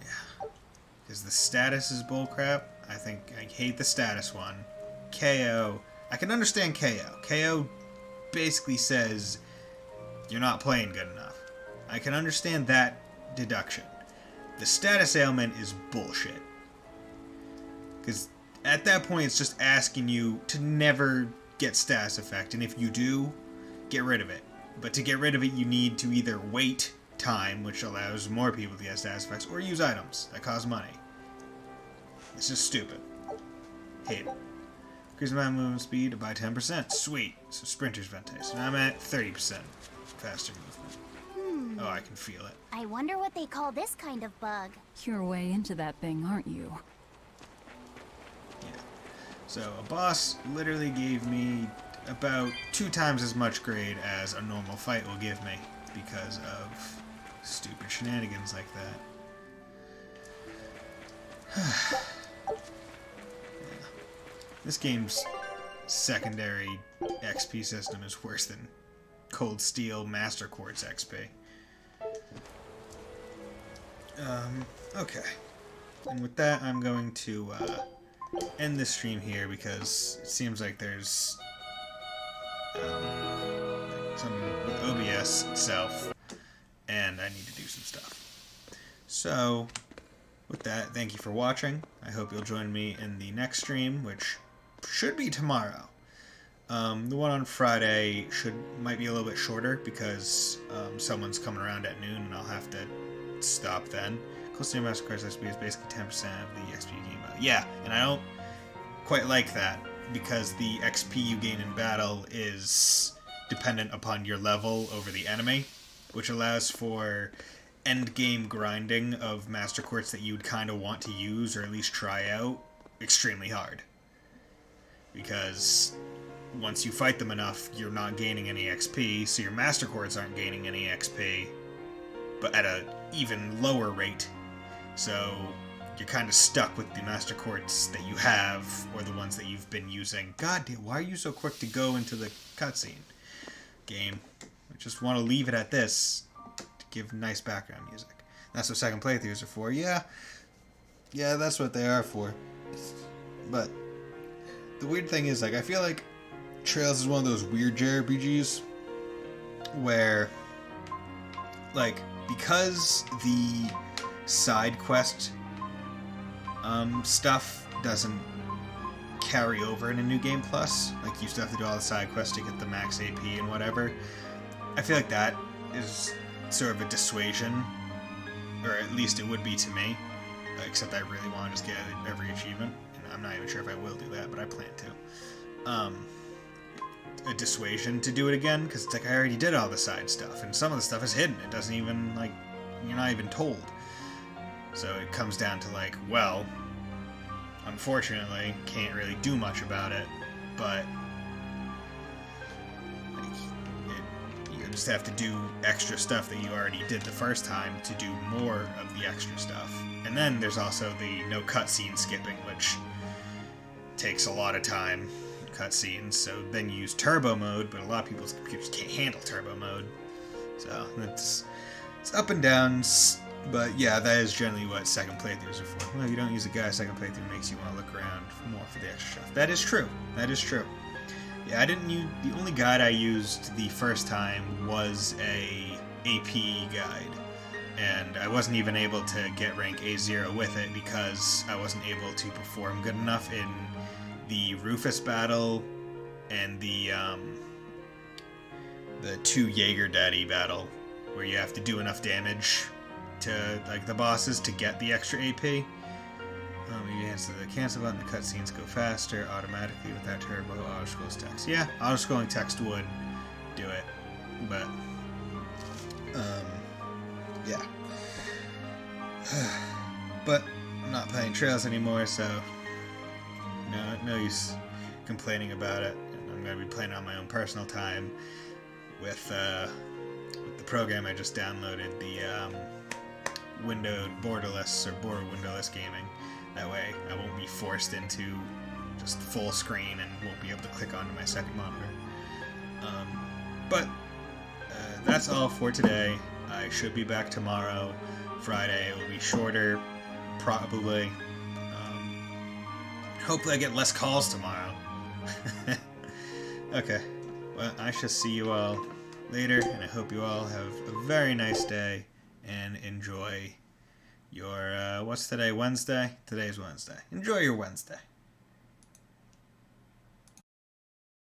Yeah. Because the status is bullcrap. I hate the status one. KO. I can understand KO. KO basically says you're not playing good enough. I can understand that deduction. The status ailment is bullshit. Because at that point, it's just asking you to never get status effect, and if you do, get rid of it. But to get rid of it, you need to either wait time, which allows more people to get status effects, or use items that cost money. It's just stupid. Hate it. Increase my movement speed by 10%. Sweet. So sprinter's vente. So now I'm at 30% faster movement. Oh, I can feel it. I wonder what they call this kind of bug. You're way into that thing, aren't you? So a boss literally gave me about 2 times as much grade as a normal fight will give me because of stupid shenanigans like that. Yeah. This game's secondary XP system is worse than Cold Steel Master Quartz XP. Okay. And with that, I'm going to end this stream here because it seems like there's some with OBS itself, and I need to do some stuff. So, with that, thank you for watching. I hope you'll join me in the next stream, which should be tomorrow. The one on Friday might be a little bit shorter because someone's coming around at noon, and I'll have to stop then. Close to Master Quest XP is basically 10% of the XP you gain. Yeah, and I don't quite like that because the XP you gain in battle is dependent upon your level over the enemy, which allows for end-game grinding of Master Quartz that you'd kind of want to use or at least try out extremely hard. Because once you fight them enough, you're not gaining any XP, so your Master Quartz aren't gaining any XP, but at an even lower rate. So you're kind of stuck with the Master Quartz that you have, or the ones that you've been using. God damn, why are you so quick to go into the cutscene? Game. I just want to leave it at this to give nice background music. That's what second playthroughs are for. Yeah, that's what they are for. But the weird thing is, like, I feel like Trails is one of those weird JRPGs where, like, because the side quest stuff doesn't carry over in a New Game Plus, like you still have to do all the side quests to get the max AP and whatever, I feel like that is sort of a dissuasion, or at least it would be to me, except I really want to just get every achievement, and I'm not even sure if I will do that, but I plan to. A dissuasion to do it again, because it's like I already did all the side stuff, and some of the stuff is hidden. It doesn't even, like, you're not even told. So it comes down to, like, well, unfortunately, can't really do much about it, but like, you just have to do extra stuff that you already did the first time to do more of the extra stuff. And then there's also the no cutscene skipping, which takes a lot of time. Cutscenes, so then you use turbo mode, but a lot of people's computers can't handle turbo mode. So it's up and downs, but yeah, that is generally what second playthroughs are for. Well, if you don't use a guide, second playthrough makes you want to look around more for the extra stuff. That is true. That is true. Yeah, I didn't use, the only guide I used the first time was a AP guide. And I wasn't even able to get rank A0 with it because I wasn't able to perform good enough in the Rufus battle and the 2 Jaeger Daddy battle, where you have to do enough damage to like the bosses to get the extra AP. You answer the cancel button, the cutscenes go faster automatically without turbo auto-scrolls text. Yeah, auto-scrolling text would do it, but yeah. But I'm not playing Trails anymore, so no use complaining about it. I'm going to be playing on my own personal time with the program I just downloaded, the windowed borderless or border windowless gaming. That way I won't be forced into just full screen and won't be able to click onto my second monitor. But that's all for today. I should be back tomorrow, Friday. It will be shorter, probably. Hopefully I get less calls tomorrow. Okay, well, I shall see you all later, and I hope you all have a very nice day and enjoy your, what's today, Wednesday? Today's Wednesday. Enjoy your Wednesday.